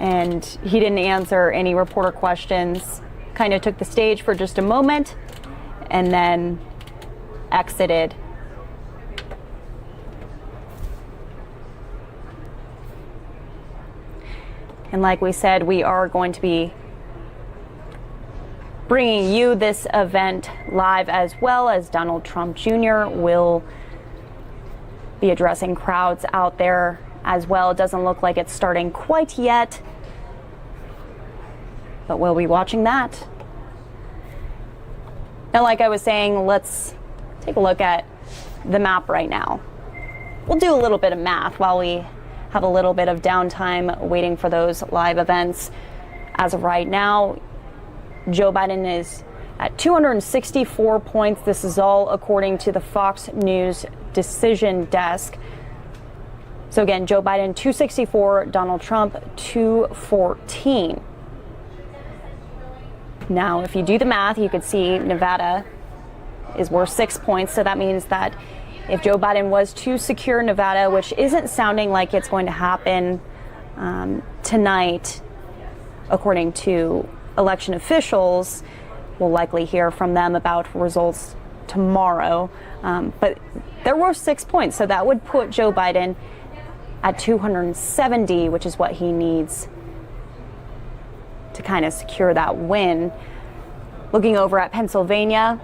and he didn't answer any reporter questions. Kind of took the stage for just a moment and then exited. And like we said, we are going to be bringing you this event live, as well as Donald Trump Jr. will be addressing crowds out there as well. It doesn't look like it's starting quite yet, but we'll be watching that. Now, like I was saying, let's take a look at the map right now. We'll do a little bit of math while we have a little bit of downtime waiting for those live events. As of right now, Joe Biden is at 264 points. This is all according to the Fox News decision desk. So again, Joe Biden 264, Donald Trump 214. Now, if you do the math, you could see Nevada is worth 6 points. So that means that if Joe Biden was to secure Nevada, which isn't sounding like it's going to happen tonight, according to election officials, we'll likely hear from them about results tomorrow. But they're worth 6 points. So that would put Joe Biden at 270, which is what he needs to kind of secure that win. Looking over at Pennsylvania,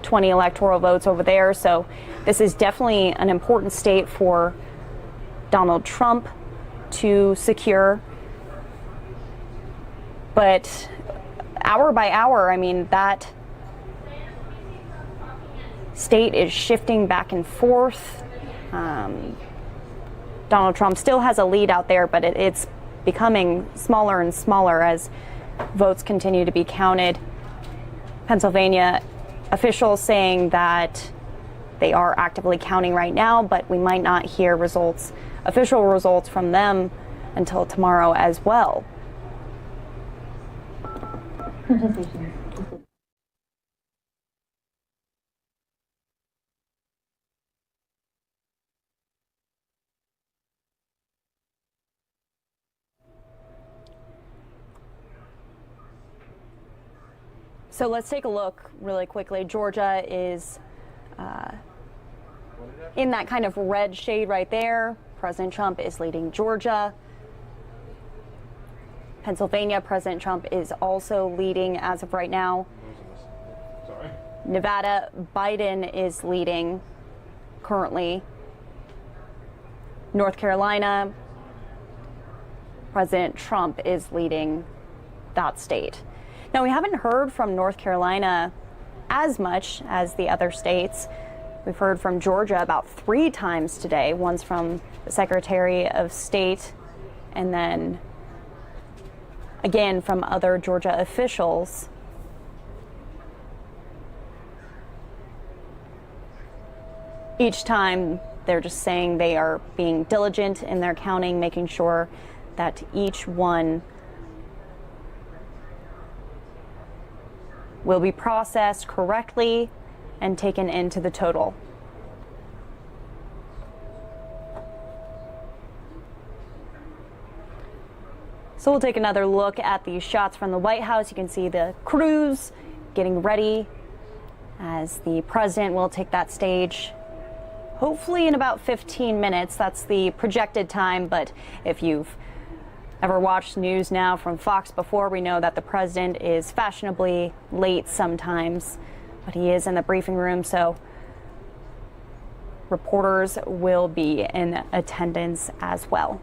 20 electoral votes over there. So this is definitely an important state for Donald Trump to secure. But hour by hour, I mean, that state is shifting back and forth. Donald Trump still has a lead out there, but it's becoming smaller and smaller as votes continue to be counted. Pennsylvania officials saying that they are actively counting right now, but we might not hear results, official results from them until tomorrow as well. So let's take a look really quickly. Georgia is in that kind of red shade right there. President Trump is leading Georgia. Pennsylvania, President Trump is also leading as of right now. Nevada, Biden is leading currently. North Carolina, President Trump is leading that state. Now, we haven't heard from North Carolina as much as the other states. We've heard from Georgia about 3 times today. One's from the Secretary of State, and then again from other Georgia officials. Each time they're just saying they are being diligent in their counting, making sure that each one will be processed correctly and taken into the total. So we'll take another look at these shots from the White House. You can see the crews getting ready as the president will take that stage hopefully in about 15 minutes. That's the projected time, but if you've ever watched news now from Fox before, we know that the president is fashionably late sometimes, but he is in the briefing room, so reporters will be in attendance as well.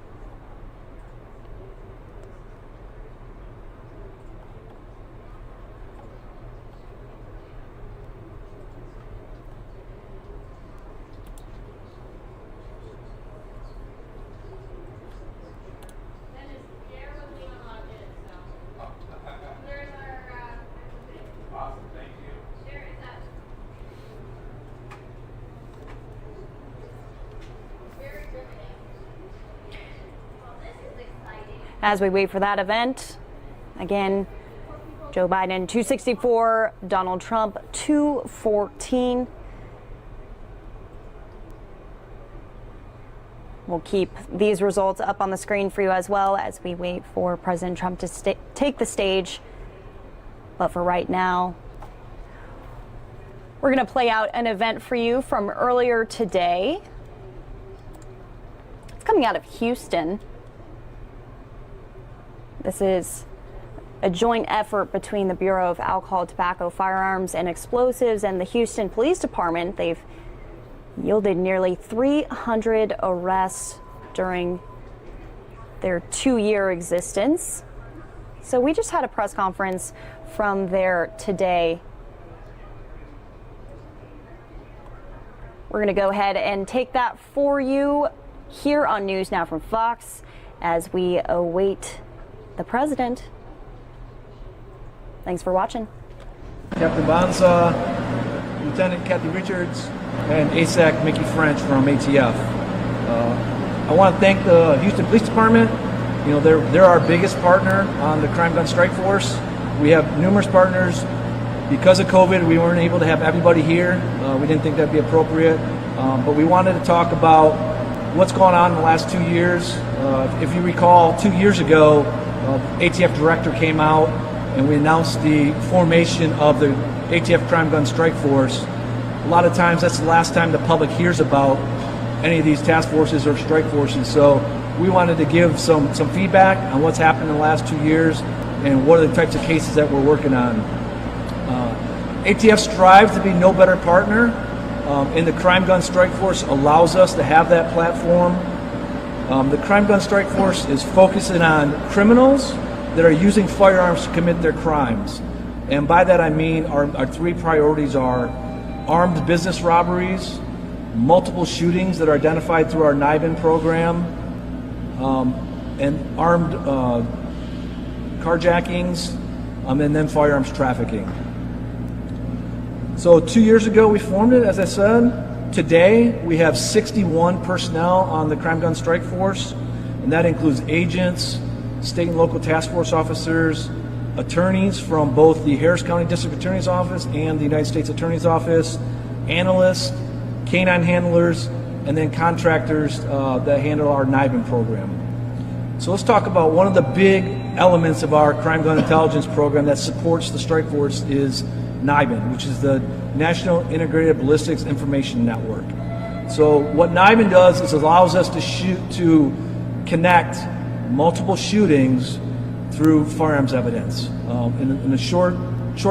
As we wait for that event, again, Joe Biden 264, Donald Trump 214. We'll keep these results up on the screen for you as well as we wait for President Trump to take the stage. But for right now, we're going to play out an event for you from earlier today. It's coming out of Houston. This is a joint effort between the Bureau of Alcohol, Tobacco, Firearms, and Explosives and the Houston Police Department. They've yielded nearly 300 arrests during their 2-year existence. So we just had a press conference from there today. We're going to go ahead and take that for you here on News Now from Fox as we await the president. Thanks for watching. Captain Bonza, Lieutenant Kathy Richards, and ASAC Mickey French from ATF. I want to thank the Houston Police Department. You know, they're our biggest partner on the Crime Gun Strike Force. We have numerous partners. Because of COVID, we weren't able to have everybody here. We didn't think that'd be appropriate. But we wanted to talk about what's gone on in the last 2 years. If you recall, 2 years ago, ATF director came out and we announced the formation of the ATF Crime Gun Strike Force. A lot of times that's the last time the public hears about any of these task forces or strike forces. So we wanted to give some feedback on what's happened in the last 2 years and what are the types of cases that we're working on. ATF strives to be no better partner, and the Crime Gun Strike Force allows us to have that platform. The Crime Gun Strike Force is focusing on criminals that are using firearms to commit their crimes. And by that I mean our 3 priorities are armed business robberies, multiple shootings that are identified through our NIBIN program, and armed carjackings, and then firearms trafficking. So 2 years ago we formed it, as I said. Today we have 61 personnel on the Crime Gun Strike Force, and that includes agents, state and local task force officers, attorneys from both the Harris County District Attorney's Office and the United States Attorney's Office, analysts, canine handlers, and then contractors that handle our NIBIN program. So let's talk about one of the big elements of our crime gun intelligence program that supports the strike force is NIBIN, which is the National Integrated Ballistics Information Network. So what NIBIN does is allows us to connect multiple shootings through firearms evidence. And the short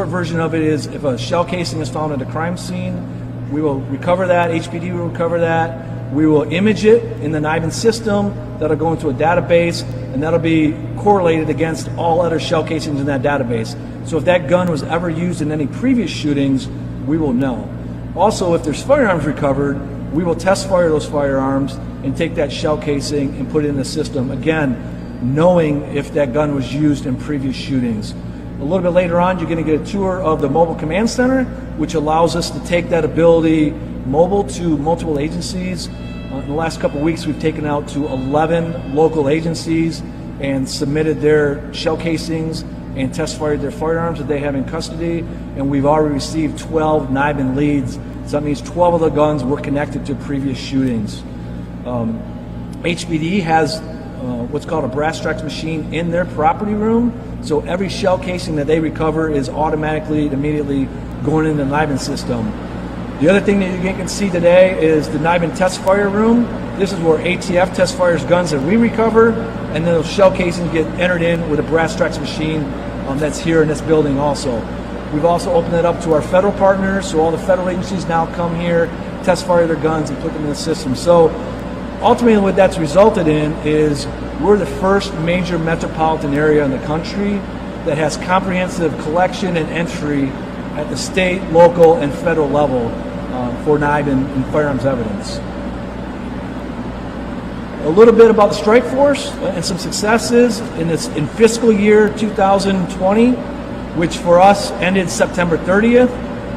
version of it is if a shell casing is found at a crime scene, we will recover that, HPD will recover that, we will image it in the NIBIN system, that'll go into a database, and that'll be correlated against all other shell casings in that database. So if that gun was ever used in any previous shootings, we will know. Also, if there's firearms recovered, we will test fire those firearms and take that shell casing and put it in the system, again, knowing if that gun was used in previous shootings. A little bit later on, you're going to get a tour of the Mobile Command Center, which allows us to take that ability mobile to multiple agencies. In the last couple of weeks, we've taken out to 11 local agencies and submitted their shell casings and test fired their firearms that they have in custody. And we've already received 12 NIBIN leads. So that means 12 of the guns were connected to previous shootings. HPD has what's called a brass tracks machine in their property room. So every shell casing that they recover is automatically, immediately going into the NIBIN system. The other thing that you can see today is the NIBIN test fire room. This is where ATF test fires guns that we recover, and then those shell casings get entered in with a brass tracks machine that's here in this building also. We've also opened it up to our federal partners, so all the federal agencies now come here, test fire their guns, and put them in the system. So ultimately what that's resulted in is we're the first major metropolitan area in the country that has comprehensive collection and entry at the state, local, and federal level for NIBIN and firearms evidence. A little bit about the strike force and some successes in fiscal year 2020, which for us ended September 30th.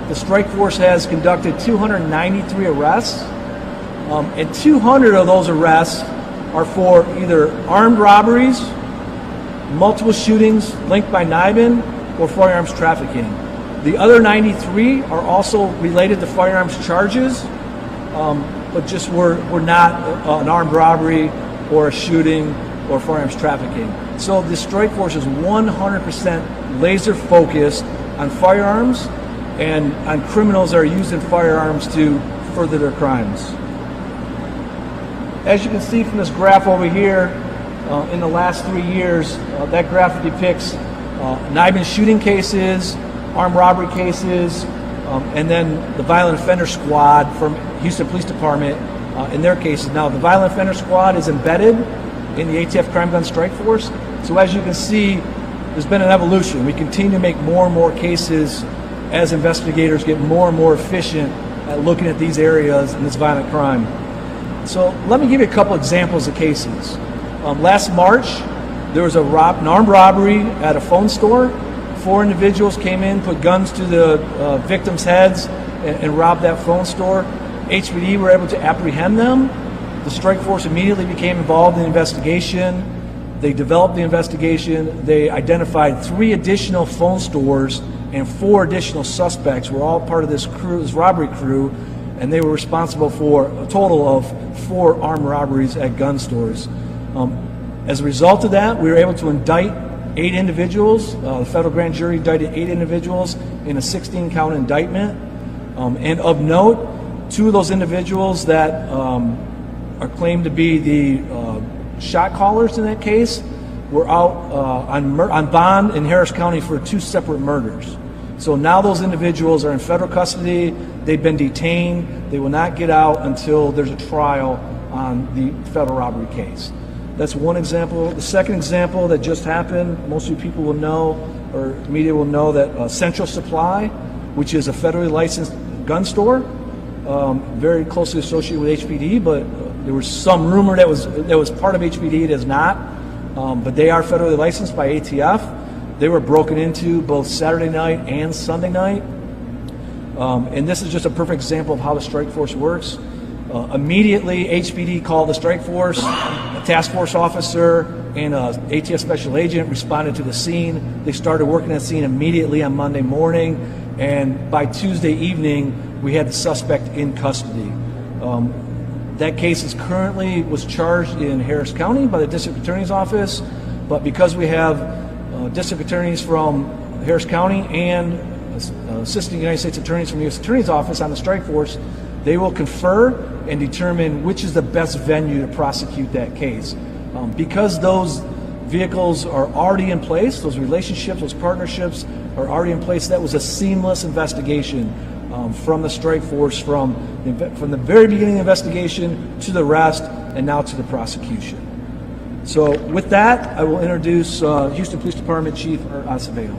The strike force has conducted 293 arrests, and 200 of those arrests are for either armed robberies, multiple shootings linked by NIBIN, or firearms trafficking. The other 93 are also related to firearms charges. but just were not an armed robbery or a shooting or firearms trafficking. So the strike force is 100% laser focused on firearms and on criminals that are using firearms to further their crimes. As you can see from this graph over here, in the last 3 years, that graph depicts NIBIN shooting cases, armed robbery cases, and then the Violent Offender Squad from Houston Police Department in their cases. Now, the Violent Offender Squad is embedded in the ATF Crime Gun Strike Force. So as you can see, there's been an evolution. We continue to make more and more cases as investigators get more and more efficient at looking at these areas and this violent crime. So let me give you a couple examples of cases. Last March, there was an armed robbery at a phone store. 4 individuals came in, put guns to the victims' heads, and robbed that phone store. HPD were able to apprehend them. The strike force immediately became involved in the investigation. They developed the investigation. They identified 3 additional phone stores and 4 additional suspects were all part of this crew, this robbery crew, and they were responsible for a total of 4 armed robberies at gun stores. As a result of that, we were able to indict 8 individuals. The federal grand jury indicted 8 individuals in a 16-count indictment. And of note, 2 of those individuals that are claimed to be the shot callers in that case were out on bond in Harris County for 2 separate murders. So now those individuals are in federal custody. They've been detained. They will not get out until there's a trial on the federal robbery case. That's one example. The second example that just happened, most of you people will know, or media will know, that Central Supply, which is a federally licensed gun store, very closely associated with HPD, but there was some rumor that was part of HPD. It is not, but they are federally licensed by ATF. They were broken into both Saturday night and Sunday night. And this is just a perfect example of how the strike force works. Immediately, HPD called the strike force. A task force officer and a ATF special agent responded to the scene. They started working that scene immediately on Monday morning, and by Tuesday evening, we had the suspect in custody. That case is currently was charged in Harris County by the District Attorney's Office, but because we have district attorneys from Harris County and assistant United States attorneys from the U.S. Attorney's Office on the strike force, they will confer and determine which is the best venue to prosecute that case. Because those vehicles are already in place, those relationships, those partnerships are already in place, that was a seamless investigation from the strike force, from the very beginning of the investigation to the arrest and now to the prosecution. So with that, I will introduce Houston Police Department Chief Art Acevedo.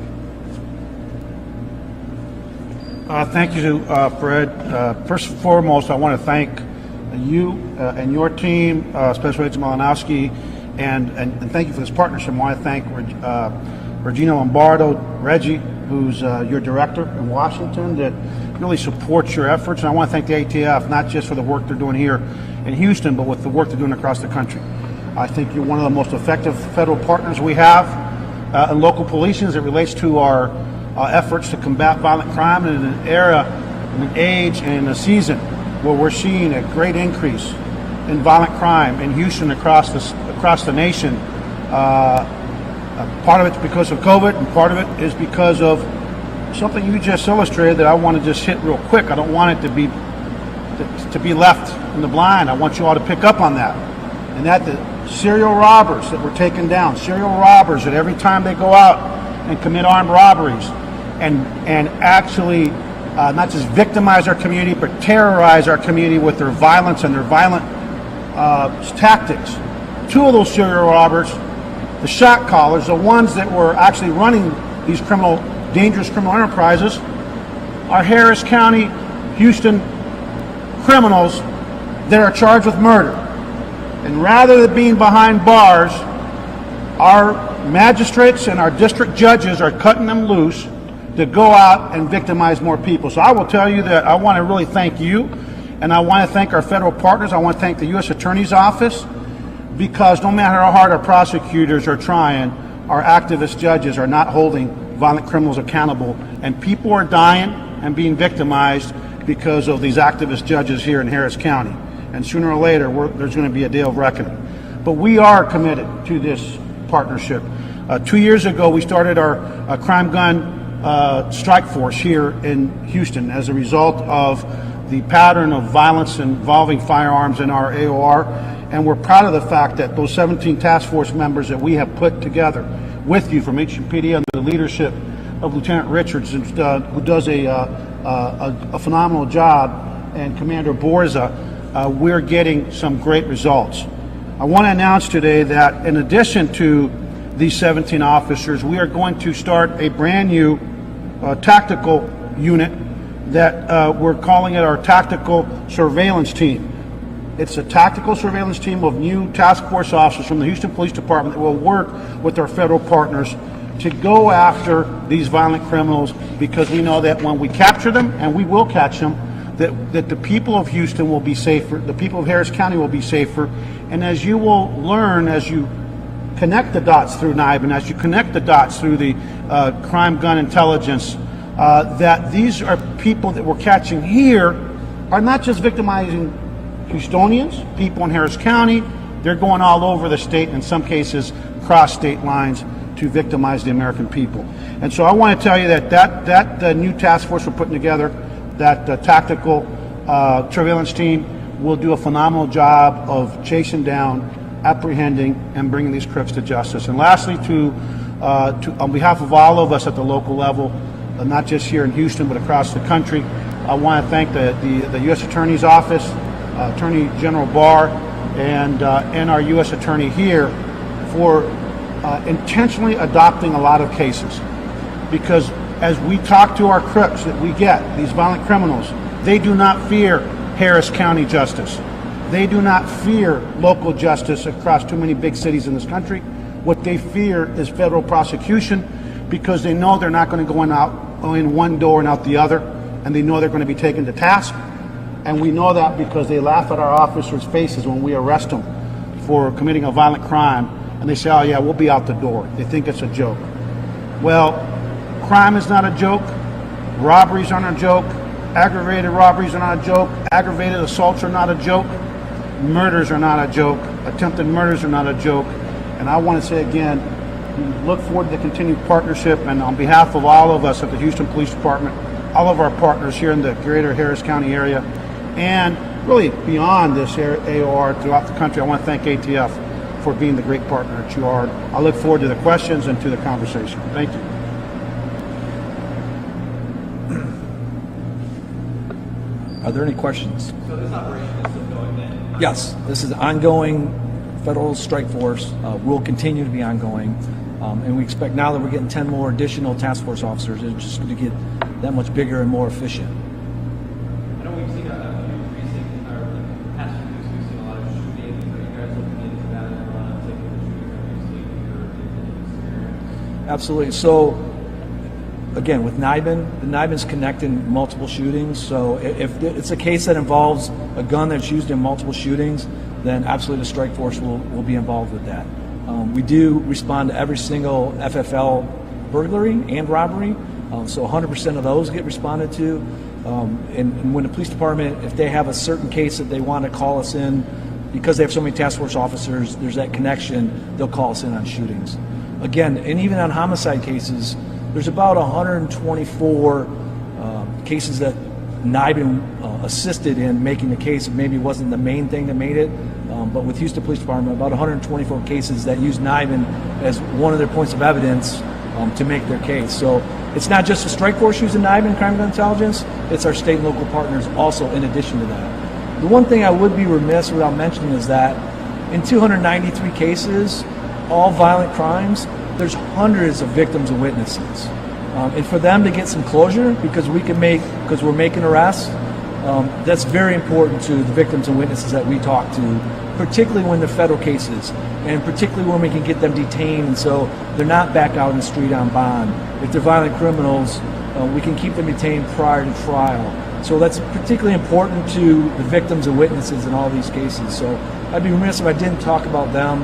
Thank you, Fred. First and foremost, I want to thank you and your team, Special Agent Malinowski, and thank you for this partnership. I want to thank Regina Lombardo, Reggie, who's your director in Washington, that really supports your efforts. And I want to thank the ATF, not just for the work they're doing here in Houston, but with the work they're doing across the country. I think you're one of the most effective federal partners we have in local policing as it relates to our efforts to combat violent crime in an era, in an age, and a season where we're seeing a great increase in violent crime in Houston across the nation. Part of it's because of COVID, and part of it is because of something you just illustrated that I want to just hit real quick. I don't want it to be left in the blind. I want you all to pick up on that. And that the serial robbers that were taken down, serial robbers that every time they go out and commit armed robberies and actually not just victimize our community, but terrorize our community with their violence and their violent tactics. 2 of those serial robbers, the shot callers, the ones that were actually running these dangerous criminal enterprises, are Harris County, Houston criminals that are charged with murder. And rather than being behind bars, our magistrates and our district judges are cutting them loose to go out and victimize more people. So I will tell you that I want to really thank you, and I want to thank our federal partners. I want to thank the U.S. Attorney's Office, because no matter how hard our prosecutors are trying, our activist judges are not holding violent criminals accountable, and people are dying and being victimized because of these activist judges here in Harris County. and sooner or later there's going to be a day of reckoning. But we are committed to this partnership. 2 years ago, we started our crime gun strike force here in Houston as a result of the pattern of violence involving firearms in our AOR, and we're proud of the fact that those 17 task force members that we have put together with you from HMPD under the leadership of Lieutenant Richards, who does a phenomenal job, and Commander Borza, we're getting some great results. I want to announce today that in addition to these 17 officers, we are going to start a brand new tactical unit that we're calling it our Tactical Surveillance Team. It's a tactical surveillance team of new task force officers from the Houston Police Department that will work with our federal partners to go after these violent criminals, because we know that when we capture them, and we will catch them, that the people of Houston will be safer, the people of Harris County will be safer, and as you will learn as you connect the dots through NIBIN, as you connect the dots through the crime gun intelligence, that these are people that we're catching here are not just victimizing Houstonians, people in Harris County, they're going all over the state, and in some cases cross state lines to victimize the American people. And so I want to tell you that new task force we're putting together, that tactical surveillance team, will do a phenomenal job of chasing down, apprehending, and bringing these crooks to justice. And lastly, on behalf of all of us at the local level, not just here in Houston but across the country, I want to thank the U.S. Attorney's Office, Attorney General Barr, and our U.S. Attorney here for intentionally adopting a lot of cases. Because as we talk to our crooks that we get, these violent criminals, they do not fear Harris County justice. They do not fear local justice across too many big cities in this country. What they fear is federal prosecution, because they know they're not going to go in one door and out the other, and they know they're going to be taken to task. And we know that because they laugh at our officers' faces when we arrest them for committing a violent crime, and they say, oh yeah, we'll be out the door. They think it's a joke. Well, crime is not a joke. Robberies aren't a joke. Aggravated robberies are not a joke. Aggravated assaults are not a joke. Murders are not a joke. Attempted murders are not a joke. And I want to say again, we look forward to the continued partnership, and on behalf of all of us at the Houston Police Department, all of our partners here in the greater Harris County area, and really beyond this AOR throughout the country, I want to thank ATF for being the great partner that you are. I look forward to the questions and to the conversation. Thank you. Are there any questions? So this operation is still going then? Yes, this is ongoing federal strike force. Will continue to be ongoing. And we expect now that we're getting 10 more additional task force officers, it's just going to get that much bigger and more efficient. I know we've seen a few recent, or the past few weeks, we've seen a lot of shootings. Are you guys looking into that and a lot of taking the shootings that we've seen in your experience? Absolutely. So, again, with NIBIN, the NIBIN's connecting multiple shootings. So if it's a case that involves a gun that's used in multiple shootings, then absolutely the strike force will be involved with that. We do respond to every single FFL burglary and robbery. So 100% of those get responded to. And when the police department, if they have a certain case that they want to call us in, because they have so many task force officers, there's that connection, they'll call us in on shootings. Again, and even on homicide cases, there's about 124 cases that NIBIN assisted in making the case. Maybe it wasn't the main thing that made it, but with Houston Police Department, about 124 cases that use NIBIN as one of their points of evidence to make their case. So it's not just the strike force using NIBIN, crime gun intelligence, it's our state and local partners also in addition to that. The one thing I would be remiss without mentioning is that in 293 cases, all violent crimes, there's hundreds of victims and witnesses. And for them to get some closure, because we're making arrests, that's very important to the victims and witnesses that we talk to, particularly when they're federal cases, and particularly when we can get them detained, and so they're not back out in the street on bond. If they're violent criminals, we can keep them detained prior to trial. So that's particularly important to the victims and witnesses in all these cases. So I'd be remiss if I didn't talk about them.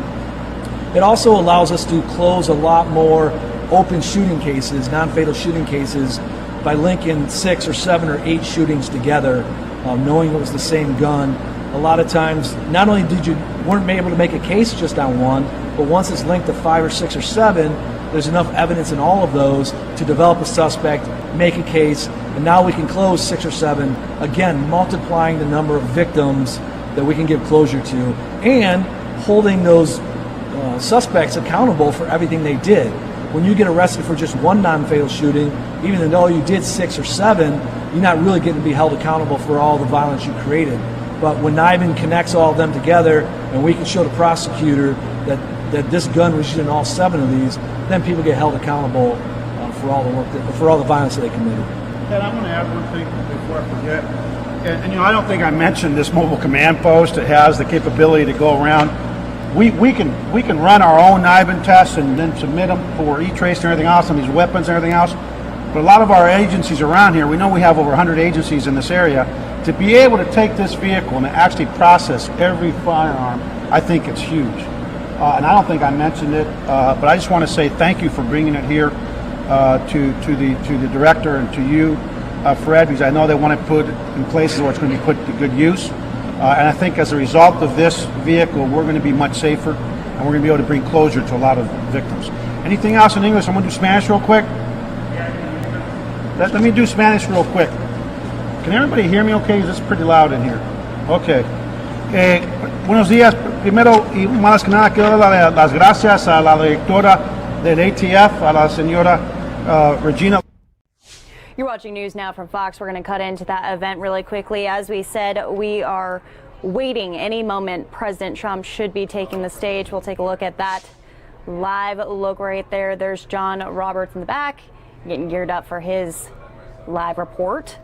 It also allows us to close a lot more open shooting cases, non-fatal shooting cases, by linking 6 or 7 or 8 shootings together, knowing it was the same gun. a lot of times, not only weren't able to make a case just on one, but once it's linked to 5 or 6 or 7, there's enough evidence in all of those to develop a suspect, make a case, and now we can close 6 or 7, again, multiplying the number of victims that we can give closure to, and holding those suspects accountable for everything they did. When you get arrested for just one non-fatal shooting, even though you did 6 or 7, you're not really getting to be held accountable for all the violence you created. But when NIBIN connects all of them together, and we can show the prosecutor that this gun was used in all 7 of these, then people get held accountable for all the work, for all the violence that they committed. And I want to add one thing before I forget. And I don't think I mentioned this mobile command post. It has the capability to go around. We can run our own NIBIN tests and then submit them for E-Trace and everything else, and these weapons and everything else. But a lot of our agencies around here, we know we have over 100 agencies in this area, to be able to take this vehicle and actually process every firearm, I think it's huge. And I don't think I mentioned it, but I just want to say thank you for bringing it here to the director and to you, Fred, because I know they want to put it in places where it's going to be put to good use. And I think as a result of this vehicle, we're going to be much safer, and we're going to be able to bring closure to a lot of victims. Anything else in English? I'm going to do Spanish real quick. Let me do Spanish real quick. Can everybody hear me okay? It's pretty loud in here. Okay. Buenos días. Primero y más que nada quiero dar las gracias a la directora del ATF, a la señora Regina. You're watching news now from Fox. We're going to cut into that event really quickly. As we said, we are waiting any moment President Trump should be taking the stage. We'll take a look at that live look right there. There's John Roberts in the back getting geared up for his live report.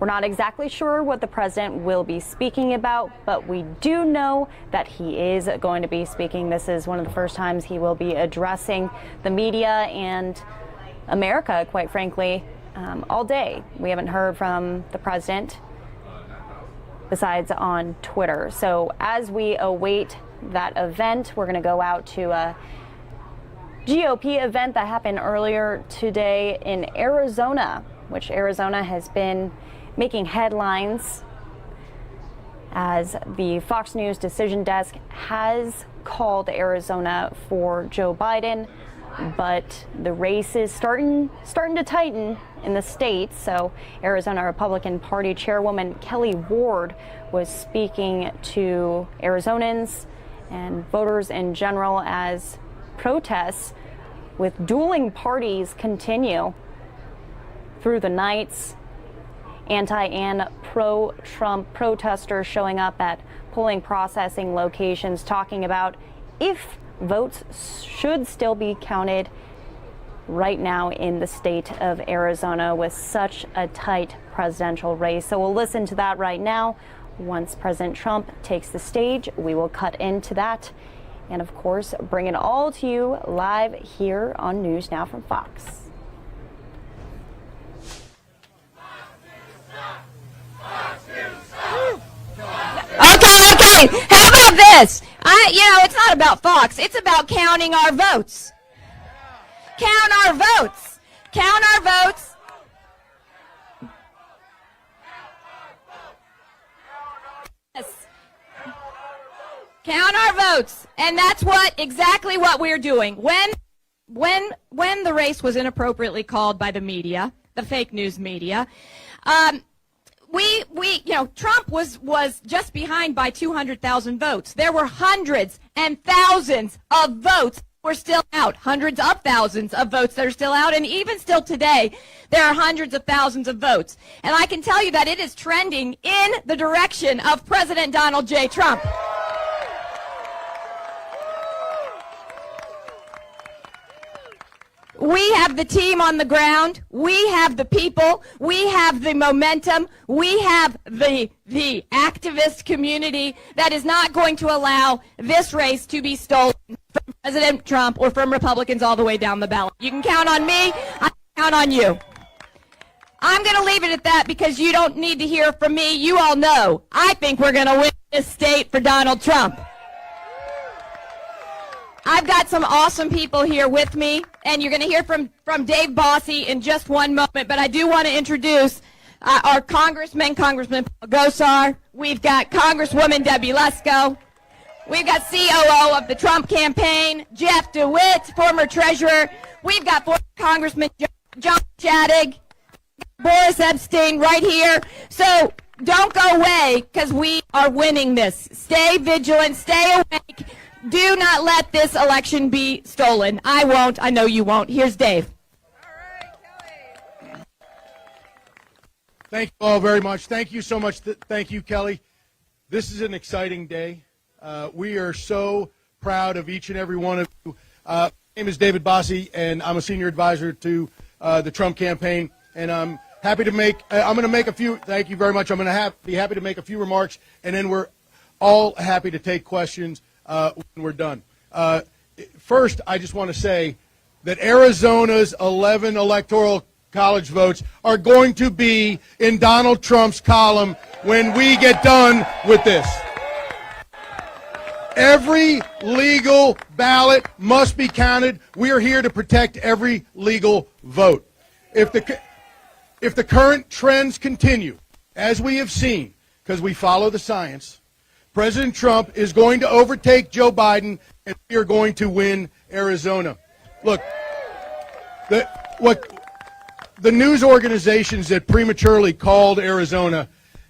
We're not exactly sure what the president will be speaking about, but we do know that he is going to be speaking. This is one of the first times he will be addressing the media and America, quite frankly, all day. We haven't heard from the president besides on Twitter. So as we await that event, we're going to go out to a GOP event that happened earlier today in Arizona, which Arizona has been making headlines as the Fox News decision desk has called Arizona for Joe Biden, but the race is starting to tighten in the state. So Arizona Republican Party Chairwoman Kelly Ward was speaking to Arizonans and voters in general as protests with dueling parties continue through the nights. Anti- and pro-Trump protesters showing up at polling processing locations talking about if votes should still be counted right now in the state of Arizona with such a tight presidential race. So we'll listen to that right now. Once President Trump takes the stage, we will cut into that and, of course, bring it all to you live here on News Now from Fox. Okay. How about this? It's not about Fox. It's about counting our votes. Count our votes. Count our votes. Yes. Count our votes. And that's exactly what we're doing. When the race was inappropriately called by the media, the fake news media, Trump was just behind by 200,000 votes. There were hundreds and thousands of votes were still out, hundreds of thousands of votes that are still out, and even still today, there are hundreds of thousands of votes. And I can tell you that it is trending in the direction of President Donald J. Trump. We have the team on the ground. We have the people. We have the momentum. We have the activist community that is not going to allow this race to be stolen from President Trump or from Republicans all the way down the ballot. You can count on me. I can count on you. I'm going to leave it at that because you don't need to hear from me. You all know I think we're going to win this state for Donald Trump. I've got some awesome people here with me, and you're going to hear from Dave Bossie in just one moment, but I do want to introduce our congressman, Congressman Paul Gosar. We've got Congresswoman Debbie Lesko. We've got COO of the Trump campaign, Jeff DeWitt, former treasurer. We've got former Congressman John Shadegg, Boris Epstein right here. So don't go away, because we are winning this. Stay vigilant, stay awake. Do not let this election be stolen. I won't. I know you won't. Here's Dave. Thank you all very much. Thank you so much. Thank you, Kelly. This is an exciting day. We are so proud of each and every one of you. My name is David Bossie, and I'm a senior advisor to the Trump campaign. And I'm happy to make, I'm going to make a few, thank you very much. I'm going to be happy to make a few remarks, and then we're all happy to take questions when we're done. First, I just want to say that Arizona's 11 electoral college votes are going to be in Donald Trump's column when we get done with this. Every legal ballot must be counted. We are here to protect every legal vote. If the current trends continue, as we have seen, because we follow the science, President Trump is going to overtake Joe Biden, and we are going to win Arizona. Look, the news organizations that prematurely called Arizona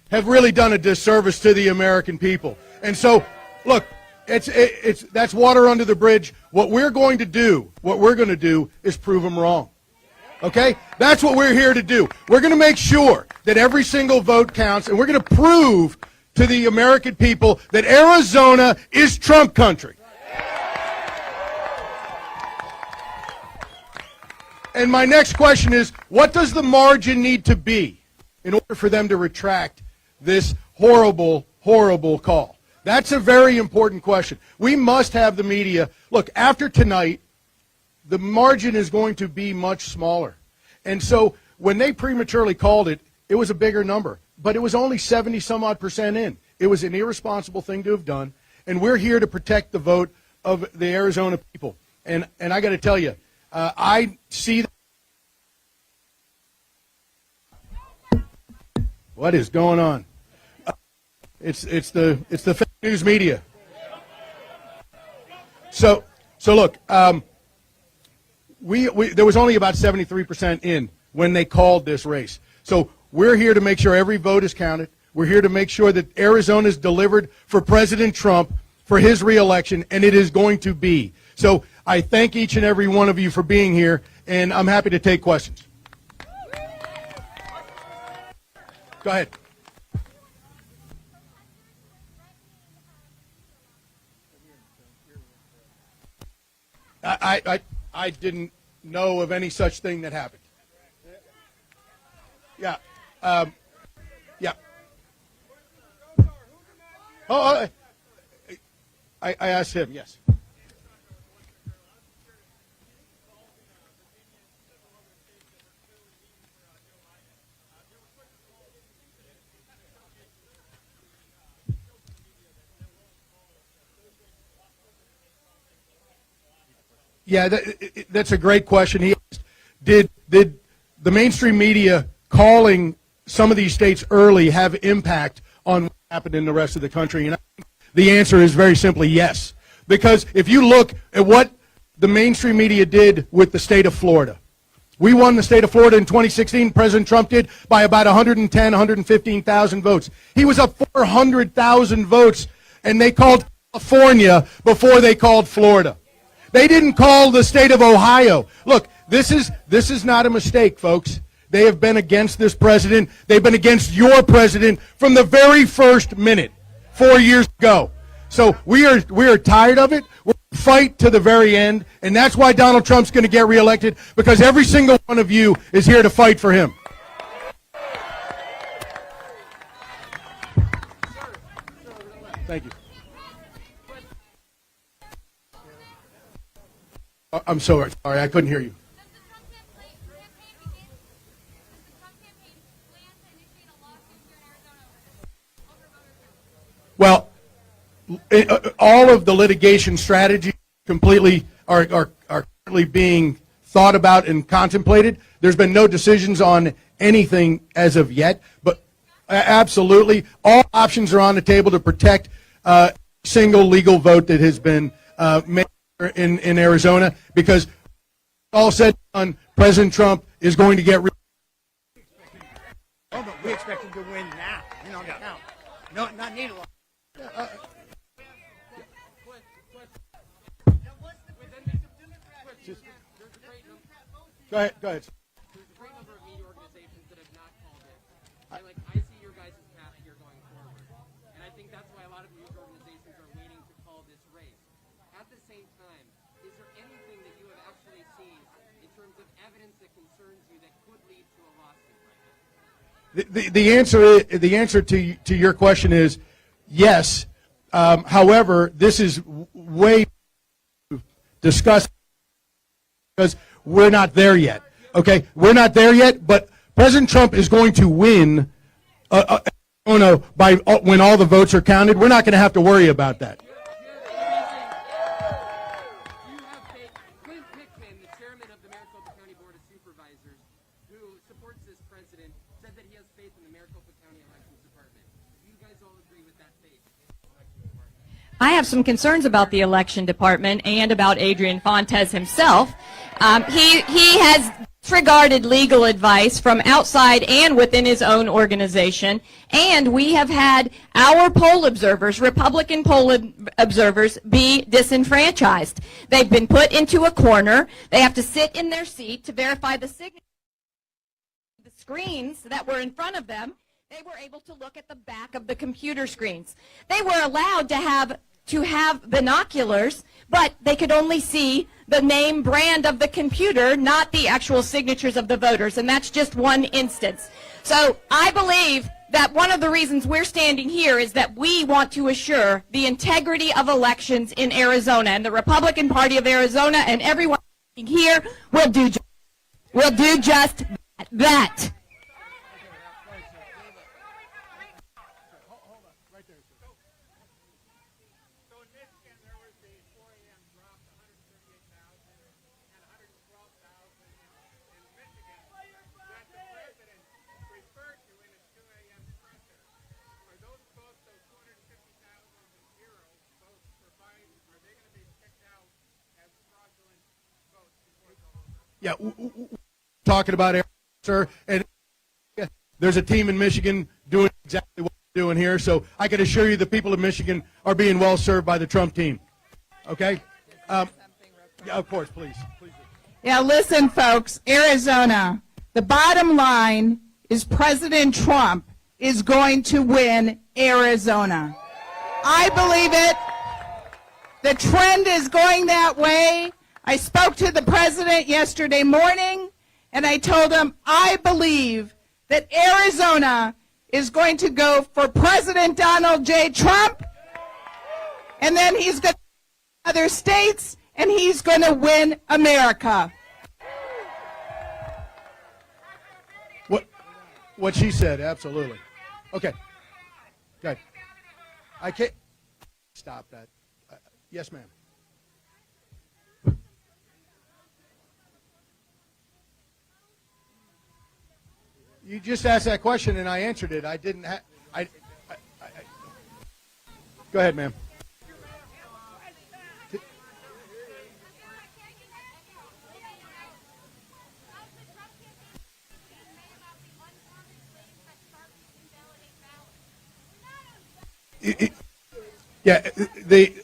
have really done a disservice to the American people. And so, look, that's water under the bridge. What we're going to do is prove them wrong. Okay? That's what we're here to do. We're going to make sure that every single vote counts, and we're going to prove to the American people that Arizona is Trump country. And my next question is, what does the margin need to be in order for them to retract this horrible, horrible call? That's a very important question. We must have the media. Look, after tonight, the margin is going to be much smaller. And so when they prematurely called it, it was a bigger number. But it was only 70-some-odd% in. It was an irresponsible thing to have done. And we're here to protect the vote of the Arizona people. And I got to tell you, I see. What is going on? It's the fake news media. So look, there was only about 73% in when they called this race. So we're here to make sure every vote is counted. We're here to make sure that Arizona is delivered for President Trump for his reelection, and it is going to be. So I thank each and every one of you for being here, and I'm happy to take questions. Go ahead. I didn't know of any such thing that happened. Yeah. Yeah. Oh, I asked him, yes. Yeah, that's a great question. He asked, did the mainstream media calling some of these states early have impact on what happened in the rest of the country? And I think the answer is very simply yes. Because if you look at what the mainstream media did with the state of Florida, we won the state of Florida in 2016. President Trump did by about 110, 115,000 votes. He was up 400,000 votes, and they called California before they called Florida. They didn't call the state of Ohio. Look, this is not a mistake, folks. They have been against this president. They've been against your president from the very first minute 4 years ago. So we are tired of it. We're going to fight to the very end, and that's why Donald Trump's going to get reelected, because every single one of you is here to fight for him. Thank you. I'm sorry, I couldn't hear you. Well, all of the litigation strategies completely are currently being thought about and contemplated. There's been no decisions on anything as of yet, but absolutely, all options are on the table to protect single legal vote that has been made in Arizona, because all said and done, President Trump is going to get. Oh, but we expect him to win now. You know, now. No, not need a lot. Go ahead. Go ahead. There's a great number of media organizations that have not called it. I see your guys' path here going forward. And I think that's why a lot of news organizations are waiting to call this race. At the same time, is there anything that you have actually seen in terms of evidence that concerns you that could lead to a lawsuit right now? The answer to your question is yes. However, this is way discussed because we're not there yet. Okay, we're not there yet. But President Trump is going to win. By when all the votes are counted, we're not going to have to worry about that. Clint Pickman, the chairman of the Maricopa County Board of Supervisors, who supports this president, said that he has faith in the Maricopa County Elections Department. Do you guys all agree with that faith? I have some concerns about the election department and about Adrian Fontes himself. He has disregarded legal advice from outside and within his own organization, and we have had our poll observers, Republican poll observers, be disenfranchised. They've been put into a corner. They have to sit in their seat to verify the signature. The screens that were in front of them, they were able to look at the back of the computer screens. They were allowed to have binoculars, but they could only see the name brand of the computer, not the actual signatures of the voters, and that's just one instance. So I believe that one of the reasons we're standing here is that we want to assure the integrity of elections in Arizona, and the Republican Party of Arizona and everyone here will do just that. Yeah, talking about Arizona, sir, and there's a team in Michigan doing exactly what we're doing here, so I can assure you the people of Michigan are being well served by the Trump team. Okay? Yeah, of course, please. Yeah, listen, folks, Arizona, the bottom line is President Trump is going to win Arizona. I believe it. The trend is going that way. I spoke to the president yesterday morning, and I told him I believe that Arizona is going to go for President Donald J. Trump, and then he's going to other states, and he's going to win America. What she said, absolutely. Okay. Good. I can't stop that. Yes, ma'am. You just asked that question and I answered it. I didn't have. Go ahead, ma'am. Yeah,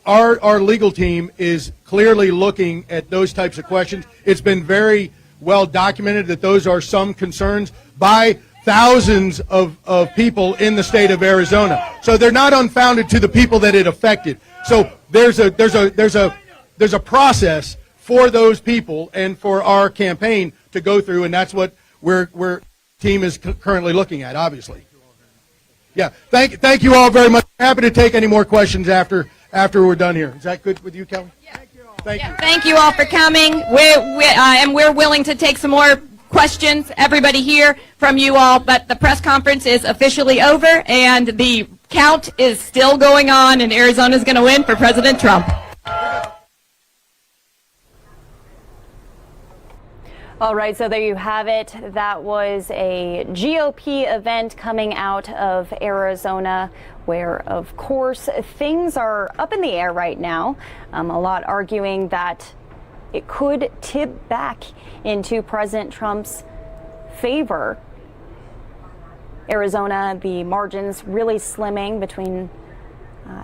our legal team is clearly looking at those types of questions. It's been very well documented that those are some concerns by thousands of people in the state of Arizona. So they're not unfounded to the people that it affected. So there's a process for those people and for our campaign to go through, and that's what we're team is currently looking at, obviously. Yeah, thank you all very much. Happy to take any more questions after we're done here. Is that good with you, Kelly? Yeah. Thank you. Thank you all for coming. We're willing to take some more questions, everybody here, from you all, but the press conference is officially over, and the count is still going on, and Arizona's going to win for President Trump. All right, so there you have it. That was a GOP event coming out of Arizona where, of course, things are up in the air right now. A lot arguing that it could tip back into President Trump's favor. Arizona, the margins really slimming between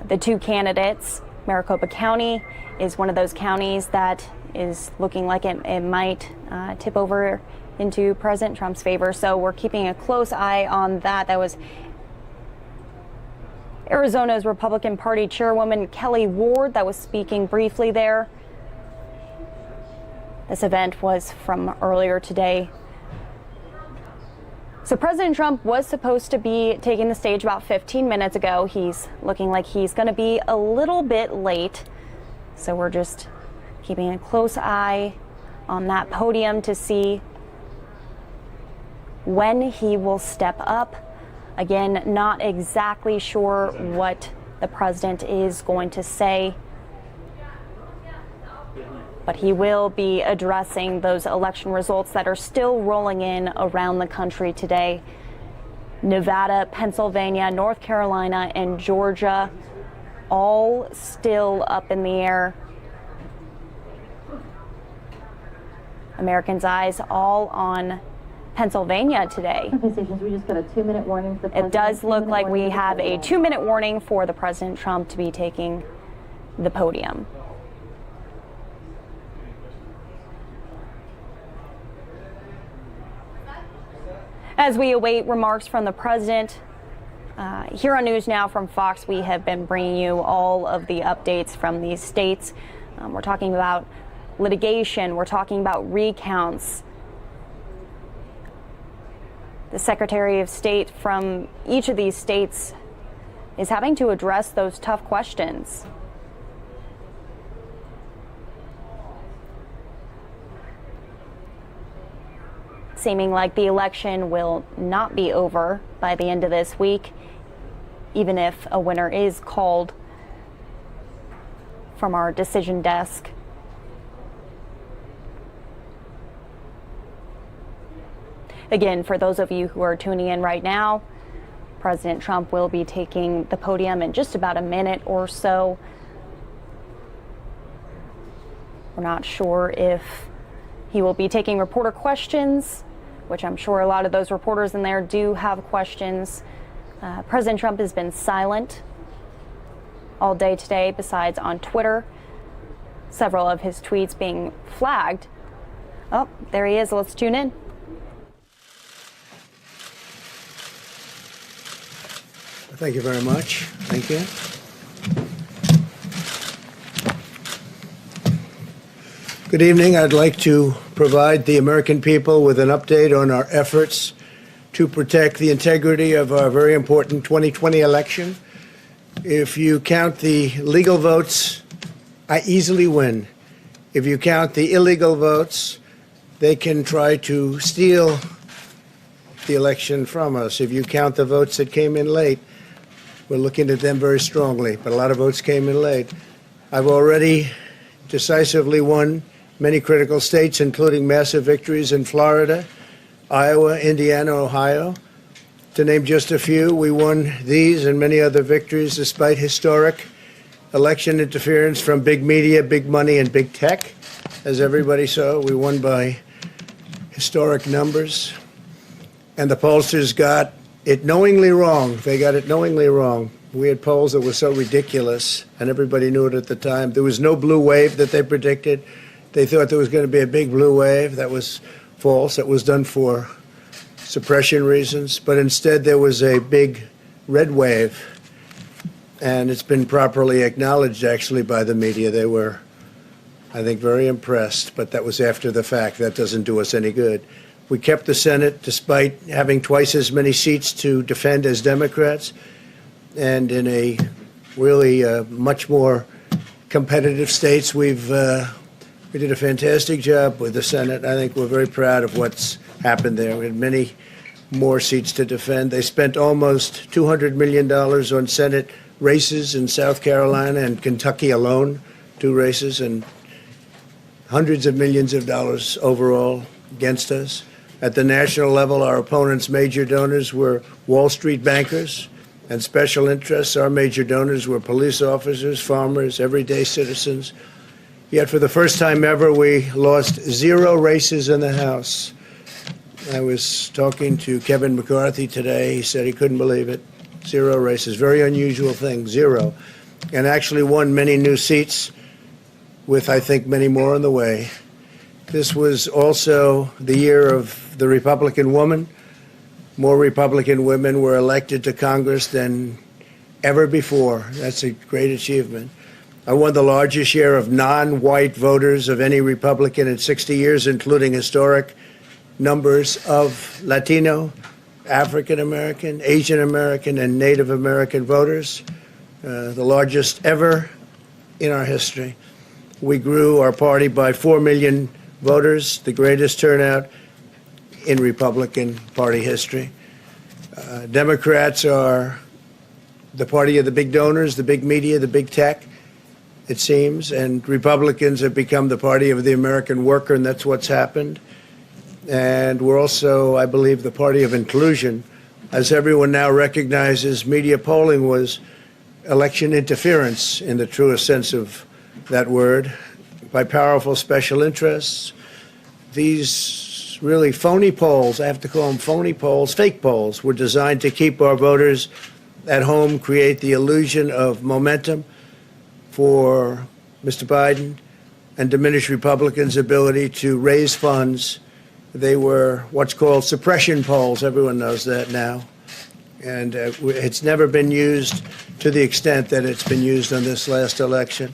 the two candidates. Maricopa County is one of those counties that is looking like it might tip over into President Trump's favor. So we're keeping a close eye on that. That was Arizona's Republican Party Chairwoman Kelly Ward that was speaking briefly there. This event was from earlier today. So President Trump was supposed to be taking the stage about 15 minutes ago. He's looking like he's going to be a little bit late. So we're just keeping a close eye on that podium to see when he will step up. Again, not exactly sure what the president is going to say, but he will be addressing those election results that are still rolling in around the country today. Nevada, Pennsylvania, North Carolina, and Georgia, all still up in the air. Americans' eyes all on Pennsylvania today. We just got a 2-minute warning for the It does look like we have a 2-minute warning for the President Trump to be taking the podium. As we await remarks from the president, here on News Now from Fox, we have been bringing you all of the updates from these states. We're talking about litigation. We're talking about recounts. The Secretary of State from each of these states is having to address those tough questions. Seeming like the election will not be over by the end of this week, even if a winner is called from our decision desk. Again, for those of you who are tuning in right now, President Trump will be taking the podium in just about a minute or so. We're not sure if he will be taking reporter questions, which I'm sure a lot of those reporters in there do have questions. President Trump has been silent all day today, besides on Twitter. Several of his tweets being flagged. Oh, there he is. Let's tune in. Thank you very much. Thank you. Good evening. I'd like to provide the American people with an update on our efforts to protect the integrity of our very important 2020 election. If you count the legal votes, I easily win. If you count the illegal votes, they can try to steal the election from us. If you count the votes that came in late, we're looking at them very strongly, but a lot of votes came in late. I've already decisively won many critical states, including massive victories in Florida, Iowa, Indiana, Ohio. To name just a few, we won these and many other victories despite historic election interference from big media, big money, and big tech. As everybody saw, we won by historic numbers. And the pollsters got it knowingly wrong. They got it knowingly wrong. We had polls that were so ridiculous, and everybody knew it at the time. There was no blue wave that they predicted. They thought there was going to be a big blue wave. That was false. It was done for suppression reasons. But instead, there was a big red wave. And it's been properly acknowledged, actually, by the media. They were, I think, very impressed. But that was after the fact. That doesn't do us any good. We kept the Senate despite having twice as many seats to defend as Democrats, and in a really much more competitive states. We did a fantastic job with the Senate. I think we're very proud of what's happened there. We had many more seats to defend. They spent almost $200 million on Senate races in South Carolina and Kentucky alone, 2 races, and hundreds of millions of dollars overall against us. At the national level, our opponents' major donors were Wall Street bankers and special interests. Our major donors were police officers, farmers, everyday citizens. Yet for the first time ever, we lost 0 races in the House. I was talking to Kevin McCarthy today. He said he couldn't believe it. 0 races. Very unusual thing, 0. And actually won many new seats with, I think, many more on the way. This was also the year of the Republican woman. More Republican women were elected to Congress than ever before. That's a great achievement. I won the largest share of non-white voters of any Republican in 60 years, including historic numbers of Latino, African American, Asian American, and Native American voters, the largest ever in our history. We grew our party by 4 million voters, the greatest turnout in Republican Party history. Democrats are the party of the big donors, the big media, the big tech, it seems, and Republicans have become the party of the American worker, and that's what's happened. And we're also, I believe, the party of inclusion. As everyone now recognizes, media polling was election interference in the truest sense of that word, by powerful special interests. These really phony polls, I have to call them phony polls, fake polls, were designed to keep our voters at home, create the illusion of momentum for Mr. Biden, and diminish Republicans' ability to raise funds. They were what's called suppression polls. Everyone knows that now. And it's never been used to the extent that it's been used on this last election.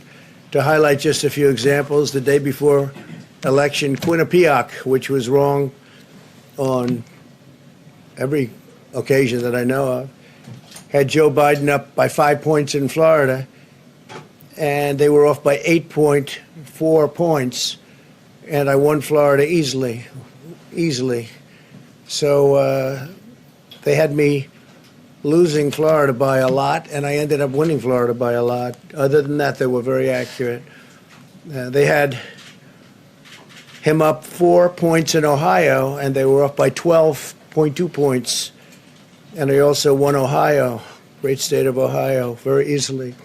To highlight just a few examples, the day before election, Quinnipiac, which was wrong on every occasion that I know of, had Joe Biden up by 5 points in Florida, and they were off by 8.4 points, and I won Florida easily. So they had me losing Florida by a lot, and I ended up winning Florida by a lot. Other than that, they were very accurate. They had him up 4 points in Ohio, and they were up by 12.2 points. And I also won Ohio, great state of Ohio, very easily.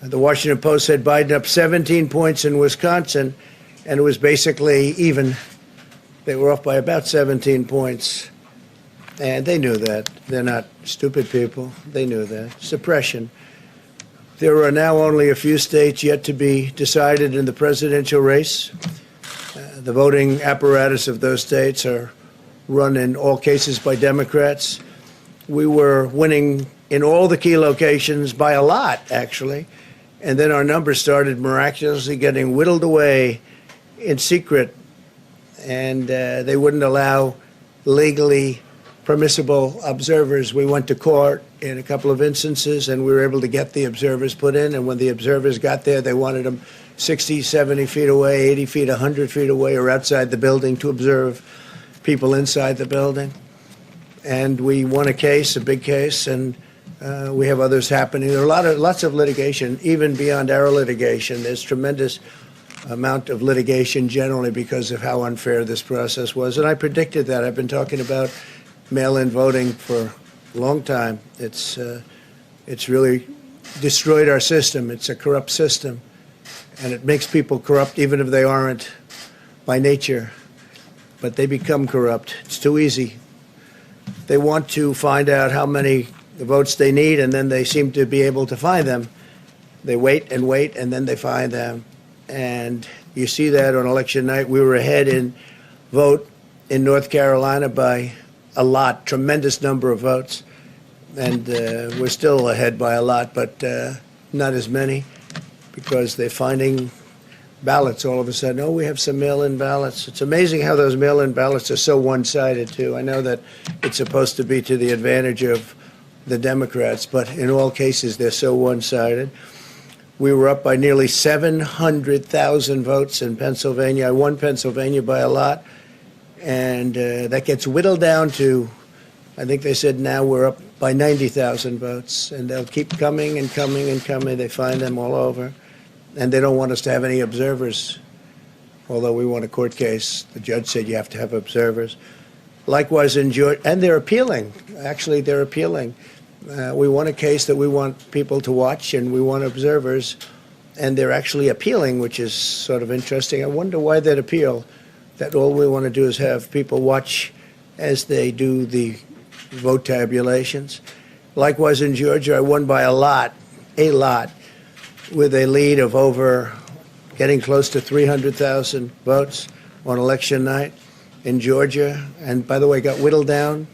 The Washington Post said Biden up 17 points in Wisconsin, and it was basically even. They were off by about 17 points. And they knew that. They're not stupid people. They knew that. Suppression. There are now only a few states yet to be decided in the presidential race. The voting apparatus of those states are run in all cases by Democrats. We were winning in all the key locations by a lot, actually. And then our numbers started miraculously getting whittled away in secret. And they wouldn't allow legally permissible observers. We went to court in a couple of instances, and we were able to get the observers put in. And when the observers got there, they wanted them 60, 70 feet away, 80 feet, 100 feet away, or outside the building to observe people inside the building. And we won a case, a big case, and we have others happening. There are lots of litigation, even beyond our litigation. There's tremendous amount of litigation generally because of how unfair this process was. And I predicted that. I've been talking about mail-in voting for a long time. It's really destroyed our system. It's a corrupt system. And it makes people corrupt even if they aren't by nature. But they become corrupt. It's too easy. They want to find out how many votes they need, and then they seem to be able to find them. They wait, and then they find them. And you see that on election night. We were ahead in vote in North Carolina by a lot, tremendous number of votes. And we're still ahead by a lot, but not as many, because they're finding ballots all of a sudden. Oh, we have some mail-in ballots. It's amazing how those mail-in ballots are so one-sided, too. I know that it's supposed to be to the advantage of the Democrats, but in all cases, they're so one-sided. We were up by nearly 700,000 votes in Pennsylvania. I won Pennsylvania by a lot, and that gets whittled down to, I think they said now we're up by 90,000 votes, and they'll keep coming and coming and coming. They find them all over, and they don't want us to have any observers although we won a court case, the judge said you have to have observers. Likewise in Georgia, and they're appealing. Actually, they're appealing. We won a case that we want people to watch, and we want observers, and they're actually appealing, which is sort of interesting. I wonder why they'd appeal, that all we want to do is have people watch as they do the vote tabulations. Likewise in Georgia, I won by a lot, with a lead of over getting close to 300,000 votes on election night in Georgia. And by the way, got whittled down,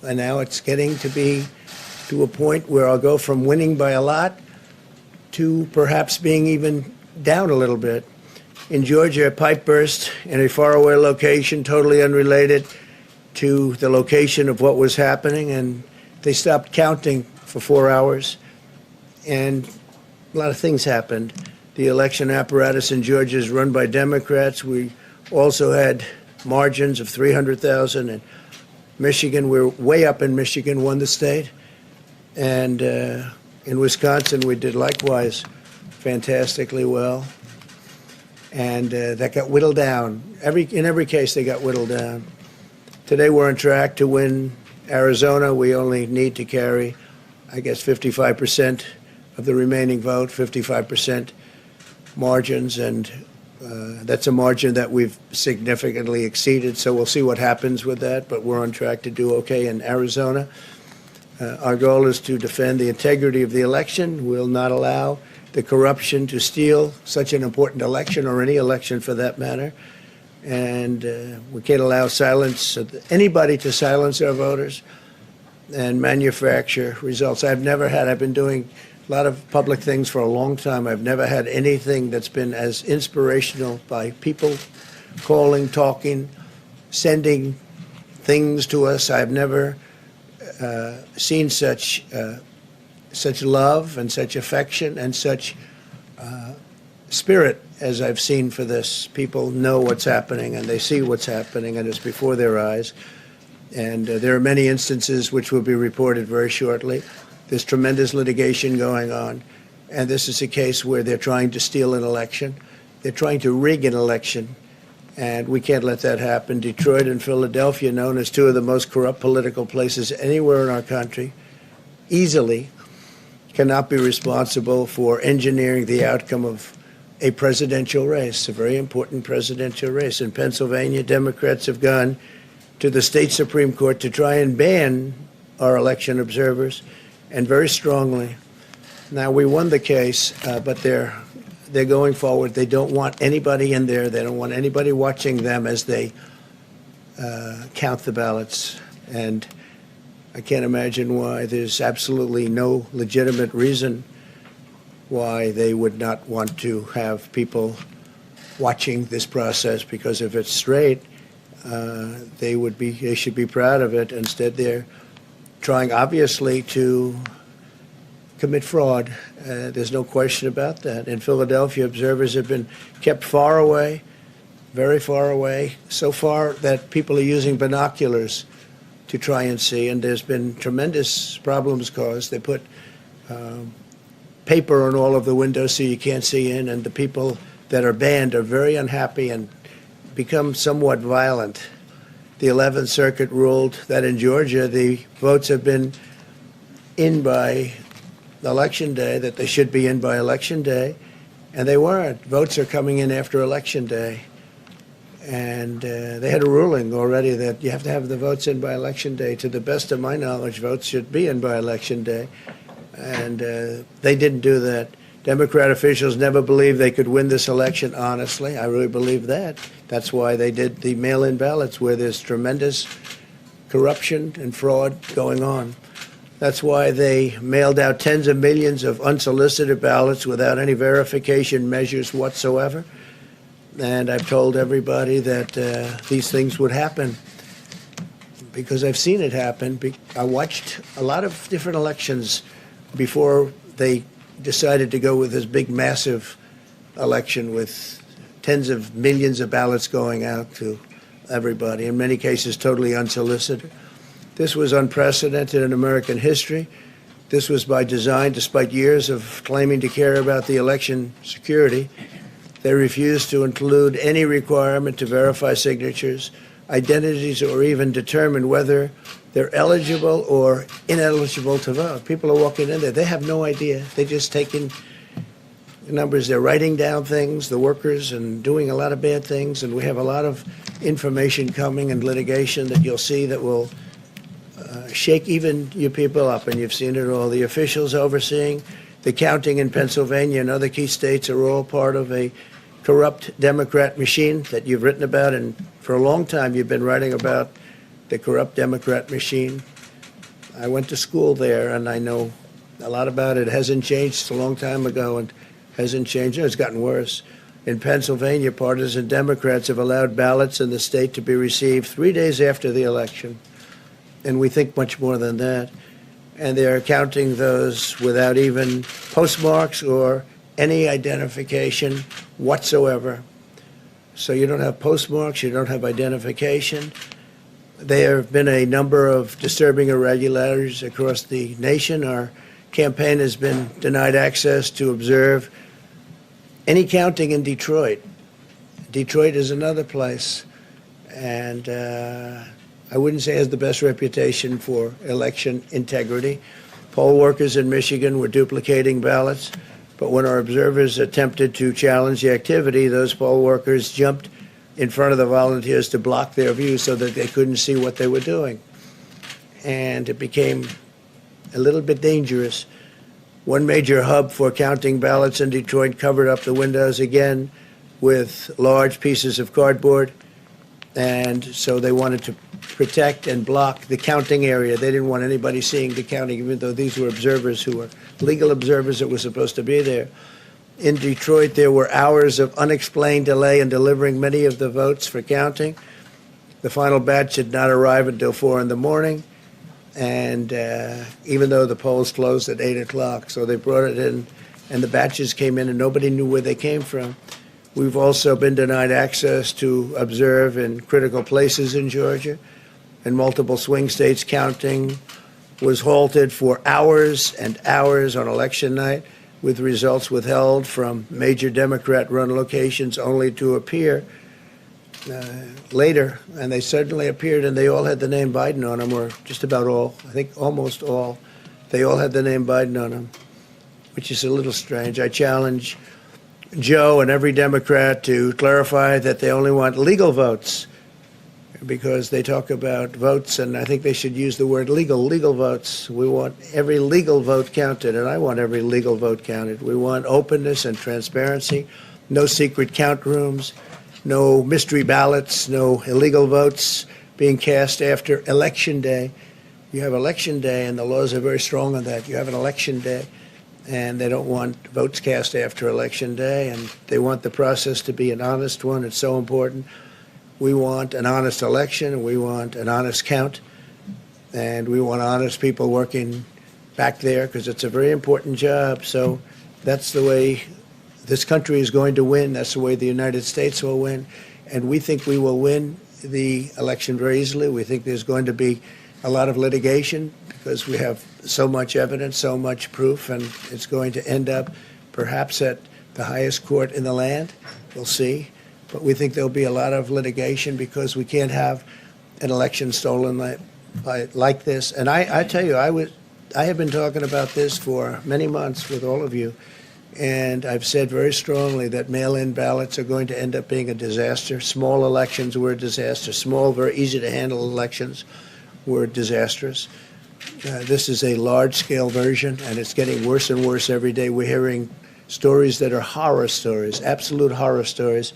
and now it's getting to be to a point where I'll go from winning by a lot to perhaps being even down a little bit. In Georgia, a pipe burst in a faraway location, totally unrelated to the location of what was happening, and they stopped counting for 4 hours, and a lot of things happened. The election apparatus in Georgia is run by Democrats. We also had margins of 300,000 in Michigan. We're way up in Michigan, won the state. And in Wisconsin, we did likewise fantastically well. And that got whittled down. In every case, they got whittled down. Today, we're on track to win Arizona. We only need to carry, I guess, 55% of the remaining vote, 55% margins, and that's a margin that we've significantly exceeded. So we'll see what happens with that, but we're on track to do okay in Arizona. Our goal is to defend the integrity of the election. We'll not allow the corruption to steal such an important election, or any election for that matter. And we can't allow anybody to silence our voters and manufacture results. I've been doing a lot of public things for a long time. I've never had anything that's been as inspirational, by people calling, talking, sending things to us. I've never seen such love and such affection and such spirit as I've seen for this. People know what's happening, and they see what's happening, and it's before their eyes. And there are many instances which will be reported very shortly. There's tremendous litigation going on, and this is a case where they're trying to steal an election. They're trying to rig an election, and we can't let that happen. Detroit and Philadelphia, known as two of the most corrupt political places anywhere in our country, easily cannot be responsible for engineering the outcome of a presidential race, a very important presidential race. In Pennsylvania, Democrats have gone to the state Supreme Court to try and ban our election observers, and very strongly. Now, we won the case, but they're going forward. They don't want anybody in there. They don't want anybody watching them as they count the ballots. And I can't imagine why. There's absolutely no legitimate reason why they would not want to have people watching this process, because if it's straight, they should be proud of it. Instead, they're trying, obviously, to commit fraud. There's no question about that. In Philadelphia, observers have been kept far away, very far away, so far that people are using binoculars to try and see, and there's been tremendous problems caused. They put paper on all of the windows so you can't see in, and the people that are banned are very unhappy and become somewhat violent. The 11th Circuit ruled that in Georgia the votes have been in by Election Day, that they should be in by Election Day, and they weren't. Votes are coming in after Election Day. And they had a ruling already that you have to have the votes in by Election Day. To the best of my knowledge, votes should be in by Election Day. And they didn't do that. Democrat officials never believed they could win this election, honestly. I really believe that. That's why they did the mail-in ballots, where there's tremendous corruption and fraud going on. That's why they mailed out tens of millions of unsolicited ballots without any verification measures whatsoever. And I've told everybody that these things would happen, because I've seen it happen. I watched a lot of different elections before they decided to go with this big, massive election with tens of millions of ballots going out to everybody, in many cases totally unsolicited. This was unprecedented in American history. This was by design, despite years of claiming to care about the election security. They refuse to include any requirement to verify signatures, identities, or even determine whether they're eligible or ineligible to vote. People are walking in there. They have no idea. They're just taking numbers. They're writing down things, the workers, and doing a lot of bad things. And we have a lot of information coming and litigation that you'll see that will shake even you people up. And you've seen it all. The officials overseeing the counting in Pennsylvania and other key states are all part of a corrupt Democrat machine that you've written about. And for a long time, you've been writing about the corrupt Democrat machine. I went to school there, and I know a lot about it. It hasn't changed. It's a long time ago, and hasn't changed. It's gotten worse. In Pennsylvania, partisan Democrats have allowed ballots in the state to be received 3 days after the election, and we think much more than that. And they're counting those without even postmarks or any identification whatsoever. So you don't have postmarks, you don't have identification. There have been a number of disturbing irregularities across the nation. Our campaign has been denied access to observe any counting in Detroit. Detroit is another place, and I wouldn't say it has the best reputation for election integrity. Poll workers in Michigan were duplicating ballots, but when our observers attempted to challenge the activity, those poll workers jumped in front of the volunteers to block their view so that they couldn't see what they were doing. And it became a little bit dangerous. One major hub for counting ballots in Detroit covered up the windows again with large pieces of cardboard. And so they wanted to protect and block the counting area. They didn't want anybody seeing the counting, even though these were observers who were legal observers that were supposed to be there. In Detroit, there were hours of unexplained delay in delivering many of the votes for counting. The final batch did not arrive until 4 in the morning, and even though the polls closed at 8 o'clock, so they brought it in, and the batches came in, and nobody knew where they came from. We've also been denied access to observe in critical places in Georgia. In multiple swing states, counting was halted for hours and hours on election night, with results withheld from major Democrat-run locations only to appear later. And they suddenly appeared, and they all had the name Biden on them, or just about all. I think almost all. They all had the name Biden on them, which is a little strange. I challenge Joe and every Democrat to clarify that they only want legal votes, because they talk about votes, and I think they should use the word legal votes. We want every legal vote counted, and I want every legal vote counted. We want openness and transparency, no secret count rooms, no mystery ballots, no illegal votes being cast after Election Day. You have Election Day, and the laws are very strong on that. You have an Election Day, and they don't want votes cast after Election Day, and they want the process to be an honest one. It's so important. We want an honest election, we want an honest count, and we want honest people working back there, because it's a very important job. So that's the way this country is going to win. That's the way the United States will win. And we think we will win the election very easily. We think there's going to be a lot of litigation because we have so much evidence, so much proof, and it's going to end up perhaps at the highest court in the land. We'll see. But we think there'll be a lot of litigation because we can't have an election stolen like this. And I tell you, I have been talking about this for many months with all of you, and I've said very strongly that mail-in ballots are going to end up being a disaster. Small elections were a disaster. Small, very easy to handle elections were disastrous. This is a large-scale version, and it's getting worse and worse every day. We're hearing stories that are horror stories, absolute horror stories.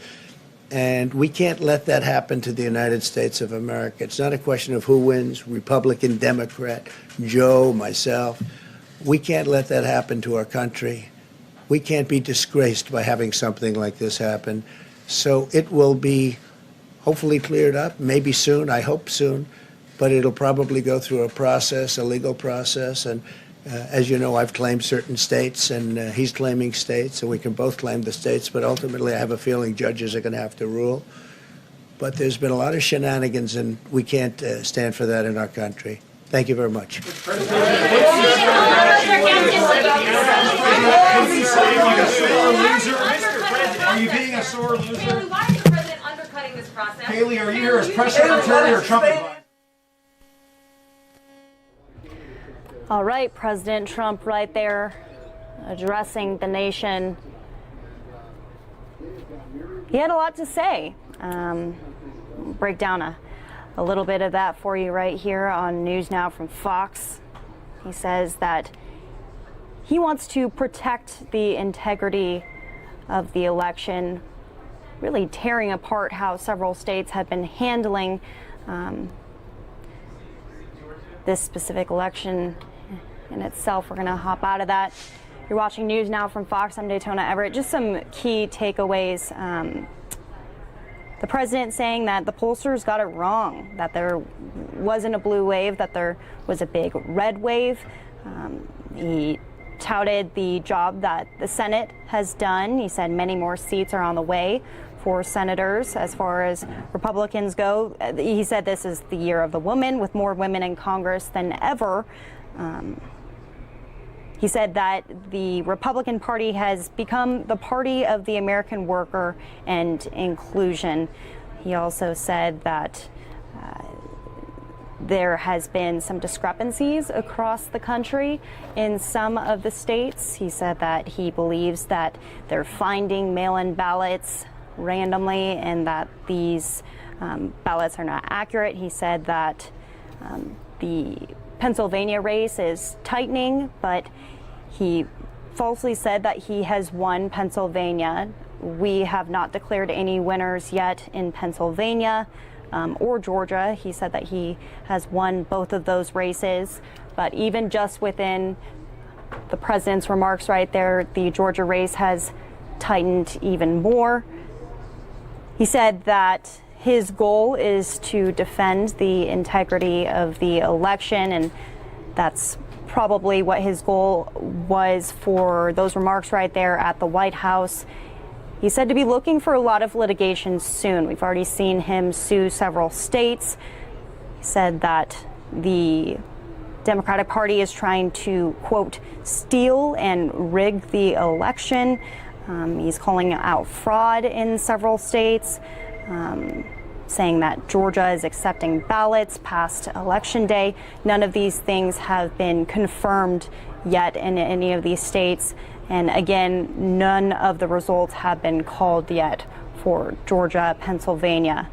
And we can't let that happen to the United States of America. It's not a question of who wins, Republican, Democrat, Joe, myself. We can't let that happen to our country. We can't be disgraced by having something like this happen. So it will be hopefully cleared up, maybe soon, I hope soon, but it'll probably go through a process, a legal process. And as you know, I've claimed certain states, and he's claiming states, and we can both claim the states, but ultimately I have a feeling judges are going to have to rule. But there's been a lot of shenanigans, and we can't stand for that in our country. Thank you very much. Mr. President, Are you being a sore loser? Haley, why is the president undercutting this process? Haley, are you here as press secretary or Trump advisor? All right, President Trump right there addressing the nation. He had a lot to say. Break down a little bit of that for you right here on News Now from Fox. He says that he wants to protect the integrity of the election, really tearing apart how several states have been handling this specific election in itself. We're going to hop out of that. You're watching News Now from Fox. I'm Daytona Everett. Just some key takeaways. The president saying that the pollsters got it wrong, that there wasn't a blue wave, that there was a big red wave. He touted the job that the Senate has done. He said many more seats are on the way for senators. As far as Republicans go, he said this is the year of the woman, with more women in Congress than ever. He said that the Republican Party has become the party of the American worker and inclusion. He also said that there has been some discrepancies across the country in some of the states. He said that he believes that they're finding mail-in ballots randomly and that these ballots are not accurate. He said that the Pennsylvania race is tightening, but he falsely said that he has won Pennsylvania. We have not declared any winners yet in Pennsylvania or Georgia. He said that he has won both of those races, but even just within the president's remarks right there, the Georgia race has tightened even more. He said that his goal is to defend the integrity of the election, and that's probably what his goal was for those remarks right there at the White House. He said to be looking for a lot of litigation soon. We've already seen him sue several states. He said that the Democratic Party is trying to, quote, steal and rig the election. He's calling out fraud in several states, saying that Georgia is accepting ballots past Election Day. None of these things have been confirmed yet in any of these states. And again, none of the results have been called yet for Georgia, Pennsylvania.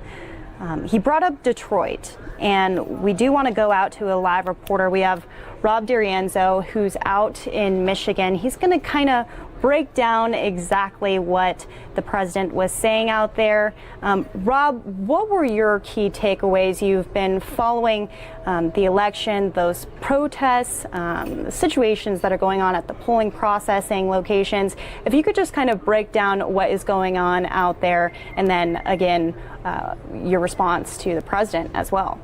He brought up Detroit, and we do want to go out to a live reporter. We have Rob DiRienzo, who's out in Michigan. He's going to kind of break down exactly what the president was saying out there. Rob, what were your key takeaways? You've been following the election, those protests, the situations that are going on at the polling processing locations. If you could just kind of break down what is going on out there, and then again, your response to the president as well.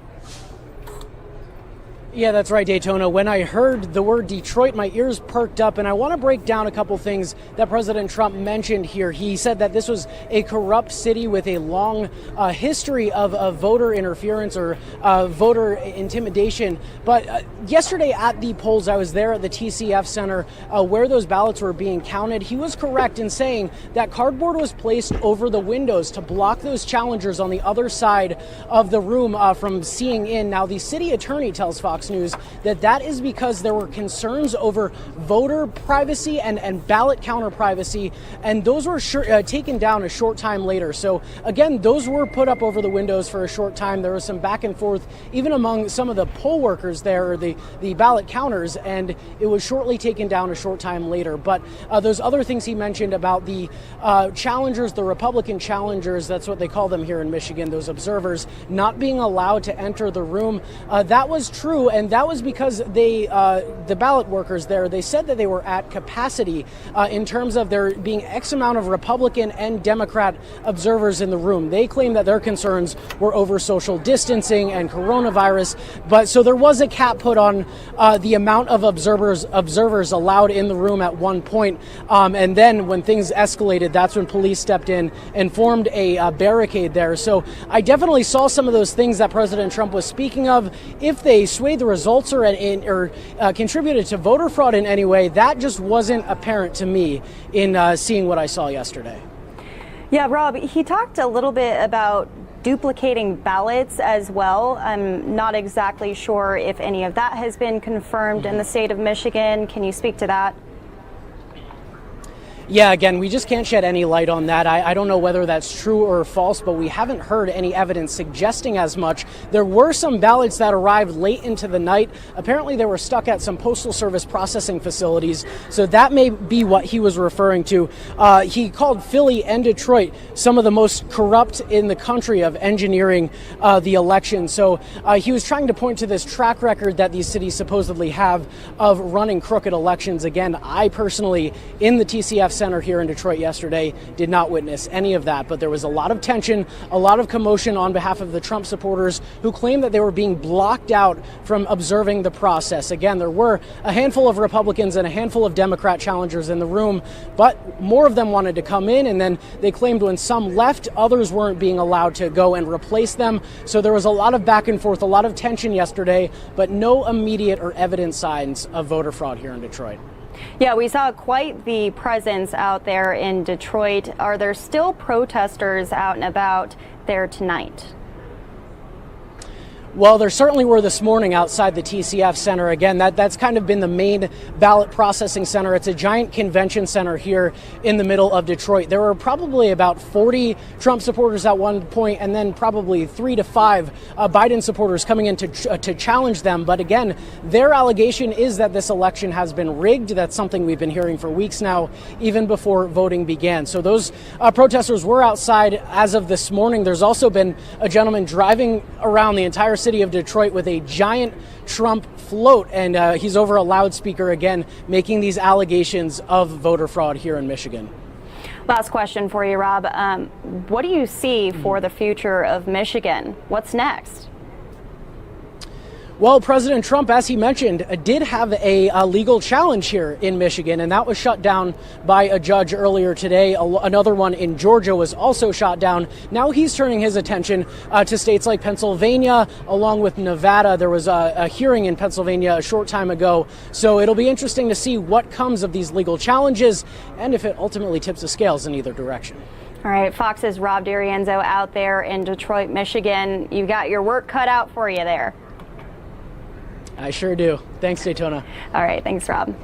Yeah, that's right, Daytona. When I heard the word Detroit, my ears perked up, and I want to break down a couple things that President Trump mentioned here. He said that this was a corrupt city with a long history of voter interference or voter intimidation. But yesterday at the polls, I was there at the TCF Center where those ballots were being counted. He was correct in saying that cardboard was placed over the windows to block those challengers on the other side of the room from seeing in. Now, the city attorney tells Fox News that is because there were concerns over voter privacy and ballot counter privacy, and those were taken down a short time later. So again, those were put up over the windows for a short time. There was some back and forth even among some of the poll workers there, or the ballot counters, and it was shortly taken down a short time later. But those other things he mentioned about the challengers, the Republican challengers, that's what they call them here in Michigan, those observers, not being allowed to enter the room, that was true. And that was because the ballot workers there, they said that they were at capacity in terms of there being X amount of Republican and Democrat observers in the room. They claim that their concerns were over social distancing and coronavirus. But so there was a cap put on the amount of observers allowed in the room at one point. And then when things escalated, that's when police stepped in and formed a barricade there. So I definitely saw some of those things that President Trump was speaking of. If they swayed the results or contributed to voter fraud in any way, that just wasn't apparent to me in seeing what I saw yesterday. Yeah, Rob, he talked a little bit about duplicating ballots as well. I'm not exactly sure if any of that has been confirmed in the state of Michigan. Can you speak to that? Yeah, again, we just can't shed any light on that. I don't know whether that's true or false, but we haven't heard any evidence suggesting as much. There were some ballots that arrived late into the night. Apparently, they were stuck at some Postal Service processing facilities, so that may be what he was referring to. He called Philly and Detroit some of the most corrupt in the country of engineering the election. So he was trying to point to this track record that these cities supposedly have of running crooked elections. Again, I personally, in the TCF Center here in Detroit yesterday, did not witness any of that, but there was a lot of tension, a lot of commotion on behalf of the Trump supporters who claimed that they were being blocked out from observing the process. Again, there were a handful of Republicans and a handful of Democrat challengers in the room, but more of them wanted to come in, and then they claimed when some left, others weren't being allowed to go and replace them. So there was a lot of back and forth, a lot of tension yesterday, but no immediate or evident signs of voter fraud here in Detroit. Yeah, we saw quite the presence out there in Detroit. Are there still protesters out and about there tonight? Well, there certainly were this morning outside the TCF Center. Again, that's kind of been the main ballot processing center. It's a giant convention center here in the middle of Detroit. There were probably about 40 Trump supporters at one point, and then probably 3 to 5 Biden supporters coming in to challenge them. But again, their allegation is that this election has been rigged. That's something we've been hearing for weeks now, even before voting began. So those protesters were outside as of this morning. There's also been a gentleman driving around the entire city of Detroit with a giant Trump float, and he's over a loudspeaker again making these allegations of voter fraud here in Michigan. Last question for you, Rob. What do you see for the future of Michigan? What's next? Well, President Trump, as he mentioned, did have a legal challenge here in Michigan, and that was shut down by a judge earlier today. Another one in Georgia was also shot down. Now he's turning his attention to states like Pennsylvania, along with Nevada. There was a hearing in Pennsylvania a short time ago, so it'll be interesting to see what comes of these legal challenges and if it ultimately tips the scales in either direction. All right, Fox's Rob D'Arienzo out there in Detroit, Michigan. You got your work cut out for you there. I sure do. Thanks, Daytona. All right, thanks, Rob.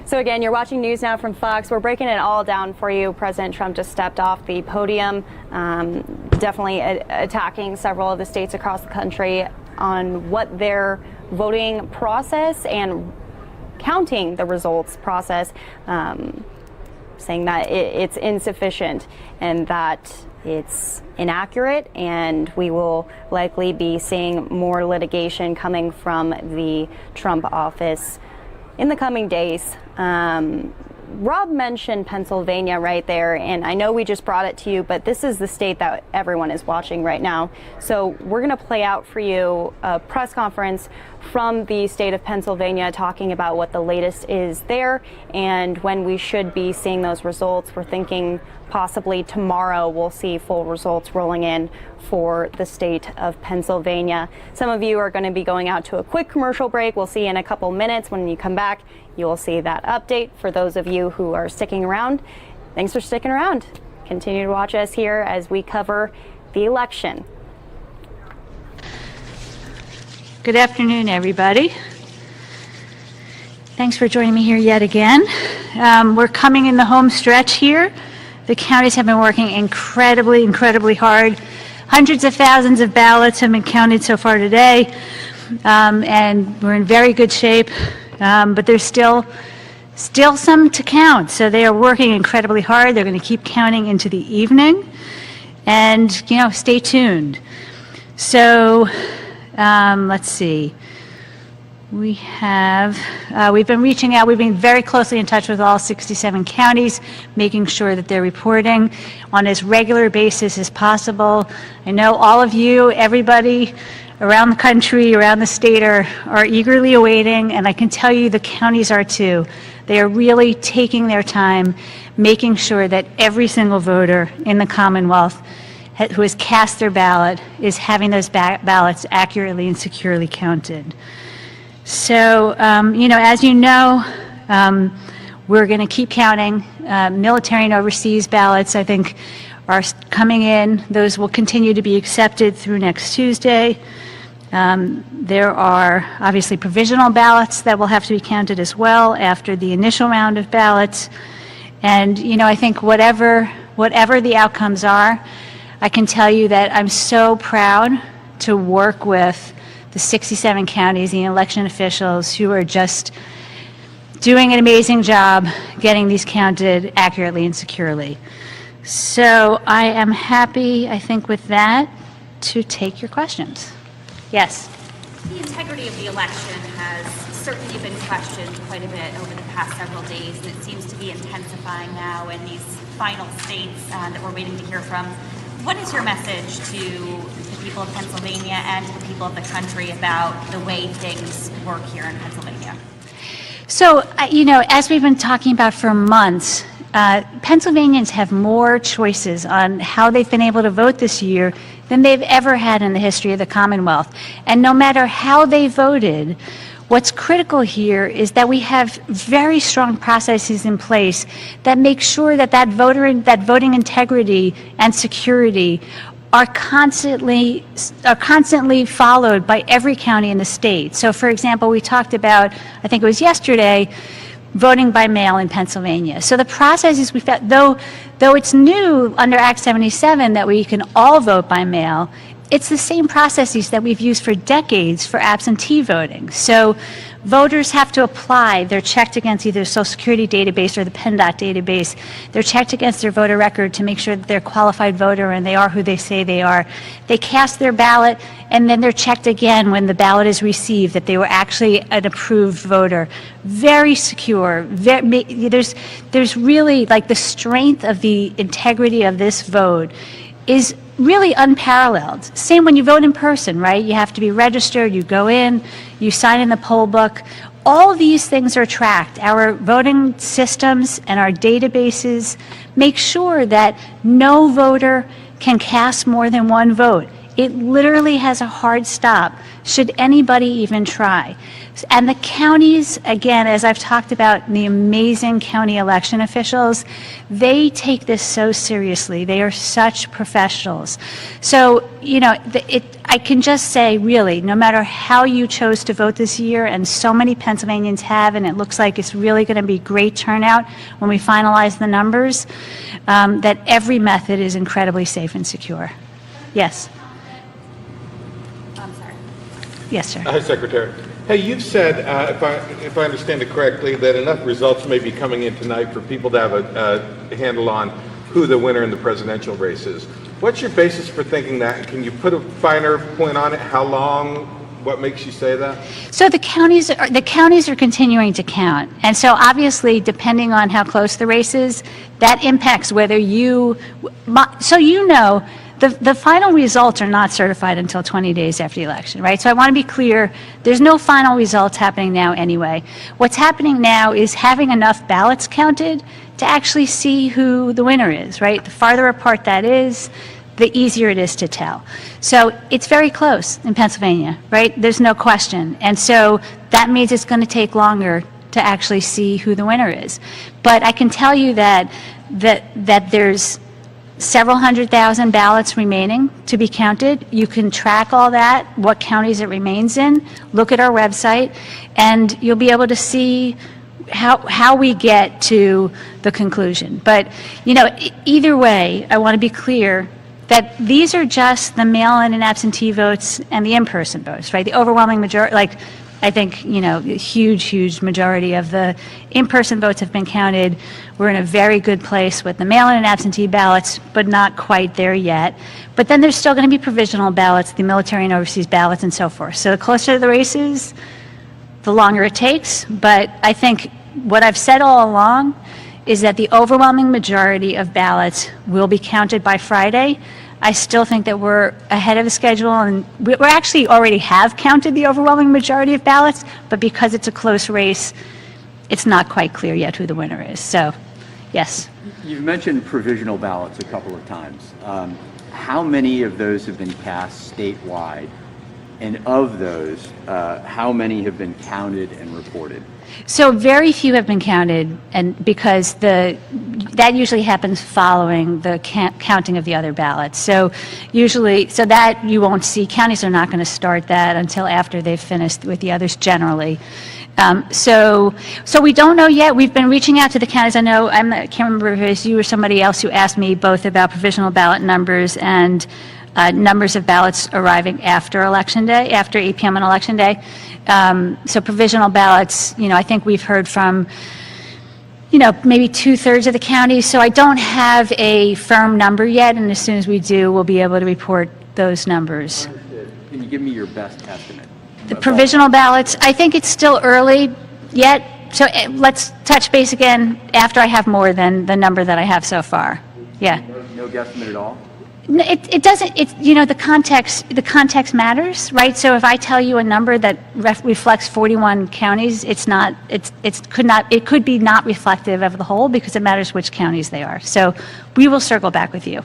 So again, you're watching News Now from Fox. We're breaking it all down for you. President Trump just stepped off the podium, definitely attacking several of the states across the country on what their voting process and counting the results process, saying that it's insufficient and that it's inaccurate, and we will likely be seeing more litigation coming from the Trump office in the coming days. Rob mentioned Pennsylvania right there, and I know we just brought it to you, but this is the state that everyone is watching right now. So we're going to play out for you a press conference from the state of Pennsylvania talking about what the latest is there and when we should be seeing those results. We're thinking possibly tomorrow we'll see full results rolling in for the state of Pennsylvania. Some of you are going to be going out to a quick commercial break. We'll see you in a couple minutes. When you come back, you will see that update. For those of you who are sticking around, thanks for sticking around. Continue to watch us here as we cover the election. Good afternoon, everybody. Thanks for joining me here yet again. We're coming in the home stretch here. The counties have been working incredibly hard. Hundreds of thousands of ballots have been counted so far today, and we're in very good shape, but there's still some to count. So they are working incredibly hard. They're going to keep counting into the evening, and, stay tuned. So let's see. We've been reaching out. We've been very closely in touch with all 67 counties, making sure that they're reporting on as regular basis as possible. I know all of you, everybody around the country, around the state are eagerly awaiting, and I can tell you the counties are too. They are really taking their time, making sure that every single voter in the Commonwealth who has cast their ballot is having those ballots accurately and securely counted. So, as you know, We're going to keep counting. Military and overseas ballots, I think, are coming in. Those will continue to be accepted through next Tuesday. There are obviously provisional ballots that will have to be counted as well after the initial round of ballots. And, you know, I think whatever the outcomes are, I can tell you that I'm so proud to work with the 67 counties, the election officials who are just doing an amazing job getting these counted accurately and securely. So I am happy, I think, with that, to take your questions. Yes? The integrity of the election has certainly been questioned quite a bit over the past several days, and it seems to be intensifying now in these final states that we're waiting to hear from. What is your message to the people of Pennsylvania and to the people of the country about the way things work here in Pennsylvania? So, you know, as we've been talking about for months, Pennsylvanians have more choices on how they've been able to vote this year than they've ever had in the history of the Commonwealth. And no matter how they voted, what's critical here is that we have very strong processes in place that make sure that that voting integrity and security are constantly followed by every county in the state. So, for example, we talked about, I think it was yesterday, voting by mail in Pennsylvania. So the processes we found, though it's new under Act 77 that we can all vote by mail, it's the same processes that we've used for decades for absentee voting. So voters have to apply. They're checked against either the Social Security database or the PennDOT database. They're checked against their voter record to make sure that they're a qualified voter and they are who they say they are. They cast their ballot, and then they're checked again when the ballot is received that they were actually an approved voter. Very secure. There's really, like, the strength of the integrity of this vote is really unparalleled. Same when you vote in person, right? You have to be registered, you go in, you sign in the poll book. All of these things are tracked. Our voting systems and our databases make sure that no voter can cast more than one vote. It literally has a hard stop should anybody even try. And the counties, again, as I've talked about, the amazing county election officials, they take this so seriously. They are such professionals. So, you know, I can just say, really, no matter how you chose to vote this year, and so many Pennsylvanians have, and it looks like it's really going to be great turnout when we finalize the numbers, that every method is incredibly safe and secure. Yes? I'm sorry. Yes, sir. Hi, Secretary. Hey, you've said, if I understand it correctly, that enough results may be coming in tonight for people to have a handle on who the winner in the presidential race is. What's your basis for thinking that? Can you put a finer point on it? How long? What makes you say that? So the counties are continuing to count, and so obviously, depending on how close the race is, that impacts whether so you know. The final results are not certified until 20 days after the election, right? So I want to be clear, there's no final results happening now anyway. What's happening now is having enough ballots counted to actually see who the winner is, right? The farther apart that is, the easier it is to tell. So it's very close in Pennsylvania, right? There's no question. And so that means it's going to take longer to actually see who the winner is. But I can tell you that there's several 100,000 ballots remaining to be counted. You can track all that, what counties it remains in, look at our website, and you'll be able to see how we get to the conclusion. But, you know, either way, I want to be clear that these are just the mail-in and absentee votes and the in-person votes, right? The overwhelming majority, like, I think, you know, a huge majority of the in-person votes have been counted. We're in a very good place with the mail-in and absentee ballots, but not quite there yet. But then there's still going to be provisional ballots, the military and overseas ballots, and so forth. So the closer the race is, the longer it takes. But I think what I've said all along is that the overwhelming majority of ballots will be counted by Friday. I still think that we're ahead of the schedule, and we actually already have counted the overwhelming majority of ballots, but because it's a close race, it's not quite clear yet who the winner is. So, yes. You've mentioned provisional ballots a couple of times. How many of those have been cast statewide? And of those, how many have been counted and reported? So very few have been counted, and because that usually happens following the counting of the other ballots. So usually, so that you won't see. Counties are not going to start that until after they've finished with the others generally. So we don't know yet. We've been reaching out to the counties. I know I can't remember if it was you or somebody else who asked me both about provisional ballot numbers and numbers of ballots arriving after Election Day, after 8 p.m. on Election Day. So provisional ballots, I think we've heard from, maybe 2/3 of the counties. So I don't have a firm number yet, and as soon as we do, we'll be able to report those numbers. Can you give me your best estimate? The provisional ballots, I think it's still early yet. So let's touch base again after I have more than the number that I have so far. Yeah. No guesstimate at all? It doesn't, the context matters, right? So if I tell you a number that reflects 41 counties, it could be not reflective of the whole because it matters which counties they are. So we will circle back with you.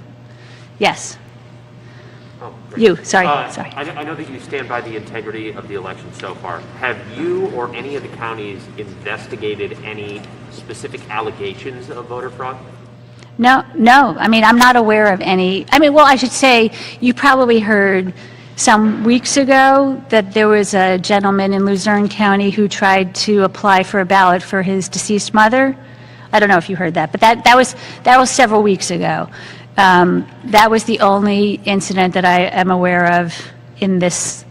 Yes. Sorry. I know that you stand by the integrity of the election so far. Have you or any of the counties investigated any specific allegations of voter fraud? No. I mean, I'm not aware of any. I should say you probably heard some weeks ago that there was a gentleman in Luzerne County who tried to apply for a ballot for his deceased mother. I don't know if you heard that, but that was several weeks ago. That was the only incident that I am aware of in this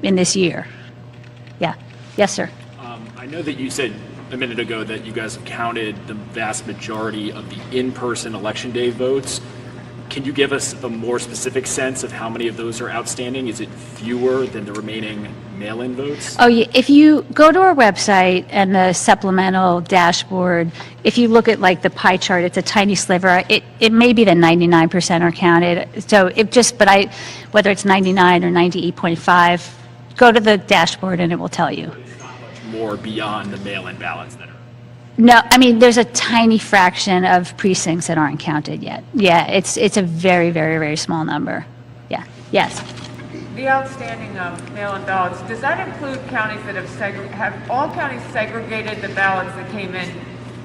year. Yeah. Yes, sir. I know that you said a minute ago that you guys have counted the vast majority of the in-person Election Day votes. Can you give us a more specific sense of how many of those are outstanding? Is it fewer than the remaining mail-in votes? Oh, yeah. If you go to our website and the supplemental dashboard, if you look at like the pie chart, it's a tiny sliver. It may be that 99% are counted. So whether it's 99 or 98.5, go to the dashboard and it will tell you. More beyond the mail-in ballots that are. No, there's a tiny fraction of precincts that aren't counted yet. Yeah, it's a very, very, very small number. Yeah. Yes. The outstanding mail-in ballots, does that include counties that have all counties segregated the ballots that came in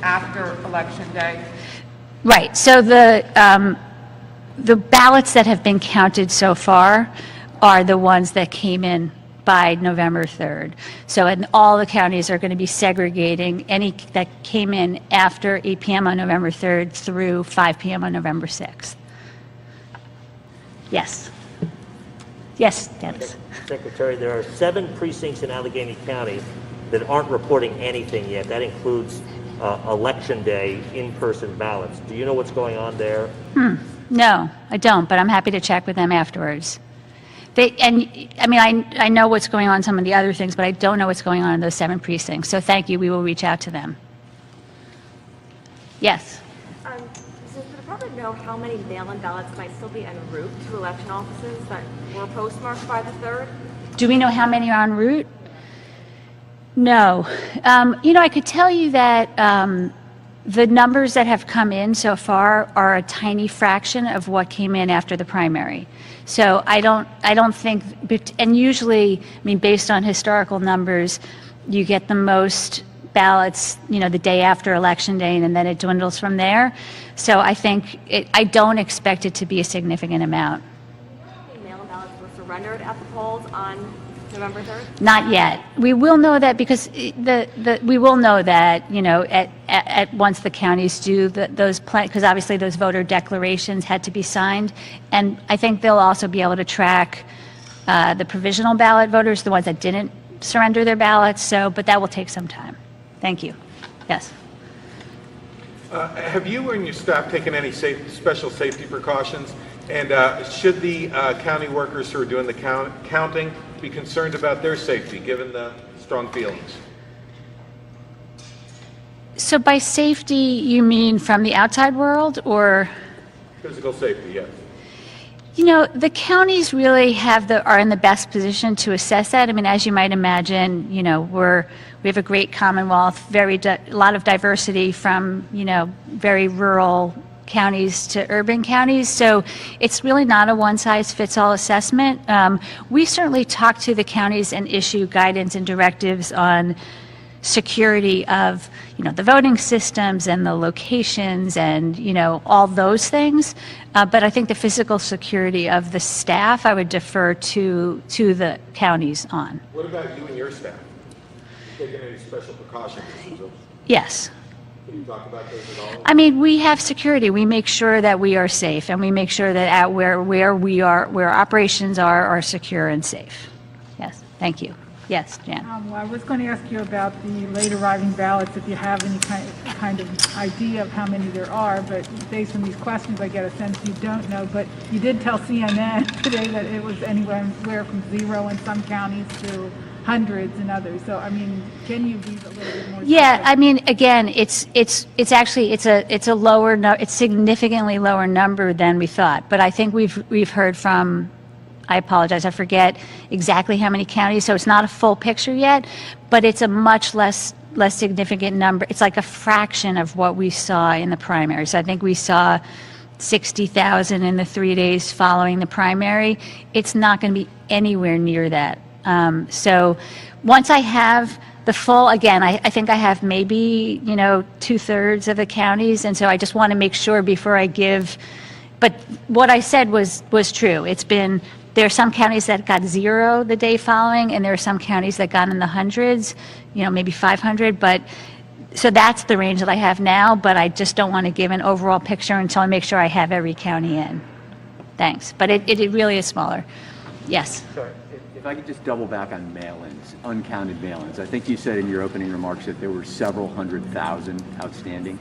after Election Day? Right. So the ballots that have been counted so far are the ones that came in by November 3rd. So all the counties are going to be segregating any that came in after 8 p.m. on November 3rd through 5 p.m. on November 6th. Yes. Yes, Dennis. Secretary, there are 7 precincts in Allegheny County that aren't reporting anything yet. That includes Election Day in-person ballots. Do you know what's going on there? No, I don't, but I'm happy to check with them afterwards. I know what's going on in some of the other things, but I don't know what's going on in those 7 precincts. So thank you. We will reach out to them. Yes. Does the department know how many mail-in ballots might still be en route to election offices that were postmarked by the 3rd? Do we know how many are en route? No. I could tell you that the numbers that have come in so far are a tiny fraction of what came in after the primary. So I don't think, and usually, based on historical numbers, you get the most ballots, the day after Election Day, and then it dwindles from there. So I don't expect it to be a significant amount. How many mail-in ballots were surrendered at the polls on November 3rd? Not yet. We will know that because we will know that at once the counties do those because obviously those voter declarations had to be signed, and I think they'll also be able to track the provisional ballot voters, the ones that didn't surrender their ballots. But that will take some time. Thank you. Yes. Have you and your staff taken any special safety precautions? And should the county workers who are doing the counting be concerned about their safety, given the strong feelings? So by safety, you mean from the outside world or? Physical safety, yes. The counties really are in the best position to assess that. As you might imagine, we have a great Commonwealth, a lot of diversity from, very rural counties to urban counties. So it's really not a one-size-fits-all assessment. We certainly talk to the counties and issue guidance and directives on security of, the voting systems and the locations and, all those things. But I think the physical security of the staff, I would defer to the counties on. What about you and your staff? Taking any special precautions? Yes. Can you talk about those at all? I mean, we have security. We make sure that we are safe, and we make sure that where operations are secure and safe. Yes, thank you. Yes, Jan. Well, I was going to ask you about the late arriving ballots, if you have any kind of idea of how many there are, but based on these questions, I get a sense you don't know. But you did tell CNN today that it was anywhere from 0 in some counties to hundreds in others. So, I mean, can you be a little bit more? Yeah, I mean, again, it's actually it's a lower it's significantly lower number than we thought. But I think we've heard from. I apologize, I forget exactly how many counties, so it's not a full picture yet, but it's a much less significant number. It's like a fraction of what we saw in the primaries. I think we saw 60,000 in the 3 days following the primary. It's not going to be anywhere near that. So once I have the full, again, I think I have maybe, 2/3 of the counties, and so I just want to make sure before I give, but what I said was true. There are some counties that got 0 the day following, and there are some counties that got in the hundreds, maybe 500. But so that's the range that I have now, but I just don't want to give an overall picture until I make sure I have every county in. Thanks. But it really is smaller. Yes. Sorry, if I could just double back on mail-ins, uncounted mail-ins. I think you said in your opening remarks that there were several 100,000 outstanding.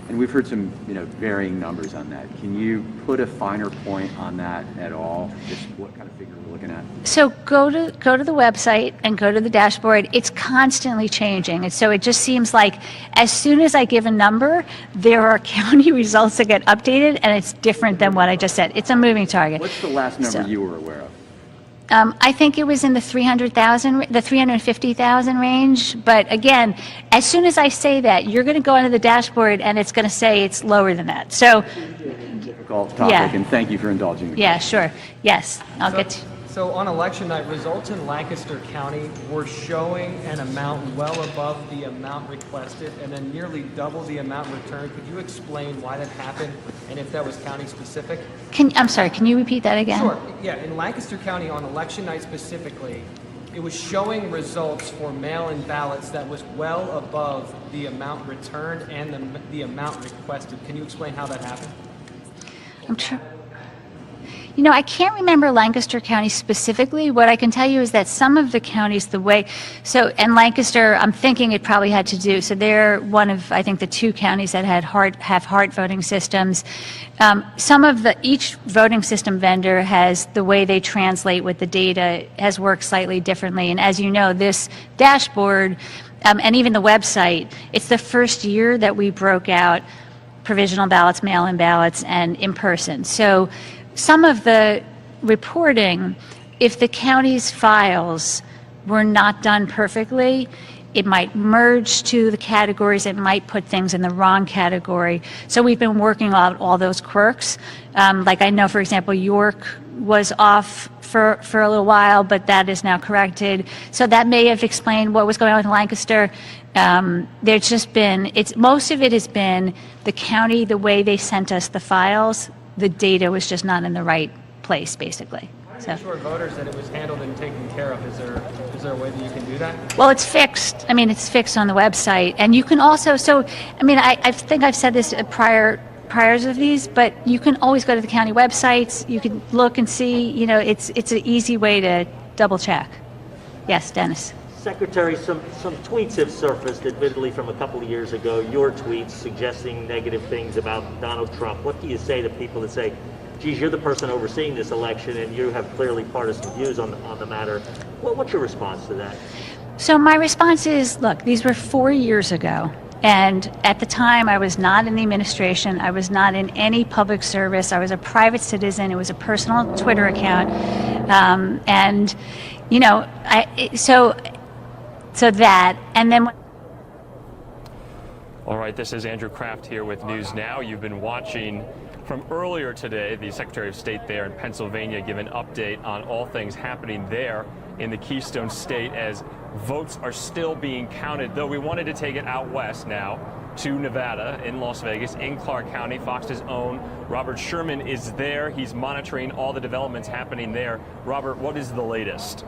And we've heard some, varying numbers on that. Can you put a finer point on that at all? Just what kind of figure we're looking at? So go to the website and go to the dashboard. It's constantly changing. And so it just seems like as soon as I give a number, there are county results that get updated, and it's different than what I just said. It's a moving target. What's the last number you were aware of? I think it was in the 350,000 range. But again, as soon as I say that, you're going to go into the dashboard and it's going to say it's lower than that. So, difficult topic, yeah. And thank you for indulging me. Yeah, sure. Yes, I'll get to. So on election night, results in Lancaster County were showing an amount well above the amount requested and then nearly double the amount returned. Could you explain why that happened and if that was county specific? I'm sorry, can you repeat that again? Sure. Yeah, in Lancaster County on election night specifically, it was showing results for mail-in ballots that was well above the amount returned and the amount requested. Can you explain how that happened? I can't remember Lancaster County specifically. What I can tell you is that some of the counties, and Lancaster, I'm thinking it probably had to do, so they're one of, I think, the 2 counties that have heart voting systems. Each voting system vendor has, the way they translate with the data has worked slightly differently. And as you know, this dashboard, and even the website, it's the first year that we broke out provisional ballots, mail-in ballots, and in person. So some of the reporting, if the county's files were not done perfectly, it might merge to the categories, it might put things in the wrong category. So we've been working out all those quirks. Like I know, for example, York was off for a little while, but that is now corrected. So that may have explained what was going on with Lancaster. There's just been, most of it has been the county, the way they sent us the files, the data was just not in the right place, basically. How do you assure voters that it was handled and taken care of? Is there a way that you can do that? Well, it's fixed. I mean, it's fixed on the website. And you can also, I think I've said this priors of these, but you can always go to the county websites. You can look and see, it's an easy way to double check. Yes, Dennis. Secretary, some tweets have surfaced, admittedly from a couple of years ago, your tweets suggesting negative things about Donald Trump. What do you say to people that say, geez, you're the person overseeing this election and you have clearly partisan views on the matter? What's your response to that? So my response is, look, these were 4 years ago. And at the time, I was not in the administration. I was not in any public service. I was a private citizen. It was a personal Twitter account. So that, and then All right, this is Andrew Kraft here with News Now. You've been watching from earlier today, the Secretary of State there in Pennsylvania give an update on all things happening there in the Keystone State as votes are still being counted, though we wanted to take it out west now to Nevada in Las Vegas, in Clark County. Fox's own Robert Sherman is there. He's monitoring all the developments happening there. Robert, what is the latest?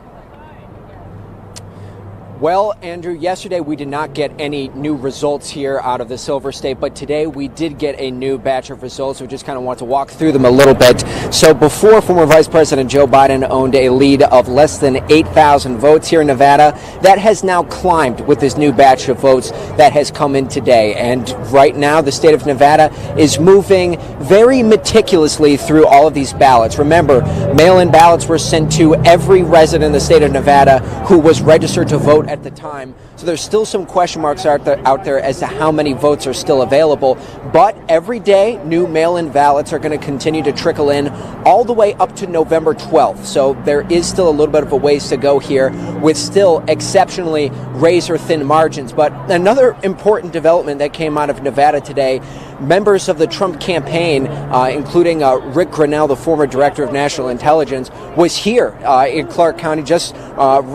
Well, Andrew, yesterday we did not get any new results here out of the Silver State, but today we did get a new batch of results. We just kind of want to walk through them a little bit. So before former Vice President Joe Biden owned a lead of less than 8,000 votes here in Nevada, that has now climbed with this new batch of votes that has come in today. And right now, the state of Nevada is moving very meticulously through all of these ballots. Remember, mail-in ballots were sent to every resident in the state of Nevada who was registered to vote at the time. So there's still some question marks out there as to how many votes are still available. But every day, new mail-in ballots are going to continue to trickle in all the way up to November 12th. So there is still a little bit of a ways to go here with still exceptionally razor-thin margins. But another important development that came out of Nevada today, members of the Trump campaign, including Rick Grenell, the former director of national intelligence, was here in Clark County, just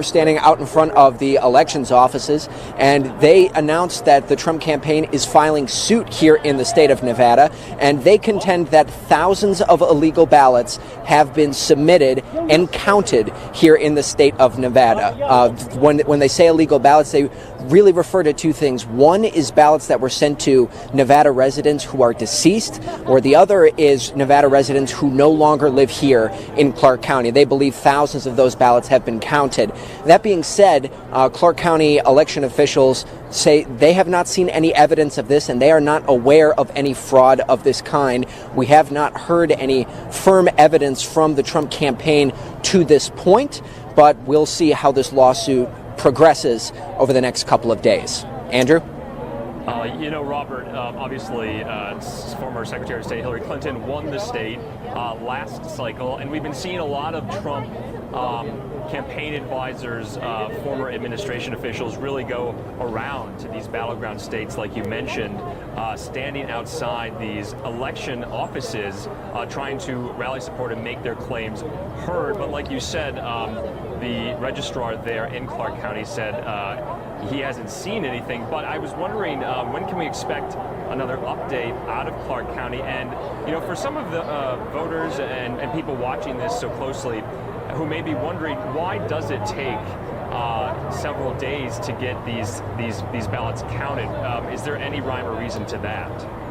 standing out in front of the elections offices, and they announced that the Trump campaign is filing suit here in the state of Nevada, and they contend that thousands of illegal ballots have been submitted and counted here in the state of Nevada. When they say illegal ballots, they really refer to two things. One is ballots that were sent to Nevada residents who are deceased, or the other is Nevada residents who no longer live here in Clark County. They believe thousands of those ballots have been counted. That being said, Clark County election officials say they have not seen any evidence of this and they are not aware of any fraud of this kind. We have not heard any firm evidence from the Trump campaign to this point, but we'll see how this lawsuit progresses over the next couple of days. Andrew? You know, Robert, obviously, former Secretary of State Hillary Clinton won the state last cycle, and we've been seeing a lot of Trump campaign advisors, former administration officials really go around to these battleground states, like you mentioned, standing outside these election offices, trying to rally support and make their claims heard. But like you said, the registrar there in Clark County said he hasn't seen anything. But I was wondering, when can we expect another update out of Clark County? And, you know, for some of the voters and people watching this so closely who may be wondering, why does it take several days to get these ballots counted? Is there any rhyme or reason to that?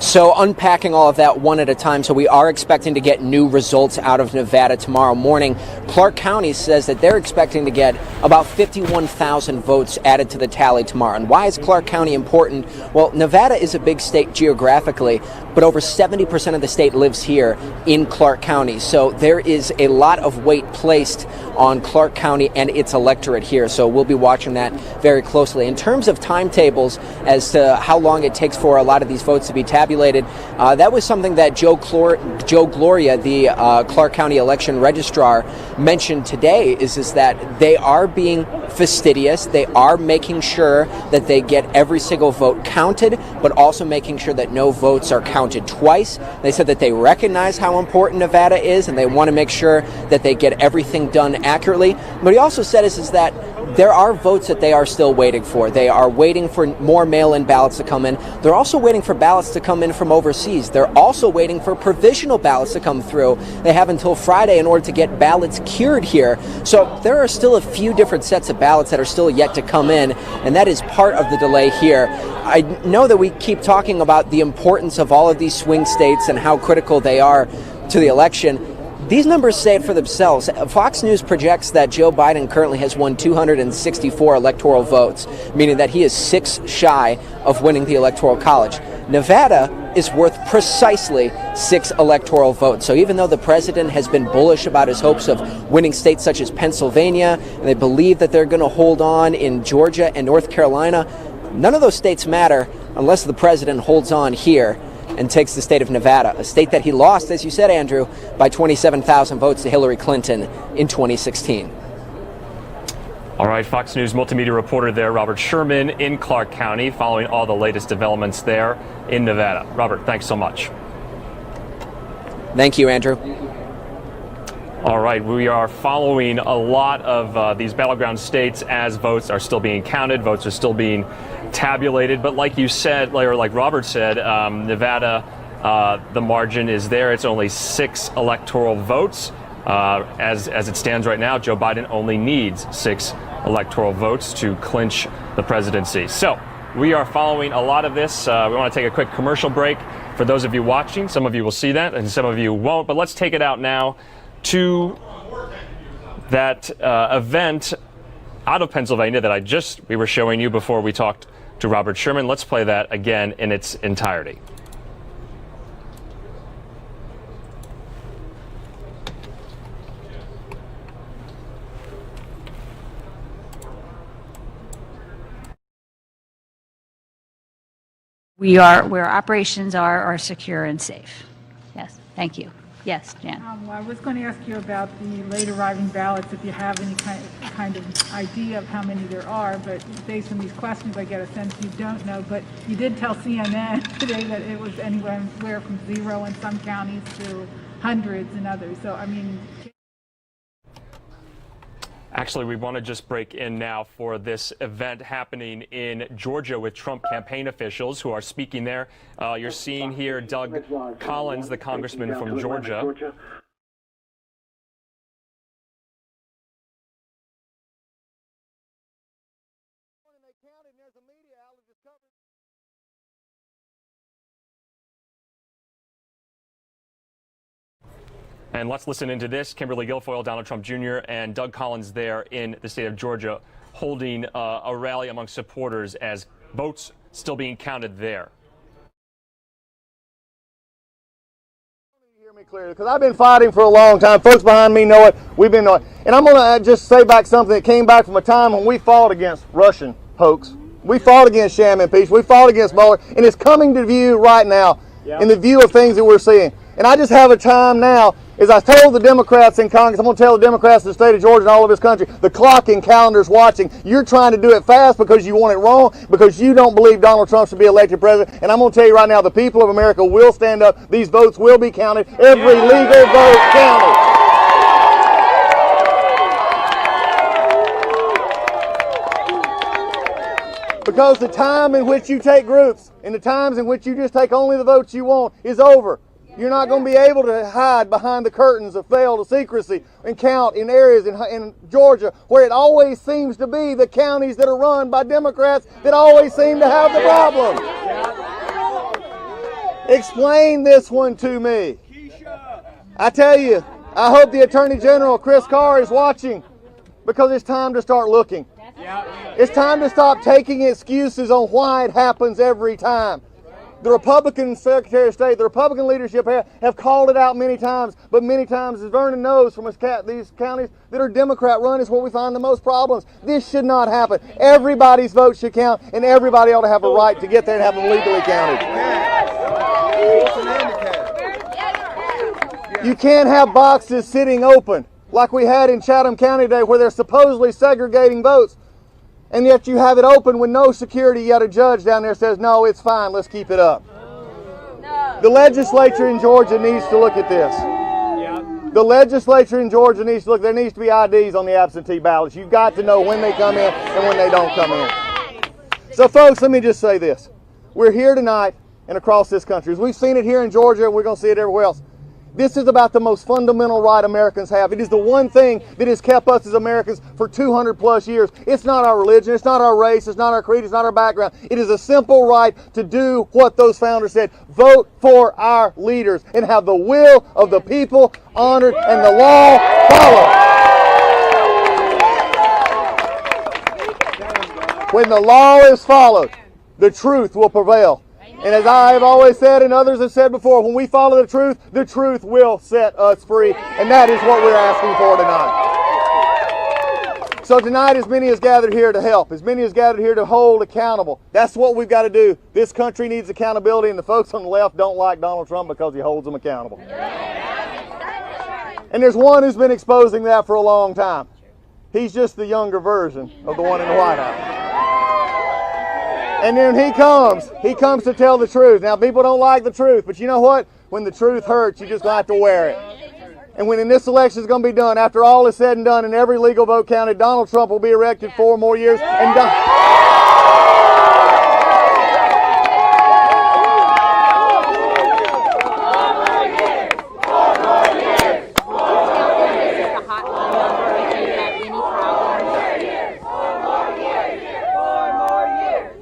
So unpacking all of that one at a time, so we are expecting to get new results out of Nevada tomorrow morning. Clark County says that they're expecting to get about 51,000 votes added to the tally tomorrow. And why is Clark County important? Well, Nevada is a big state geographically, but over 70% of the state lives here in Clark County. So there is a lot of weight placed on Clark County and its electorate here. So we'll be watching that very closely. In terms of timetables as to how long it takes for a lot of these votes to be tabulated, that was something that Joe Gloria, the Clark County election registrar, mentioned today, is that they are being fastidious. They are making sure that they get every single vote counted, but also making sure that no votes are counted twice. They said that they recognize how important Nevada is and they want to make sure that they get everything done accurately. But he also said is that there are votes that they are still waiting for. They are waiting for more mail-in ballots to come in. They're also waiting for ballots to come in from overseas. They're also waiting for provisional ballots to come through. They have until Friday in order to get ballots cured here. So there are still a few different sets of ballots that are still yet to come in, and that is part of the delay here. I know that we keep talking about the importance of all of these swing states and how critical they are to the election. These numbers say it for themselves. Fox News projects that Joe Biden currently has won 264 electoral votes, meaning that he is 6 shy of winning the Electoral College. Nevada is worth precisely 6 electoral votes. So even though the president has been bullish about his hopes of winning states such as Pennsylvania, and they believe that they're going to hold on in Georgia and North Carolina, none of those states matter unless the president holds on here and takes the state of Nevada, a state that he lost, as you said, Andrew, by 27,000 votes to Hillary Clinton in 2016. All right, Fox News multimedia reporter there, Robert Sherman in Clark County, following all the latest developments there in Nevada. Robert, thanks so much. Thank you, Andrew. All right, we are following a lot of these battleground states as votes are still being counted, votes are still being tabulated. But like you said, or like Robert said, Nevada, the margin is there. It's only 6 electoral votes. As it stands right now, Joe Biden only needs 6 electoral votes to clinch the presidency. So we are following a lot of this. We want to take a quick commercial break. For those of you watching, some of you will see that and some of you won't. But let's take it out now to that event out of Pennsylvania that we were showing you before we talked to Robert Sherman. Let's play that again in its entirety. Where operations are secure and safe. Yes, thank you. Yes, Jan. I was going to ask you about the late arriving ballots, if you have any kind of idea of how many there are, but based on these questions, I get a sense you don't know. But you did tell CNN today that it was anywhere from 0 in some counties to hundreds in others. So, I mean... Actually, we want to just break in now for this event happening in Georgia with Trump campaign officials who are speaking there. You're seeing here Doug Collins, the congressman from Georgia. And let's listen into this. Kimberly Guilfoyle, Donald Trump Jr., and Doug Collins there in the state of Georgia holding a rally among supporters as votes still being counted there. Hear me clearly, because I've been fighting for a long time. Folks behind me know it. We've been knowing. And I'm going to just say back something that came back from a time when we fought against Russian hoax. We fought against sham impeachment. We fought against Mueller. And it's coming to view right now in the view of things that we're seeing. And I just have a time now, as I told the Democrats in Congress, I'm going to tell the Democrats in the state of Georgia and all of this country, the clock and calendar's watching. You're trying to do it fast because you want it wrong, because you don't believe Donald Trump should be elected president. And I'm going to tell you right now, the people of America will stand up. These votes will be counted. Every legal vote counted. Because the time in which you take groups and the times in which you just take only the votes you want is over. You're not going to be able to hide behind the curtains of veiled secrecy and count in areas in Georgia where it always seems to be the counties that are run by Democrats that always seem to have the problem. Explain this one to me. I tell you, I hope the Attorney General, Chris Carr, is watching, because it's time to start looking. It's time to stop taking excuses on why it happens every time. The Republican Secretary of State, the Republican leadership have called it out many times, but many times, as Vernon knows from these counties that are Democrat run, is where we find the most problems. This should not happen. Everybody's vote should count, and everybody ought to have a right to get there and have them legally counted. You can't have boxes sitting open like we had in Chatham County today where they're supposedly segregating votes. And yet you have it open with no security, yet a judge down there says, no, it's fine, let's keep it up. No. The legislature in Georgia needs to look at this. The legislature in Georgia needs to look. There needs to be IDs on the absentee ballots. You've got to know when they come in and when they don't come in. So folks, let me just say this. We're here tonight and across this country. As we've seen it here in Georgia, we're going to see it everywhere else. This is about the most fundamental right Americans have. It is the one thing that has kept us as Americans for 200 plus years. It's not our religion, it's not our race, it's not our creed, it's not our background. It is a simple right to do what those founders said. Vote for our leaders and have the will of the people honored and the law followed. When the law is followed, the truth will prevail. And as I have always said and others have said before, when we follow the truth will set us free. And that is what we're asking for tonight. So tonight, as many as gathered here to help, as many as gathered here to hold accountable, that's what we've got to do. This country needs accountability, and the folks on the left don't like Donald Trump because he holds them accountable. And there's one who's been exposing that for a long time. He's just the younger version of the one in the White House. And then he comes to tell the truth. Now, people don't like the truth, but you know what? When the truth hurts, you just gonna have to wear it. And when this election is going to be done, after all is said and done and every legal vote counted, Donald Trump will be elected 4 more years. And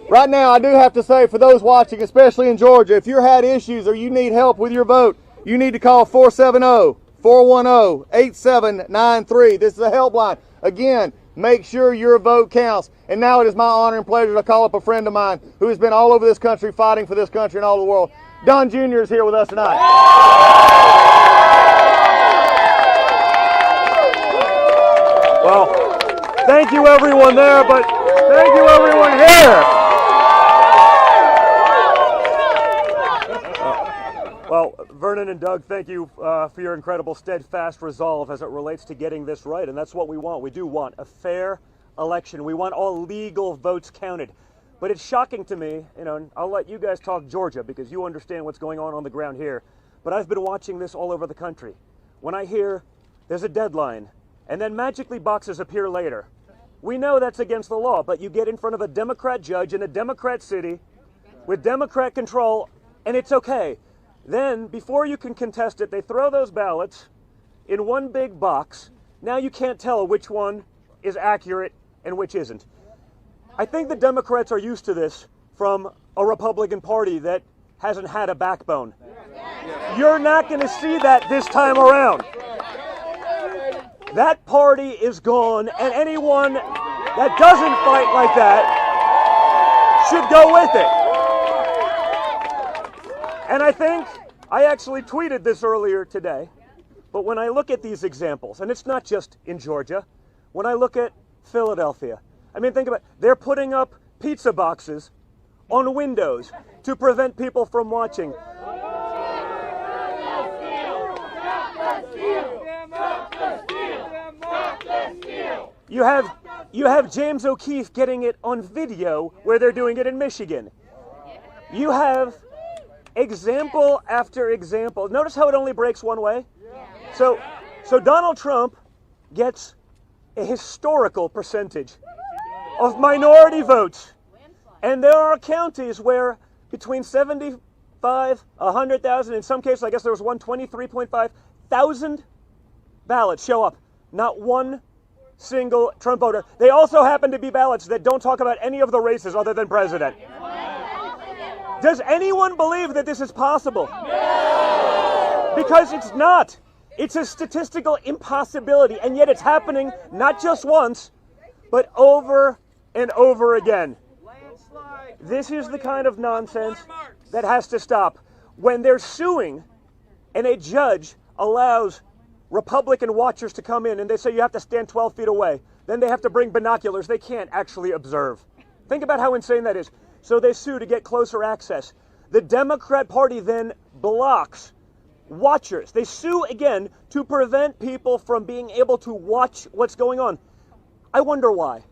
right now, I do have to say, for those watching, especially in Georgia, if you've had issues or you need help with your vote, you need to call 470-410-8793. This is a helpline. Again, make sure your vote counts. And now it is my honor and pleasure to call up a friend of mine who has been all over this country fighting for this country and all the world. Don Jr. is here with us tonight. Well, thank you everyone there, but thank you everyone here. Well, Vernon and Doug, thank you for your incredible steadfast resolve as it relates to getting this right, and that's what we want. We do want a fair election. We want all legal votes counted. But it's shocking to me, and I'll let you guys talk Georgia because you understand what's going on the ground here, but I've been watching this all over the country. When I hear there's a deadline, and then magically boxes appear later, we know that's against the law, but you get in front of a Democrat judge in a Democrat city with Democrat control, and it's okay. Then, before you can contest it, they throw those ballots in one big box. Now you can't tell which one is accurate and which isn't. I think the Democrats are used to this from a Republican Party that hasn't had a backbone. You're not going to see that this time around. That party is gone, and anyone that doesn't fight like that should go with it. And I actually tweeted this earlier today, but when I look at these examples, and it's not just in Georgia, when I look at Philadelphia, I mean, think about it. They're putting up pizza boxes on windows to prevent people from watching. You have James O'Keefe getting it on video where they're doing it in Michigan. You have example after example. Notice how it only breaks one way? So Donald Trump gets a historical percentage of minority votes. And there are counties where between 75, 100,000, in some cases, I guess there was 123,500 ballots show up. Not one single Trump voter. They also happen to be ballots that don't talk about any of the races other than president. Does anyone believe that this is possible? No! Because it's not. It's a statistical impossibility, and yet it's happening not just once, but over and over again. This is the kind of nonsense that has to stop. When they're suing, and a judge allows Republican watchers to come in, and they say you have to stand 12 feet away, then they have to bring binoculars. They can't actually observe. Think about how insane that is. So they sue to get closer access. The Democrat Party then blocks watchers. They sue again to prevent people from being able to watch what's going on. I wonder why.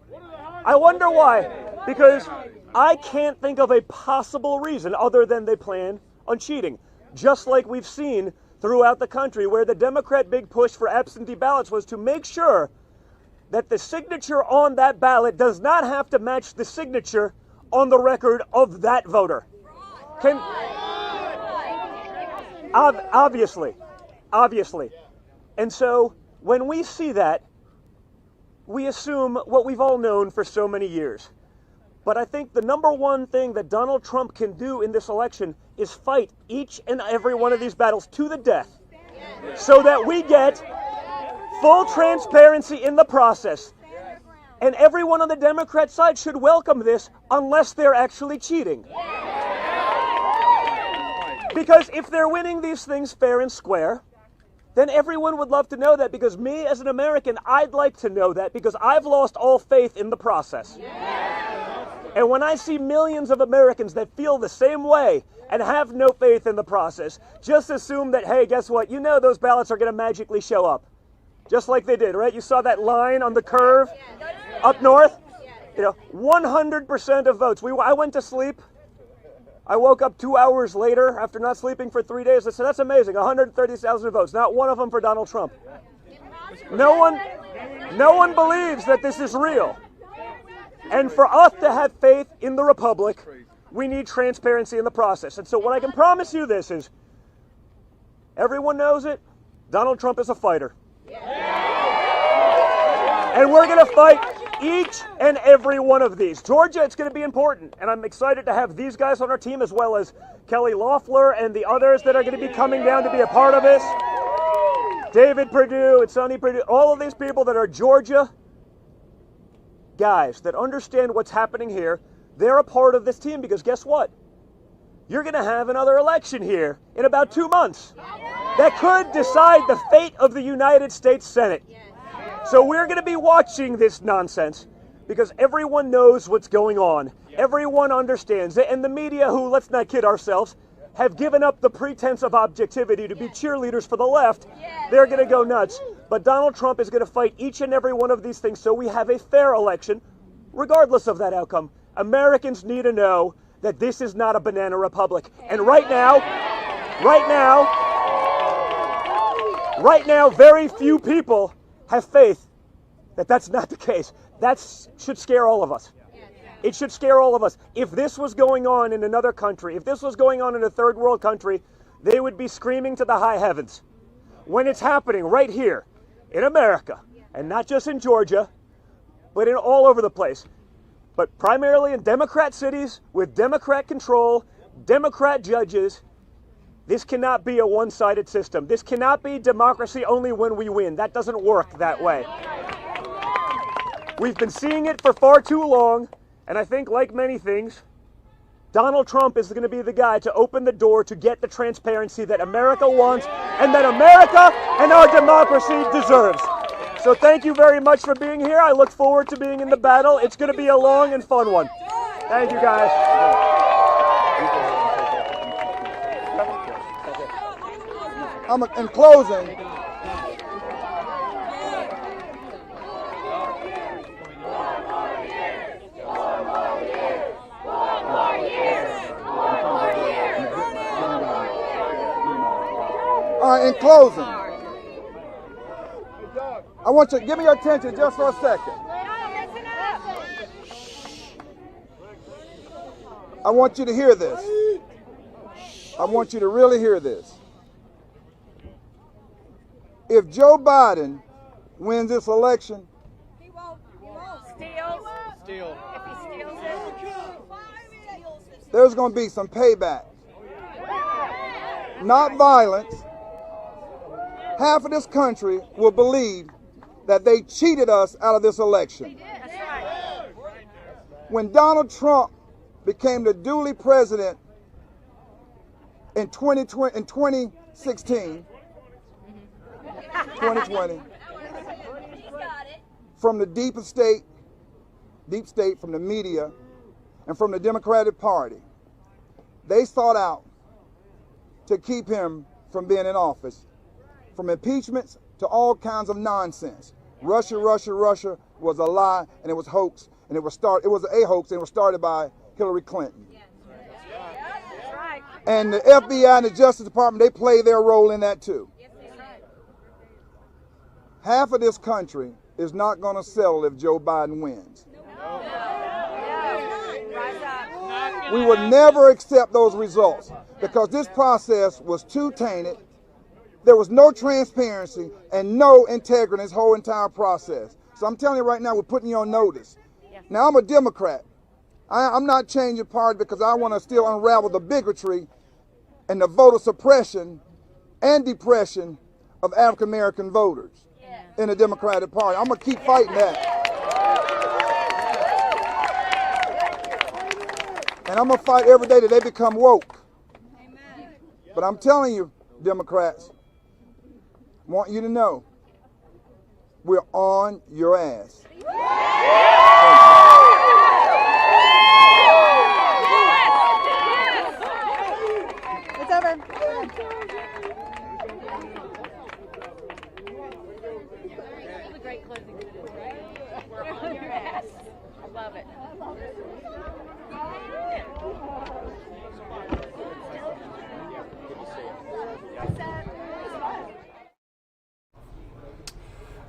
Because I can't think of a possible reason other than they plan on cheating. Just like we've seen throughout the country where the Democrat big push for absentee ballots was to make sure that the signature on that ballot does not have to match the signature on the record of that voter. Obviously. And so when we see that, we assume what we've all known for so many years. But I think the number one thing that Donald Trump can do in this election is fight each and every one of these battles to the death so that we get full transparency in the process. And everyone on the Democrat side should welcome this unless they're actually cheating. Because if they're winning these things fair and square, then everyone would love to know that, because me as an American, I'd like to know that because I've lost all faith in the process. And when I see millions of Americans that feel the same way and have no faith in the process, just assume that, hey, guess what? You know those ballots are going to magically show up. just like they did, right? You saw that line on the curve up north? 100% of votes. I went to sleep. I woke up 2 hours later after not sleeping for 3 days. I said, that's amazing, 130,000 votes. Not one of them for Donald Trump. No one believes that this is real. And for us to have faith in the Republic, we need transparency in the process. And so what I can promise you this is, everyone knows it, Donald Trump is a fighter. And we're going to fight each and every one of these. Georgia, it's going to be important, and I'm excited to have these guys on our team, as well as Kelly Loeffler and the others that are going to be coming down to be a part of this. David Perdue and Sonny Perdue, all of these people that are Georgia guys that understand what's happening here, they're a part of this team, because guess what? You're going to have another election here in about 2 months that could decide the fate of the United States Senate. So we're going to be watching this nonsense because everyone knows what's going on. Everyone understands it. And the media, who, let's not kid ourselves, have given up the pretense of objectivity to be cheerleaders for the left, they're going to go nuts. But Donald Trump is going to fight each and every one of these things so we have a fair election, regardless of that outcome. Americans need to know that this is not a banana republic. And right now, very few people have faith that that's not the case. That should scare all of us. It should scare all of us. If this was going on in another country, if this was going on in a third world country, they would be screaming to the high heavens. When it's happening right here in America, and not just in Georgia, but in all over the place, but primarily in Democrat cities with Democrat control, Democrat judges, this cannot be a one-sided system. This cannot be democracy only when we win. That doesn't work that way. We've been seeing it for far too long, and I think, like many things, Donald Trump is going to be the guy to open the door to get the transparency that America wants and that America and our democracy deserves. So thank you very much for being here. I look forward to being in the battle. It's going to be a long and fun one. Thank you, guys. In closing, in closing, I want you to give me your attention just for a second. I want you to hear this. I want you to really hear this. If Joe Biden wins this election, He won't. Steal. If he steals it. there's going to be some payback. Not violence. Half of this country will believe that they cheated us out of this election. That's right. When Donald Trump became the duly president in 2020, 2020, from the deep state, from the media, and from the Democratic Party, they sought out to keep him from being in office, from impeachments to all kinds of nonsense. Russia was a lie, and it was hoax, and it was a hoax, and it was started by Hillary Clinton. And the FBI and the Justice Department, they play their role in that too. Half of this country is not going to settle if Joe Biden wins. We would never accept those results because this process was too tainted. There was no transparency and no integrity in this whole entire process. So I'm telling you right now, we're putting you on notice. Now, I'm a Democrat. I'm not changing party because I want to still unravel the bigotry and the voter suppression and depression of African American voters in the Democratic Party. I'm going to keep fighting that. And I'm going to fight every day that they become woke. But I'm telling you, Democrats, I want you to know, we're on your ass. It's over. I love it.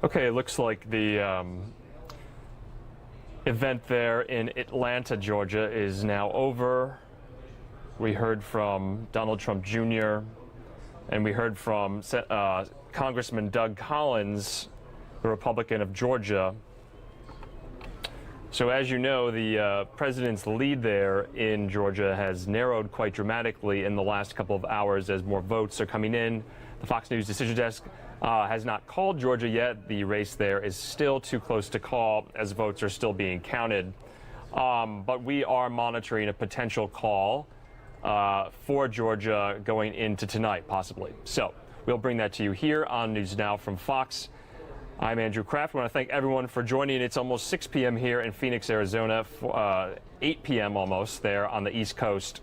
Okay, it looks like the event there in Atlanta, Georgia is now over. We heard from Donald Trump Jr. and we heard from Congressman Doug Collins, the Republican of Georgia. So as you know, the president's lead there in Georgia has narrowed quite dramatically in the last couple of hours as more votes are coming in. The Fox News Decision Desk has not called Georgia yet. The race there is still too close to call as votes are still being counted. But we are monitoring a potential call for Georgia going into tonight, possibly. So we'll bring that to you here on News Now from Fox. I'm Andrew Kraft. I want to thank everyone for joining. It's almost 6 p.m. here in Phoenix, Arizona, 8 p.m. almost there on the East Coast.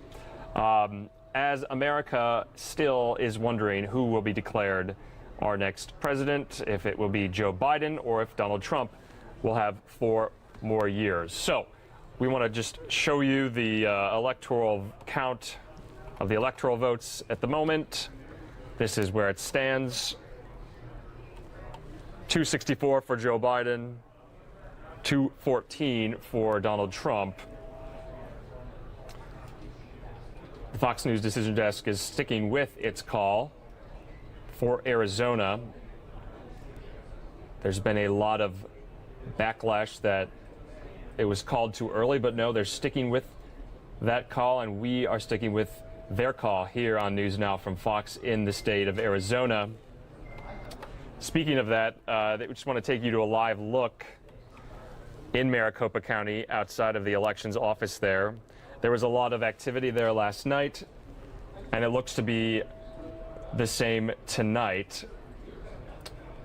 As America still is wondering who will be declared our next president, if it will be Joe Biden or if Donald Trump will have 4 more years. So we want to just show you the electoral count of the electoral votes at the moment. This is where it stands. 264 for Joe Biden, 214 for Donald Trump. The Fox News Decision Desk is sticking with its call for Arizona. There's been a lot of backlash that it was called too early, but no, they're sticking with that call, and we are sticking with their call here on News Now from Fox in the state of Arizona. Speaking of that, we just want to take you to a live look in Maricopa County outside of the elections office there. There was a lot of activity there last night, and it looks to be the same tonight.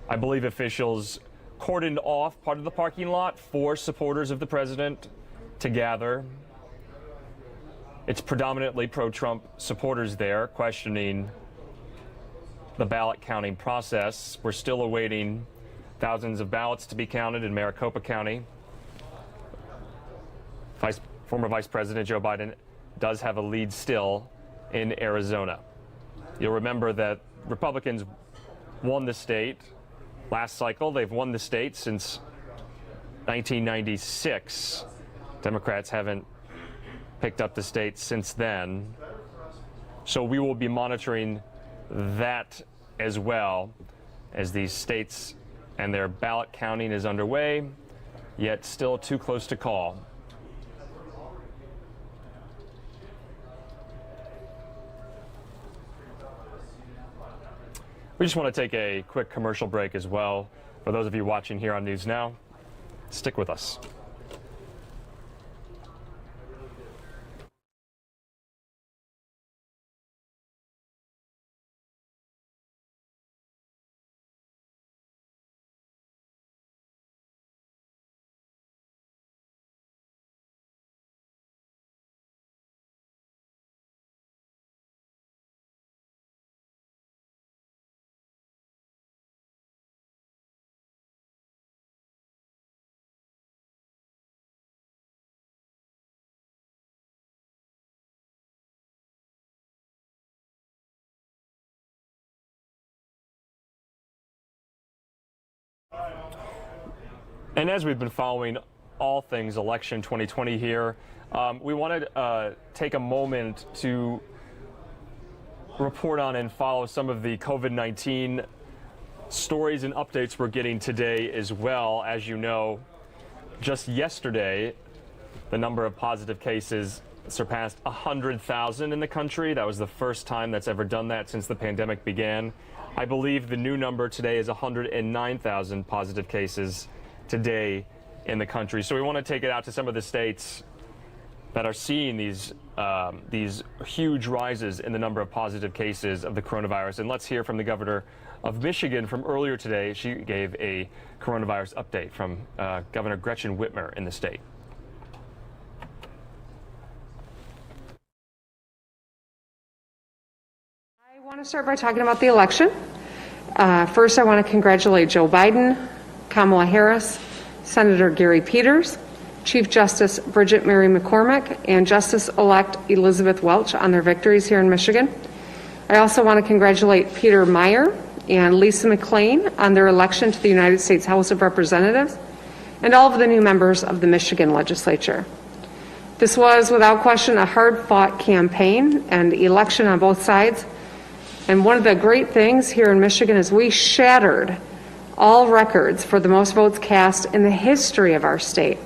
I believe officials cordoned off part of the parking lot for supporters of the president to gather. It's predominantly pro-Trump supporters there questioning the ballot counting process. We're still awaiting thousands of ballots to be counted in Maricopa County. Former Vice President Joe Biden does have a lead still in Arizona. You'll remember that Republicans won the state last cycle. They've won the state since 1996. Democrats haven't picked up the state since then. So we will be monitoring that as well as these states and their ballot counting is underway, yet still too close to call. We just want to take a quick commercial break as well. For those of you watching here on News Now, stick with us. And as we've been following all things election 2020 here, we wanted to take a moment to report on and follow some of the COVID-19 stories and updates we're getting today as well. As you know, just yesterday, the number of positive cases surpassed 100,000 in the country. That was the first time that's ever done that since the pandemic began. I believe the new number today is 109,000 positive cases today in the country. So we want to take it out to some of the states that are seeing these huge rises in the number of positive cases of the coronavirus. And let's hear from the governor of Michigan from earlier today. She gave a coronavirus update from Governor Gretchen Whitmer in the state. I want to start by talking about the election. First, I want to congratulate Joe Biden. Kamala Harris, Senator Gary Peters, Chief Justice Bridget Mary McCormick, and Justice-elect Elizabeth Welch on their victories here in Michigan. I also want to congratulate Peter Meyer and Lisa McClain on their election to the United States House of Representatives and all of the new members of the Michigan legislature. This was, without question, a hard-fought campaign and election on both sides. And one of the great things here in Michigan is we shattered all records for the most votes cast in the history of our state,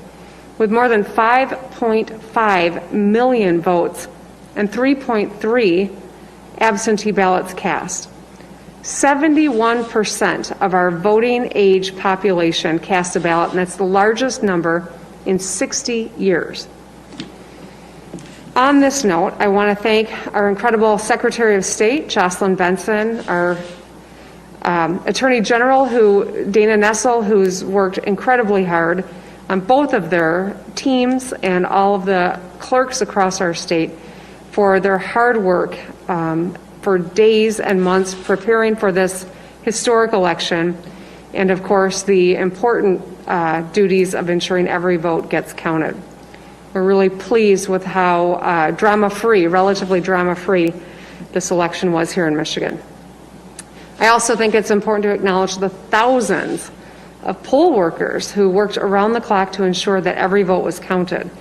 with more than 5.5 million votes and 3.3 absentee ballots cast. 71% of our voting age population cast a ballot, and that's the largest number in 60 years. On this note, I want to thank our incredible Secretary of State, Jocelyn Benson, our Attorney General, Dana Nessel, who's worked incredibly hard on both of their teams, and all of the clerks across our state for their hard work for days and months preparing for this historic election, and of course the important duties of ensuring every vote gets counted. We're really pleased with how drama-free, relatively drama-free, this election was here in Michigan. I also think it's important to acknowledge the thousands of poll workers who worked around the clock to ensure that every vote was counted.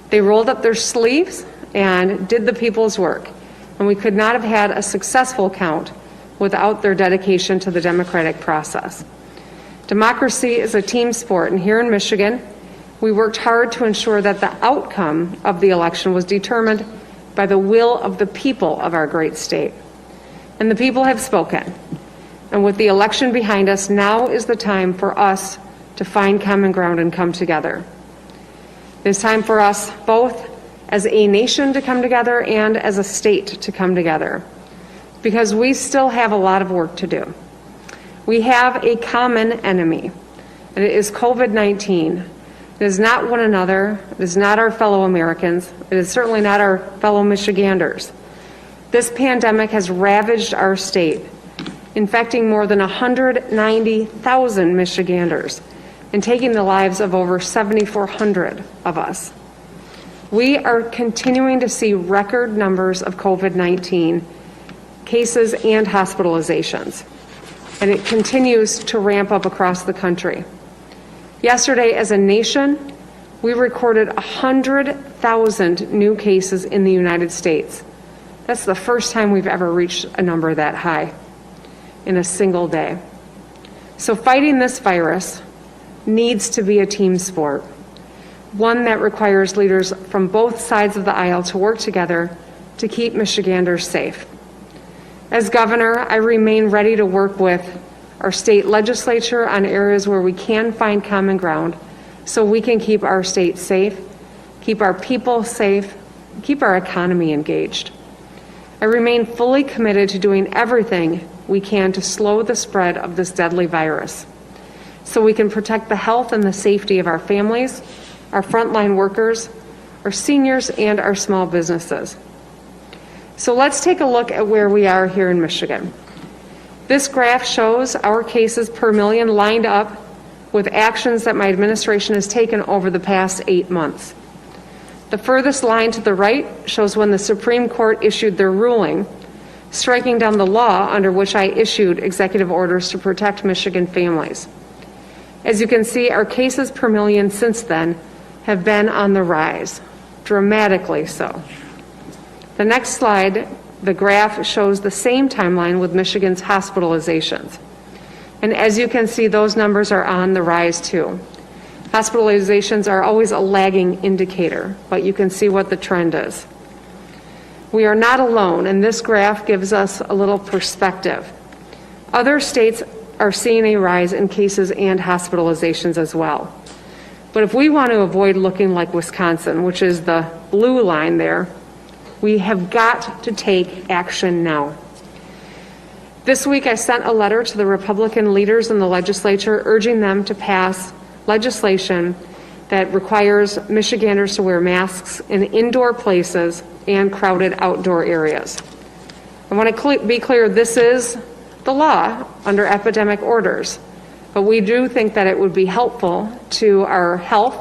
They rolled up their sleeves and did the people's work, and we could not have had a successful count without their dedication to the democratic process. Democracy is a team sport, and here in Michigan, we worked hard to ensure that the outcome of the election was determined by the will of the people of our great state. And the people have spoken. And with the election behind us, now is the time for us to find common ground and come together. It's time for us both as a nation to come together and as a state to come together, because we still have a lot of work to do. We have a common enemy, and it is COVID-19. It is not one another. It is not our fellow Americans. It is certainly not our fellow Michiganders. This pandemic has ravaged our state, infecting more than 190,000 Michiganders and taking the lives of over 7,400 of us. We are continuing to see record numbers of COVID-19 cases and hospitalizations, and it continues to ramp up across the country. Yesterday, as a nation, we recorded 100,000 new cases in the United States. That's the first time we've ever reached a number that high in a single day. So fighting this virus needs to be a team sport, one that requires leaders from both sides of the aisle to work together to keep Michiganders safe. As governor, I remain ready to work with our state legislature on areas where we can find common ground so we can keep our state safe, keep our people safe, keep our economy engaged. I remain fully committed to doing everything we can to slow the spread of this deadly virus so we can protect the health and the safety of our families, our frontline workers, our seniors, and our small businesses. So let's take a look at where we are here in Michigan. This graph shows our cases per million lined up with actions that my administration has taken over the past 8 months. The furthest line to the right shows when the Supreme Court issued their ruling, striking down the law under which I issued executive orders to protect Michigan families. As you can see, our cases per million since then have been on the rise, dramatically so. The next slide, the graph shows the same timeline with Michigan's hospitalizations. And as you can see, those numbers are on the rise too. Hospitalizations are always a lagging indicator, but you can see what the trend is. We are not alone, and this graph gives us a little perspective. Other states are seeing a rise in cases and hospitalizations as well. But if we want to avoid looking like Wisconsin, which is the blue line there, we have got to take action now. This week I sent a letter to the Republican leaders in the legislature urging them to pass legislation that requires Michiganders to wear masks in indoor places and crowded outdoor areas. I want to be clear, this is the law under epidemic orders, But we do think that it would be helpful to our health,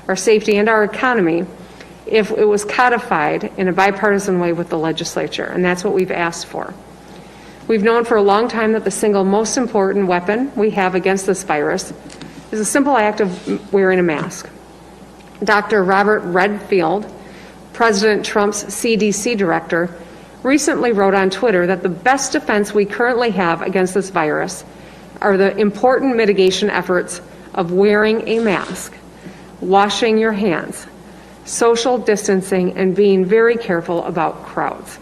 our safety, and our economy if it was codified in a bipartisan way with the legislature, and that's what we've asked for. We've known for a long time that the single most important weapon we have against this virus is a simple act of wearing a mask. Dr. Robert Redfield, President Trump's CDC director, recently wrote on Twitter that the best defense we currently have against this virus are the important mitigation efforts of wearing a mask, washing your hands, social distancing, and being very careful about crowds.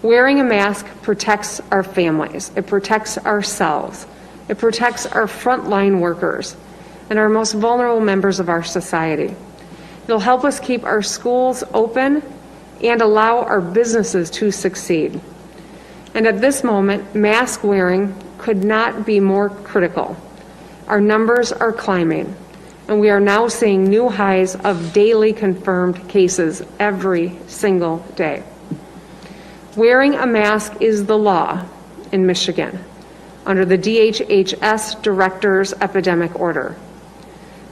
Wearing a mask protects our families, it protects ourselves, it protects our frontline workers and our most vulnerable members of our society. It'll help us keep our schools open and allow our businesses to succeed. And at this moment, mask wearing could not be more critical. Our numbers are climbing, and we are now seeing new highs of daily confirmed cases every single day. Wearing a mask is the law in Michigan under the DHHS Director's Epidemic Order.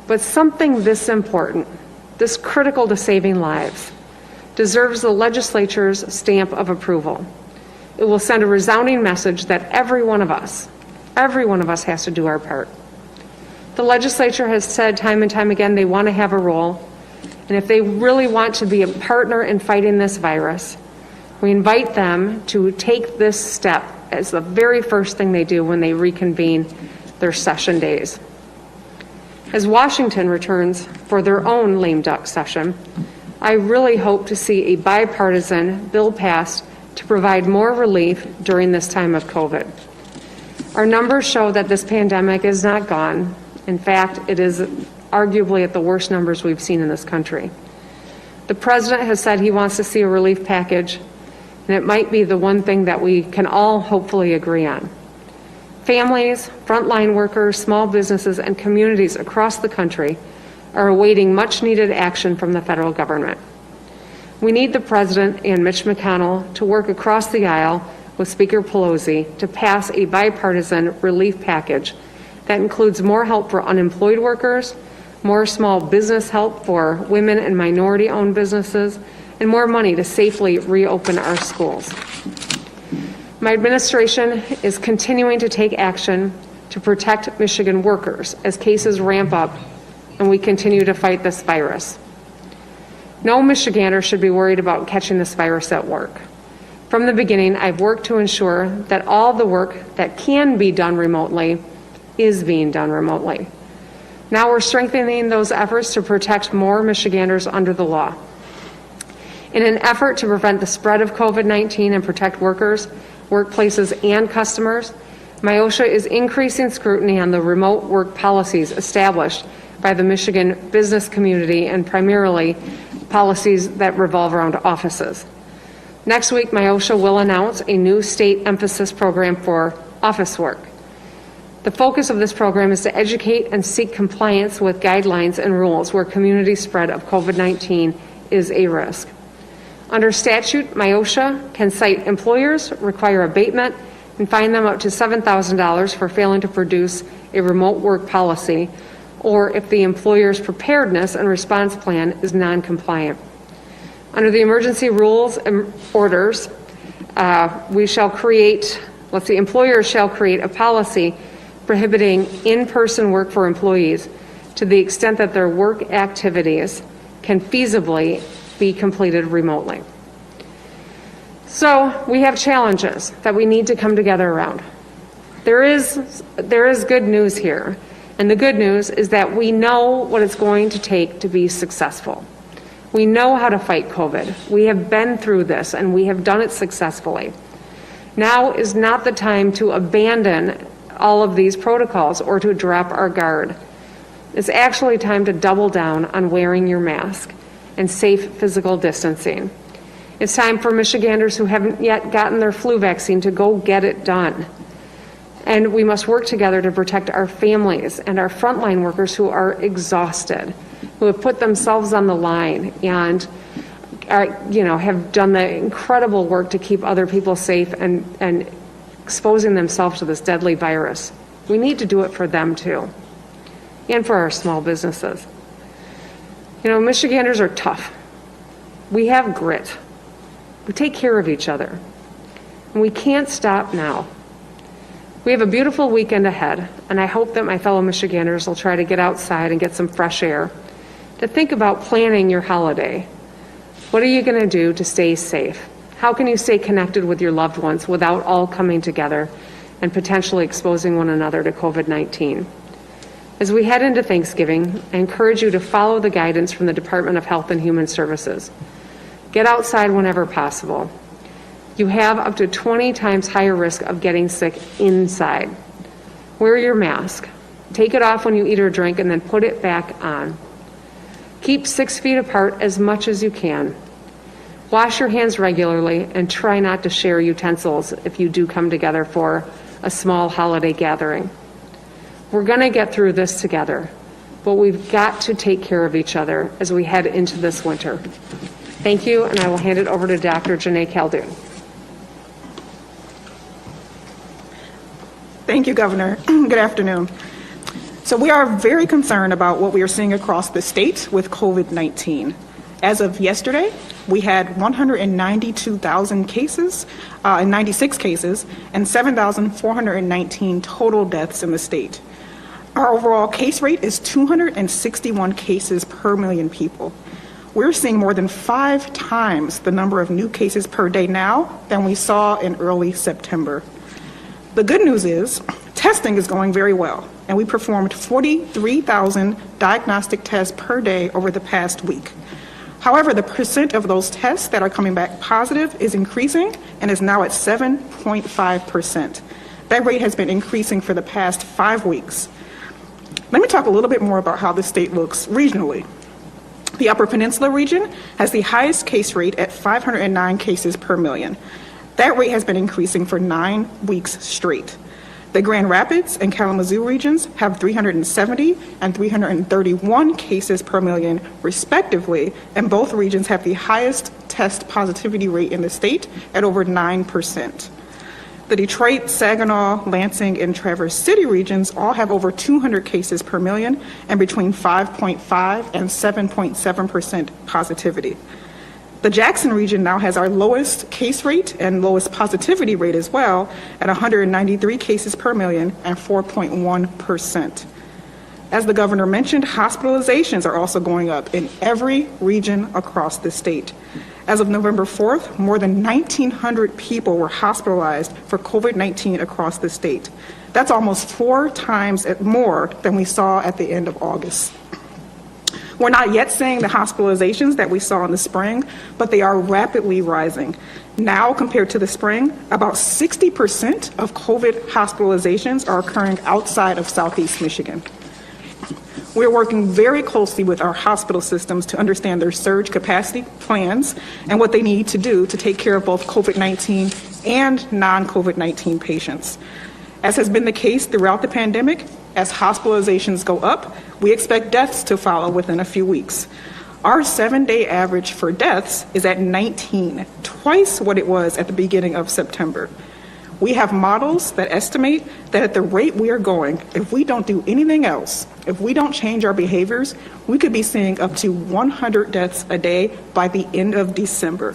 But something this important, this critical to saving lives, deserves the legislature's stamp of approval. It will send a resounding message that every one of us has to do our part. The legislature has said time and time again they want to have a role, and if they really want to be a partner in fighting this virus, we invite them to take this step as the very first thing they do when they reconvene their session days. As Washington returns for their own lame duck session, I really hope to see a bipartisan bill passed to provide more relief during this time of COVID. Our numbers show that this pandemic is not gone. In fact, it is arguably at the worst numbers we've seen in this country. The president has said he wants to see a relief package, and it might be the one thing that we can all hopefully agree on. Families, frontline workers, small businesses, and communities across the country are awaiting much needed action from the federal government. We need the President and Mitch McConnell to work across the aisle with Speaker Pelosi to pass a bipartisan relief package that includes more help for unemployed workers, more small business help for women and minority-owned businesses, and more money to safely reopen our schools. My administration is continuing to take action to protect Michigan workers as cases ramp up and we continue to fight this virus. No Michigander should be worried about catching this virus at work. From the beginning, I've worked to ensure that all the work that can be done remotely is being done remotely. Now we're strengthening those efforts to protect more Michiganders under the law. In an effort to prevent the spread of COVID-19 and protect workers, workplaces, and customers, MIOSHA is increasing scrutiny on the remote work policies established by the Michigan business community and primarily policies that revolve around offices. Next week, MIOSHA will announce a new state emphasis program for office work. The focus of this program is to educate and seek compliance with guidelines and rules where community spread of COVID-19 is a risk. Under statute, MIOSHA can cite employers, require abatement, and fine them up to $7,000 for failing to produce a remote work policy, or if the employer's preparedness and response plan is non-compliant. Under the emergency rules and orders, employers shall create a policy prohibiting in-person work for employees to the extent that their work activities can feasibly be completed remotely. So we have challenges that we need to come together around. There is good news here, and the good news is that we know what it's going to take to be successful. We know how to fight COVID. We have been through this, and we have done it successfully. Now is not the time to abandon all of these protocols or to drop our guard. It's actually time to double down on wearing your mask and safe physical distancing. It's time for Michiganders who haven't yet gotten their flu vaccine to go get it done. And we must work together to protect our families and our frontline workers who are exhausted, who have put themselves on the line and have done the incredible work to keep other people safe and exposing themselves to this deadly virus. We need to do it for them too, and for our small businesses. You know, Michiganders are tough. We have grit. We take care of each other. And we can't stop now. We have a beautiful weekend ahead, and I hope that my fellow Michiganders will try to get outside and get some fresh air, to think about planning your holiday. What are you going to do to stay safe? How can you stay connected with your loved ones without all coming together and potentially exposing one another to COVID-19? As we head into Thanksgiving, I encourage you to follow the guidance from the Department of Health and Human Services. Get outside whenever possible. You have up to 20 times higher risk of getting sick inside. Wear your mask. Take it off when you eat or drink and then put it back on. Keep 6 feet apart as much as you can. Wash your hands regularly and try not to share utensils if you do come together for a small holiday gathering. We're going to get through this together, but we've got to take care of each other as we head into this winter. Thank you, and I will hand it over to Dr. Janae Caldoun. Thank you, Governor. Good afternoon. So we are very concerned about what we are seeing across the state with COVID-19. As of yesterday, we had 192,000 cases, 96 cases, and 7,419 total deaths in the state. Our overall case rate is 261 cases per million people. We're seeing more than 5 times the number of new cases per day now than we saw in early September. The good news is testing is going very well, and we performed 43,000 diagnostic tests per day over the past week. However, the percent of those tests that are coming back positive is increasing and is now at 7.5%. That rate has been increasing for the past 5 weeks. Let me talk a little bit more about how the state looks regionally. The Upper Peninsula region has the highest case rate at 509 cases per million. That rate has been increasing for 9 weeks straight. The Grand Rapids and Kalamazoo regions have 370 and 331 cases per million, respectively, and both regions have the highest test positivity rate in the state at over 9%. The Detroit, Saginaw, Lansing, and Traverse City regions all have over 200 cases per million and between 5.5 and 7.7% positivity. The Jackson region now has our lowest case rate and lowest positivity rate as well at 193 cases per million and 4.1%. As the governor mentioned, hospitalizations are also going up in every region across the state. As of November 4th, more than 1,900 people were hospitalized for COVID-19 across the state. That's almost 4 times more than we saw at the end of August. We're not yet seeing the hospitalizations that we saw in the spring, but they are rapidly rising. Now, compared to the spring, about 60% of COVID hospitalizations are occurring outside of Southeast Michigan. We're working very closely with our hospital systems to understand their surge capacity plans and what they need to do to take care of both COVID-19 and non-COVID-19 patients. As has been the case throughout the pandemic, as hospitalizations go up, we expect deaths to follow within a few weeks. Our 7-day average for deaths is at 19, twice what it was at the beginning of September. We have models that estimate that at the rate we are going, if we don't do anything else, if we don't change our behaviors, we could be seeing up to 100 deaths a day by the end of December.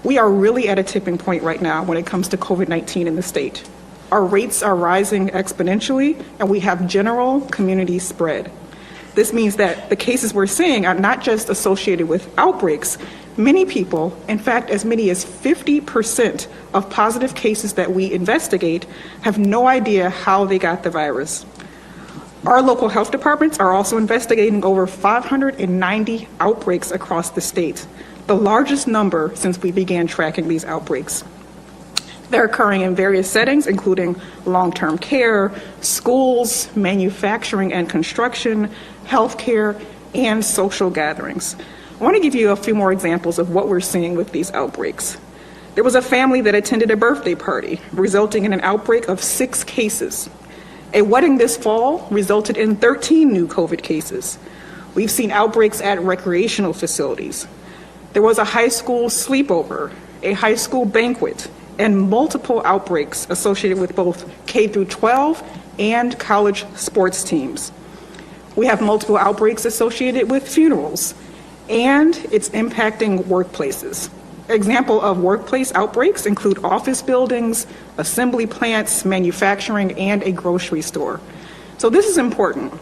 We are really at a tipping point right now when it comes to COVID-19 in the state. Our rates are rising exponentially, and we have general community spread. This means that the cases we're seeing are not just associated with outbreaks. Many people, in fact, as many as 50% of positive cases that we investigate have no idea how they got the virus. Our local health departments are also investigating over 590 outbreaks across the state, the largest number since we began tracking these outbreaks. They're occurring in various settings, including long-term care, schools, manufacturing and construction, healthcare, and social gatherings. I want to give you a few more examples of what we're seeing with these outbreaks. There was a family that attended a birthday party, resulting in an outbreak of 6 cases. A wedding this fall resulted in 13 new COVID cases. We've seen outbreaks at recreational facilities. There was a high school sleepover, a high school banquet, and multiple outbreaks associated with both K through 12 and college sports teams. We have multiple outbreaks associated with funerals, and it's impacting workplaces. Example of workplace outbreaks include office buildings, assembly plants, manufacturing, and a grocery store. So this is important.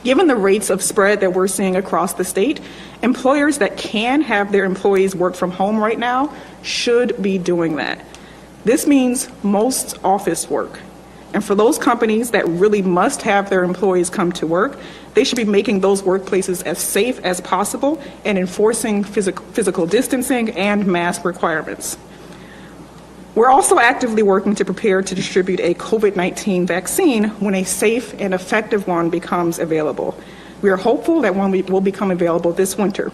Given the rates of spread that we're seeing across the state, employers that can have their employees work from home right now should be doing that. This means most office work. And for those companies that really must have their employees come to work, they should be making those workplaces as safe as possible and enforcing physical distancing and mask requirements. We're also actively working to prepare to distribute a COVID-19 vaccine when a safe and effective one becomes available. We are hopeful that one will become available this winter.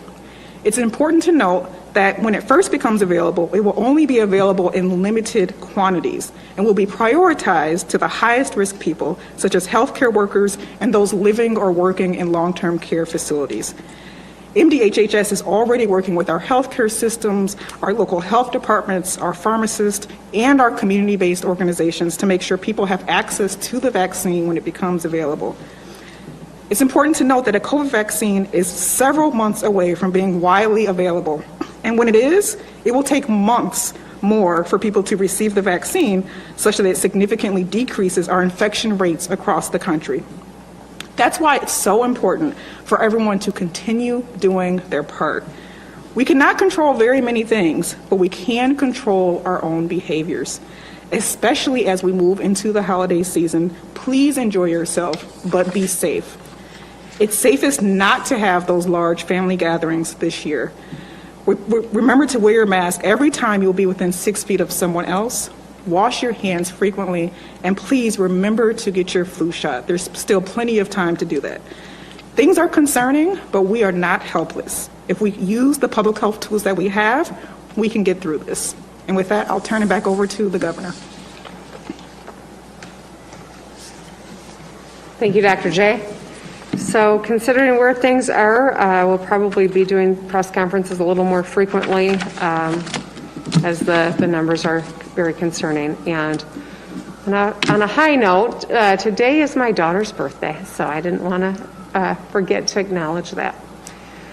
It's important to note that when it first becomes available, it will only be available in limited quantities and will be prioritized to the highest risk people, such as healthcare workers and those living or working in long-term care facilities. MDHHS is already working with our healthcare systems, our local health departments, our pharmacists, and our community-based organizations to make sure people have access to the vaccine when it becomes available. It's important to note that a COVID vaccine is several months away from being widely available. And when it is, it will take months more for people to receive the vaccine, such that it significantly decreases our infection rates across the country. That's why it's so important for everyone to continue doing their part. We cannot control very many things, but we can control our own behaviors. Especially as we move into the holiday season, please enjoy yourself, but be safe. It's safest not to have those large family gatherings this year. Remember to wear your mask every time you'll be within 6 feet of someone else. Wash your hands frequently, and please remember to get your flu shot. There's still plenty of time to do that. Things are concerning, but we are not helpless. If we use the public health tools that we have, we can get through this. And with that, I'll turn it back over to the governor. Thank you, Dr. J. So considering where things are, we'll probably be doing press conferences a little more frequently as the numbers are very concerning. And on a high note, today is my daughter's birthday, so I didn't want to forget to acknowledge that.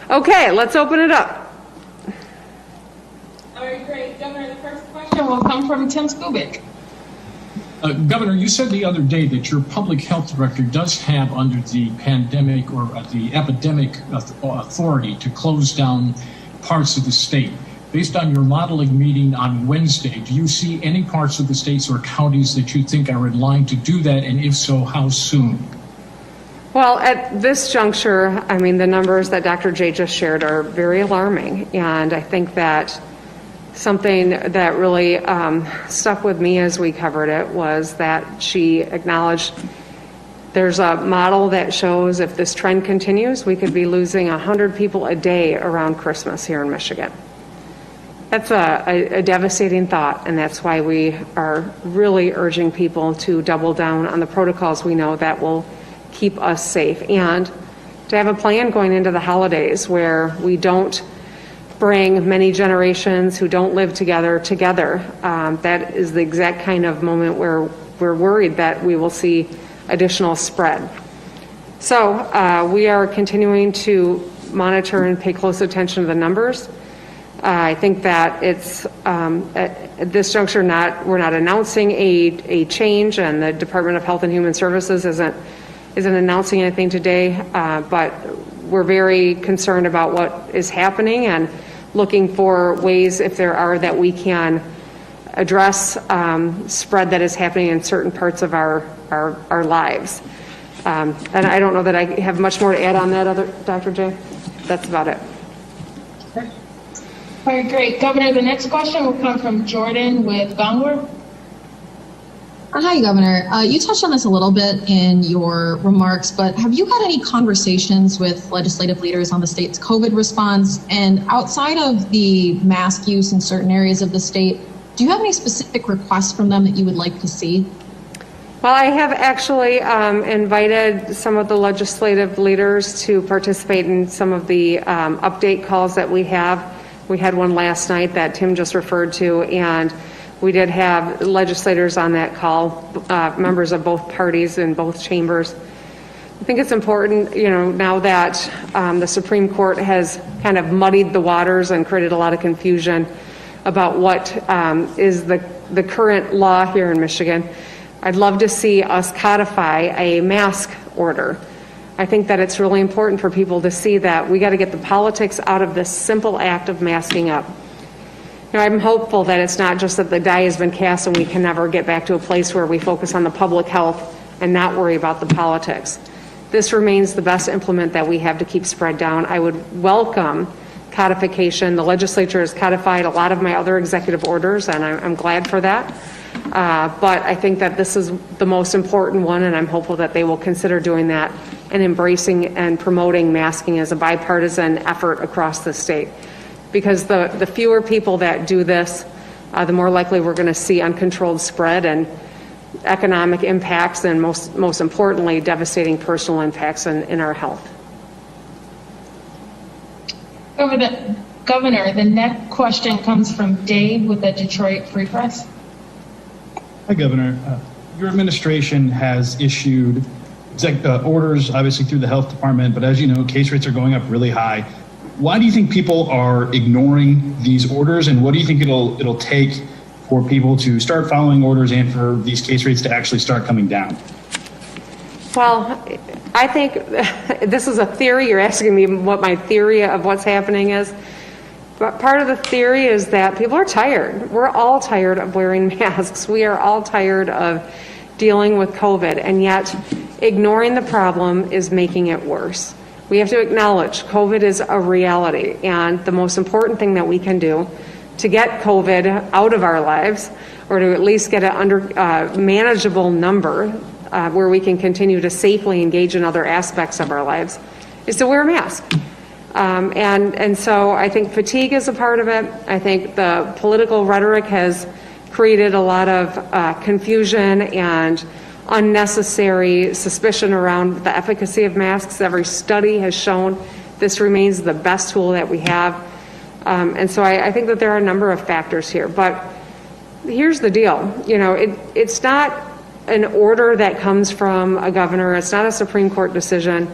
Okay, let's open it up. All right, great. Governor, the first question will come from Tim Skubic. Governor, you said the other day that your public health director does have under the pandemic or the epidemic authority to close down parts of the state. Based on your modeling meeting on Wednesday, do you see any parts of the states or counties that you think are in line to do that? And if so, how soon? Well, at this juncture, I mean, the numbers that Dr. J just shared are very alarming. And I think that something that really stuck with me as we covered it was that she acknowledged there's a model that shows if this trend continues, we could be losing 100 people a day around Christmas here in Michigan. That's a devastating thought, and that's why we are really urging people to double down on the protocols we know that will keep us safe, and to have a plan going into the holidays where we don't bring many generations who don't live together. That is the exact kind of moment where we're worried that we will see additional spread. So we are continuing to monitor and pay close attention to the numbers. I think that it's at this juncture we're not announcing a change, and the Department of Health and Human Services isn't announcing anything today, but we're very concerned about what is happening and looking for ways, if there are, that we can address spread that is happening in certain parts of our lives. And I don't know that I have much more to add on that, Dr. J. That's about it. All right, great. Governor, the next question will come from Jordan with Bangor. Hi, Governor. You touched on this a little bit in your remarks, but have you had any conversations with legislative leaders on the state's COVID response? And outside of the mask use in certain areas of the state, do you have any specific requests from them that you would like to see? Well, I have actually invited some of the legislative leaders to participate in some of the update calls that we have. We had one last night that Tim just referred to, and We did have legislators on that call, members of both parties in both chambers. I think it's important, now that the Supreme Court has kind of muddied the waters and created a lot of confusion about what is the current law here in Michigan, I'd love to see us codify a mask order. I think that it's really important for people to see that we got to get the politics out of this simple act of masking up. I'm hopeful that it's not just that the die has been cast and we can never get back to a place where we focus on the public health and not worry about the politics. This remains the best implement that we have to keep spread down. I would welcome codification. The legislature has codified a lot of my other executive orders, and I'm glad for that. But I think that this is the most important one, and I'm hopeful that they will consider doing that and embracing and promoting masking as a bipartisan effort across the state. Because the fewer people that do this, the more likely we're going to see uncontrolled spread and economic impacts, and most importantly, devastating personal impacts in our health. Governor, the next question comes from Dave with the Detroit Free Press. Hi, Governor. Your administration has issued orders, obviously through the health department, but as you know, case rates are going up really high. Why do you think people are ignoring these orders, and what do you think it'll take for people to start following orders and for these case rates to actually start coming down? Well, I think this is a theory. You're asking me what my theory of what's happening is. But part of the theory is that people are tired. We're all tired of wearing masks. We are all tired of dealing with COVID, and yet ignoring the problem is making it worse. We have to acknowledge COVID is a reality, and the most important thing that we can do to get COVID out of our lives, or to at least get it under manageable number where we can continue to safely engage in other aspects of our lives, is to wear a mask. And so I think fatigue is a part of it. I think the political rhetoric has created a lot of confusion and unnecessary suspicion around the efficacy of masks. Every study has shown this remains the best tool that we have. And so I think that there are a number of factors here. But here's the deal. It's not an order that comes from a governor. It's not a Supreme Court decision.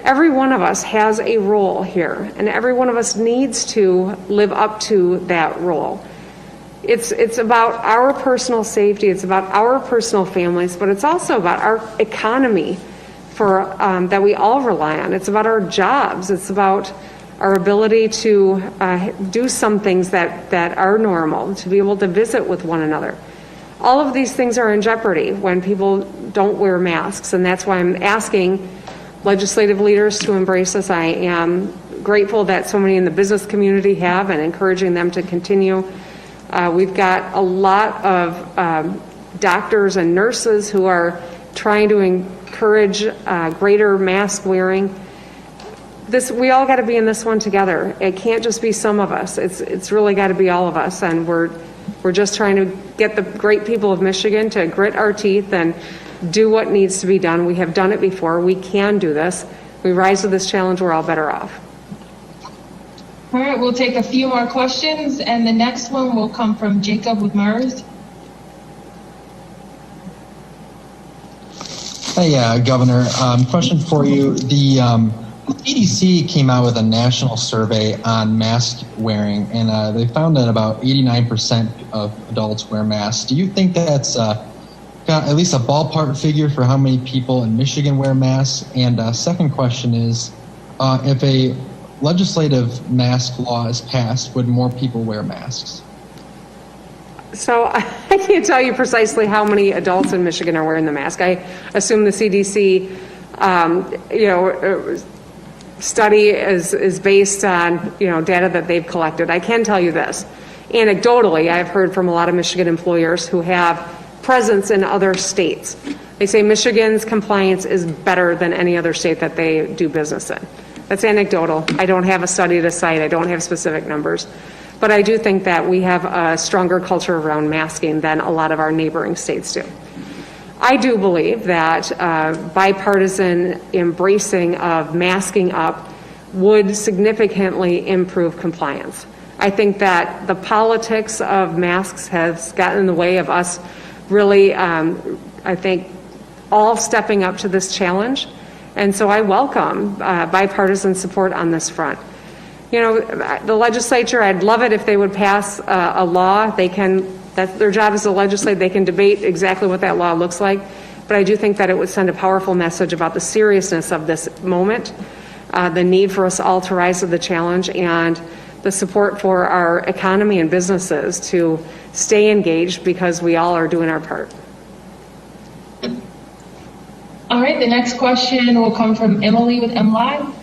Every one of us has a role here, and every one of us needs to live up to that role. It's about our personal safety, it's about our personal families, but it's also about our economy that we all rely on. It's about our jobs. It's about our ability to do some things that are normal, to be able to visit with one another. All of these things are in jeopardy when people don't wear masks, and that's why I'm asking legislative leaders to embrace this. I am grateful that so many in the business community have, and encouraging them to continue. We've got a lot of doctors and nurses who are trying to encourage greater mask wearing. We all got to be in this one together. It can't just be some of us. It's really got to be all of us, and we're just trying to get the great people of Michigan to grit our teeth and do what needs to be done. We have done it before. We can do this. We rise to this challenge. We're all better off. All right, we'll take a few more questions, and the next one will come from Jacob with MERS. Hey, Governor. Question for you. The CDC came out with a national survey on mask wearing, and they found that about 89% of adults wear masks. Do you think that's at least a ballpark figure for how many people in Michigan wear masks? And second question is, if a legislative mask law is passed, would more people wear masks? So I can't tell you precisely how many adults in Michigan are wearing the mask. I assume the CDC, study is based on data that they've collected. I can tell you this, anecdotally, I've heard from a lot of Michigan employers who have presence in other states. They say Michigan's compliance is better than any other state that they do business in. That's anecdotal. I don't have a study to cite. I don't have specific numbers. But I do think that we have a stronger culture around masking than a lot of our neighboring states do. I do believe that bipartisan embracing of masking up would significantly improve compliance. I think that the politics of masks has gotten in the way of us really, I think, all stepping up to this challenge. And so I welcome bipartisan support on this front. You know, the legislature, I'd love it if they would pass a law. That's their job is to legislate. They can debate exactly what that law looks like. But I do think that it would send a powerful message about the seriousness of this moment, the need for us all to rise to the challenge, and the support for our economy and businesses to stay engaged because we all are doing our part. All right, the next question will come from Emily with MLive.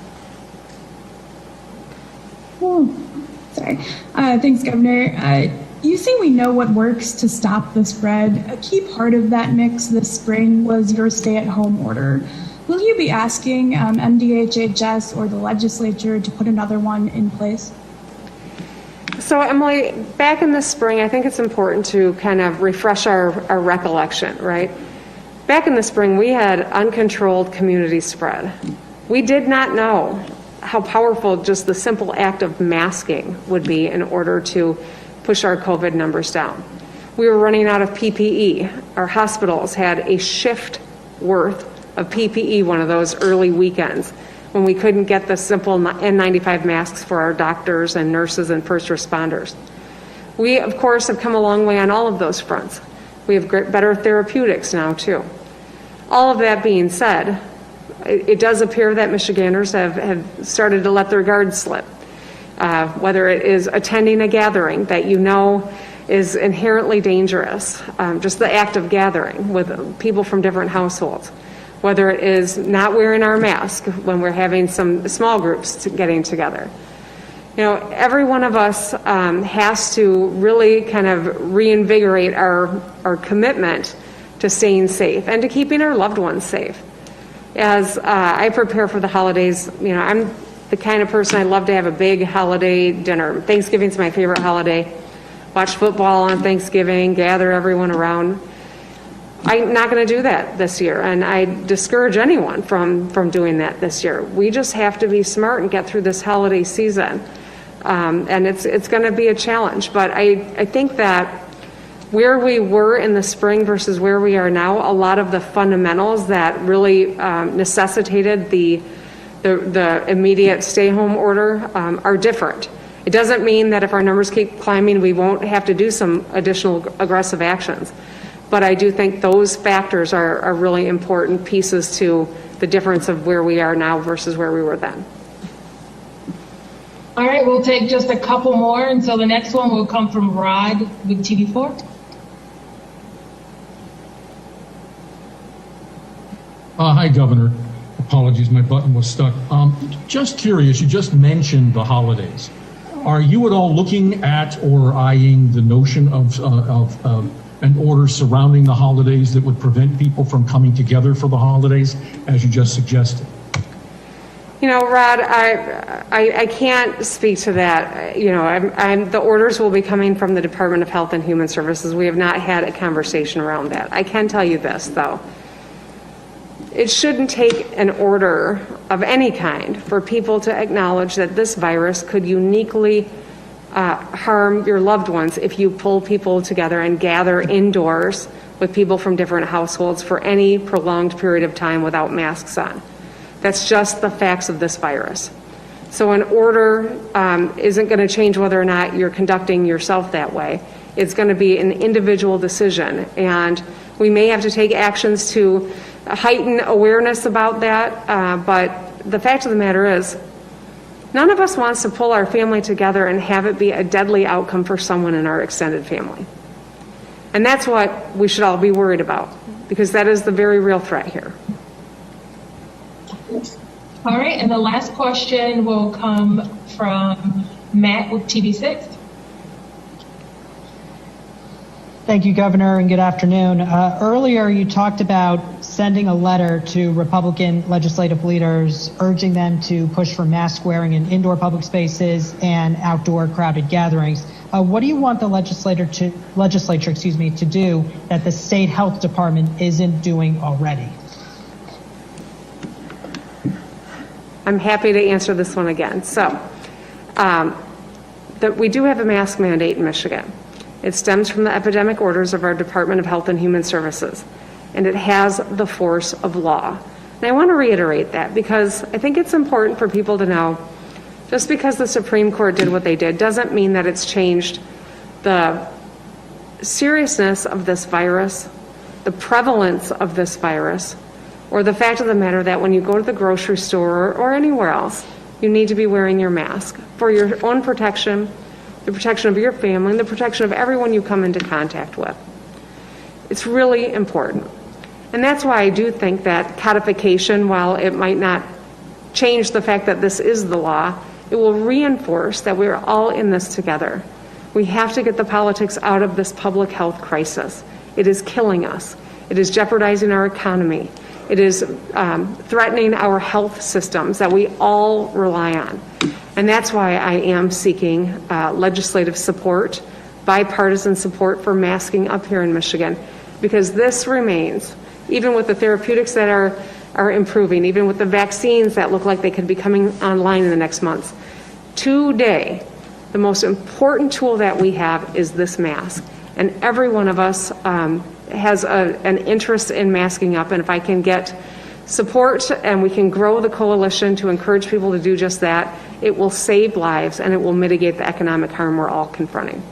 Sorry. Thanks, Governor. You say we know what works to stop the spread. A key part of that mix this spring was your stay-at-home order. Will you be asking MDHHS or the legislature to put another one in place? So, Emily, back in the spring, I think it's important to kind of refresh our recollection, right? Back in the spring, we had uncontrolled community spread. We did not know how powerful just the simple act of masking would be in order to push our COVID numbers down. We were running out of PPE. Our hospitals had a shift worth of PPE one of those early weekends when we couldn't get the simple N95 masks for our doctors and nurses and first responders. We, of course, have come a long way on all of those fronts. We have better therapeutics now, too. All of that being said, it does appear that Michiganders have started to let their guard slip. Whether it is attending a gathering that you know is inherently dangerous, just the act of gathering with people from different households. Whether it is not wearing our mask when we're having some small groups getting together. You know, every one of us has to really kind of reinvigorate our commitment to staying safe and to keeping our loved ones safe. As I prepare for the holidays, you know, I'm the kind of person I love to have a big holiday dinner. Thanksgiving's my favorite holiday. Watch football on Thanksgiving, gather everyone around. I'm not going to do that this year, and I discourage anyone from doing that this year. We just have to be smart and get through this holiday season, and it's going to be a challenge. But I think that where we were in the spring versus where we are now, a lot of the fundamentals that really necessitated the immediate stay-home order are different. It doesn't mean that if our numbers keep climbing, we won't have to do some additional aggressive actions. But I do think those factors are really important pieces to the difference of where we are now versus where we were then. All right, we'll take just a couple more, and so the next one will come from Rod with TV4. Hi, Governor. Apologies, my button was stuck. Just curious, you just mentioned the holidays. Are you at all looking at or eyeing the notion of an order surrounding the holidays that would prevent people from coming together for the holidays, as you just suggested? You know, Rod, I can't speak to that. You know, the orders will be coming from the Department of Health and Human Services. We have not had a conversation around that. I can tell you this, though. It shouldn't take an order of any kind for people to acknowledge that this virus could uniquely harm your loved ones if you pull people together and gather indoors with people from different households for any prolonged period of time without masks on. That's just the facts of this virus. So an order isn't going to change whether or not you're conducting yourself that way. It's going to be an individual decision, and we may have to take actions to heighten awareness about that, but the fact of the matter is, none of us wants to pull our family together and have it be a deadly outcome for someone in our extended family. And that's what we should all be worried about, because that is the very real threat here. All right, and the last question will come from Matt with TV6. Thank you, Governor, and good afternoon. Earlier, you talked about sending a letter to Republican legislative leaders urging them to push for mask wearing in indoor public spaces and outdoor crowded gatherings. What do you want the legislature to do that the state health department isn't doing already? I'm happy to answer this one again. So, that we do have a mask mandate in Michigan. It stems from the epidemic orders of our Department of Health and Human Services, and it has the force of law. And I want to reiterate that because I think it's important for people to know, just because the Supreme Court did what they did doesn't mean that it's changed the seriousness of this virus, the prevalence of this virus, or the fact of the matter that when you go to the grocery store or anywhere else, you need to be wearing your mask for your own protection, the protection of your family, and the protection of everyone you come into contact with. It's really important. And that's why I do think that codification, while it might not change the fact that this is the law, it will reinforce that we're all in this together. We have to get the politics out of this public health crisis. It is killing us. It is jeopardizing our economy. It is threatening our health systems that we all rely on. And that's why I am seeking legislative support, bipartisan support for masking up here in Michigan, because this remains, even with the therapeutics that are improving, even with the vaccines that look like they could be coming online in the next months. Today, the most important tool that we have is this mask. And every one of us has an interest in masking up. And if I can get support and we can grow the coalition to encourage people to do just that, it will save lives and it will mitigate the economic harm we're all confronting.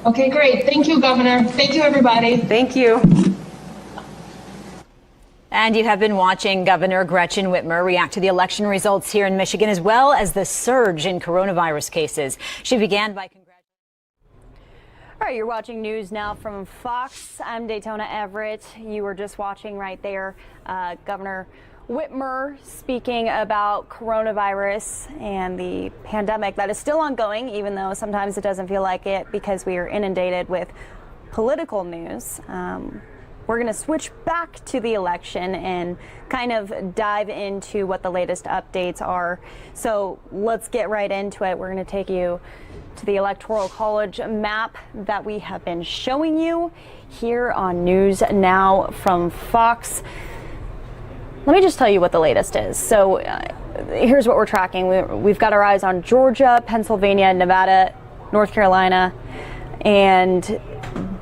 Okay, great. Thank you, Governor. Thank you, everybody. Thank you. And you have been watching Governor Gretchen Whitmer react to the election results here in Michigan, as well as the surge in coronavirus cases. She began by All right, you're watching news now from Fox. I'm Daytona Everett. You were just watching right there Governor Whitmer speaking about coronavirus and the pandemic that is still ongoing, even though sometimes it doesn't feel like it because we are inundated with political news. We're going to switch back to the election and kind of dive into what the latest updates are. So let's get right into it. We're going to take you to the Electoral College map that we have been showing you here on News Now from Fox. Let me just tell you what the latest is. So here's what we're tracking. We've got our eyes on Georgia, Pennsylvania, Nevada, North Carolina, and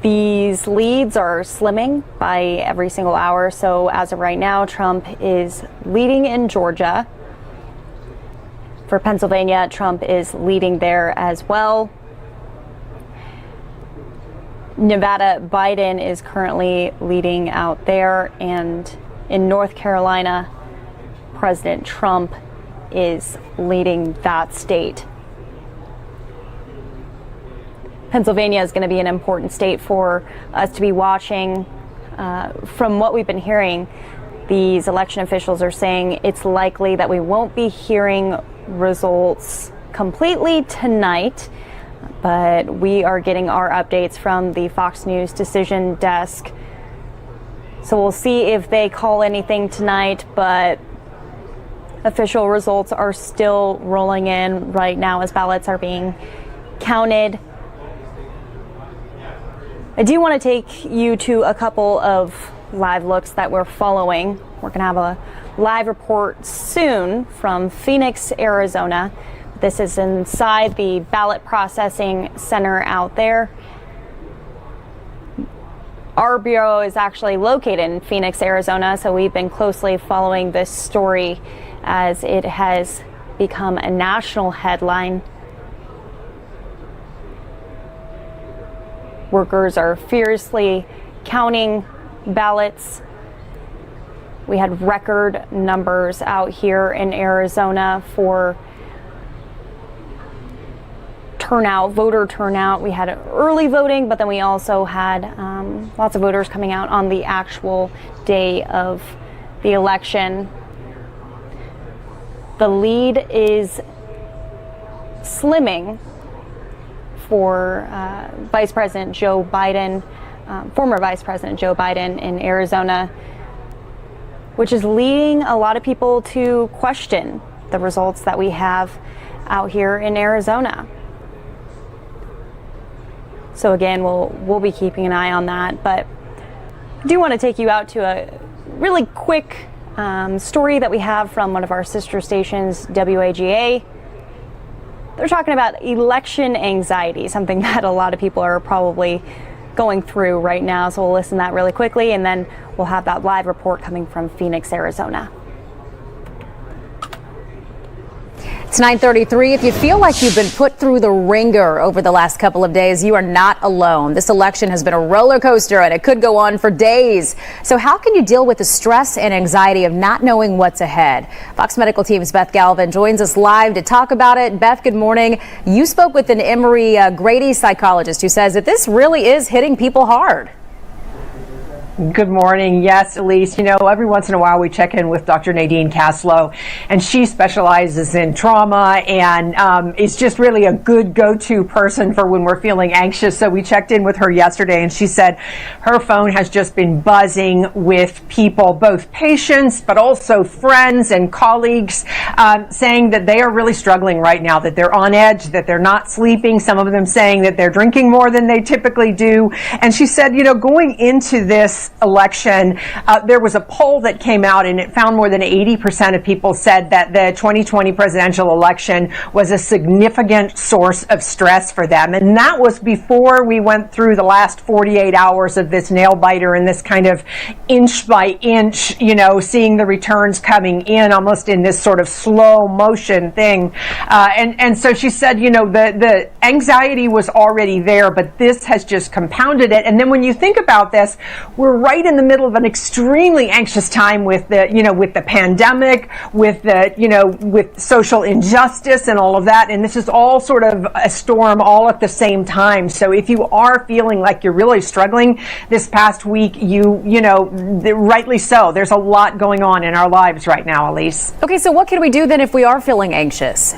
these leads are slimming by every single hour. So as of right now, Trump is leading in Georgia. For Pennsylvania, Trump is leading there as well. Nevada, Biden is currently leading out there. And in North Carolina, President Trump is leading that state. Pennsylvania is going to be an important state for us to be watching. From what we've been hearing, these election officials are saying it's likely that we won't be hearing results completely tonight, but we are getting our updates from the Fox News decision desk. So we'll see if they call anything tonight, but official results are still rolling in right now as ballots are being counted. I do want to take you to a couple of live looks that we're following. We're going to have a live report soon from Phoenix, Arizona. This is inside the ballot processing center out there. Our bureau is actually located in Phoenix, Arizona, so we've been closely following this story as it has become a national headline. Workers are furiously counting ballots. We had record numbers out here in Arizona for turnout, voter turnout. We had early voting, but then we also had lots of voters coming out on the actual day of the election. The lead is slimming for Vice President Joe Biden, former Vice President Joe Biden in Arizona, which is leading a lot of people to question the results that we have out here in Arizona. So again, we'll be keeping an eye on that, but I do want to take you out to a really quick story that we have from one of our sister stations, WAGA. They're talking about election anxiety, something that a lot of people are probably going through right now. So we'll listen to that really quickly, and then we'll have that live report coming from Phoenix, Arizona. It's 9:33. If you feel like you've been put through the ringer over the last couple of days, you are not alone. This election has been a roller coaster, and it could go on for days. So how can you deal with the stress and anxiety of not knowing what's ahead? Fox Medical Team's Beth Galvin joins us live to talk about it. Beth, good morning. You spoke with an Emory Grady psychologist who says that this really is hitting people hard. Good morning. Yes, Elise. You know, every once in a while we check in with Dr. Nadine Caslow, and she specializes in trauma and is just really a good go-to person for when we're feeling anxious. So we checked in with her yesterday, and she said her phone has just been buzzing with people, both patients, but also friends and colleagues, saying that they are really struggling right now, that they're on edge, that they're not sleeping. Some of them saying that they're drinking more than they typically do. And she said, you know, going into this election, there was a poll that came out and it found more than 80% of people said that the 2020 presidential election was a significant source of stress for them. And that was before we went through the last 48 hours of this nail biter and this kind of inch by inch, you know, seeing the returns coming in almost in this sort of slow motion thing. And so she said, you know, the anxiety was already there, but this has just compounded it. And then when you think about this, we're right in the middle of an extremely anxious time with the, you know, with the pandemic, with the, you know, with social injustice and all of that. And this is all sort of a storm all at the same time. So if you are feeling like you're really struggling this past week, you know, rightly so. There's a lot going on in our lives right now, Elise. Okay, so what can we do then if we are feeling anxious?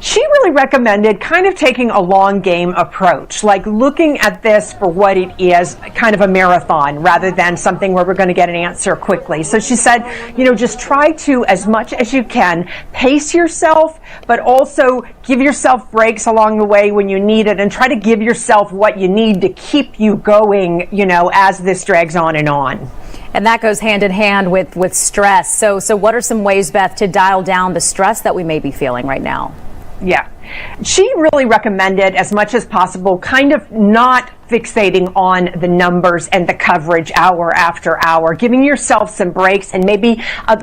She really recommended kind of taking a long game approach, like looking at this for what it is, kind of a marathon rather than something where we're going to get an answer quickly. So she said, you know, just try to, as much as you can, pace yourself, but also give yourself breaks along the way when you need it, and try to give yourself what you need to keep you going, you know, as this drags on and on. And that goes hand in hand with stress. So what are some ways, Beth, to dial down the stress that we may be feeling right now? Yeah. She really recommended, as much as possible, kind of not fixating on the numbers and the coverage hour after hour, giving yourself some breaks and maybe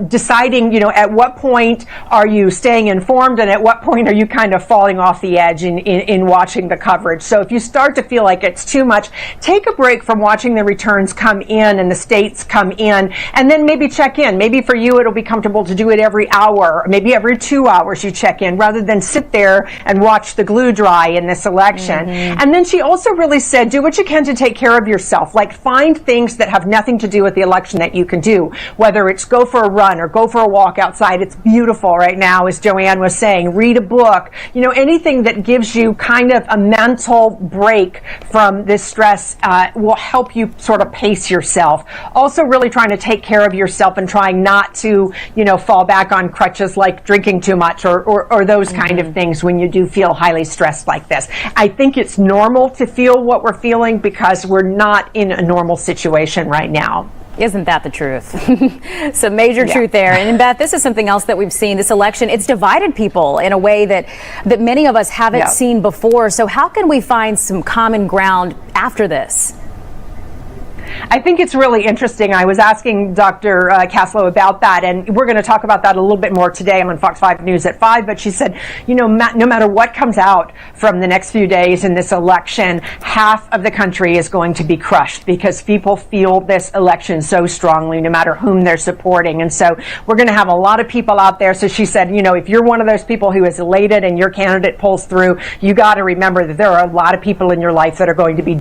deciding, you know, at what point are you staying informed and at what point are you kind of falling off the edge in watching the coverage. So if you start to feel like it's too much, take a break from watching the returns come in and the states come in, and then maybe check in. Maybe for you it'll be comfortable to do it every hour, maybe every 2 hours you check in, rather than sit there and watch the glue dry in this election. Mm-hmm. And then she also really said, do what you can to take care of yourself. Like, find things that have nothing to do with the election that you can do, whether it's go for a run or go for a walk outside. It's beautiful right now, as Joanne was saying. Read a book, you know, anything that gives you kind of a mental break from this stress will help you sort of pace yourself. Also really trying to take care of yourself and trying not to, you know, fall back on crutches like drinking too much or those kind of things when you do feel highly stressed like this. I think it's normal to feel what we're feeling because we're not in a normal situation right now. Isn't that the truth? Some major truth there. And Beth, this is something else that we've seen this election. It's divided people in a way that many of us haven't seen before. So how can we find some common ground after this? I think it's really interesting. I was asking Dr. Caslow about that, and we're going to talk about that a little bit more today on Fox 5 News at 5, but she said, you know, no matter what comes out from the next few days in this election, half of the country is going to be crushed because people feel this election so strongly, no matter whom they're supporting. And so we're going to have a lot of people out there. So she said, you know, if you're one of those people who is elated and your candidate pulls through, you got to remember that there are a lot of people in your life that are going to be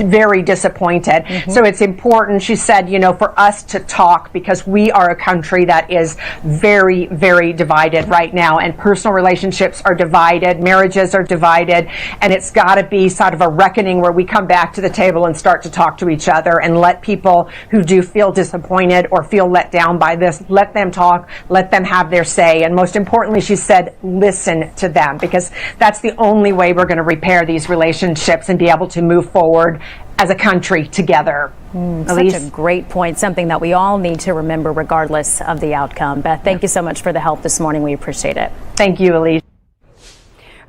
very disappointed. Mm-hmm. So it's important, she said, you know, for us to talk, because we are a country that is very, very divided right now, and personal relationships are divided, marriages are divided, and it's got to be sort of a reckoning where we come back to the table and start to talk to each other and let people who do feel disappointed or feel let down by this, let them talk, let them have their say, and most importantly, she said, listen to them, because that's the only way we're going to repair these relationships and be able to move forward as a country together. Such a great point, something that we all need to remember regardless of the outcome. Beth, thank you so much for the help this morning. We appreciate it. Thank you, Elise.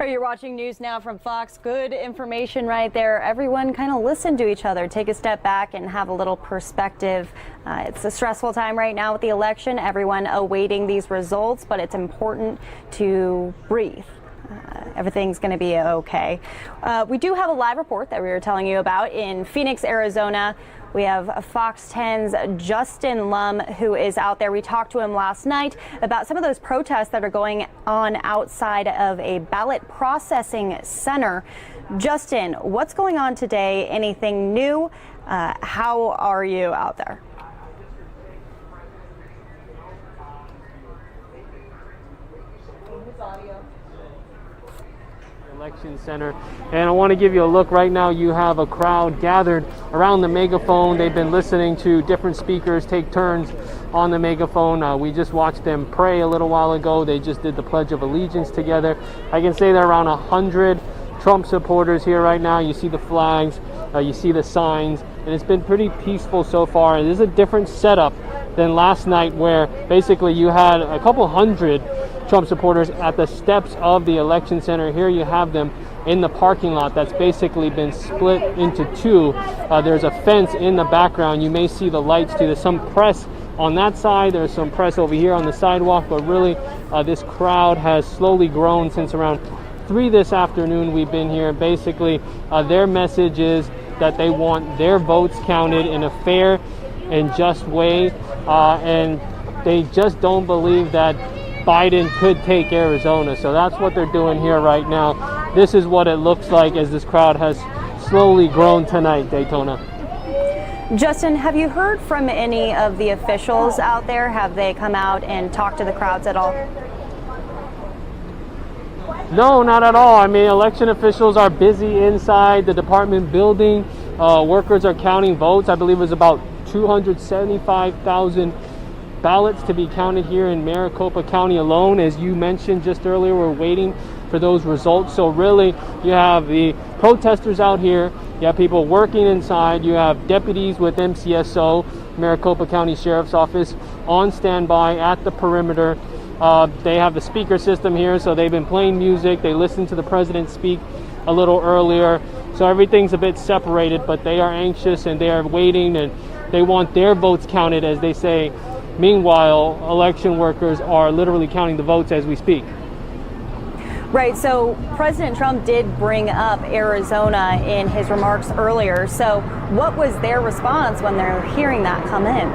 All right, you're watching news now from Fox. Good information right there. Everyone kind of listen to each other, take a step back and have a little perspective. It's a stressful time right now with the election. Everyone awaiting these results, but it's important to breathe. Everything's going to be okay. We do have a live report that we were telling you about in Phoenix, Arizona. We have Fox 10's Justin Lum, who is out there. We talked to him last night about some of those protests that are going on outside of a ballot processing center. Justin, what's going on today? Anything new? How are you out there? Election Center, and I want to give you a look right now. You have a crowd gathered around the megaphone. They've been listening to different speakers take turns on the megaphone. We just watched them pray a little while ago. They just did the Pledge of Allegiance together. I can say there are around 100 Trump supporters here right now. You see the flags, you see the signs, and it's been pretty peaceful so far. And this is a different setup than last night, where basically you had a couple hundred Trump supporters at the steps of the election center. Here you have them in the parking lot that's basically been split into two. There's a fence in the background. You may see the lights too. There's some press on that side. There's some press over here on the sidewalk, but really this crowd has slowly grown since around 3 this afternoon. We've been here. Basically, their message is that they want their votes counted in a fair and just way, and they just don't believe that Biden could take Arizona. So that's what they're doing here right now. This is what it looks like as this crowd has slowly grown tonight, Daytona. Justin, have you heard from any of the officials out there? Have they come out and talked to the crowds at all? No, not at all. I mean, election officials are busy inside the department building. Workers are counting votes. I believe it was about 275,000 ballots to be counted here in Maricopa County alone. As you mentioned just earlier, we're waiting for those results. So really, you have the protesters out here, you have people working inside, you have deputies with MCSO, Maricopa County Sheriff's Office, on standby at the perimeter. They have the speaker system here, so they've been playing music. They listened to the president speak a little earlier. So everything's a bit separated, but they are anxious and they are waiting, and they want their votes counted, as they say. Meanwhile, election workers are literally counting the votes as we speak. Right, so President Trump did bring up Arizona in his remarks earlier. So what was their response when they're hearing that come in?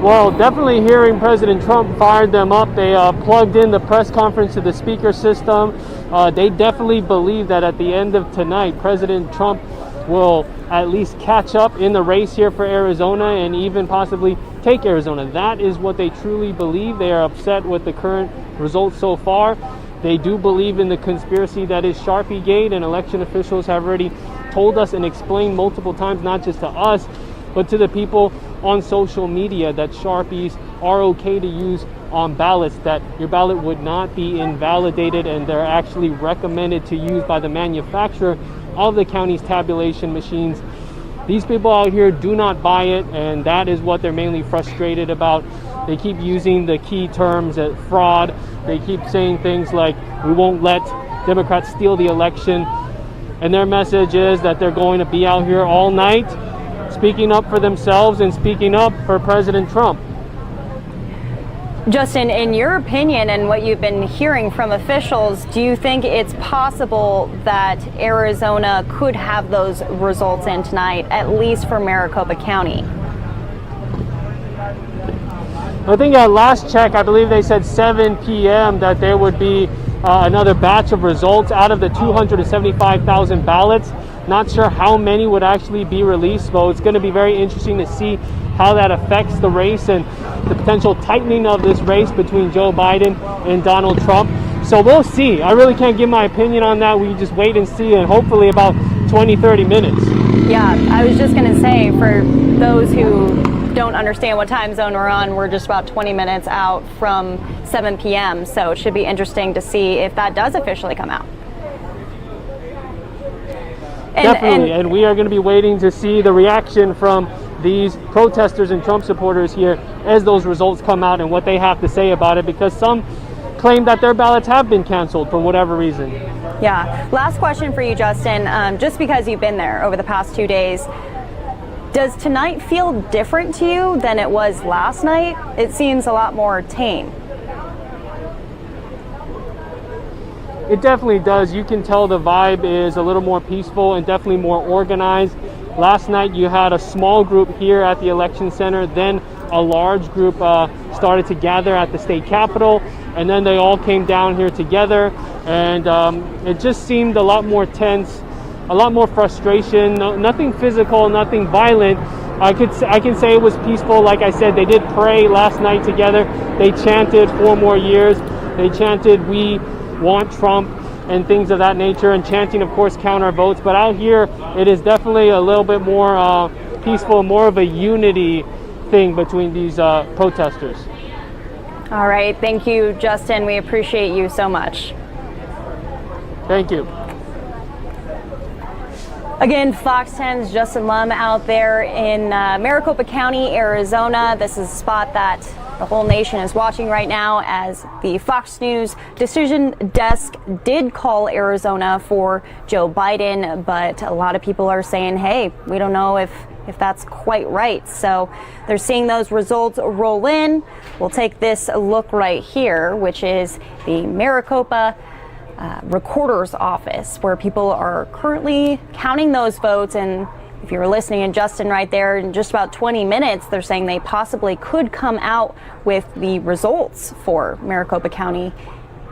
Well, definitely hearing President Trump fired them up. They plugged in the press conference to the speaker system. They definitely believe that at the end of tonight, President Trump will at least catch up in the race here for Arizona and even possibly take Arizona. That is what they truly believe. They are upset with the current results so far. They do believe in the conspiracy that is Sharpiegate, and election officials have already told us and explained multiple times, not just to us, but to the people on social media, that Sharpies are okay to use on ballots, that your ballot would not be invalidated, and they're actually recommended to use by the manufacturer of the county's tabulation machines. These people out here do not buy it, and that is what they're mainly frustrated about. They keep using the key terms at fraud. They keep saying things like, we won't let Democrats steal the election. And their message is that they're going to be out here all night speaking up for themselves and speaking up for President Trump. Justin, in your opinion and what you've been hearing from officials, do you think it's possible that Arizona could have those results in tonight, at least for Maricopa County? I think at last check, I believe they said 7 p.m. that there would be another batch of results out of the 275,000 ballots. Not sure how many would actually be released, so it's going to be very interesting to see how that affects the race and the potential tightening of this race between Joe Biden and Donald Trump. So we'll see. I really can't give my opinion on that. We just wait and see, and hopefully about 20-30 minutes. Yeah, I was just going to say, for those who don't understand what time zone we're on, we're just about 20 minutes out from 7 p.m. So it should be interesting to see if that does officially come out. Definitely, and we are going to be waiting to see the reaction from these protesters and Trump supporters here as those results come out and what they have to say about it, because some claim that their ballots have been canceled for whatever reason. Yeah. Last question for you, Justin. Just because you've been there over the past 2 days, does tonight feel different to you than it was last night? It seems a lot more tame. It definitely does. You can tell the vibe is a little more peaceful and definitely more organized. Last night you had a small group here at the election center, then a large group started to gather at the state capitol, and then they all came down here together, and it just seemed a lot more tense, a lot more frustration. Nothing physical, nothing violent. I can say it was peaceful. Like I said, they did pray last night together. They chanted 4 more years. They chanted, "We want Trump," and things of that nature, and chanting, of course, count our votes. But out here, it is definitely a little bit more peaceful, more of a unity thing between these protesters. All right. Thank you, Justin. We appreciate you so much. Thank you. Again, Fox 10's Justin Lum out there in Maricopa County, Arizona. This is a spot that the whole nation is watching right now, as the Fox News decision desk did call Arizona for Joe Biden, but a lot of people are saying, hey, we don't know if that's quite right. So they're seeing those results roll in. We'll take this look right here, which is the Maricopa recorder's office, where people are currently counting those votes. And if you were listening in Justin right there, in just about 20 minutes, they're saying they possibly could come out with the results for Maricopa County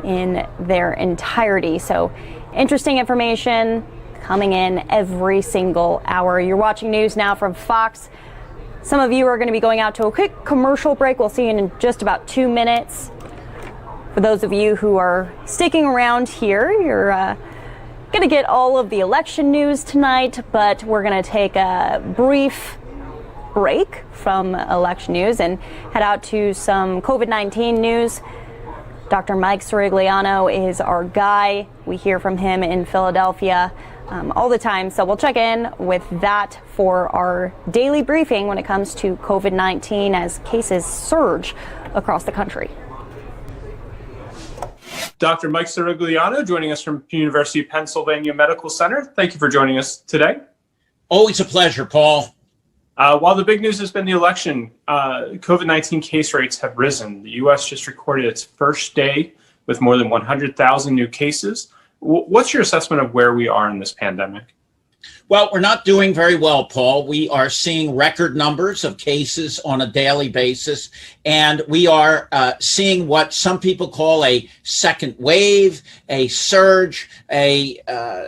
in their entirety. So interesting information coming in every single hour. You're watching news now from Fox. Some of you are going to be going out to a quick commercial break. We'll see you in just about 2 minutes. For those of you who are sticking around here, you're going to get all of the election news tonight, but we're going to take a brief break from election news and head out to some COVID-19 news. Dr. Mike Sirigliano is our guy. We hear from him in Philadelphia all the time, so we'll check in with that for our daily briefing when it comes to COVID-19 as cases surge across the country. Dr. Mike Sirigliano joining us from University of Pennsylvania Medical Center. Thank you for joining us today. Always a pleasure, Paul. While the big news has been the election, COVID-19 case rates have risen. The U.S. just recorded its first day with more than 100,000 new cases. What's your assessment of where we are in this pandemic? Well, we're not doing very well, Paul. We are seeing record numbers of cases on a daily basis, and we are seeing what some people call a second wave, a surge, a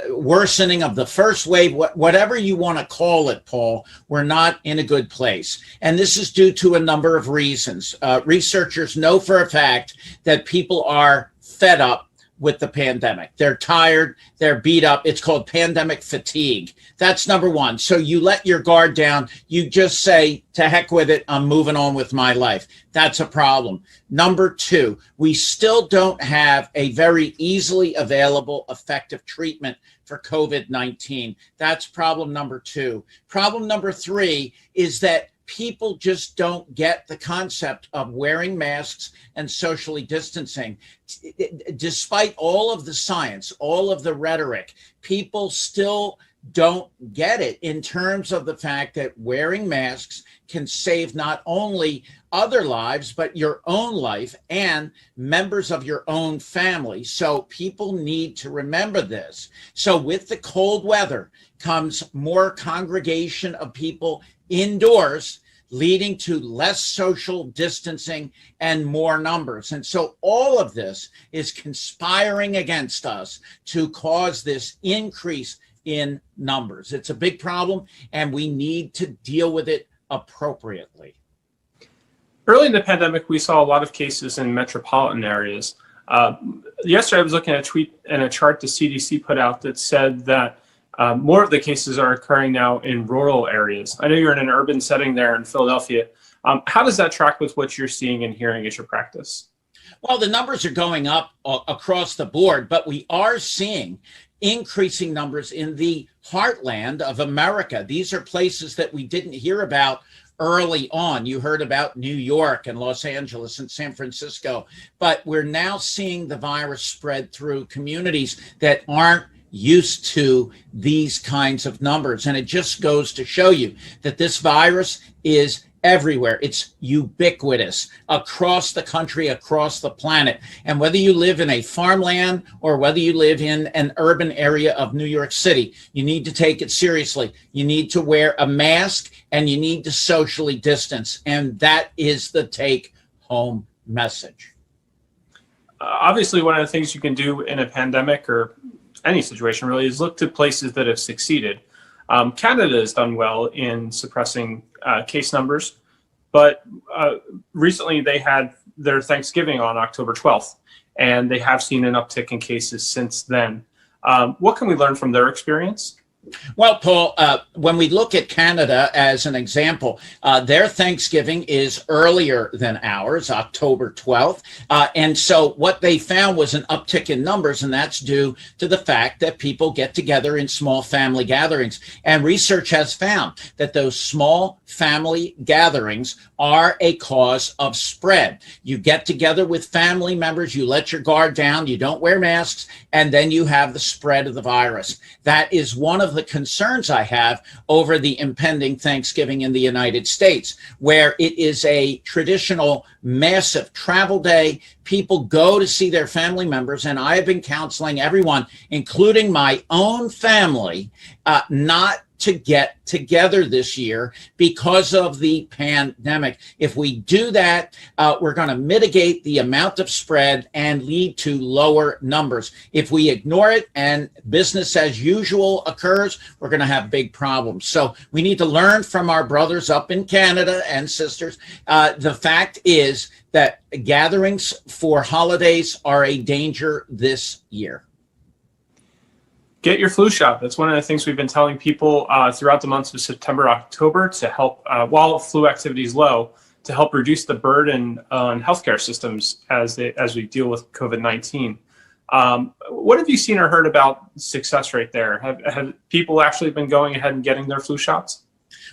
worsening of the first wave, whatever you want to call it, Paul. We're not in a good place. And this is due to a number of reasons. Researchers know for a fact that people are fed up with the pandemic. They're tired, they're beat up. It's called pandemic fatigue. That's number one. So you let your guard down. You just say, to heck with it, I'm moving on with my life. That's a problem. Number two, we still don't have a very easily available, effective treatment for COVID-19. That's problem number two. Problem number three is that people just don't get the concept of wearing masks and socially distancing. Despite all of the science, all of the rhetoric, people still don't get it in terms of the fact that wearing masks can save not only other lives, but your own life and members of your own family. So people need to remember this. So with the cold weather comes more congregation of people indoors, leading to less social distancing and more numbers. And so all of this is conspiring against us to cause this increase in numbers. It's a big problem, and we need to deal with it appropriately. Early in the pandemic, we saw a lot of cases in metropolitan areas. Yesterday, I was looking at a tweet and a chart the CDC put out that said that more of the cases are occurring now in rural areas. I know you're in an urban setting there in Philadelphia. How does that track with what you're seeing and hearing as your practice? Well, the numbers are going up across the board, but we are seeing increasing numbers in the heartland of America. These are places that we didn't hear about early on. You heard about New York and Los Angeles and San Francisco, but we're now seeing the virus spread through communities that aren't used to these kinds of numbers. And it just goes to show you that this virus is everywhere. It's ubiquitous across the country, across the planet. And whether you live in a farmland or whether you live in an urban area of New York City, you need to take it seriously. You need to wear a mask and you need to socially distance. And that is the take-home message. Obviously, one of the things you can do in a pandemic or any situation really is look to places that have succeeded. Canada has done well in suppressing case numbers, but recently they had their Thanksgiving on October 12th, and they have seen an uptick in cases since then. What can we learn from their experience? Well, Paul, when we look at Canada as an example, their Thanksgiving is earlier than ours, October 12th. And so what they found was an uptick in numbers, and that's due to the fact that people get together in small family gatherings. And research has found that those small family gatherings are a cause of spread. You get together with family members, you let your guard down, you don't wear masks, and then you have the spread of the virus. That is one of the concerns I have over the impending Thanksgiving in the United States, where it is a traditional massive travel day. People go to see their family members, and I have been counseling everyone, including my own family, not to get together this year because of the pandemic. If we do that, we're going to mitigate the amount of spread and lead to lower numbers. If we ignore it and business as usual occurs, we're going to have big problems. So we need to learn from our brothers up in Canada and sisters. The fact is that gatherings for holidays are a danger this year. Get your flu shot. That's one of the things we've been telling people throughout the months of September, October to help, while flu activity is low, to help reduce the burden on healthcare systems as we deal with COVID-19. What have you seen or heard about success rate there? Have people actually been going ahead and getting their flu shots?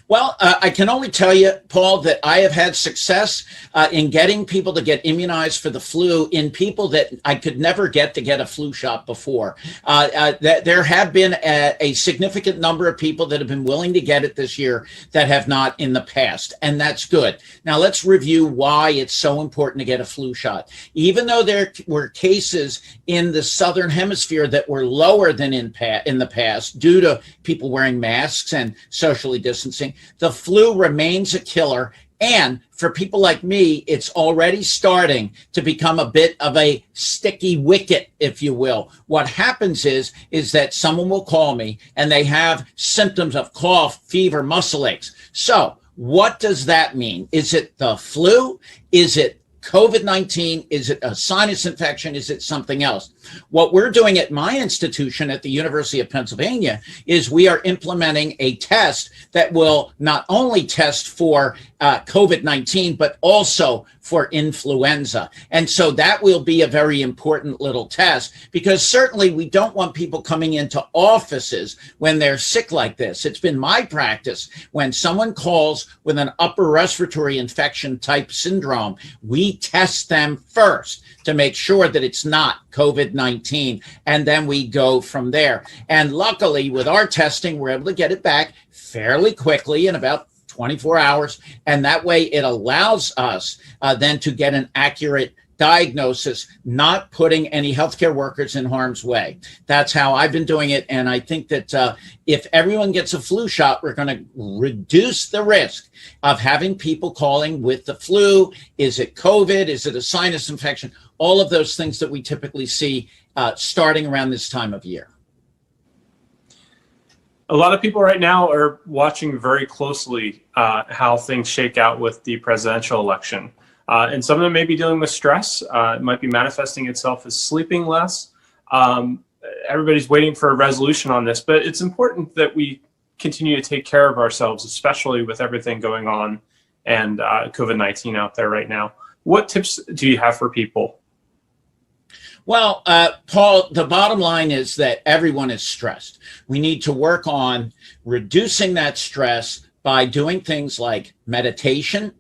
Well, I can only tell you, Paul, that I have had success in getting people to get immunized for the flu in people that I could never get to get a flu shot before. There have been a significant number of people that have been willing to get it this year that have not in the past, and that's good. Now, let's review why it's so important to get a flu shot. Even though there were cases in the Southern Hemisphere that were lower than in the past due to people wearing masks and socially distancing, the flu remains a killer. And for people like me, it's already starting to become a bit of a sticky wicket, if you will. What happens is that someone will call me and they have symptoms of cough, fever, muscle aches. So what does that mean? Is it the flu? Is it COVID-19? Is it a sinus infection? Is it something else? What we're doing at my institution at the University of Pennsylvania is we are implementing a test that will not only test for COVID-19, but also for influenza. And so that will be a very important little test, because certainly we don't want people coming into offices when they're sick like this. It's been my practice when someone calls with an upper respiratory infection type syndrome, we test them first to make sure that it's not COVID-19, and then we go from there. And luckily, with our testing, we're able to get it back fairly quickly in about 24 hours, and that way it allows us then to get an accurate diagnosis, not putting any healthcare workers in harm's way. That's how I've been doing it, and I think that if everyone gets a flu shot, we're going to reduce the risk of having people calling with the flu. Is it COVID? Is it a sinus infection? All of those things that we typically see starting around this time of year. A lot of people right now are watching very closely how things shake out with the presidential election. And some of them may be dealing with stress. It might be manifesting itself as sleeping less. Everybody's waiting for a resolution on this, but it's important that we continue to take care of ourselves, especially with everything going on and COVID-19 out there right now. What tips do you have for people? Well, Paul, the bottom line is that everyone is stressed. We need to work on reducing that stress by doing things like meditation,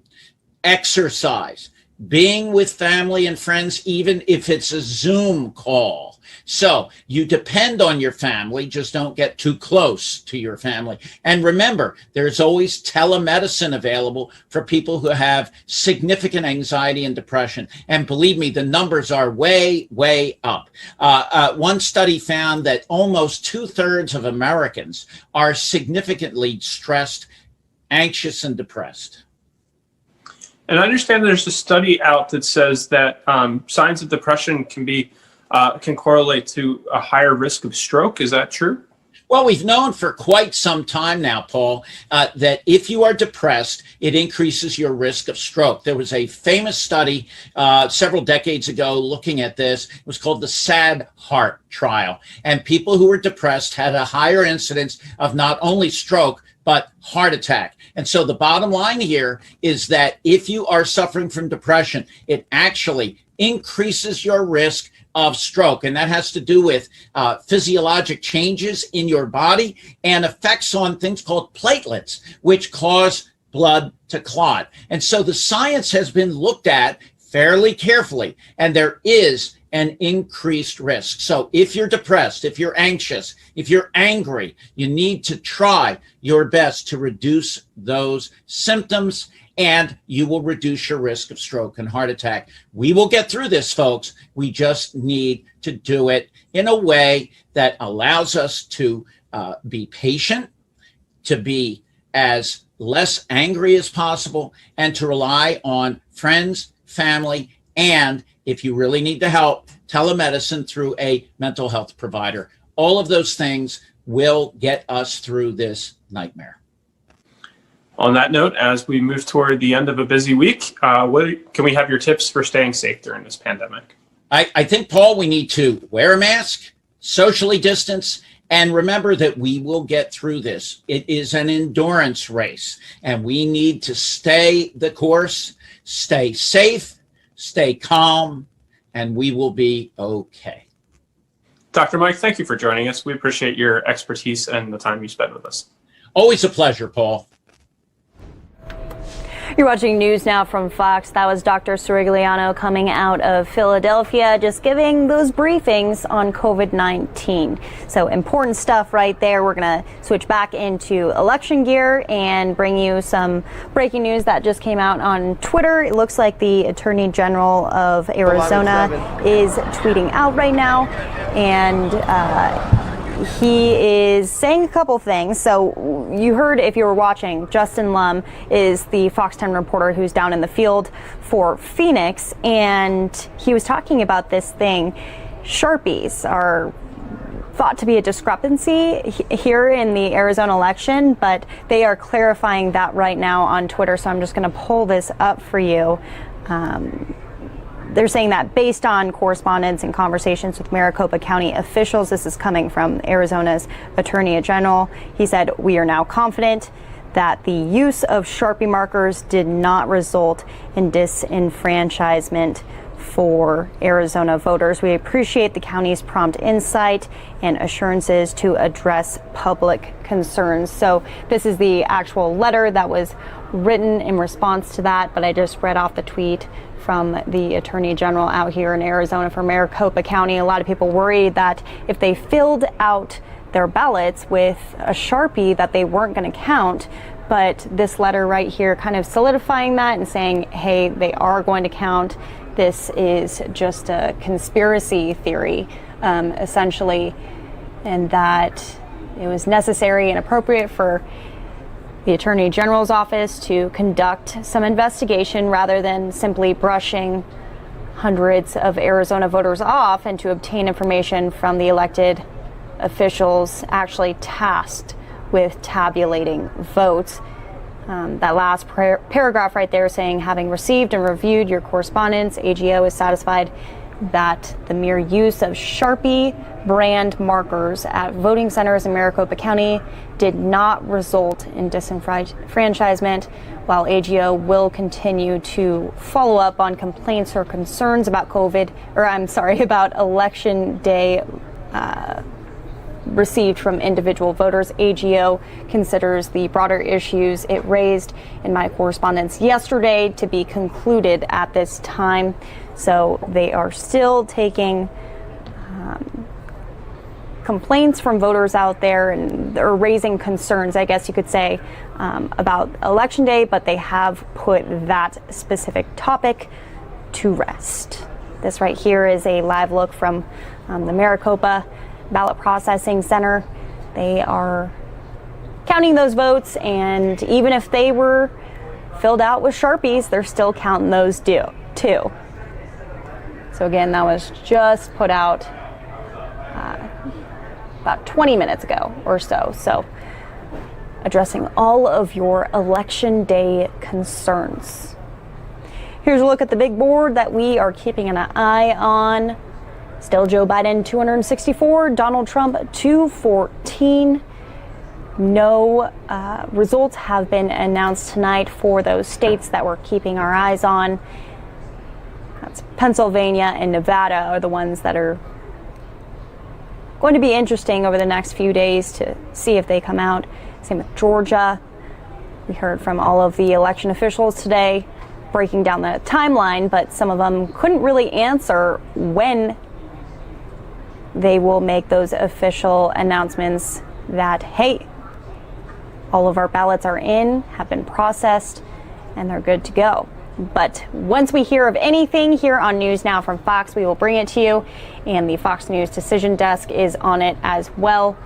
exercise, being with family and friends, even if it's a Zoom call. So you depend on your family, just don't get too close to your family. And remember, there's always telemedicine available for people who have significant anxiety and depression. And believe me, the numbers are way, way up. One study found that almost 2/3 of Americans are significantly stressed, anxious, and depressed. And I understand there's a study out that says that signs of depression can correlate to a higher risk of stroke. Is that true? Well, we've known for quite some time now, Paul, that if you are depressed, it increases your risk of stroke. There was a famous study several decades ago looking at this. It was called the SAD Heart Trial. And people who were depressed had a higher incidence of not only stroke, but heart attack. And so the bottom line here is that if you are suffering from depression, it actually increases your risk of stroke. And that has to do with physiologic changes in your body and effects on things called platelets, which cause blood to clot. And so the science has been looked at fairly carefully, and there is an increased risk. So if you're depressed, if you're anxious, if you're angry, you need to try your best to reduce those symptoms, and you will reduce your risk of stroke and heart attack. We will get through this, folks. We just need to do it in a way that allows us to be patient, to be as less angry as possible, and to rely on friends, family, and if you really need the help, telemedicine through a mental health provider. All of those things will get us through this nightmare. On that note, as we move toward the end of a busy week, can we have your tips for staying safe during this pandemic? I think, Paul, we need to wear a mask, socially distance, and remember that we will get through this. It is an endurance race, and we need to stay the course, stay safe, stay calm, and we will be okay. Dr. Mike, thank you for joining us. We appreciate your expertise and the time you spent with us. Always a pleasure, Paul. You're watching news now from Fox. That was Dr. Sirigliano coming out of Philadelphia, just giving those briefings on COVID-19. So important stuff right there. We're going to switch back into election gear and bring you some breaking news that just came out on Twitter. It looks like the Attorney General of Arizona is tweeting out right now, and he is saying a couple things. So you heard, if you were watching, Justin Lum is the Fox 10 reporter who's down in the field for Phoenix, and he was talking about this thing. Sharpies are thought to be a discrepancy here in the Arizona election, but they are clarifying that right now on Twitter. So I'm just going to pull this up for you. They're saying that based on correspondence and conversations with Maricopa County officials, this is coming from Arizona's Attorney General. He said, "We are now confident that the use of Sharpie markers did not result in disenfranchisement for Arizona voters. We appreciate the county's prompt insight and assurances to address public concerns." So this is the actual letter that was written in response to that, but I just read off the tweet from the Attorney General out here in Arizona for Maricopa County. A lot of people worried that if they filled out their ballots with a Sharpie that they weren't going to count, but this letter right here kind of solidifying that and saying, hey, they are going to count. This is just a conspiracy theory, essentially, and that it was necessary and appropriate for the Attorney General's office to conduct some investigation rather than simply brushing hundreds of Arizona voters off, and to obtain information from the elected officials actually tasked with tabulating votes. That last paragraph right there saying, having received and reviewed your correspondence, AGO is satisfied that the mere use of Sharpie brand markers at voting centers in Maricopa County did not result in disenfranchisement, while AGO will continue to follow up on complaints or concerns about about Election Day received from individual voters. AGO considers the broader issues it raised in my correspondence yesterday to be concluded at this time. So they are still taking complaints from voters out there and are raising concerns, I guess you could say, about Election Day, but they have put that specific topic to rest. This right here is a live look from the Maricopa Ballot Processing Center. They are counting those votes, and even if they were filled out with Sharpies, they're still counting those too. So again, that was just put out about 20 minutes ago or so. So addressing all of your Election Day concerns. Here's a look at the big board that we are keeping an eye on. Still Joe Biden 264, Donald Trump 214. No results have been announced tonight for those states that we're keeping our eyes on. That's Pennsylvania and Nevada are the ones that are going to be interesting over the next few days to see if they come out. Same with Georgia. We heard from all of the election officials today breaking down the timeline, but some of them couldn't really answer when they will make those official announcements that, hey, all of our ballots are in, have been processed, and they're good to go. But once we hear of anything here on News Now from Fox, we will bring it to you. And the Fox News Decision Desk is on it as well,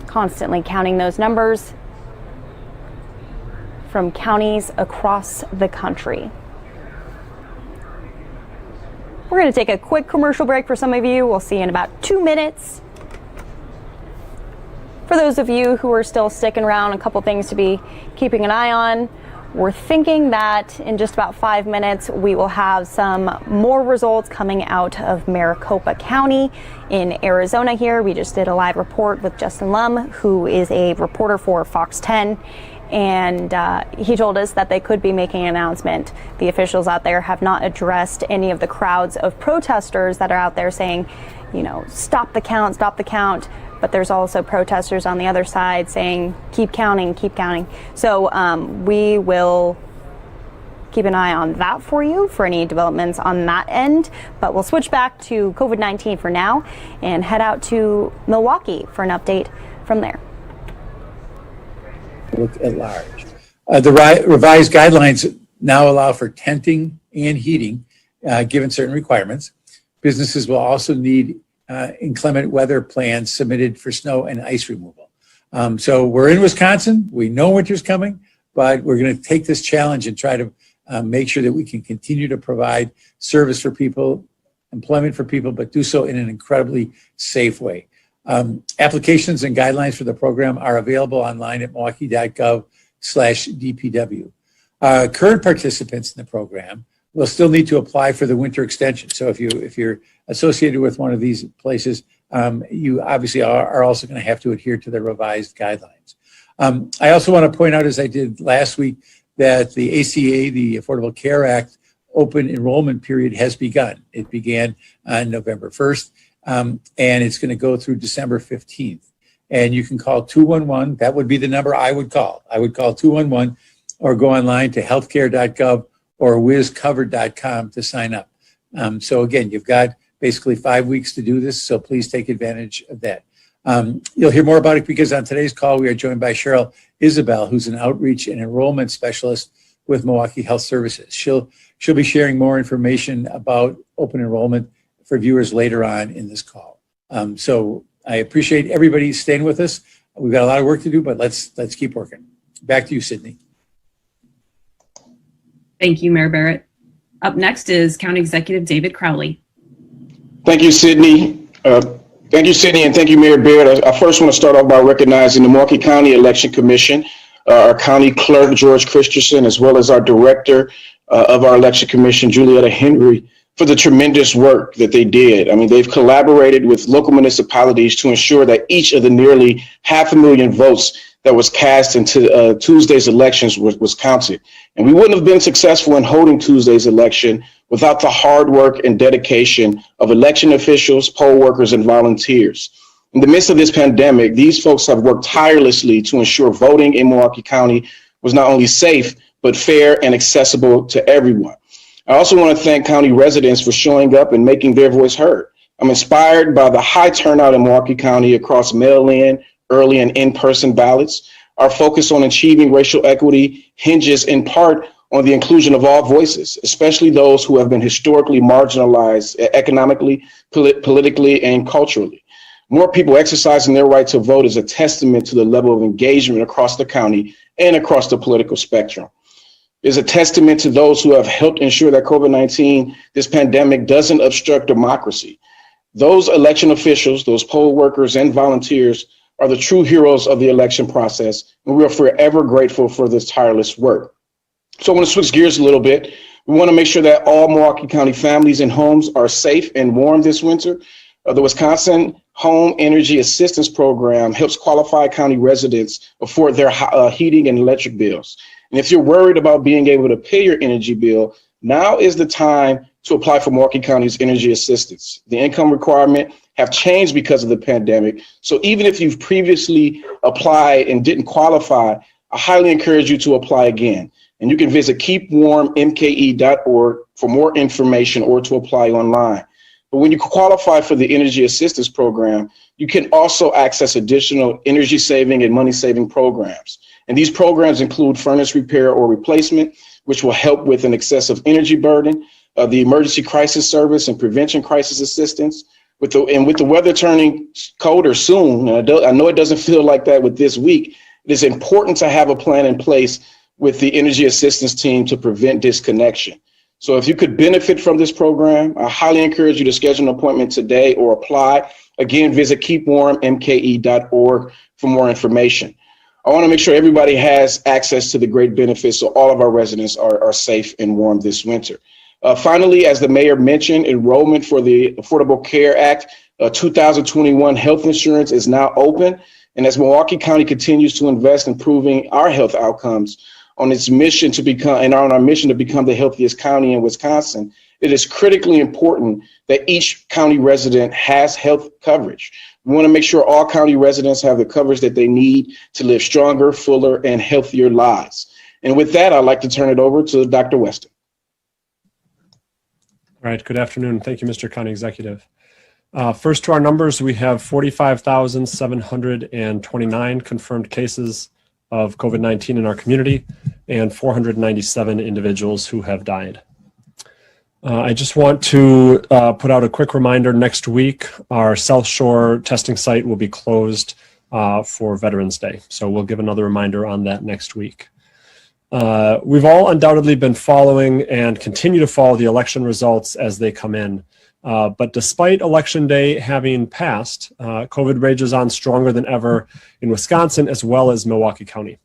constantly counting those numbers from counties across the country. We're going to take a quick commercial break for some of you. We'll see you in about 2 minutes. For those of you who are still sticking around, a couple things to be keeping an eye on. We're thinking that in just about 5 minutes, we will have some more results coming out of Maricopa County in Arizona here. We just did a live report with Justin Lum, who is a reporter for Fox 10. And he told us that they could be making an announcement. The officials out there have not addressed any of the crowds of protesters that are out there saying, you know, stop the count, stop the count. But there's also protesters on the other side saying, keep counting, keep counting. So we will keep an eye on that for you for any developments on that end. But we'll switch back to COVID-19 for now and head out to Milwaukee for an update from there. Look at large. The revised guidelines now allow for tenting and heating, given certain requirements. Businesses will also need inclement weather plans submitted for snow and ice removal. So we're in Wisconsin. We know winter's coming, but we're going to take this challenge and try to make sure that we can continue to provide service for people, employment for people, but do so in an incredibly safe way. Applications and guidelines for the program are available online at milwaukee.gov/DPW. Current participants in the program will still need to apply for the winter extension. So if you're associated with one of these places, you obviously are also going to have to adhere to the revised guidelines. I also want to point out, as I did last week, that the ACA, the Affordable Care Act, open enrollment period has begun. It began on November 1st, and it's going to go through December 15th. And you can call 211. That would be the number I would call. I would call 211 or go online to healthcare.gov or wizcovered.com to sign up. So again, you've got basically 5 weeks to do this, so please take advantage of that. You'll hear more about it because on today's call, we are joined by Cheryl Isabel, who's an outreach and enrollment specialist with Milwaukee Health Services. She'll be sharing more information about open enrollment for viewers later on in this call. So I appreciate everybody staying with us. We've got a lot of work to do, but let's keep working. Back to you, Sydney. Thank you, Mayor Barrett. Up next is County Executive David Crowley. Thank you, Sydney. And thank you, Mayor Barrett. I first want to start off by recognizing the Milwaukee County Election Commission, our County Clerk, George Christensen, as well as our Director of our Election Commission, Julietta Henry, for the tremendous work that they did. I mean, they've collaborated with local municipalities to ensure that each of the nearly 500,000 votes that was cast into Tuesday's elections was counted. And we wouldn't have been successful in holding Tuesday's election without the hard work and dedication of election officials, poll workers, and volunteers. In the midst of this pandemic, these folks have worked tirelessly to ensure voting in Milwaukee County was not only safe, but fair and accessible to everyone. I also want to thank county residents for showing up and making their voice heard. I'm inspired by the high turnout in Milwaukee County across mail-in, early, and in-person ballots. Our focus on achieving racial equity hinges in part on the inclusion of all voices, especially those who have been historically marginalized economically, politically, and culturally. More people exercising their right to vote is a testament to the level of engagement across the county and across the political spectrum. It's a testament to those who have helped ensure that COVID-19, this pandemic, doesn't obstruct democracy. Those election officials, those poll workers and volunteers are the true heroes of the election process, and we are forever grateful for this tireless work. So I want to switch gears a little bit. We want to make sure that all Milwaukee County families and homes are safe and warm this winter. The Wisconsin Home Energy Assistance Program helps qualified county residents afford their heating and electric bills. And if you're worried about being able to pay your energy bill, now is the time to apply for Milwaukee County's energy assistance. The income requirement have changed because of the pandemic. So even if you've previously applied and didn't qualify, I highly encourage you to apply again. And you can visit keepwarmmke.org for more information or to apply online. But when you qualify for the Energy Assistance Program, you can also access additional energy saving and money saving programs. And these programs include furnace repair or replacement, which will help with an excessive energy burden, the Emergency Crisis Service and Prevention Crisis Assistance. With the weather turning colder soon, I know it doesn't feel like that with this week, it is important to have a plan in place with the Energy Assistance team to prevent disconnection. So if you could benefit from this program, I highly encourage you to schedule an appointment today or apply. Again, visit keepwarmmke.org for more information. I want to make sure everybody has access to the great benefits so all of our residents are safe and warm this winter. Finally, as the mayor mentioned, enrollment for the Affordable Care Act 2021 health insurance is now open. And as Milwaukee County continues to invest in improving our health outcomes on its mission to become, and on our mission to become the healthiest county in Wisconsin, it is critically important that each county resident has health coverage. We want to make sure all county residents have the coverage that they need to live stronger, fuller, and healthier lives. And with that, I'd like to turn it over to Dr. Weston. All right, good afternoon. Thank you, Mr. County Executive. First to our numbers, we have 45,729 confirmed cases of COVID-19 in our community and 497 individuals who have died. I just want to put out a quick reminder. Next week, our South Shore testing site will be closed for Veterans Day. So we'll give another reminder on that next week. We've all undoubtedly been following and continue to follow the election results as they come in. But despite Election Day having passed, COVID rages on stronger than ever in Wisconsin as well as Milwaukee County.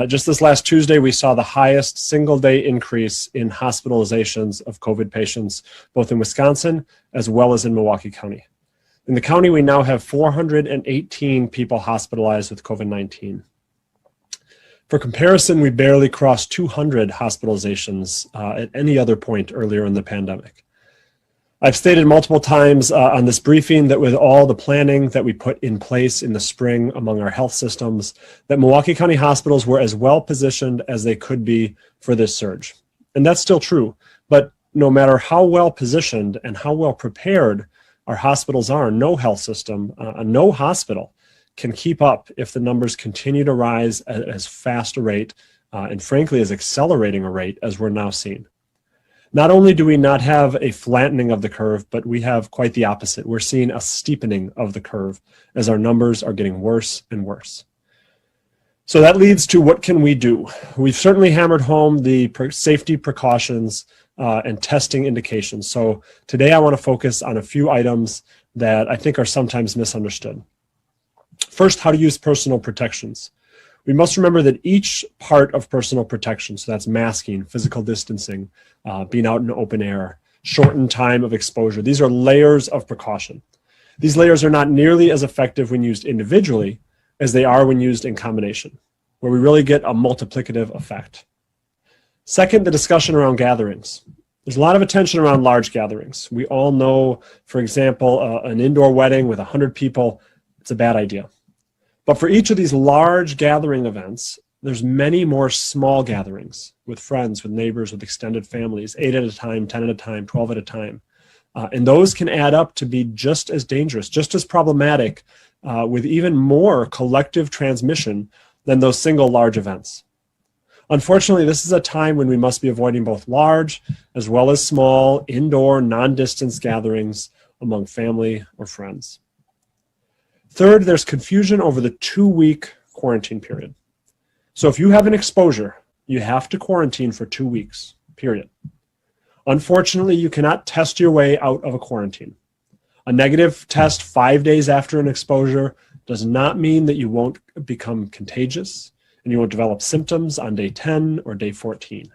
Just this last Tuesday, we saw the highest single-day increase in hospitalizations of COVID patients, both in Wisconsin as well as in Milwaukee County. In the county, we now have 418 people hospitalized with COVID-19. For comparison, we barely crossed 200 hospitalizations at any other point earlier in the pandemic. I've stated multiple times on this briefing that with all the planning that we put in place in the spring among our health systems, that Milwaukee County hospitals were as well positioned as they could be for this surge. And that's still true. But no matter how well positioned and how well prepared our hospitals are, no health system, no hospital can keep up if the numbers continue to rise at as fast a rate and frankly as accelerating a rate as we're now seeing. Not only do we not have a flattening of the curve, but we have quite the opposite. We're seeing a steepening of the curve as our numbers are getting worse and worse. So that leads to what can we do? We've certainly hammered home the safety precautions and testing indications. So today I want to focus on a few items that I think are sometimes misunderstood. First, how to use personal protections. We must remember that each part of personal protection, so that's masking, physical distancing, being out in open air, shortened time of exposure, these are layers of precaution. These layers are not nearly as effective when used individually as they are when used in combination, where we really get a multiplicative effect. Second, the discussion around gatherings. There's a lot of attention around large gatherings. We all know, for example, an indoor wedding with 100 people, It's a bad idea. But for each of these large gathering events, there's many more small gatherings with friends, with neighbors, with extended families, 8 at a time, 10 at a time, 12 at a time. And those can add up to be just as dangerous, just as problematic, with even more collective transmission than those single large events. Unfortunately, this is a time when we must be avoiding both large as well as small, indoor, non-distance gatherings among family or friends. Third, there's confusion over the 2-week quarantine period. So if you have an exposure, you have to quarantine for 2 weeks, period. Unfortunately, you cannot test your way out of a quarantine. A negative test 5 days after an exposure does not mean that you won't become contagious and you won't develop symptoms on day 10 or day 14.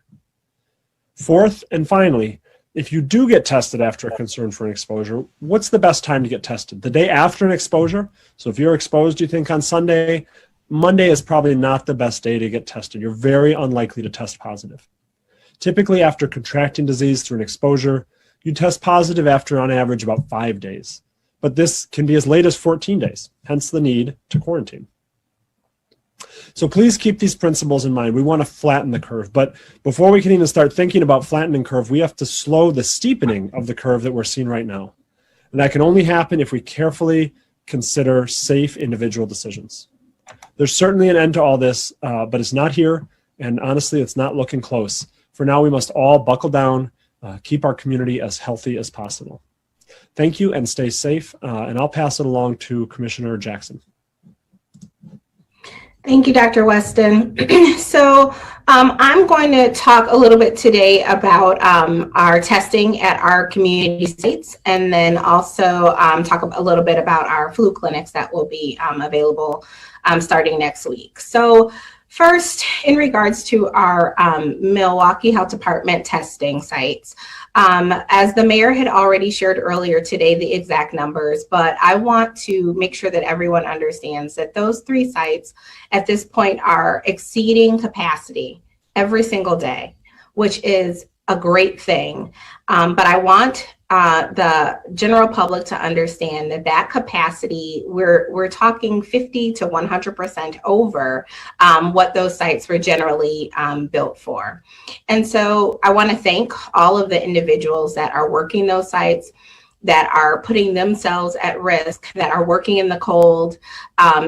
Fourth, and finally, if you do get tested after a concern for an exposure, what's the best time to get tested? The day after an exposure? So if you're exposed, you think on Sunday, Monday is probably not the best day to get tested. You're very unlikely to test positive. Typically, after contracting disease through an exposure, you test positive after, on average, about 5 days. But this can be as late as 14 days, hence the need to quarantine. So please keep these principles in mind. We want to flatten the curve. But before we can even start thinking about flattening curve, we have to slow the steepening of the curve that we're seeing right now. And that can only happen if we carefully consider safe individual decisions. There's certainly an end to all this, but it's not here. And honestly, it's not looking close. For now, we must all buckle down, keep our community as healthy as possible. Thank you and stay safe. And I'll pass it along to Commissioner Jackson. Thank you, Dr. Weston. So I'm going to talk a little bit today about our testing at our community sites, and then also talk a little bit about our flu clinics that will be available starting next week. So first, in regards to our Milwaukee Health Department testing sites, as the mayor had already shared earlier today, the exact numbers, but I want to make sure that everyone understands that those 3 sites at this point are exceeding capacity every single day, which is a great thing. But I want the general public to understand that that capacity, we're talking 50 to 100% over what those sites were generally built for. And so I want to thank all of the individuals that are working those sites, that are putting themselves at risk, that are working in the cold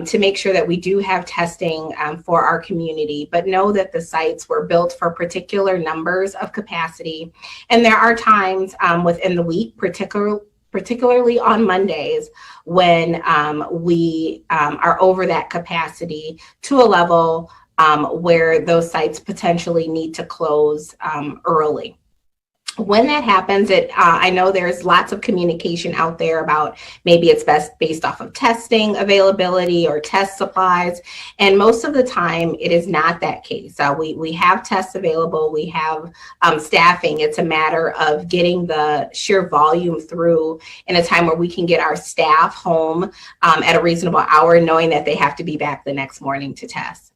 to make sure that we do have testing for our community. But know that the sites were built for particular numbers of capacity. And there are times within the week, particularly on Mondays, when we are over that capacity to a level where those sites potentially need to close early. When that happens, I know there's lots of communication out there about maybe it's based off of testing availability or test supplies. And most of the time, it is not that case. We have tests available. We have staffing. It's a matter of getting the sheer volume through in a time where we can get our staff home at a reasonable hour, knowing that they have to be back the next morning to test.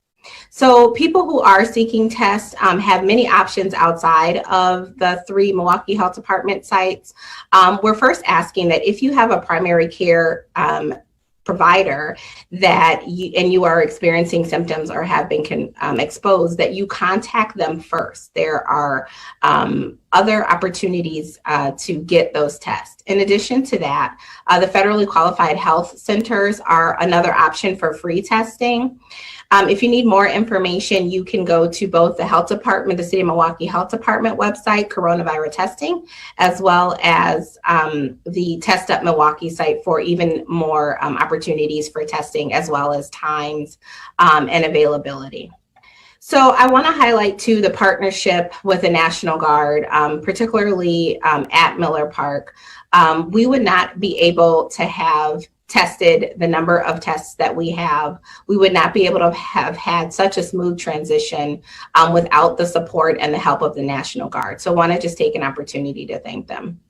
So people who are seeking tests have many options outside of the 3 Milwaukee Health Department sites. We're first asking that if you have a primary care provider that you are experiencing symptoms or have been exposed, that you contact them first. There are other opportunities to get those tests. In addition to that, the federally qualified health centers are another option for free testing. If you need more information, you can go to both the Health Department, the City of Milwaukee Health Department website, coronavirus testing, as well as the Test Up Milwaukee site for even more opportunities for testing, as well as times and availability. So I want to highlight too the partnership with the National Guard, particularly at Miller Park. We would not be able to have tested the number of tests that we have. We would not be able to have had such a smooth transition without the support and the help of the National Guard. So I want to just take an opportunity to thank them.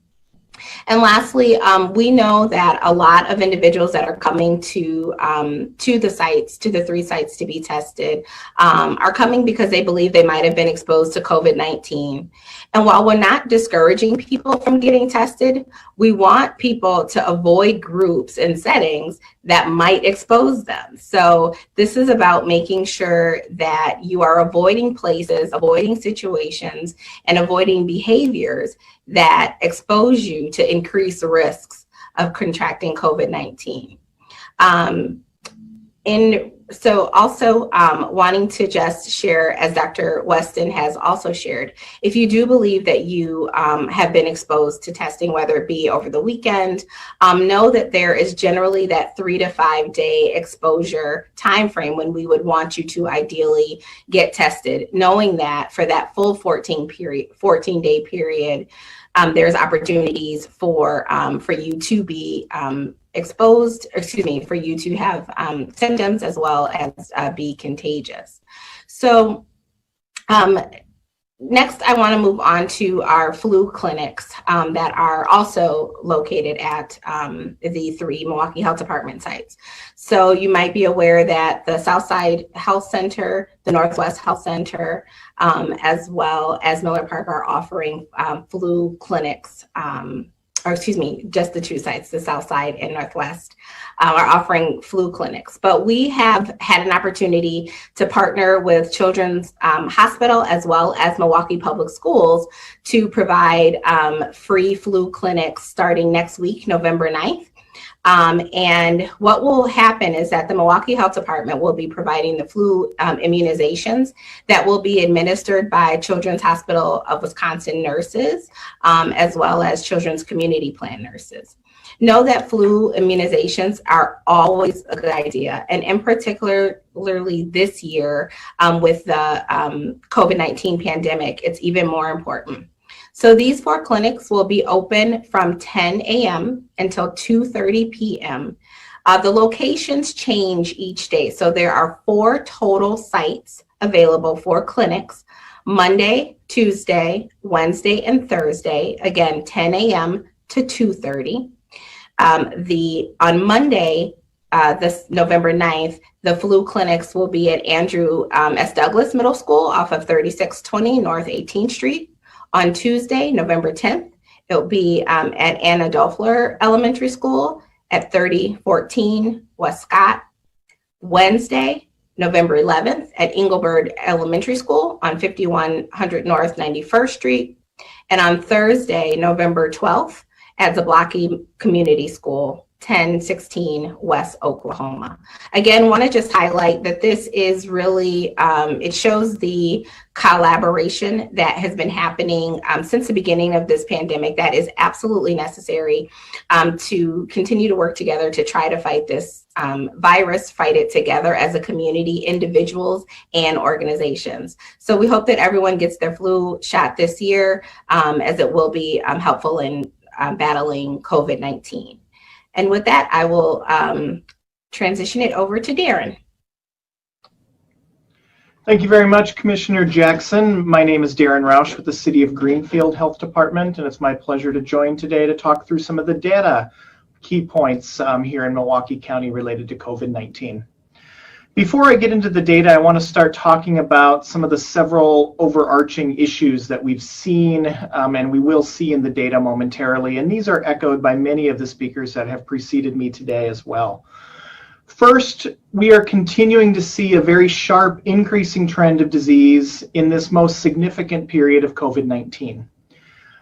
And lastly, we know that a lot of individuals that are coming to the sites, to the 3 sites to be tested, are coming because they believe they might have been exposed to COVID-19. And while we're not discouraging people from getting tested, we want people to avoid groups and settings that might expose them. So this is about making sure that you are avoiding places, avoiding situations, and avoiding behaviors that expose you to increased risks of contracting COVID-19. So also wanting to just share, as Dr. Weston has also shared, if you do believe that you have been exposed to testing, whether it be over the weekend, know that there is generally that 3 to 5 day exposure timeframe when we would want you to ideally get tested, knowing that for that full 14-day period, there's opportunities for you to be exposed, for you to have symptoms as well as be contagious. So next, I want to move on to our flu clinics that are also located at the 3 Milwaukee Health Department sites. So you might be aware that the Southside Health Center, the Northwest Health Center, as well as Miller Park are offering flu clinics, just the 2 sites, the Southside and Northwest, are offering flu clinics. But we have had an opportunity to partner with Children's Hospital as well as Milwaukee Public Schools to provide free flu clinics starting next week, November 9th. And what will happen is that the Milwaukee Health Department will be providing the flu immunizations that will be administered by Children's Hospital of Wisconsin nurses, as well as Children's Community Plan nurses. Know that flu immunizations are always a good idea, and in particularly this year with the COVID-19 pandemic, it's even more important. So these 4 clinics will be open from 10 a.m. until 2:30 p.m. The locations change each day. So there are 4 total sites available for clinics: Monday, Tuesday, Wednesday, and Thursday. Again, 10 a.m. to 2:30. On Monday, this November 9th, the flu clinics will be at Andrew S. Douglas Middle School off of 3620 North 18th Street. On Tuesday, November 10th, it'll be at Anna Doeffler Elementary School at 3014 West Scott. Wednesday, November 11th, at Engelbert Elementary School on 5100 North 91st Street. And on Thursday, November 12th, at Zablocki Community School, 1016 West Oklahoma. Again, want to just highlight that this is really, it shows the collaboration that has been happening since the beginning of this pandemic that is absolutely necessary to continue to work together to try to fight this virus, fight it together as a community, individuals and organizations. So we hope that everyone gets their flu shot this year, as it will be helpful in battling COVID-19. And with that, I will transition it over to Darren. Thank you very much, Commissioner Jackson. My name is Darren Roush with the City of Greenfield Health Department, and it's my pleasure to join today to talk through some of the data key points here in Milwaukee County related to COVID-19. Before I get into the data, I want to start talking about some of the several overarching issues that we've seen and we will see in the data momentarily. And these are echoed by many of the speakers that have preceded me today as well. First, we are continuing to see a very sharp increasing trend of disease in this most significant period of COVID-19.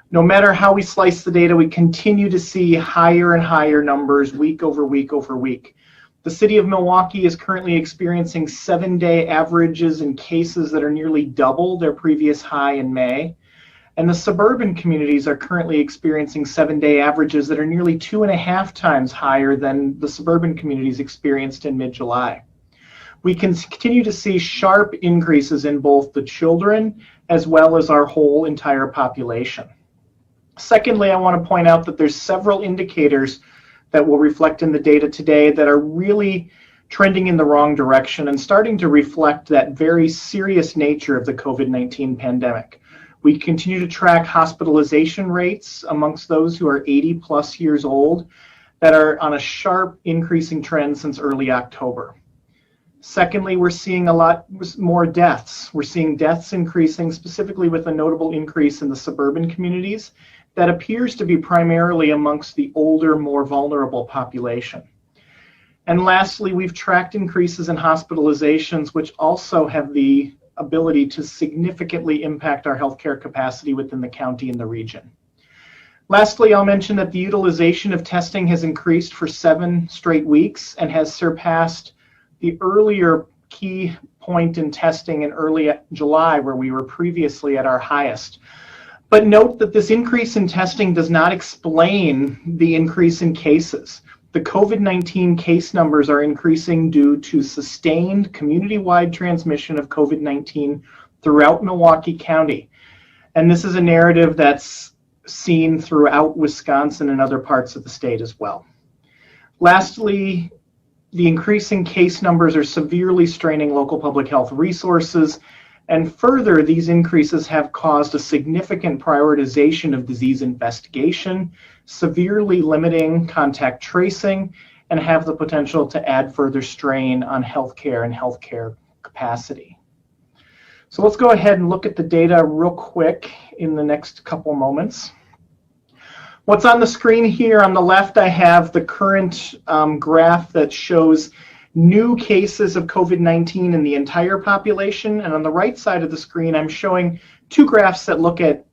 No matter how we slice the data, we continue to see higher and higher numbers week over week over week. The city of Milwaukee is currently experiencing 7-day averages in cases that are nearly double their previous high in May. And the suburban communities are currently experiencing 7-day averages that are nearly 2.5 times higher than the suburban communities experienced in mid-July. We can continue to see sharp increases in both the children as well as our whole entire population. Secondly, I want to point out that there's several indicators that will reflect in the data today that are really trending in the wrong direction and starting to reflect that very serious nature of the COVID-19 pandemic. We continue to track hospitalization rates amongst those who are 80 plus years old that are on a sharp increasing trend since early October. Secondly, we're seeing a lot more deaths. We're seeing deaths increasing, specifically with a notable increase in the suburban communities that appears to be primarily amongst the older, more vulnerable population. And lastly, we've tracked increases in hospitalizations, which also have the ability to significantly impact our healthcare capacity within the county and the region. Lastly, I'll mention that the utilization of testing has increased for 7 straight weeks and has surpassed the earlier key point in testing in early July, where we were previously at our highest. But note that this increase in testing does not explain the increase in cases. The COVID-19 case numbers are increasing due to sustained community-wide transmission of COVID-19 throughout Milwaukee County. And this is a narrative that's seen throughout Wisconsin and other parts of the state as well. Lastly, the increasing case numbers are severely straining local public health resources, and further, these increases have caused a significant prioritization of disease investigation, severely limiting contact tracing, and have the potential to add further strain on healthcare and healthcare capacity. So let's go ahead and look at the data real quick in the next couple moments. What's on the screen here on the left, I have the current graph that shows new cases of COVID-19 in the entire population. And on the right side of the screen, I'm showing 2 graphs that look at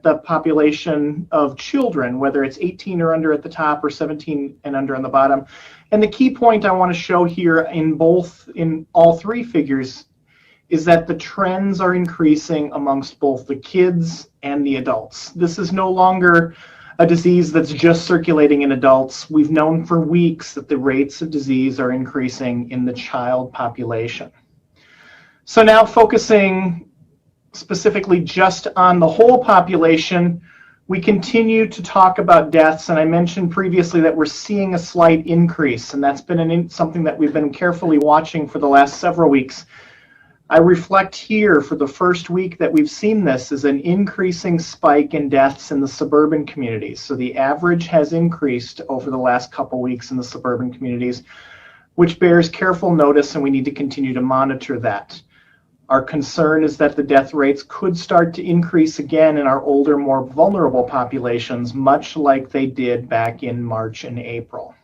the population of children, whether it's 18 or under at the top or 17 and under on the bottom. And the key point I want to show here in all 3 figures is that the trends are increasing amongst both the kids and the adults. This is no longer a disease that's just circulating in adults. We've known for weeks that the rates of disease are increasing in the child population. So now focusing specifically just on the whole population, we continue to talk about deaths, and I mentioned previously that we're seeing a slight increase, and that's been something that we've been carefully watching for the last several weeks. I reflect here for the first week that we've seen this is an increasing spike in deaths in the suburban communities. So the average has increased over the last couple weeks in the suburban communities, which bears careful notice, and we need to continue to monitor that. Our concern is that the death rates could start to increase again in our older, more vulnerable populations, much like they did back in March and April.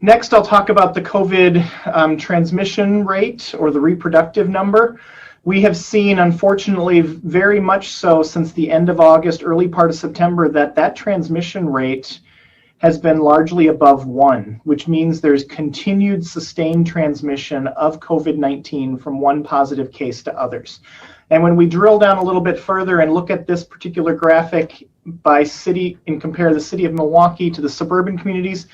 Next, I'll talk about the COVID transmission rate, or the reproductive number. We have seen, unfortunately, very much so since the end of August, early part of September, that transmission rate has been largely above 1, which means there's continued sustained transmission of COVID-19 from one positive case to others. And when we drill down a little bit further and look at this particular graphic by city and compare the city of Milwaukee to the suburban communities,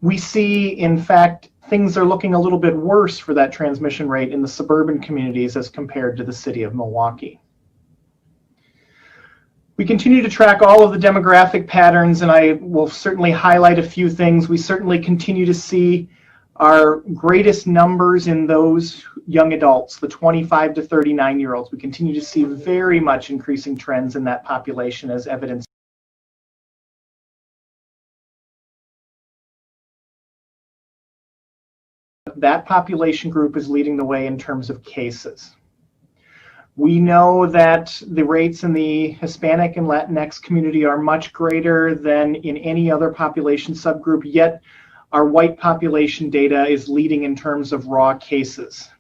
we see, in fact, things are looking a little bit worse for that transmission rate in the suburban communities as compared to the city of Milwaukee. We continue to track all of the demographic patterns, and I will certainly highlight a few things. We certainly continue to see our greatest numbers in those young adults, the 25 to 39-year-olds. We continue to see very much increasing trends in that population as evidenced. That population group is leading the way in terms of cases. We know that the rates in the Hispanic and Latinx community are much greater than in any other population subgroup, yet our white population data is leading in terms of raw cases.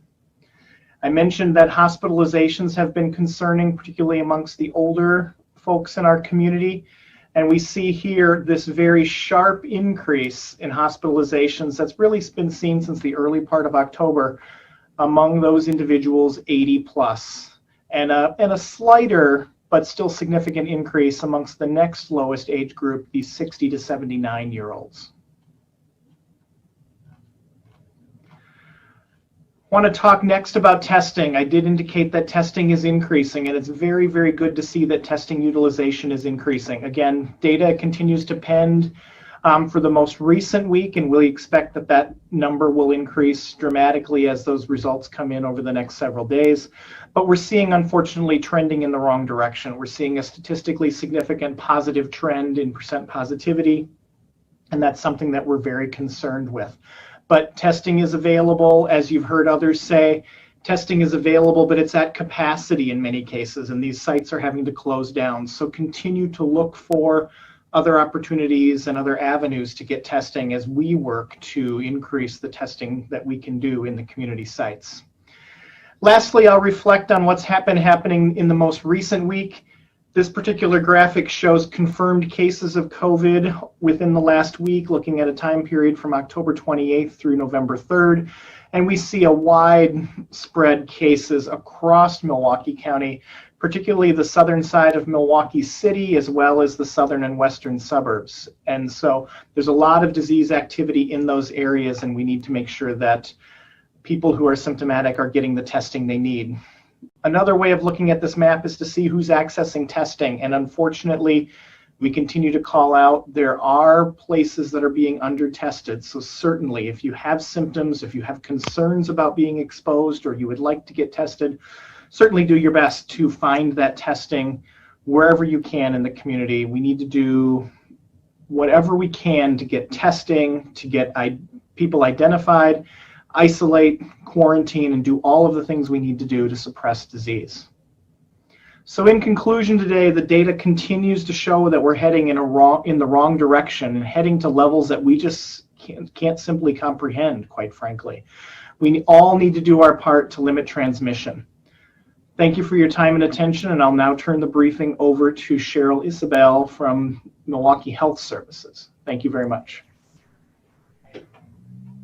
I mentioned that hospitalizations have been concerning, particularly amongst the older folks in our community. And we see here this very sharp increase in hospitalizations that's really been seen since the early part of October among those individuals 80 plus, and a slighter but still significant increase amongst the next lowest age group, the 60 to 79-year-olds. I want to talk next about testing. I did indicate that testing is increasing, and it's very, very good to see that testing utilization is increasing. Again, data continues to depend for the most recent week, and we expect that that number will increase dramatically as those results come in over the next several days. But we're seeing, unfortunately, trending in the wrong direction. We're seeing a statistically significant positive trend in percent positivity, and that's something that we're very concerned with. But testing is available, as you've heard others say. Testing is available, but it's at capacity in many cases, and these sites are having to close down. So continue to look for other opportunities and other avenues to get testing as we work to increase the testing that we can do in the community sites. Lastly, I'll reflect on what's happening in the most recent week. This particular graphic shows confirmed cases of COVID within the last week, looking at a time period from October 28th through November 3rd. And we see a widespread cases across Milwaukee County, particularly the southern side of Milwaukee City, as well as the southern and western suburbs. And so there's a lot of disease activity in those areas, and we need to make sure that people who are symptomatic are getting the testing they need. Another way of looking at this map is to see who's accessing testing. And unfortunately, we continue to call out there are places that are being under-tested. So certainly, if you have symptoms, if you have concerns about being exposed, or you would like to get tested, certainly do your best to find that testing wherever you can in the community. We need to do whatever we can to get testing, to get people identified, isolate, quarantine, and do all of the things we need to do to suppress disease. So in conclusion today, the data continues to show that we're heading in the wrong direction and heading to levels that we just can't simply comprehend, quite frankly. We all need to do our part to limit transmission. Thank you for your time and attention, and I'll now turn the briefing over to Cheryl Isabel from Milwaukee Health Services. Thank you very much.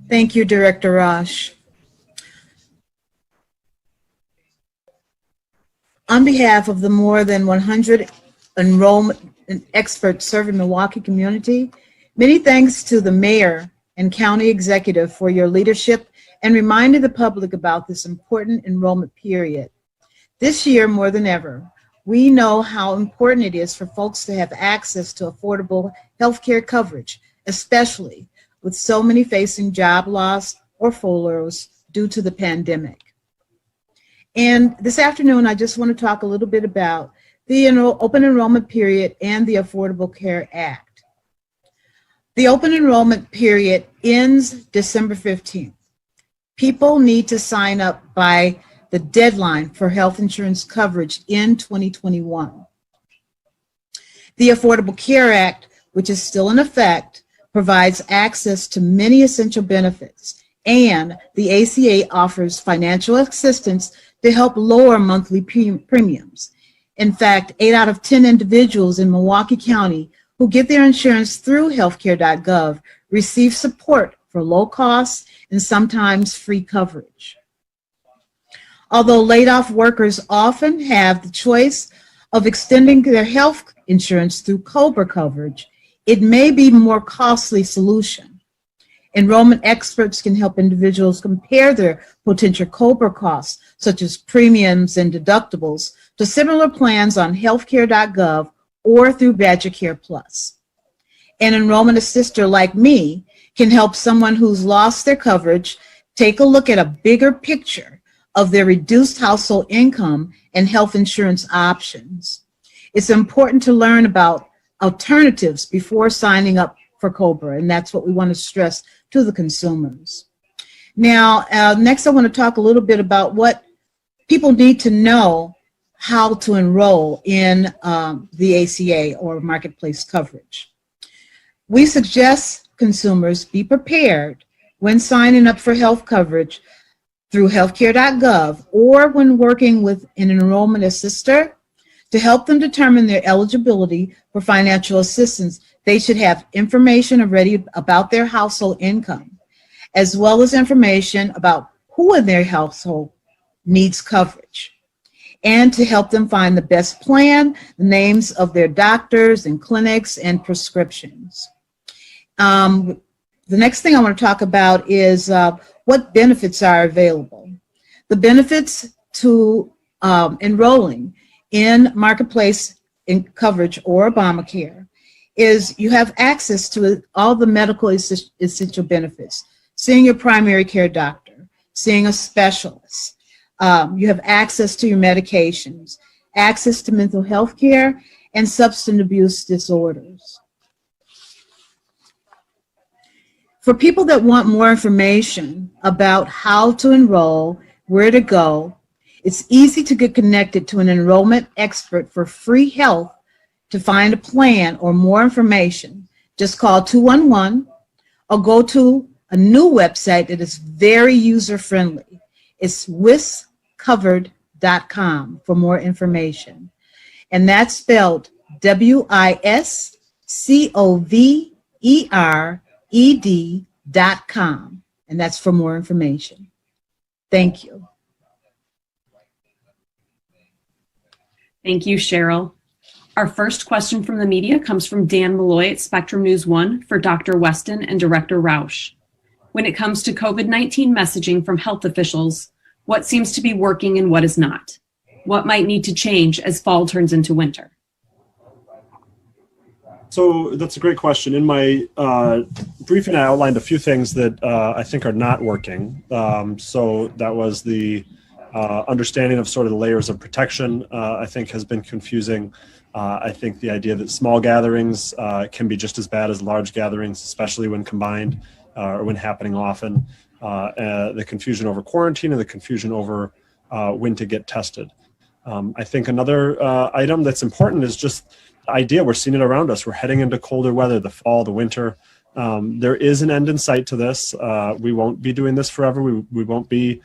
Thank you, Director Rausch. On behalf of the more than 100 enrollment experts serving the Milwaukee community, many thanks to the mayor and county executive for your leadership and reminding the public about this important enrollment period. This year, more than ever, we know how important it is for folks to have access to affordable healthcare coverage, especially with so many facing job loss or furloughs due to the pandemic. And this afternoon, I just want to talk a little bit about the open enrollment period and the Affordable Care Act. The open enrollment period ends December 15th. People need to sign up by the deadline for health insurance coverage in 2021. The Affordable Care Act, which is still in effect, provides access to many essential benefits, and the ACA offers financial assistance to help lower monthly premiums. In fact, 8 out of 10 individuals in Milwaukee County who get their insurance through healthcare.gov receive support for low costs and sometimes free coverage. Although laid-off workers often have the choice of extending their health insurance through COBRA coverage, it may be a more costly solution. Enrollment experts can help individuals compare their potential COBRA costs, such as premiums and deductibles, to similar plans on healthcare.gov or through Badger Care Plus. An enrollment assister like me can help someone who's lost their coverage take a look at a bigger picture of their reduced household income and health insurance options. It's important to learn about alternatives before signing up for COBRA, and that's what we want to stress to the consumers. Now, next I want to talk a little bit about what people need to know how to enroll in the ACA or marketplace coverage. We suggest consumers be prepared when signing up for health coverage through healthcare.gov or when working with an enrollment assister to help them determine their eligibility for financial assistance. They should have information already about their household income, as well as information about who in their household needs coverage, and to help them find the best plan, the names of their doctors and clinics and prescriptions. The next thing I want to talk about is what benefits are available. The benefits to enrolling in marketplace in coverage or Obamacare is you have access to all the medical essential benefits, seeing your primary care doctor, seeing a specialist. You have access to your medications, access to mental health care, and substance abuse disorders. For people that want more information about how to enroll, where to go, it's easy to get connected to an enrollment expert for free help to find a plan or more information. Just call 211 or go to a new website that is very user-friendly. It's wiscovered.com for more information. And that's spelled WISCOVERED.com. And that's for more information. Thank you. Thank you, Cheryl. Our first question from the media comes from Dan Malloy at Spectrum News 1 for Dr. Weston and Director Roush. When it comes to COVID-19 messaging from health officials, what seems to be working and what is not? What might need to change as fall turns into winter? So that's a great question. In my briefing, I outlined a few things that I think are not working. So that was the understanding of sort of the layers of protection, I think has been confusing. I think the idea that small gatherings can be just as bad as large gatherings, especially when combined or when happening often. The confusion over quarantine and the confusion over when to get tested. I think another item that's important is just the idea, we're seeing it around us. We're heading into colder weather, the fall, the winter. There is an end in sight to this. We won't be doing this forever. We won't be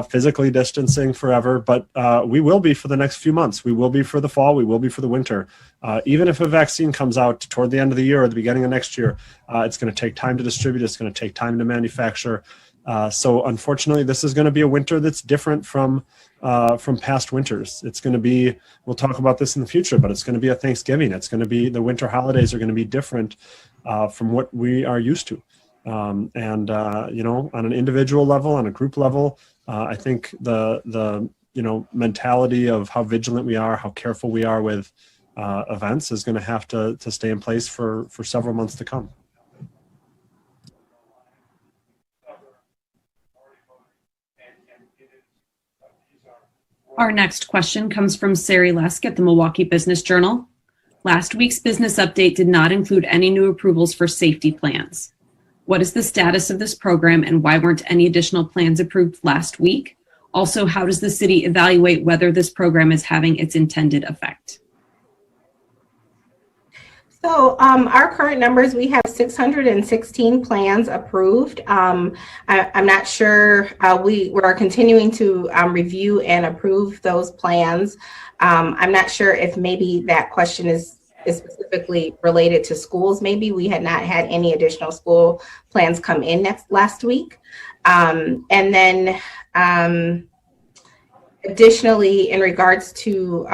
physically distancing forever, but we will be for the next few months. We will be for the fall. We will be for the winter. Even if a vaccine comes out toward the end of the year or the beginning of next year, it's going to take time to distribute. It's going to take time to manufacture. So unfortunately, this is going to be a winter that's different from past winters. It's going to be, we'll talk about this in the future, but it's going to be a Thanksgiving. It's going to be, the winter holidays are going to be different from what we are used to. You know, on an individual level, on a group level, I think the you know, mentality of how vigilant we are, how careful we are with events is going to have to stay in place for several months to come. Our next question comes from Sari Lesk at the Milwaukee Business Journal. Last week's business update did not include any new approvals for safety plans. What is the status of this program and why weren't any additional plans approved last week? Also, how does the city evaluate whether this program is having its intended effect? So our current numbers, we have 616 plans approved. I'm not sure, we are continuing to review and approve those plans. I'm not sure if maybe that question is specifically related to schools. Maybe we had not had any additional school plans come in last week. And then additionally, in regards to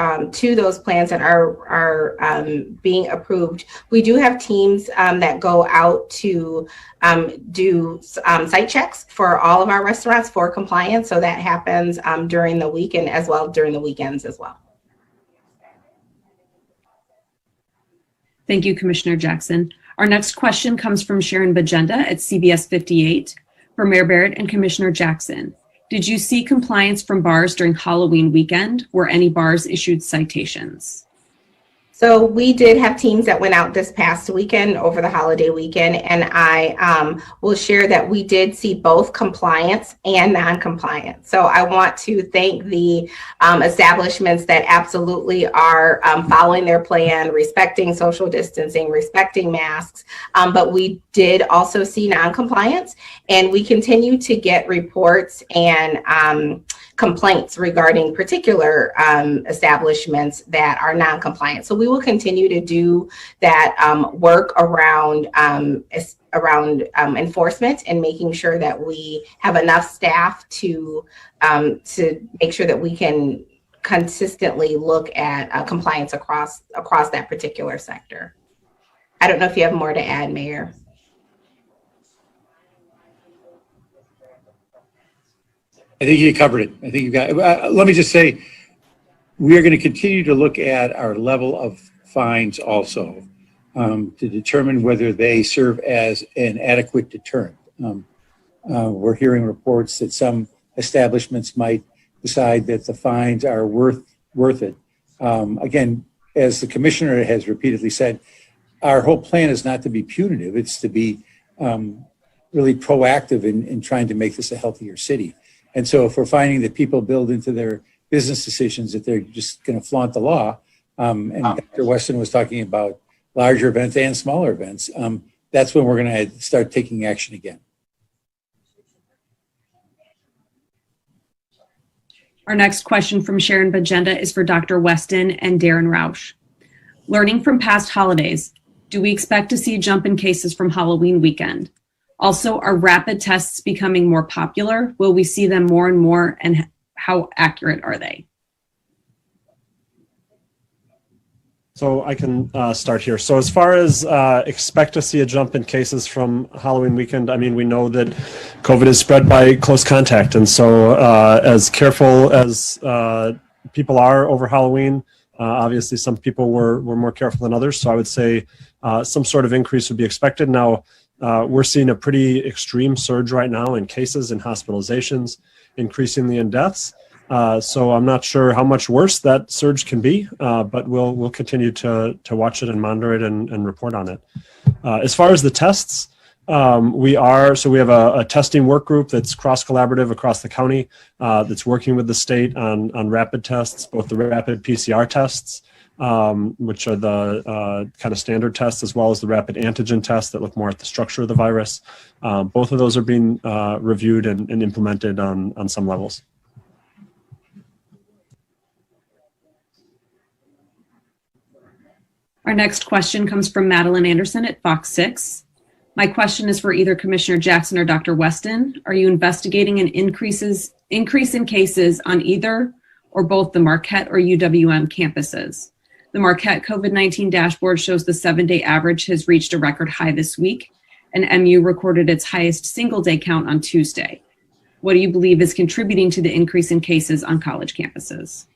those plans that are being approved, we do have teams that go out to do site checks for all of our restaurants for compliance. So that happens during the weekend as well, during the weekends as well. Thank you, Commissioner Jackson. Our next question comes from Sharon Bajenda at CBS 58 for Mayor Barrett and Commissioner Jackson. Did you see compliance from bars during Halloween weekend? Were any bars issued citations? So we did have teams that went out this past weekend over the holiday weekend, and I will share that we did see both compliance and non-compliance. So I want to thank the establishments that absolutely are following their plan, respecting social distancing, respecting masks, but we did also see non-compliance, and we continue to get reports and complaints regarding particular establishments that are non-compliant. So we will continue to do that work around enforcement and making sure that we have enough staff to make sure that we can consistently look at compliance across that particular sector. I don't know if you have more to add, Mayor. I think you covered it. I think you got. Let me just say, we are going to continue to look at our level of fines also. to determine whether they serve as an adequate deterrent. We're hearing reports that some establishments might decide that the fines are worth it. Again, as the commissioner has repeatedly said, our whole plan is not to be punitive. It's to be really proactive in trying to make this a healthier city. And so if we're finding that people build into their business decisions that they're just going to flaunt the law, and Dr. Weston was talking about larger events and smaller events, that's when we're going to start taking action again. Our next question from Sharon Bajenda is for Dr. Weston and Darren Rausch. Learning from past holidays, do we expect to see a jump in cases from Halloween weekend? Also, are rapid tests becoming more popular? Will we see them more and more, and how accurate are they? So I can start here. So as far as expect to see a jump in cases from Halloween weekend, I mean, we know that COVID is spread by close contact. And so as careful as people are over Halloween, obviously some people were more careful than others. So I would say some sort of increase would be expected. Now, we're seeing a pretty extreme surge right now in cases and hospitalizations, increasingly in deaths. So I'm not sure how much worse that surge can be, but we'll continue to watch it and monitor it and report on it. As far as the tests, we have a testing work group that's cross-collaborative across the county that's working with the state on rapid tests, both the rapid PCR tests, which are the kind of standard tests, as well as the rapid antigen tests that look more at the structure of the virus. Both of those are being reviewed and implemented on some levels. Our next question comes from Madeline Anderson at Fox 6. My question is for either Commissioner Jackson or Dr. Weston. Are you investigating an increase in cases on either or both the Marquette or UWM campuses? The Marquette COVID-19 dashboard shows the 7-day average has reached a record high this week, and MU recorded its highest single-day count on Tuesday. What do you believe is contributing to the increase in cases on college campuses?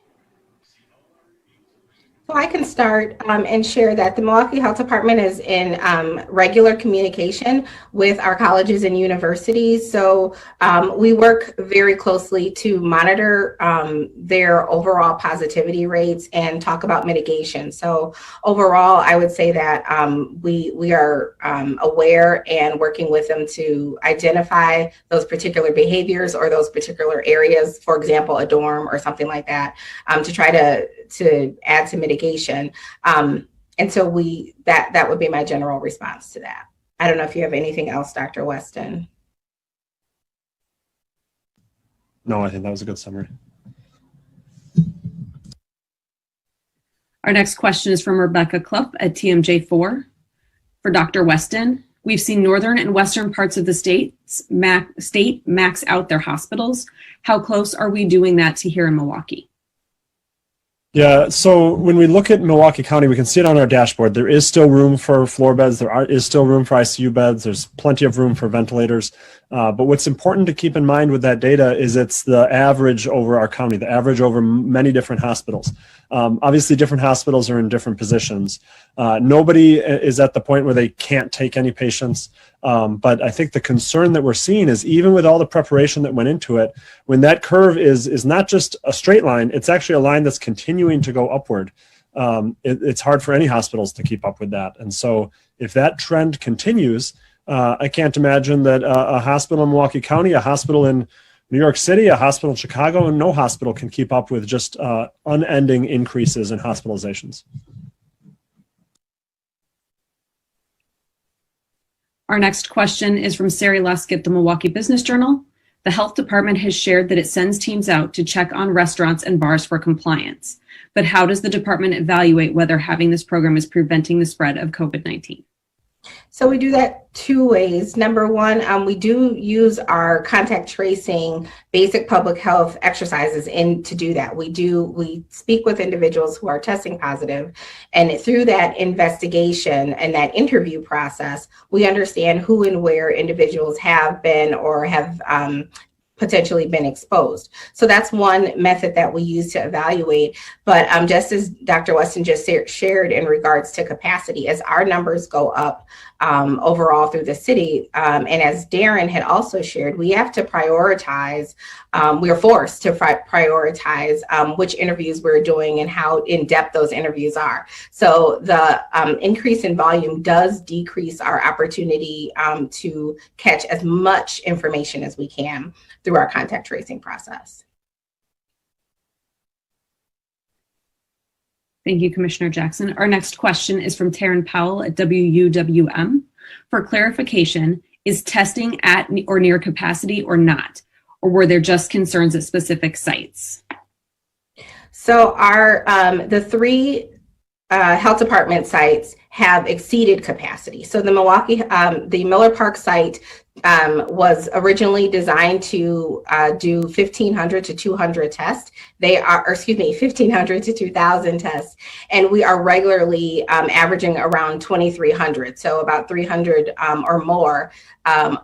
So I can start and share that the Milwaukee Health Department is in regular communication with our colleges and universities. So we work very closely to monitor their overall positivity rates and talk about mitigation. So overall, I would say that we are aware and working with them to identify those particular behaviors or those particular areas, for example, a dorm or something like that, to try to add to mitigation. And so that would be my general response to that. I don't know if you have anything else, Dr. Weston. No, I think that was a good summary. Our next question is from Rebecca Clough at TMJ4. For Dr. Weston, we've seen northern and western parts of the state max out their hospitals. How close are we doing that to here in Milwaukee? Yeah, so when we look at Milwaukee County, we can see it on our dashboard. There is still room for floor beds. There is still room for ICU beds. There's plenty of room for ventilators. But what's important to keep in mind with that data is it's the average over our county, the average over many different hospitals. Obviously, different hospitals are in different positions. Nobody is at the point where they can't take any patients. But I think the concern that we're seeing is even with all the preparation that went into it, when that curve is not just a straight line, it's actually a line that's continuing to go upward. It's hard for any hospitals to keep up with that. And so if that trend continues, I can't imagine that a hospital in Milwaukee County, a hospital in New York City, a hospital in Chicago, and no hospital can keep up with just unending increases in hospitalizations. Our next question is from Sari Lusk at the Milwaukee Business Journal. The health department has shared that it sends teams out to check on restaurants and bars for compliance. But how does the department evaluate whether having this program is preventing the spread of COVID-19? So we do that two ways. Number one, we do use our contact tracing basic public health exercises to do that. We speak with individuals who are testing positive, and through that investigation and that interview process, we understand who and where individuals have been or have potentially been exposed. So that's one method that we use to evaluate. But just as Dr. Weston just shared in regards to capacity, as our numbers go up overall through the city, and as Darren had also shared, we have to prioritize, we are forced to prioritize which interviews we're doing and how in-depth those interviews are. So the increase in volume does decrease our opportunity to catch as much information as we can through our contact tracing process. Thank you, Commissioner Jackson. Our next question is from Taryn Powell at WUWM. For clarification, is testing at or near capacity or not? Or were there just concerns at specific sites? So our the three health department sites have exceeded capacity. So the the Miller Park site was originally designed to do 1,500 to 200 tests. They are, 1,500 to 2,000 tests, and we are regularly averaging around 2,300, so about 300 or more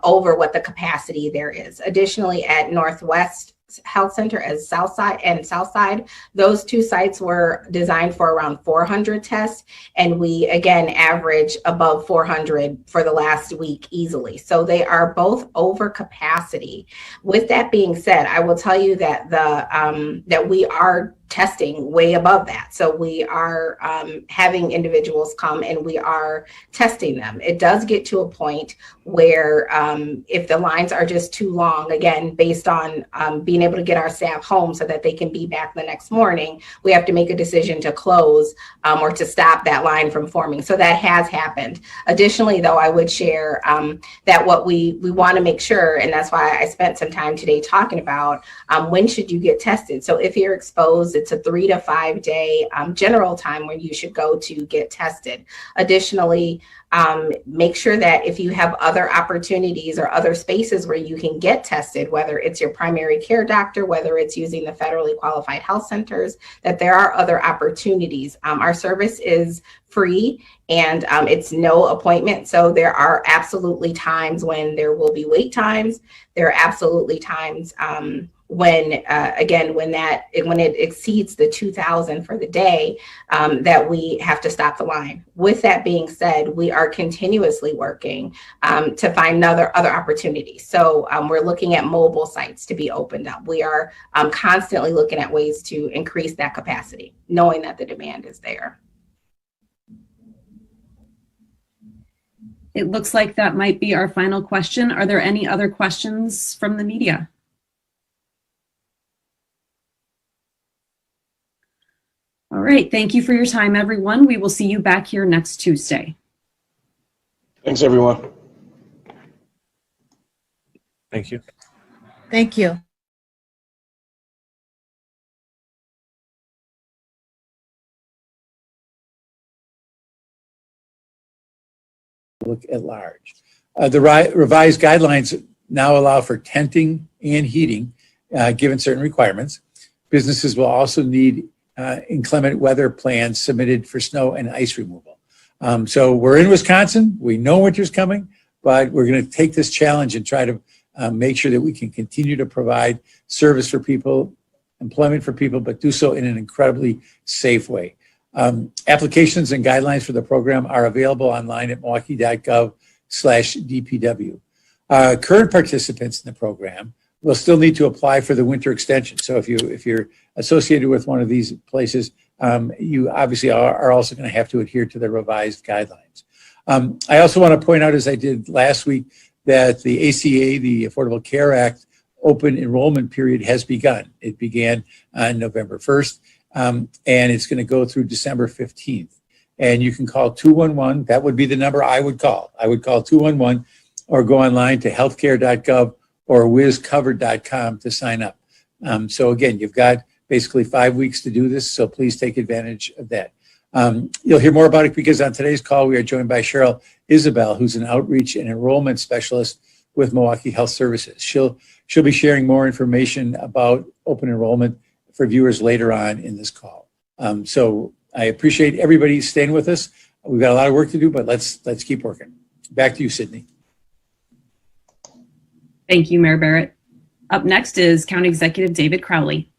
over what the capacity there is. Additionally, at Northwest Health Center as Southside, those two sites were designed for around 400 tests, and we again average above 400 for the last week easily. So they are both over capacity. With that being said, I will tell you that that we are testing way above that. So we are having individuals come and we are testing them. It does get to a point where if the lines are just too long, again, based on being able to get our staff home so that they can be back the next morning, we have to make a decision to close or to stop that line from forming. So that has happened. Additionally, though, I would share that what we want to make sure, and that's why I spent some time today talking about when should you get tested. So if you're exposed, it's a 3 to 5 day general time when you should go to get tested. Additionally, make sure that if you have other opportunities or other spaces where you can get tested, whether it's your primary care doctor, whether it's using the federally qualified health centers, that there are other opportunities. Our service is free and it's no appointment. So there are absolutely times when there will be wait times. There are absolutely times when it exceeds the 2,000 for the day, that we have to stop the line. With that being said, we are continuously working to find other opportunities. So we're looking at mobile sites to be opened up. We are constantly looking at ways to increase that capacity, knowing that the demand is there. It looks like that might be our final question. Are there any other questions from the media? All right. Thank you for your time, everyone. We will see you back here next Tuesday. Thanks, everyone. Thank you. Thank you. Look at large. The revised guidelines now allow for tenting and heating, given certain requirements. Businesses will also need inclement weather plans submitted for snow and ice removal. So we're in Wisconsin. We know winter's coming, but we're going to take this challenge and try to make sure that we can continue to provide service for people, employment for people, but do so in an incredibly safe way. Applications and guidelines for the program are available online at milwaukee.gov/DPW. Current participants in the program will still need to apply for the winter extension. So if you're associated with one of these places, you obviously are also going to have to adhere to the revised guidelines. I also want to point out, as I did last week, that the ACA, the Affordable Care Act, open enrollment period has begun. It began on November 1st, and it's going to go through December 15th. And you can call 211. That would be the number I would call. I would call 211 or go online to healthcare.gov or wizcovered.com to sign up. So again, you've got basically 5 weeks to do this, so please take advantage of that. You'll hear more about it because on today's call, we are joined by Cheryl Isabel, who's an outreach and enrollment specialist with Milwaukee Health Services. She'll be sharing more information about open enrollment for viewers later on in this call. So I appreciate everybody staying with us. We've got a lot of work to do, but let's keep working. Back to you, Sydney. Thank you, Mayor Barrett. Up next is County Executive David Crowley.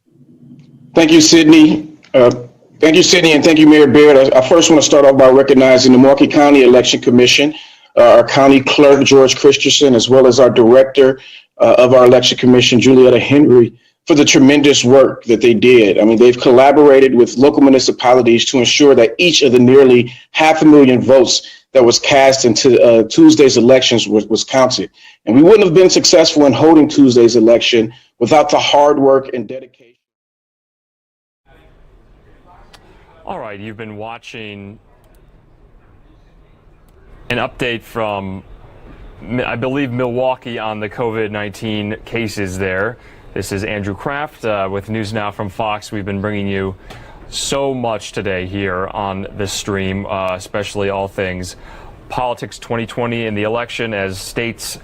Thank you, Sydney. Thank you, Sydney, and thank you, Mayor Baird. I first want to start off by recognizing the Milwaukee County Election Commission, our County Clerk, George Christensen, as well as our Director of our Election Commission, Julietta Henry, for the tremendous work that they did. I mean, they've collaborated with local municipalities to ensure that each of the nearly 500,000 votes that was cast into Tuesday's elections was counted. And we wouldn't have been successful in holding Tuesday's election without the hard work and dedication. All right, you've been watching an update from, I believe, Milwaukee on the COVID-19 cases there. This is Andrew Kraft with News Now from Fox. We've been bringing you so much today here on this stream, especially all things politics 2020 and the election, as states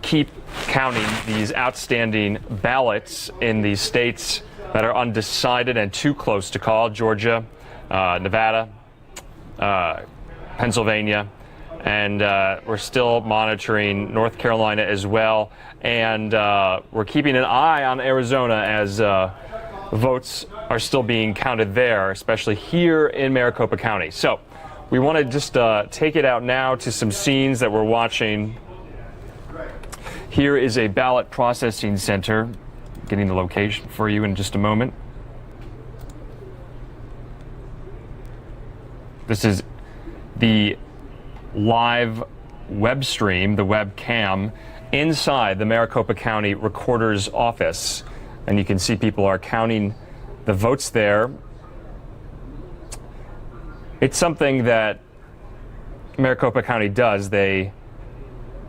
keep counting these outstanding ballots in these states that are undecided and too close to call: Georgia, Nevada, Pennsylvania, and we're still monitoring North Carolina as well. And we're keeping an eye on Arizona as votes are still being counted there, especially here in Maricopa County. So we want to just take it out now to some scenes that we're watching. Here is a ballot processing center. Getting the location for you in just a moment. This is the live web stream, the webcam, inside the Maricopa County Recorder's office. And you can see people are counting the votes there. It's something that Maricopa County does. They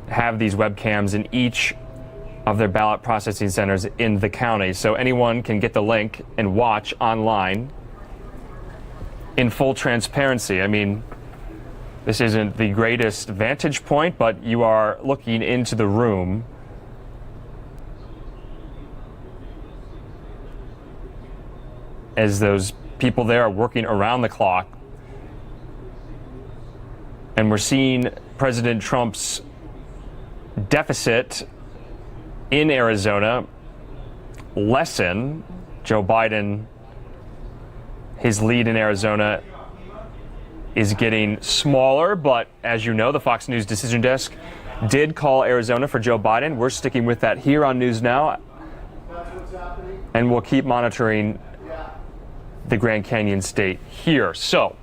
have these webcams in each of their ballot processing centers in the county. So anyone can get the link and watch online in full transparency. I mean, this isn't the greatest vantage point, but you are looking into the room. As those people there are working around the clock. And we're seeing President Trump's deficit in Arizona lessen. Joe Biden, his lead in Arizona is getting smaller, but as you know, the Fox News Decision Desk did call Arizona for Joe Biden. We're sticking with that here on News Now, and we'll keep monitoring the Grand Canyon State here. So,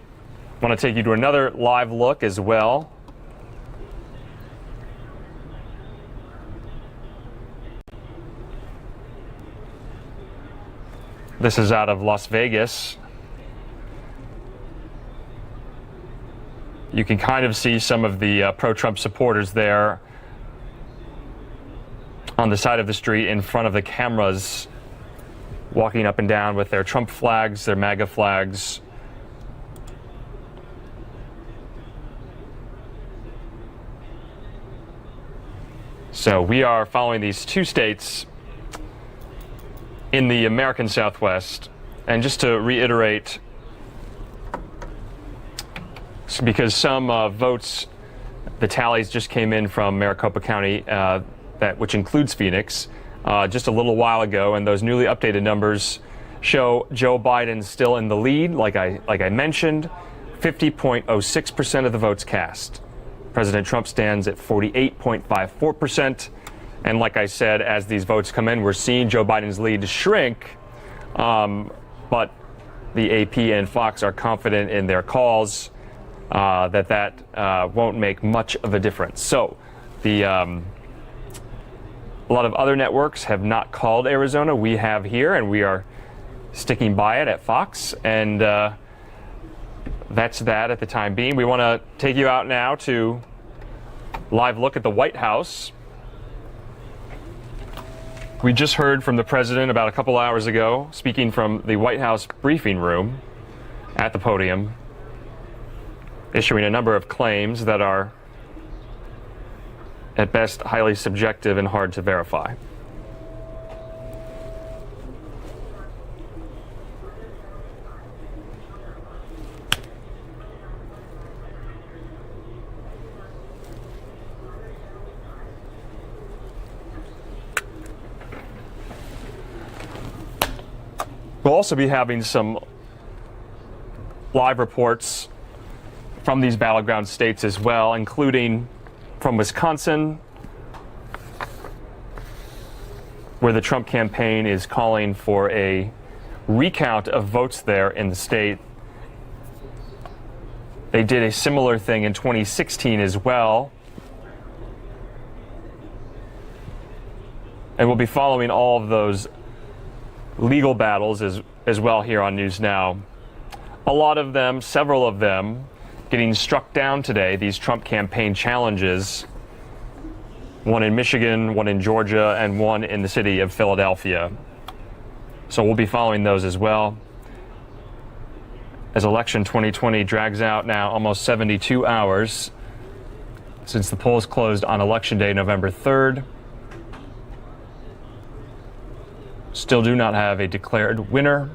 I want to take you to another live look as well. This is out of Las Vegas. You can kind of see some of the pro-Trump supporters there on the side of the street in front of the cameras, walking up and down with their Trump flags, their MAGA flags. So we are following these two states in the American Southwest. And just to reiterate, because some votes, the tallies just came in from Maricopa County, which includes Phoenix, just a little while ago, and those newly updated numbers show Joe Biden still in the lead. Like I mentioned, 50.06% of the votes cast. President Trump stands at 48.54%. And like I said, as these votes come in, we're seeing Joe Biden's lead shrink. But the AP and Fox are confident in their calls that won't make much of a difference. So a lot of other networks have not called Arizona. We have here, and we are sticking by it at Fox. And that's that at the time being. We want to take you out now to live look at the White House. We just heard from the president about a couple hours ago, speaking from the White House briefing room at the podium, issuing a number of claims that are, at best, highly subjective and hard to verify. We'll also be having some live reports from these battleground states as well, including from Wisconsin, where the Trump campaign is calling for a recount of votes there in the state. They did a similar thing in 2016 as well. And we'll be following all of those legal battles as well here on News Now. A lot of them, several of them, getting struck down today, these Trump campaign challenges. One in Michigan, one in Georgia, and one in the city of Philadelphia. So we'll be following those as well. As election 2020 drags out now almost 72 hours since the polls closed on Election Day, November 3rd. Still do not have a declared winner.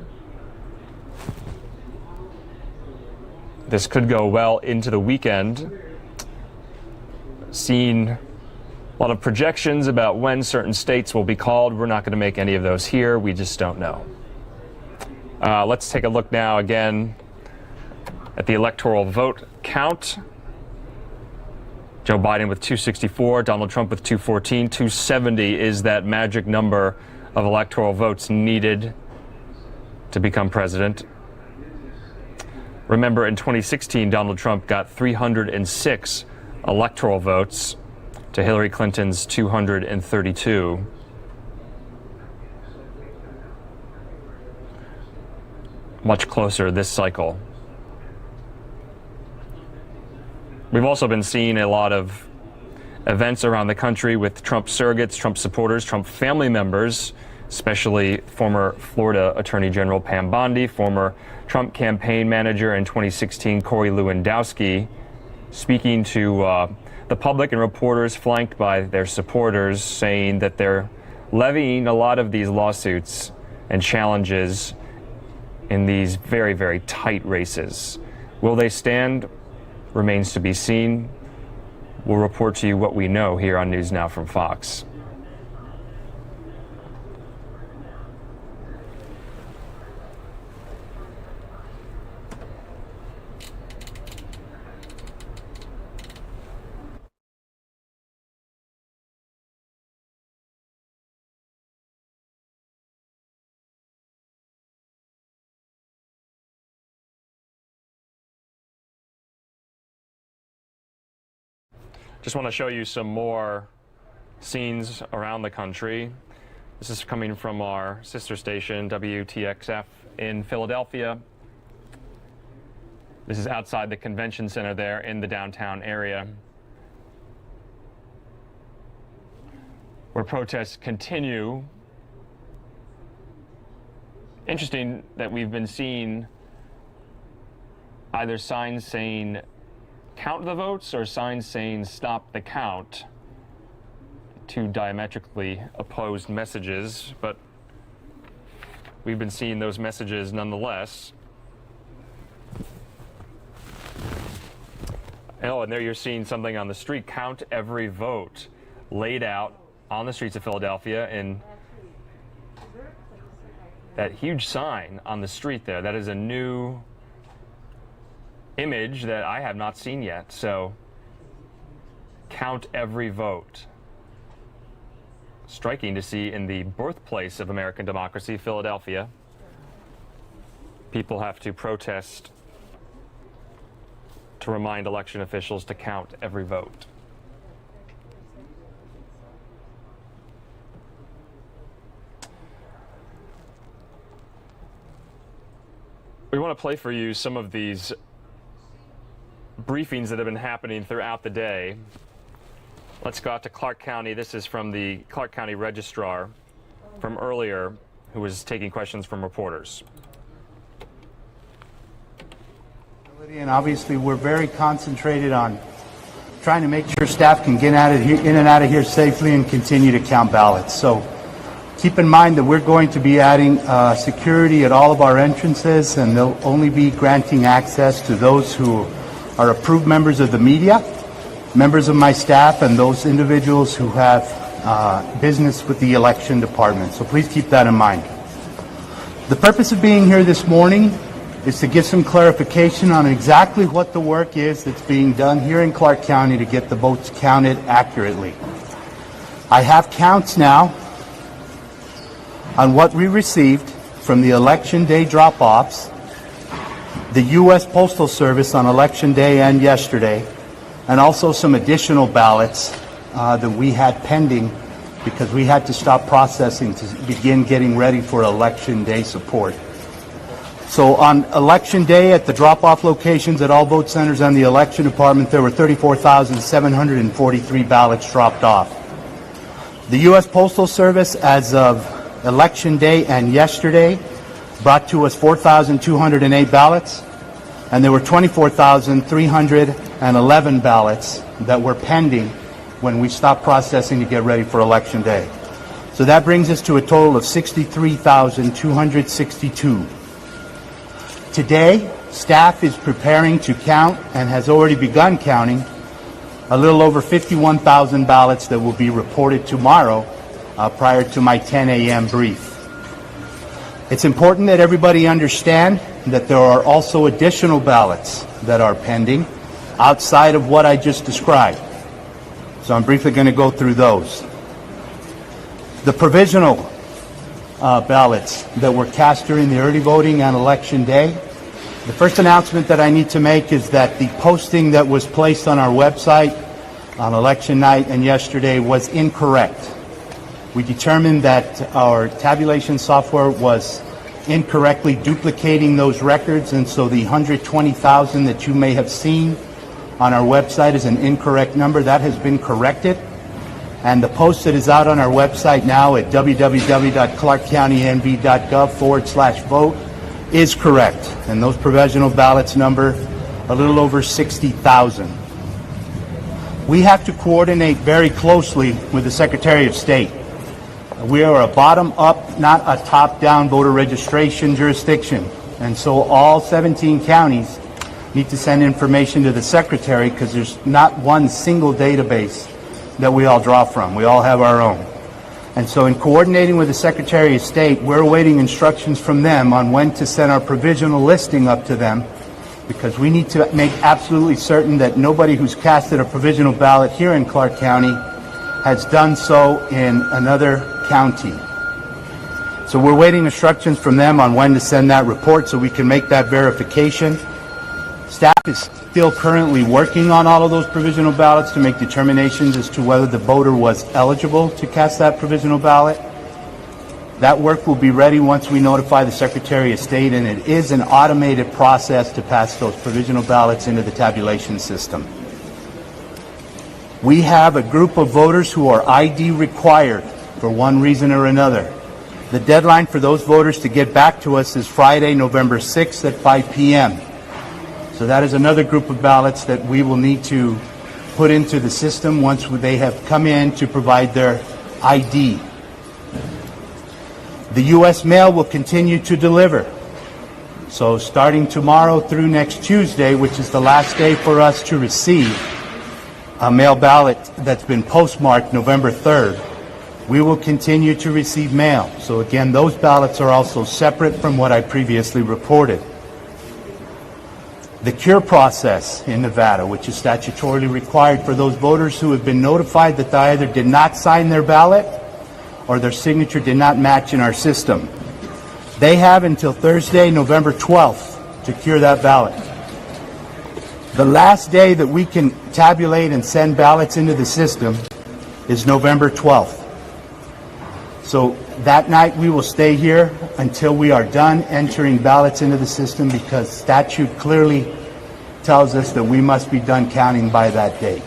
This could go well into the weekend. Seen a lot of projections about when certain states will be called. We're not going to make any of those here. We just don't know. Let's take a look now again at the electoral vote count. Joe Biden with 264, Donald Trump with 214. 270 is that magic number of electoral votes needed to become president. Remember, in 2016, Donald Trump got 306 electoral votes to Hillary Clinton's 232. Much closer this cycle. We've also been seeing a lot of events around the country with Trump surrogates, Trump supporters, Trump family members, especially former Florida Attorney General Pam Bondi, former Trump campaign manager in 2016, Corey Lewandowski, speaking to the public and reporters flanked by their supporters, saying that they're levying a lot of these lawsuits and challenges in these very, very tight races. Will they stand? Remains to be seen. We'll report to you what we know here on News Now from Fox. Just want to show you some more scenes around the country. This is coming from our sister station, WTXF in Philadelphia. This is outside the convention center there in the downtown area, where protests continue. Interesting that we've been seeing either signs saying count the votes or signs saying stop the count. Two diametrically opposed messages, but we've been seeing those messages nonetheless. Oh, and there you're seeing something on the street, count every vote, laid out on the streets of Philadelphia in that huge sign on the street there. That is a new image that I have not seen yet. So, count every vote. Striking to see in the birthplace of American democracy, Philadelphia. People have to protest to remind election officials to count every vote. We want to play for you some of these briefings that have been happening throughout the day. Let's go out to Clark County. This is from the Clark County Registrar from earlier, who was taking questions from reporters. And obviously, we're very concentrated on trying to make sure staff can get out of here, in and out of here safely and continue to count ballots. So keep in mind that we're going to be adding security at all of our entrances, and they'll only be granting access to those who are approved members of the media, members of my staff, and those individuals who have business with the election department. So please keep that in mind. The purpose of being here this morning is to get some clarification on exactly what the work is that's being done here in Clark County to get the votes counted accurately. I have counts now on what we received from the Election Day drop-offs, the U.S. Postal Service on Election Day and yesterday, and also some additional ballots that we had pending because we had to stop processing to begin getting ready for Election Day support. So on Election Day at the drop-off locations at all vote centers and the election department, there were 34,743 ballots dropped off. The U.S. Postal Service, as of Election Day and yesterday, brought to us 4,208 ballots, and there were 24,311 ballots that were pending when we stopped processing to get ready for Election Day. So that brings us to a total of 63,262. Today, staff is preparing to count and has already begun counting a little over 51,000 ballots that will be reported tomorrow prior to my 10 a.m. brief. It's important that everybody understand that there are also additional ballots that are pending outside of what I just described. So I'm briefly going to go through those. The provisional ballots that were cast during the early voting on Election Day. The first announcement that I need to make is that the posting that was placed on our website on election night and yesterday was incorrect. We determined that our tabulation software was incorrectly duplicating those records, and so the 120,000 that you may have seen on our website is an incorrect number. That has been corrected, and the post that is out on our website now at www.clarkcountynv.gov/vote is correct, and those provisional ballots number a little over 60,000. We have to coordinate very closely with the Secretary of State. We are a bottom-up, not a top-down voter registration jurisdiction, and so all 17 counties need to send information to the Secretary because there's not one single database that we all draw from. We all have our own. And so in coordinating with the Secretary of State, we're awaiting instructions from them on when to send our provisional listing up to them, because we need to make absolutely certain that nobody who's casted a provisional ballot here in Clark County has done so in another county. So we're waiting instructions from them on when to send that report so we can make that verification. Staff is still currently working on all of those provisional ballots to make determinations as to whether the voter was eligible to cast that provisional ballot. That work will be ready once we notify the Secretary of State, and it is an automated process to pass those provisional ballots into the tabulation system. We have a group of voters who are ID required for one reason or another. The deadline for those voters to get back to us is Friday, November 6th at 5 p.m. So that is another group of ballots that we will need to put into the system once they have come in to provide their ID. The U.S. mail will continue to deliver. So starting tomorrow through next Tuesday, which is the last day for us to receive a mail ballot that's been postmarked November 3rd, we will continue to receive mail. So again, those ballots are also separate from what I previously reported. The cure process in Nevada, which is statutorily required for those voters who have been notified that they either did not sign their ballot or their signature did not match in our system. They have until Thursday, November 12th to cure that ballot. The last day that we can tabulate and send ballots into the system is November 12th. So that night we will stay here until we are done entering ballots into the system, because statute clearly tells us that we must be done counting by that date.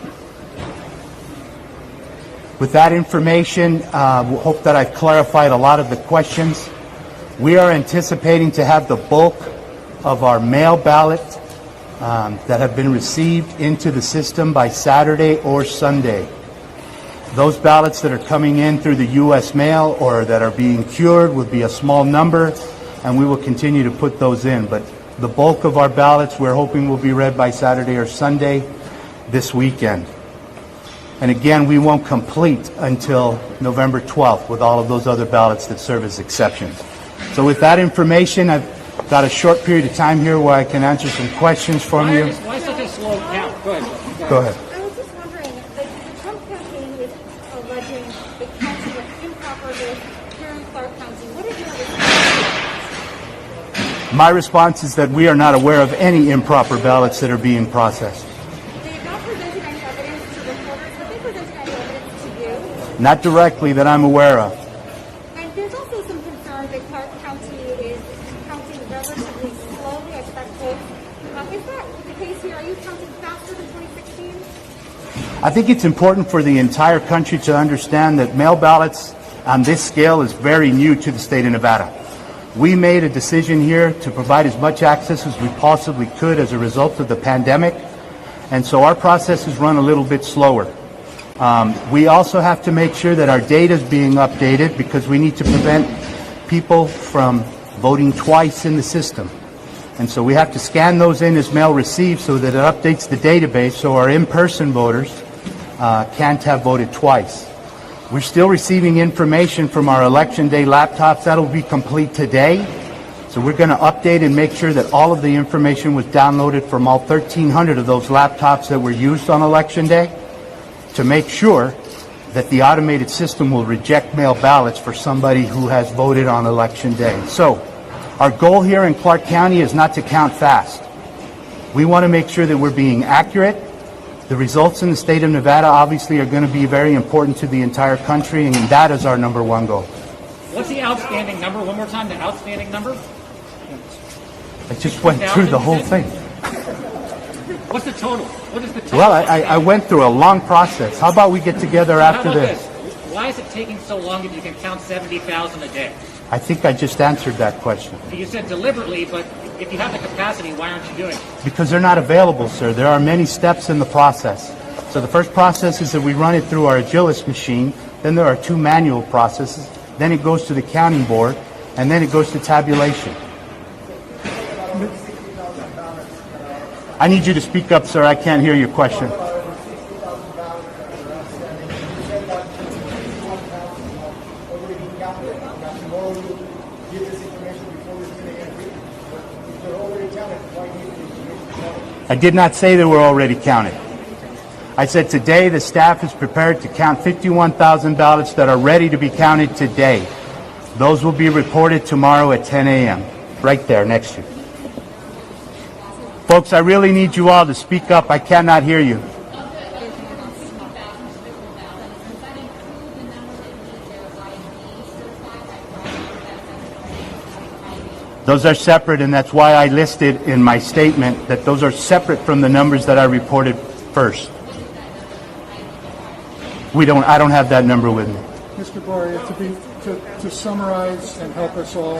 With that information, we hope that I've clarified a lot of the questions. We are anticipating to have the bulk of our mail ballots that have been received into the system by Saturday or Sunday. Those ballots that are coming in through the U.S. mail or that are being cured would be a small number, and we will continue to put those in. But the bulk of our ballots we're hoping will be read by Saturday or Sunday this weekend. And again, we won't complete until November 12th with all of those other ballots that serve as exceptions. So with that information, I've got a short period of time here where I can answer some questions from you. Why such a slow count? Go ahead. Go ahead. I was just wondering, the Trump campaign is alleging the counting was improper here in Clark County. What is your response? My response is that we are not aware of any improper ballots that are being processed. They have not presented any evidence to reporters. Have they presented any evidence to you? Not directly that I'm aware of. And there's also some concern that Clark County is counting relatively slowly. I expect is that the case here? Are you counting faster than 2016? I think it's important for the entire country to understand that mail ballots on this scale is very new to the state of Nevada. We made a decision here to provide as much access as we possibly could as a result of the pandemic, and so our process is run a little bit slower. We also have to make sure that our data is being updated because we need to prevent people from voting twice in the system. And so we have to scan those in as mail received so that it updates the database so our in-person voters can't have voted twice. We're still receiving information from our election day laptops. That'll be complete today. So we're going to update and make sure that all of the information was downloaded from all 1,300 of those laptops that were used on election day to make sure that the automated system will reject mail ballots for somebody who has voted on election day. So our goal here in Clark County is not to count fast. We want to make sure that we're being accurate. The results in the state of Nevada obviously are going to be very important to the entire country, and that is our number one goal. What's the outstanding number? One more time, the outstanding number? I just went through the whole thing. What's the total? What is the total? Well, I went through a long process. How about we get together after How about this? Why is it taking so long if you can count 70,000 a day? I think I just answered that question. You said deliberately, but if you have the capacity, why aren't you doing it? Because they're not available, sir. There are many steps in the process. So the first process is that we run it through our Agilus machine. Then there are 2 manual processes. Then it goes to the counting board, and then it goes to tabulation. I need you to speak up, sir. I can't hear your question. I did not say they were already counted. I said today the staff is prepared to count 51,000 ballots that are ready to be counted today. Those will be reported tomorrow at 10 a.m. right there next to you. Folks, I really need you all to speak up. I cannot hear you. Those are separate, and that's why I listed in my statement that those are separate from the numbers that I reported first. I don't have that number with me. Mr. Boria, to summarize and help us all,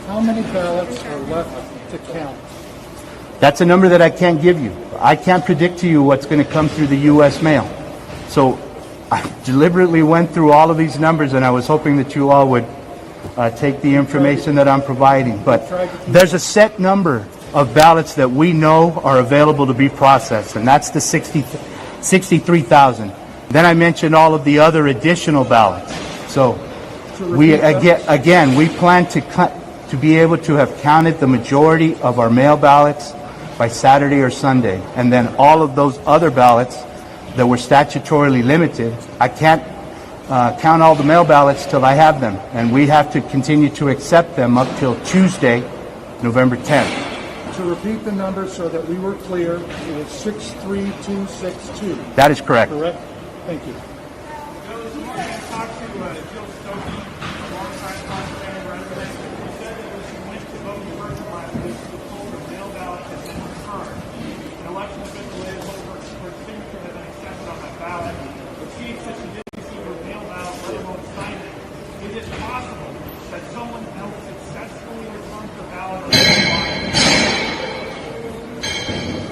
how many ballots are left to count? That's a number that I can't give you. I can't predict to you what's going to come through the U.S. mail. So I deliberately went through all of these numbers, and I was hoping that you all would take the information that I'm providing. But there's a set number of ballots that we know are available to be processed, and that's the 63,000. Then I mentioned all of the other additional ballots. So we plan to be able to have counted the majority of our mail ballots by Saturday or Sunday, and then all of those other ballots that were statutorily limited, I can't count all the mail ballots till I have them, and we have to continue to accept them up till Tuesday, November 10th. To repeat the number so that we were clear, it was 63262. That is correct. Correct? Thank you.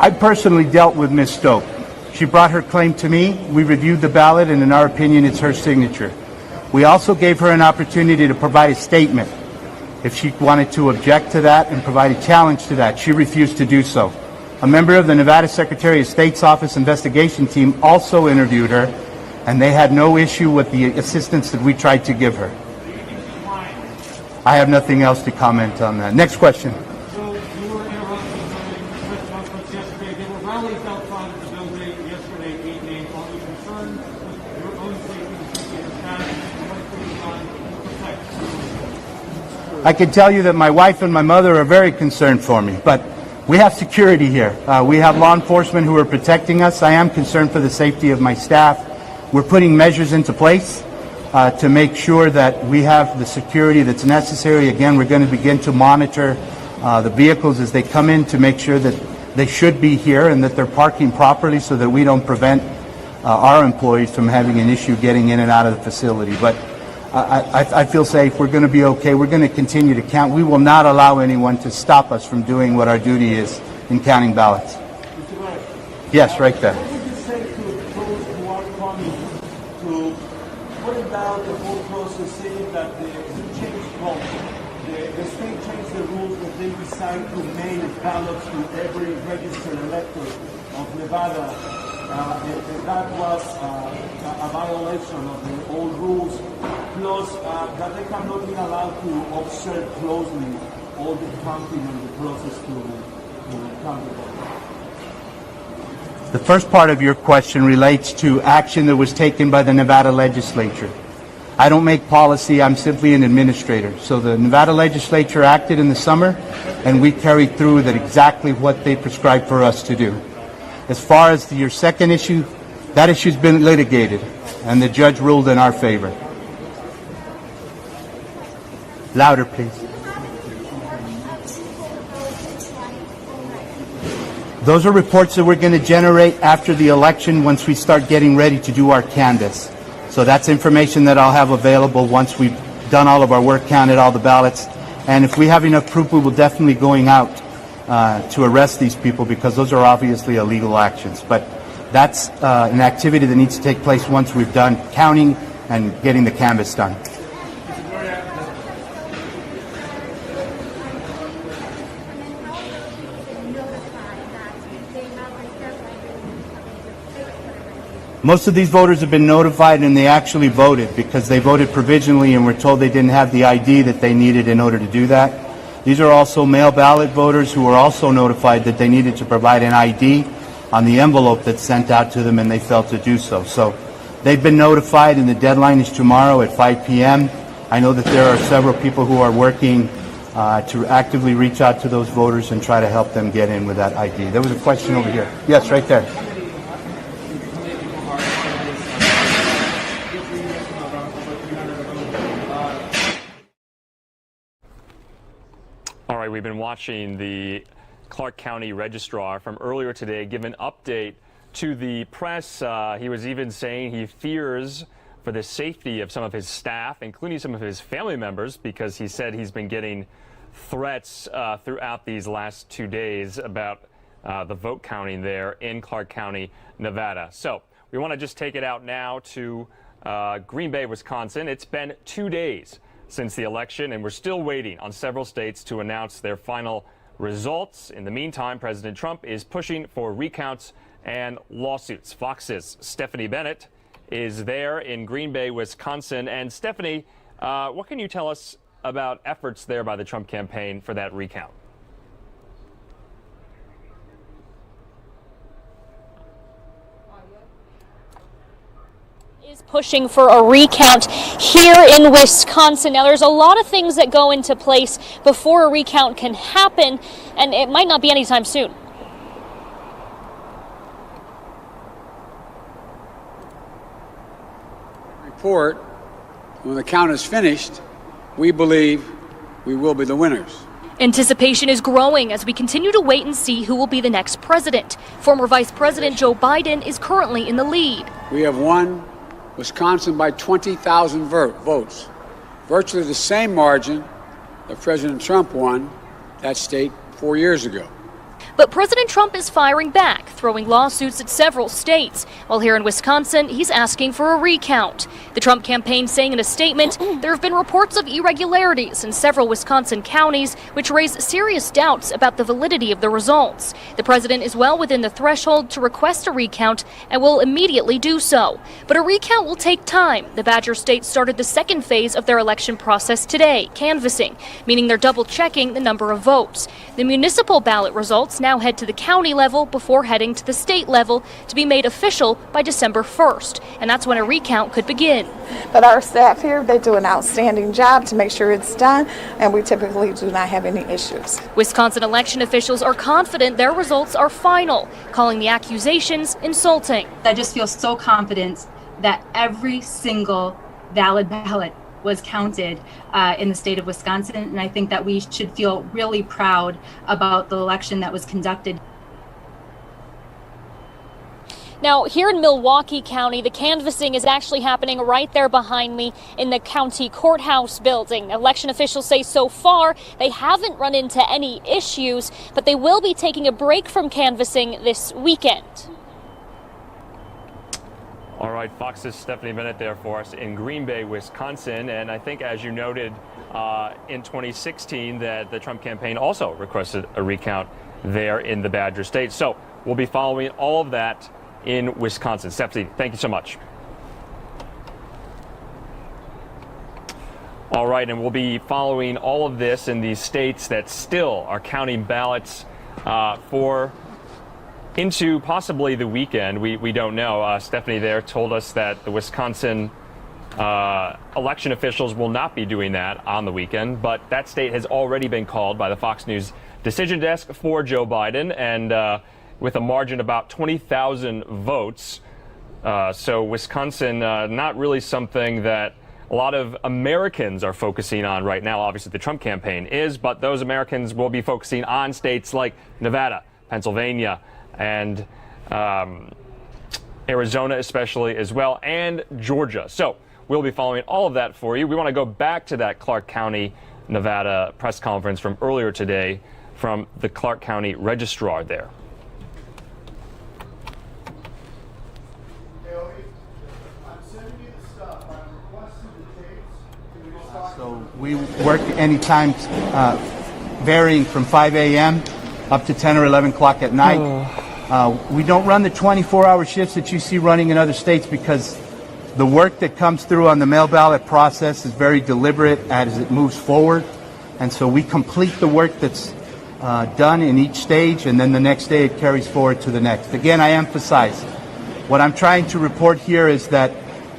I personally dealt with Ms. Stoke. She brought her claim to me. We reviewed the ballot, and in our opinion, it's her signature. We also gave her an opportunity to provide a statement if she wanted to object to that and provide a challenge to that. She refused to do so. A member of the Nevada Secretary of State's Office investigation team also interviewed her, and they had no issue with the assistance that we tried to give her. I have nothing else to comment on that. Next question. So you were interrupted during press conference yesterday. There were rallies outside of the building yesterday evening. Are you concerned with your own safety and safety of the staff and what is being done to protect? I can tell you that my wife and my mother are very concerned for me, but we have security here. We have law enforcement who are protecting us. I am concerned for the safety of my staff. We're putting measures into place to make sure that we have the security that's necessary. Again, we're going to begin to monitor the vehicles as they come in to make sure that they should be here and that they're parking properly so that we don't prevent our employees from having an issue getting in and out of the facility. But I feel safe. We're going to be okay. We're going to continue to count. We will not allow anyone to stop us from doing what our duty is in counting ballots. Yes, right there. What would you say to those who are coming to put down the whole process, saying that the state changed the rules that they decide to mail ballots to every registered elector of Nevada? That was a violation of the old rules, plus that they cannot be allowed to observe closely all the counting and the process to count the vote. The first part of your question relates to action that was taken by the Nevada legislature. I don't make policy, I'm simply an administrator. So the Nevada legislature acted in the summer, and we carried through that exactly what they prescribed for us to do. As far as your second issue, that issue's been litigated, and the judge ruled in our favor. Louder, please. Those are reports that we're going to generate after the election once we start getting ready to do our canvass. So that's information that I'll have available once we've done all of our work, counted all the ballots. And if we have enough proof, we will definitely going out to arrest these people, because those are obviously illegal actions. But that's an activity that needs to take place once we've done counting and getting the canvass done. Most of these voters have been notified, and they actually voted because they voted provisionally and were told they didn't have the ID that they needed in order to do that. These are also mail ballot voters who were also notified that they needed to provide an ID on the envelope that's sent out to them, and they failed to do so. So they've been notified, and the deadline is tomorrow at 5 p.m. I know that there are several people who are working to actively reach out to those voters and try to help them get in with that ID. There was a question over here. Yes, right there. All right, we've been watching the Clark County Registrar from earlier today give an update to the press. He was even saying he fears for the safety of some of his staff, including some of his family members, because he said he's been getting threats throughout these last 2 days about the vote counting there in Clark County, Nevada. So we want to just take it out now to Green Bay, Wisconsin. It's been 2 days since the election, and we're still waiting on several states to announce their final results. In the meantime, President Trump is pushing for recounts and lawsuits. Fox's Stephanie Bennett is there in Green Bay, Wisconsin. And Stephanie, what can you tell us about efforts there by the Trump campaign for that recount? Is pushing for a recount here in Wisconsin. Now, there's a lot of things that go into place before a recount can happen, and it might not be anytime soon. Report, when the count is finished, we believe we will be the winners. Anticipation is growing as we continue to wait and see who will be the next president. Former Vice President Joe Biden is currently in the lead. We have won Wisconsin by 20,000 votes, virtually the same margin that President Trump won that state 4 years ago. But President Trump is firing back, throwing lawsuits at several states, while here in Wisconsin, he's asking for a recount. The Trump campaign saying in a statement, there have been reports of irregularities in several Wisconsin counties, which raise serious doubts about the validity of the results. The president is well within the threshold to request a recount and will immediately do so. But a recount will take time. The Badger State started the second phase of their election process today, canvassing, meaning they're double-checking the number of votes. The municipal ballot results now head to the county level before heading to the state level to be made official by December 1st, and that's when a recount could begin. But our staff here, they do an outstanding job to make sure it's done, and we typically do not have any issues. Wisconsin election officials are confident their results are final, calling the accusations insulting. I just feel so confident that every single valid ballot was counted in the state of Wisconsin, and I think that we should feel really proud about the election that was conducted. Now, here in Milwaukee County, the canvassing is actually happening right there behind me in the county courthouse building. Election officials say so far they haven't run into any issues, but they will be taking a break from canvassing this weekend. All right, Fox's Stephanie Bennett there for us in Green Bay, Wisconsin. And I think, as you noted, in 2016 that the Trump campaign also requested a recount there in the Badger State. So we'll be following all of that in Wisconsin. Stephanie, thank you so much. All right, and we'll be following all of this in these states that still are counting ballots for into possibly the weekend. We don't know. Stephanie there told us that the Wisconsin election officials will not be doing that on the weekend, but that state has already been called by the Fox News decision desk for Joe Biden, and with a margin about 20,000 votes. So Wisconsin, not really something that a lot of Americans are focusing on right now. Obviously, the Trump campaign is, but those Americans will be focusing on states like Nevada, Pennsylvania, and Arizona especially as well, and Georgia. So we'll be following all of that for you. We want to go back to that Clark County, Nevada press conference from earlier today from the Clark County registrar there. So we work anytime varying from 5 a.m. up to 10 or 11 o'clock at night. We don't run the 24-hour shifts that you see running in other states because the work that comes through on the mail ballot process is very deliberate as it moves forward. And so we complete the work that's done in each stage, and then the next day it carries forward to the next. Again, I emphasize, what I'm trying to report here is that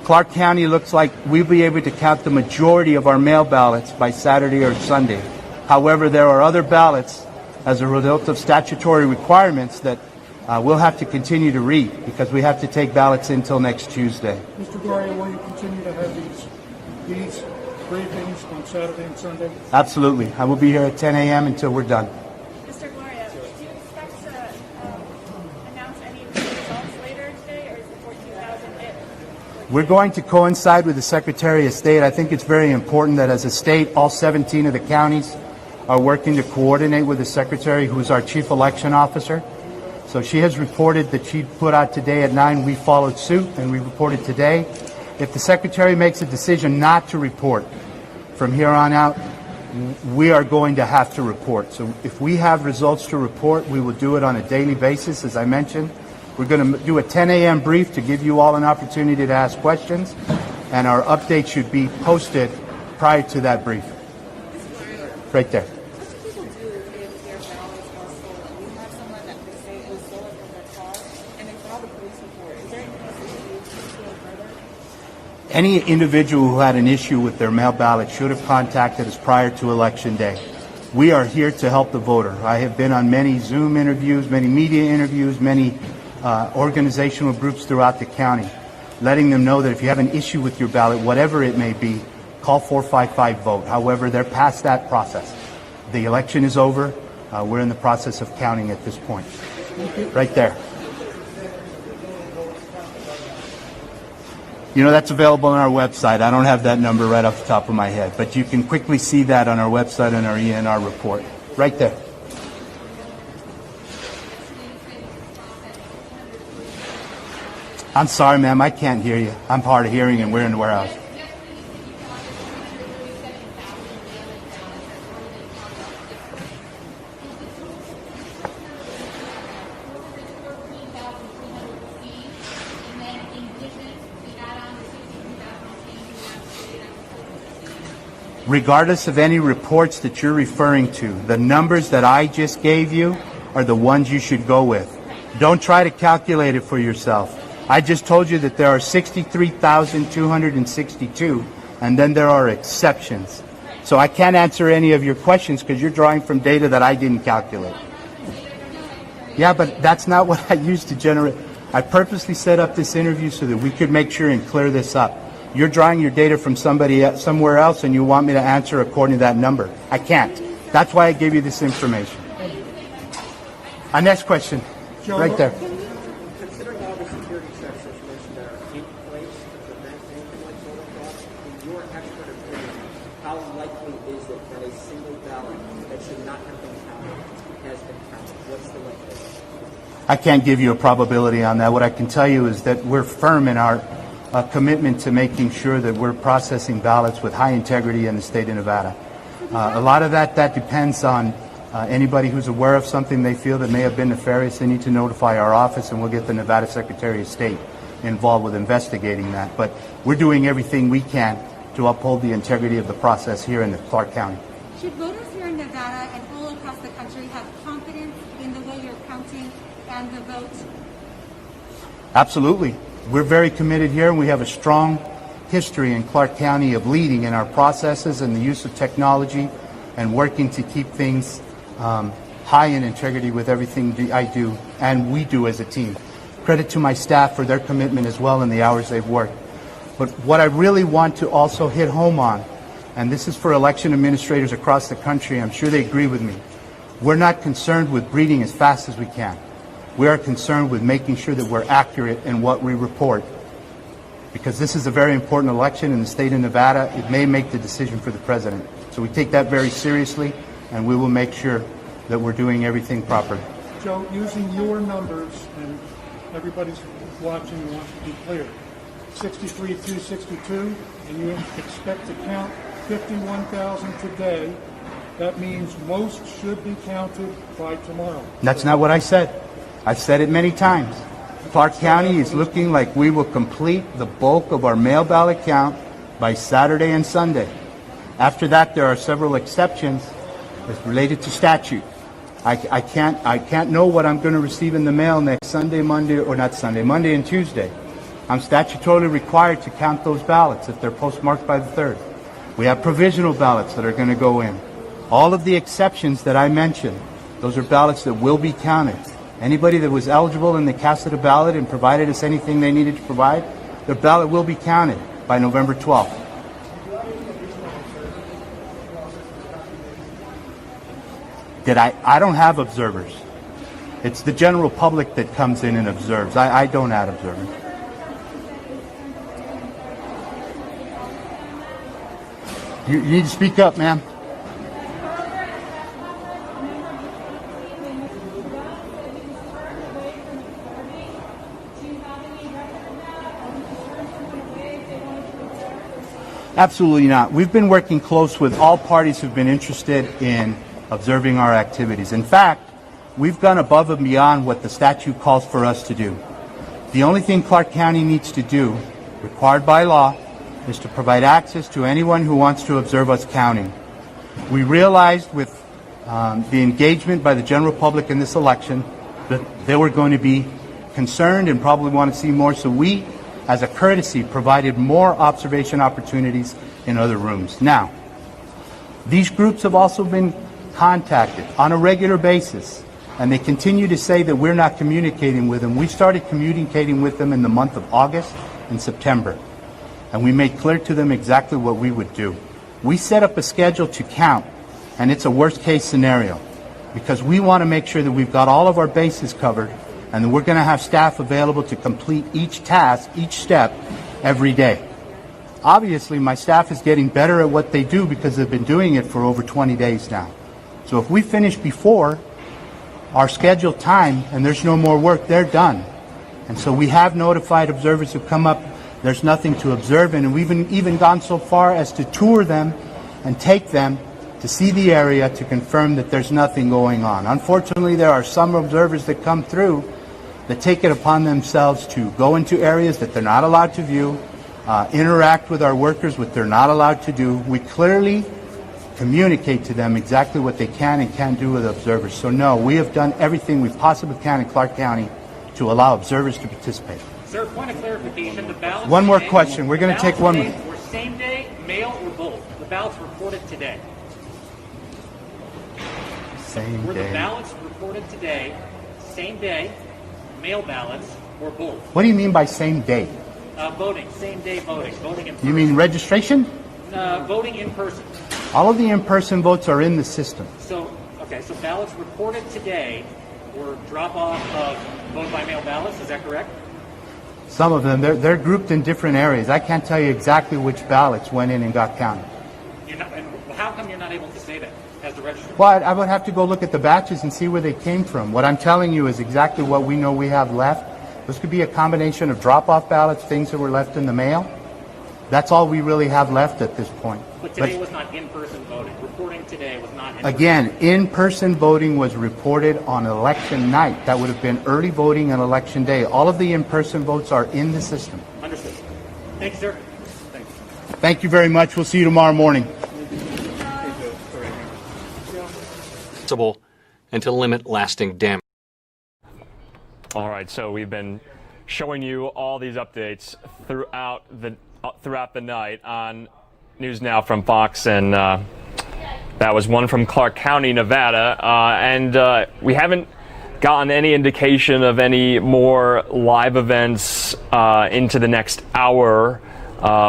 Clark County looks like we'll be able to count the majority of our mail ballots by Saturday or Sunday. However, there are other ballots as a result of statutory requirements that we'll have to continue to read because we have to take ballots until next Tuesday. Mr. Gloria, will you continue to have these briefings on Saturday and Sunday? Absolutely. I will be here at 10 a.m. until we're done. Mr. Gloria, do you expect to announce any results later today, or is the 14,000 it? We're going to coincide with the Secretary of State. I think it's very important that as a state, all 17 of the counties are working to coordinate with the Secretary, who is our Chief Election Officer. So she has reported that she put out today at 9. We followed suit and we reported today. If the Secretary makes a decision not to report from here on out, we are going to have to report. So if we have results to report, we will do it on a daily basis, as I mentioned. We're going to do a 10 a.m. brief to give you all an opportunity to ask questions, and our update should be posted prior to that brief. Right there. Any individual who had an issue with their mail ballot should have contacted us prior to Election Day. We are here to help the voter. I have been on many Zoom interviews, many media interviews, many organizational groups throughout the county, letting them know that if you have an issue with your ballot, whatever it may be, call 455-VOTE. However, they're past that process. The election is over. We're in the process of counting at this point. Right there. You know, that's available on our website. I don't have that number right off the top of my head, but you can quickly see that on our website and our ENR report. Right there. I'm sorry, ma'am, I can't hear you. I'm hard of hearing and we're in the warehouse. Regardless of any reports that you're referring to, the numbers that I just gave you are the ones you should go with. Don't try to calculate it for yourself. I just told you that there are 63,262, and then there are exceptions. So I can't answer any of your questions because you're drawing from data that I didn't calculate. Yeah, but that's not what I used to generate. I purposely set up this interview so that we could make sure and clear this up. You're drawing your data from somewhere else, and you want me to answer according to that number. I can't. That's why I gave you this information. Our next question, right there. Considering all the security checks that you mentioned that are in place to prevent anything like voter fraud, in your expert opinion, how likely is it that a single ballot that should not have been counted has been counted? What's the likelihood? I can't give you a probability on that. What I can tell you is that we're firm in our commitment to making sure that we're processing ballots with high integrity in the state of Nevada. A lot of that depends on anybody who's aware of something they feel that may have been nefarious. They need to notify our office, and we'll get the Nevada Secretary of State involved with investigating that. But we're doing everything we can to uphold the integrity of the process here in the Clark County. Should voters here in Nevada and all across the country have confidence in the way you're counting and the vote? Absolutely. We're very committed here, and we have a strong history in Clark County of leading in our processes and the use of technology and working to keep things high in integrity with everything I do and we do as a team. Credit to my staff for their commitment as well in the hours they've worked. But what I really want to also hit home on, and this is for election administrators across the country, I'm sure they agree with me, we're not concerned with breeding as fast as we can. We are concerned with making sure that we're accurate in what we report, because this is a very important election in the state of Nevada. It may make the decision for the president. So we take that very seriously, and we will make sure that we're doing everything properly. Joe, using your numbers, and everybody's watching wants to be clear, 63,262, and you expect to count 51,000 today, that means most should be counted by tomorrow. That's not what I said. I've said it many times. Clark County is looking like we will complete the bulk of our mail ballot count by Saturday and Sunday. After that, there are several exceptions related to statute. I can't know what I'm going to receive in the mail next Sunday, Monday, or not Sunday, Monday and Tuesday. I'm statutorily required to count those ballots if they're postmarked by the 3rd. We have provisional ballots that are going to go in. All of the exceptions that I mentioned, those are ballots that will be counted. Anybody that was eligible and they casted a ballot and provided us anything they needed to provide, their ballot will be counted by November 12th. I don't have observers. It's the general public that comes in and observes. I don't have observers. You need to speak up, ma'am. Absolutely not. We've been working close with all parties who've been interested in observing our activities. In fact, we've gone above and beyond what the statute calls for us to do. The only thing Clark County needs to do, required by law, is to provide access to anyone who wants to observe us counting. We realized with the engagement by the general public in this election that they were going to be concerned and probably want to see more, so we, as a courtesy, provided more observation opportunities in other rooms. Now, these groups have also been contacted on a regular basis, and they continue to say that we're not communicating with them. We started communicating with them in the month of August and September, and we made clear to them exactly what we would do. We set up a schedule to count, and it's a worst-case scenario, because we want to make sure that we've got all of our bases covered, and that we're going to have staff available to complete each task, each step, every day. Obviously, my staff is getting better at what they do because they've been doing it for over 20 days now. So if we finish before our scheduled time and there's no more work, they're done. And so we have notified observers who come up, there's nothing to observe, and we've even gone so far as to tour them and take them to see the area to confirm that there's nothing going on. Unfortunately, there are some observers that come through that take it upon themselves to go into areas that they're not allowed to view, interact with our workers, what they're not allowed to do. We clearly communicate to them exactly what they can and can't do with observers. So no, we have done everything we possibly can in Clark County to allow observers to participate. Sir, point of clarification, the ballots... One more question. We're going to take one more. Were same day, mail, or both? The ballots reported today. Same Were the day. ballots reported today, same day, mail ballots, or both? What do you mean by same day? Voting, same day voting, voting in person. You mean registration? Voting in person. All of the in-person votes are in the system. So, okay, so ballots reported today were drop-off of vote by mail ballots, is that correct? Some of them, they're grouped in different areas. I can't tell you exactly which ballots went in and got counted. And how come you're not able to say that as the registrar? Well, I would have to go look at the batches and see where they came from. What I'm telling you is exactly what we know we have left. This could be a combination of drop-off ballots, things that were left in the mail. That's all we really have left at this point. But today was not in-person voting. Reporting today was not in-person. Again, in-person voting was reported on election night. That would have been early voting on election day. All of the in-person votes are in the system. Understood. Thank you, sir. Thank you. Thank you very much. We'll see you tomorrow morning. And to limit lasting damage. All right, so we've been showing you all these updates throughout the night on News Now from Fox, and that was one from Clark County, Nevada, and we haven't gotten any indication of any more live events into the next hour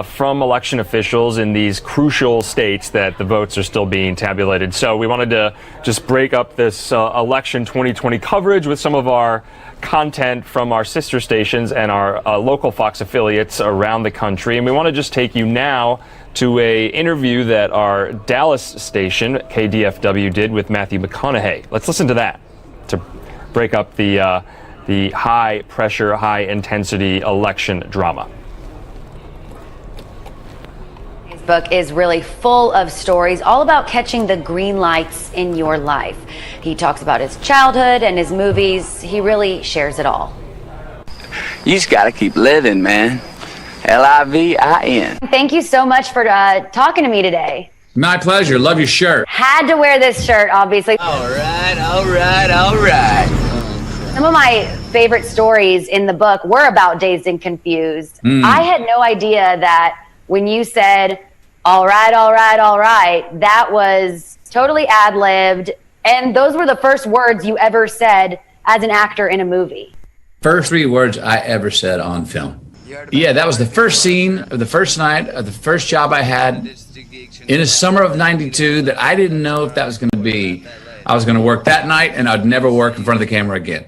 from election officials in these crucial states that the votes are still being tabulated. So we wanted to just break up this election 2020 coverage with some of our content from our sister stations and our local Fox affiliates around the country. And we want to just take you now to a interview that our Dallas station, KDFW, did with Matthew McConaughey. Let's listen to that to break up the high pressure, high intensity election drama. Book is really full of stories all about catching the green lights in your life. He talks about his childhood and his movies. He really shares it all. You just gotta keep living, man. Livin. Thank you so much for talking to me today. My pleasure. Love your shirt. Had to wear this shirt, obviously. All right. Some of my favorite stories in the book were about Dazed and Confused. I had no idea that when you said, all right, that was totally ad-libbed. And those were the first words you ever said as an actor in a movie. First 3 words I ever said on film. Yeah, that was the first scene of the first night of the first job I had in the summer of '92 that I didn't know if that was going to be. I was going to work that night and I'd never work in front of the camera again.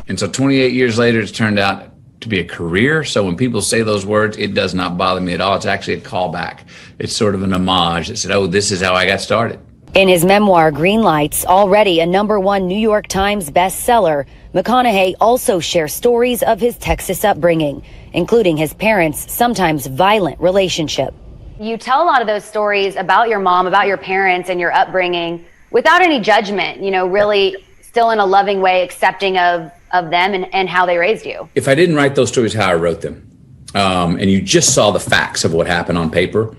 And so 28 years later, it's turned out to be a career. So when people say those words, it does not bother me at all. It's actually a callback. It's sort of an homage that said, oh, this is how I got started. In his memoir, Green Lights, already a #1 New York Times bestseller, McConaughey also shares stories of his Texas upbringing, including his parents' sometimes violent relationship. You tell a lot of those stories about your mom, about your parents and your upbringing without any judgment, really still in a loving way, accepting of them and how they raised you. If I didn't write those stories how I wrote them, and you just saw the facts of what happened on paper,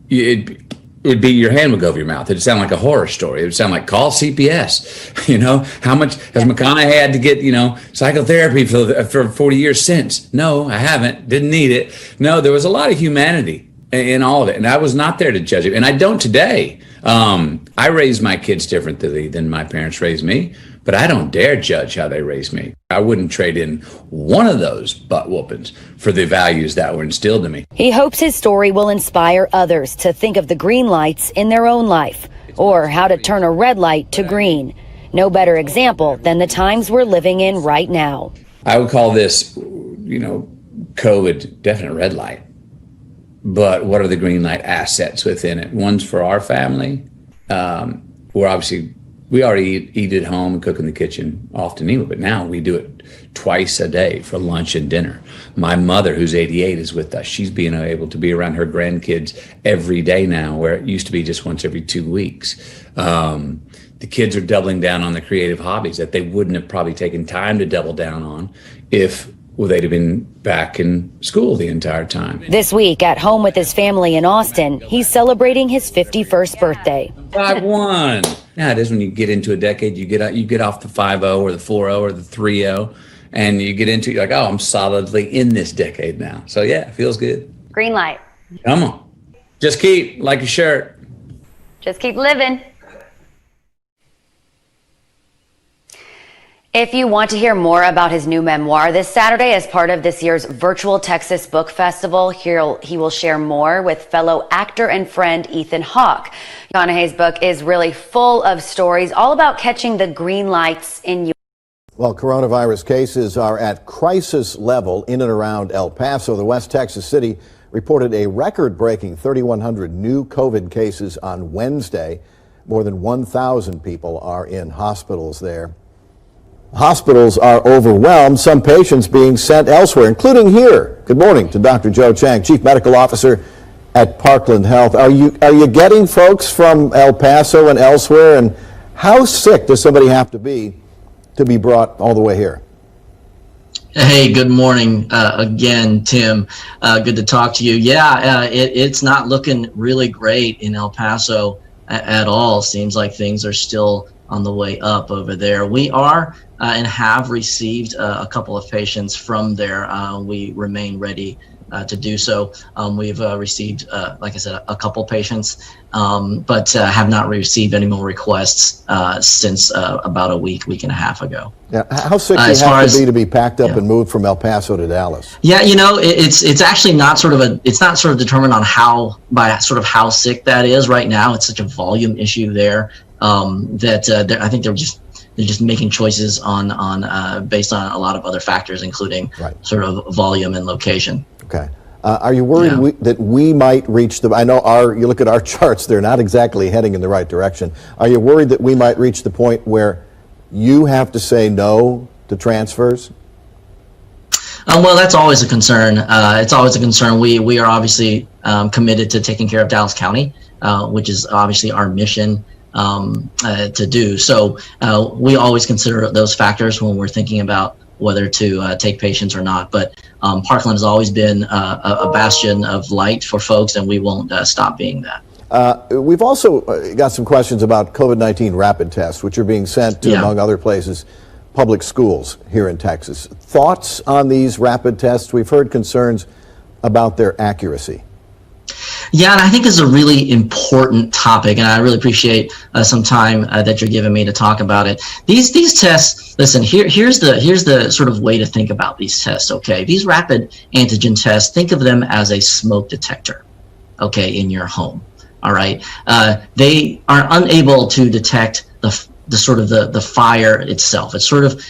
it'd be your hand would go over your mouth. It'd sound like a horror story. It would sound like call CPS. How much has McConaughey had to get, psychotherapy for 40 years since? No, I haven't. Didn't need it. No, there was a lot of humanity in all of it. And I was not there to judge it. And I don't today. I raised my kids differently than my parents raised me, but I don't dare judge how they raised me. I wouldn't trade in one of those butt whoopings for the values that were instilled in me. He hopes his story will inspire others to think of the green lights in their own life, or how to turn a red light to green. No better example than the times we're living in right now. I would call this, COVID definite red light. But what are the green light assets within it? One's for our family. We're obviously we already eat at home and cook in the kitchen often anyway, but now we do it twice a day for lunch and dinner. My mother, who's 88, is with us. She's being able to be around her grandkids every day now, where it used to be just once every 2 weeks. The kids are doubling down on the creative hobbies that they wouldn't have probably taken time to double down on if they'd have been back in school the entire time. This week, at home with his family in Austin, he's celebrating his 51st birthday. 5-1. Now it is when you get into a decade, you get off the 5-0 or the 4-0 or the 3-0, and you get into, you're like, oh, I'm solidly in this decade now. So yeah, it feels good. Green light. Come on. Just keep, like your shirt. Just keep living. If you want to hear more about his new memoir, this Saturday, as part of this year's virtual Texas Book Festival, he will share more with fellow actor and friend Ethan Hawke. McConaughey's book is really full of stories all about catching the green lights in you. Well, coronavirus cases are at crisis level in and around El Paso. The West Texas city reported a record-breaking 3,100 new COVID cases on Wednesday. More than 1,000 people are in hospitals there. Hospitals are overwhelmed, some patients being sent elsewhere, including here. Good morning to Dr. Joe Chang, Chief Medical Officer at Parkland Health. Are you getting folks from El Paso and elsewhere, and how sick does somebody have to be brought all the way here? Hey, good morning again, Tim. Good to talk to you. Yeah, it's not looking really great in El Paso at all. Seems like things are still on the way up over there. We are and have received a couple of patients from there. We remain ready to do so. We've received, like I said, a couple patients, but have not received any more requests since about a week and a half ago. Yeah, how sick do you have to be packed up and moved from El Paso to Dallas? Yeah, it's actually not it's not determined on how sick that is right now. It's such a volume issue there that I think they're just making choices on based on a lot of other factors, including sort of volume and location. Okay. Are you worried that we might reach I know you look at our charts, they're not exactly heading in the right direction. Are you worried that we might reach the point where you have to say no to transfers? Well, that's always a concern. It's always a concern. We are obviously committed to taking care of Dallas County, which is obviously our mission to do. So we always consider those factors when we're thinking about whether to take patients or not. But Parkland has always been a bastion of light for folks, and we won't stop being that. We've also got some questions about COVID-19 rapid tests, which are being sent to, among other places, public schools here in Texas. Thoughts on these rapid tests? We've heard concerns about their accuracy. Yeah, and I think this is a really important topic, and I really appreciate some time that you're giving me to talk about it. These tests, listen, here's the sort of way to think about these tests, okay? These rapid antigen tests, think of them as a smoke detector, okay, in your home, all right? They are unable to detect the fire itself. It sort of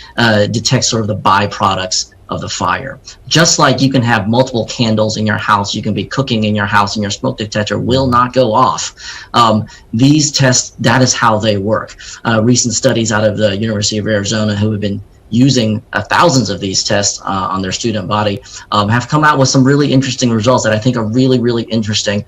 detects sort of the byproducts of the fire. Just like you can have multiple candles in your house, you can be cooking in your house and your smoke detector will not go off. These tests, that is how they work. Recent studies out of the University of Arizona, who have been using thousands of these tests on their student body, have come out with some really interesting results that I think are really, really interesting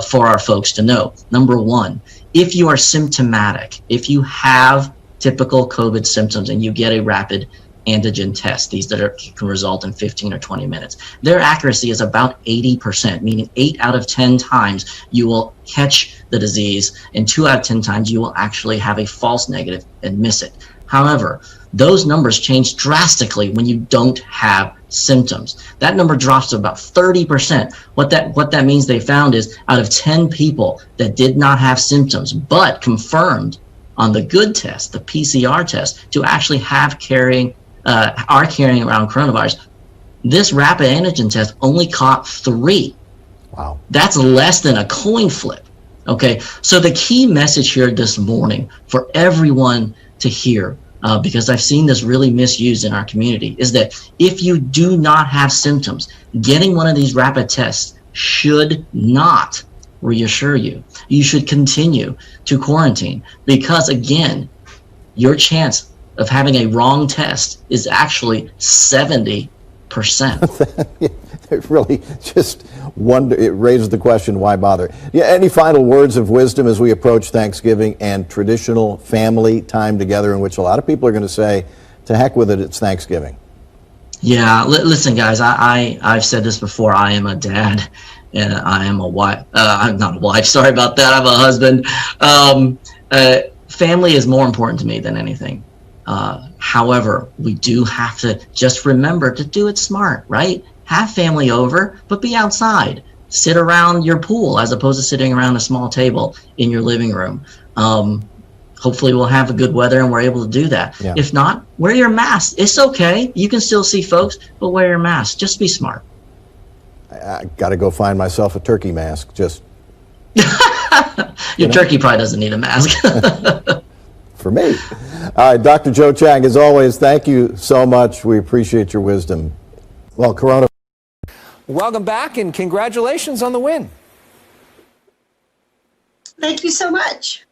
for our folks to know. Number one, if you are symptomatic, if you have typical COVID symptoms and you get a rapid antigen test, these that can result in 15 or 20 minutes, their accuracy is about 80%, meaning 8 out of 10 times you will catch the disease, and 2 out of 10 times you will actually have a false negative and miss it. However, those numbers change drastically when you don't have symptoms. That number drops to about 30%. What that means, they found, is out of 10 people that did not have symptoms but confirmed on the good test, the PCR test, to actually are carrying around coronavirus, this rapid antigen test only caught 3. Wow. That's less than a coin flip. Okay, so the key message here this morning for everyone to hear, because I've seen this really misused in our community, is that if you do not have symptoms, getting one of these rapid tests should not reassure you. You should continue to quarantine, because again, your chance of having a wrong test is actually 70%. It really just it raises the question, why bother? Yeah, any final words of wisdom as we approach Thanksgiving and traditional family time together, in which a lot of people are going to say, to heck with it, it's Thanksgiving? Yeah, listen, guys, I've said this before. I am a dad and I am a wife. I'm not a wife. Sorry about that. I'm a husband. Family is more important to me than anything. However, we do have to just remember to do it smart, right? Have family over, but be outside. Sit around your pool as opposed to sitting around a small table in your living room. Hopefully we'll have a good weather and we're able to do that. Yeah. If not, wear your mask. It's okay. You can still see folks, but wear your mask. Just be smart. I got to go find myself a turkey mask. Just Your turkey probably doesn't need a mask. For me. All right, Dr. Joe Chang, as always, thank you so much. We appreciate your wisdom. Well, Corona. Welcome back and congratulations on the win. Thank you so much.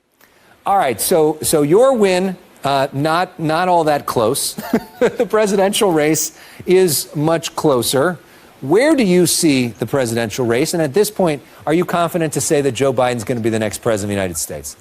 All right, so your win, not all that close. The presidential race is much closer. Where do you see the presidential race? And at this point, are you confident to say that Joe Biden's going to be the next president of the United States?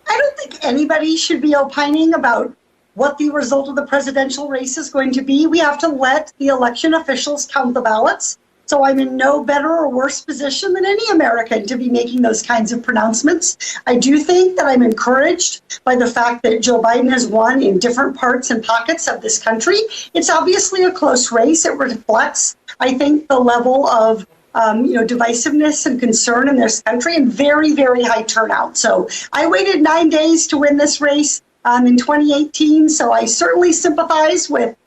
I don't think anybody should be opining about what the result of the presidential race is going to be. We have to let the election officials count the ballots. So I'm in no better or worse position than any American to be making those kinds of pronouncements. I do think that I'm encouraged by the fact that Joe Biden has won in different parts and pockets of this country. It's obviously a close race. It reflects, I think, the level of divisiveness and concern in this country and very, very high turnout. So I waited 9 days to win this race in 2018. So I certainly sympathize with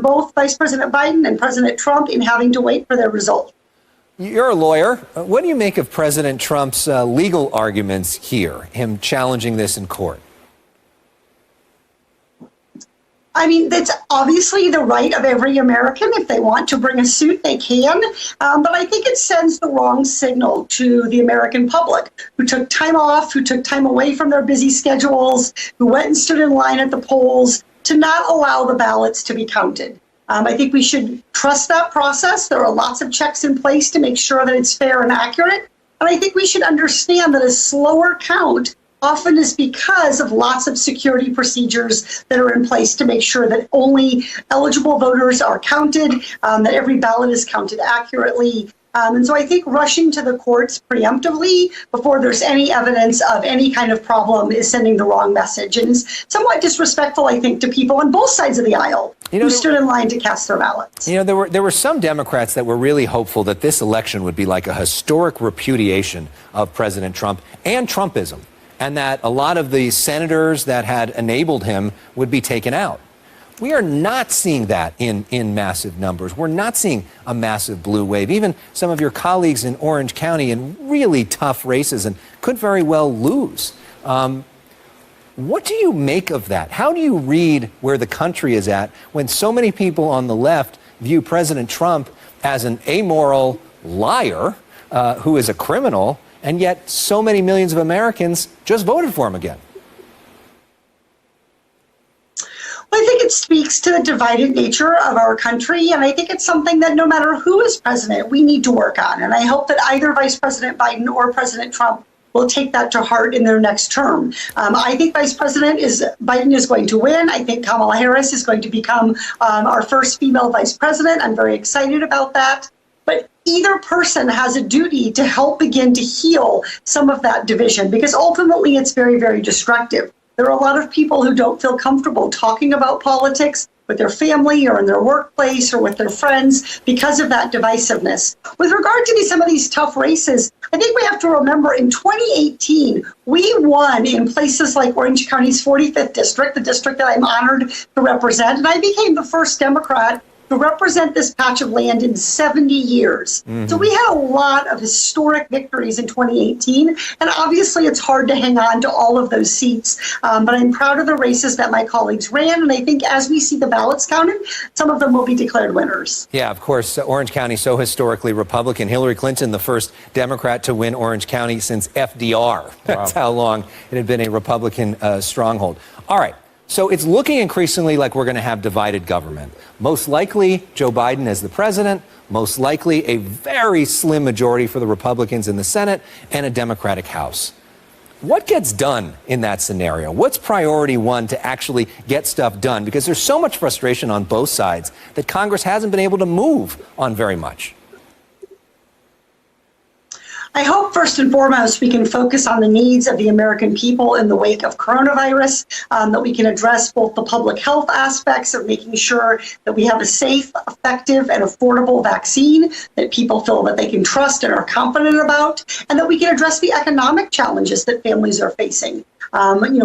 both Vice President Biden and President Trump in having to wait for their result. You're a lawyer. What do you make of President Trump's legal arguments here, him challenging this in court? I mean, that's obviously the right of every American. If they want to bring a suit, they can. But I think it sends the wrong signal to the American public who took time off, who took time away from their busy schedules, who went and stood in line at the polls to not allow the ballots to be counted. I think we should trust that process. There are lots of checks in place to make sure that it's fair and accurate. And I think we should understand that a slower count often is because of lots of security procedures that are in place to make sure that only eligible voters are counted, that every ballot is counted accurately. And so I think rushing to the courts preemptively before there's any evidence of any kind of problem is sending the wrong message. And it's somewhat disrespectful, I think, to people on both sides of the aisle who stood in line to cast their ballots. You know, there were some Democrats that were really hopeful that this election would be like a historic repudiation of President Trump and Trumpism, and that a lot of the senators that had enabled him would be taken out. We are not seeing that in massive numbers. We're not seeing a massive blue wave. Even some of your colleagues in Orange County in really tough races and could very well lose. What do you make of that? How do you read where the country is at when so many people on the left view President Trump as an amoral liar who is a criminal, and yet so many millions of Americans just voted for him again? I think it speaks to the divided nature of our country, and I think it's something that no matter who is president, we need to work on. And I hope that either Vice President Biden or President Trump will take that to heart in their next term. I think Vice President Biden is going to win. I think Kamala Harris is going to become our first female vice president. I'm very excited about that. But either person has a duty to help begin to heal some of that division, because ultimately it's very, very destructive. There are a lot of people who don't feel comfortable talking about politics with their family or in their workplace or with their friends because of that divisiveness. With regard to some of these tough races, I think we have to remember in 2018, we won in places like Orange County's 45th district, the district that I'm honored to represent, and I became the first Democrat to represent this patch of land in 70 years. So we had a lot of historic victories in 2018, and obviously it's hard to hang on to all of those seats, but I'm proud of the races that my colleagues ran, and I think as we see the ballots counted, some of them will be declared winners. Yeah, of course, Orange County so historically Republican. Hillary Clinton, the first Democrat to win Orange County since FDR. That's how long it had been a Republican stronghold. All right. So it's looking increasingly like we're going to have divided government. Most likely Joe Biden as the president, most likely a very slim majority for the Republicans in the Senate and a Democratic House. What gets done in that scenario? What's priority one to actually get stuff done? Because there's so much frustration on both sides that Congress hasn't been able to move on very much. I hope first and foremost we can focus on the needs of the American people in the wake of coronavirus, that we can address both the public health aspects of making sure that we have a safe, effective, and affordable vaccine that people feel that they can trust and are confident about, and that we can address the economic challenges that families are facing.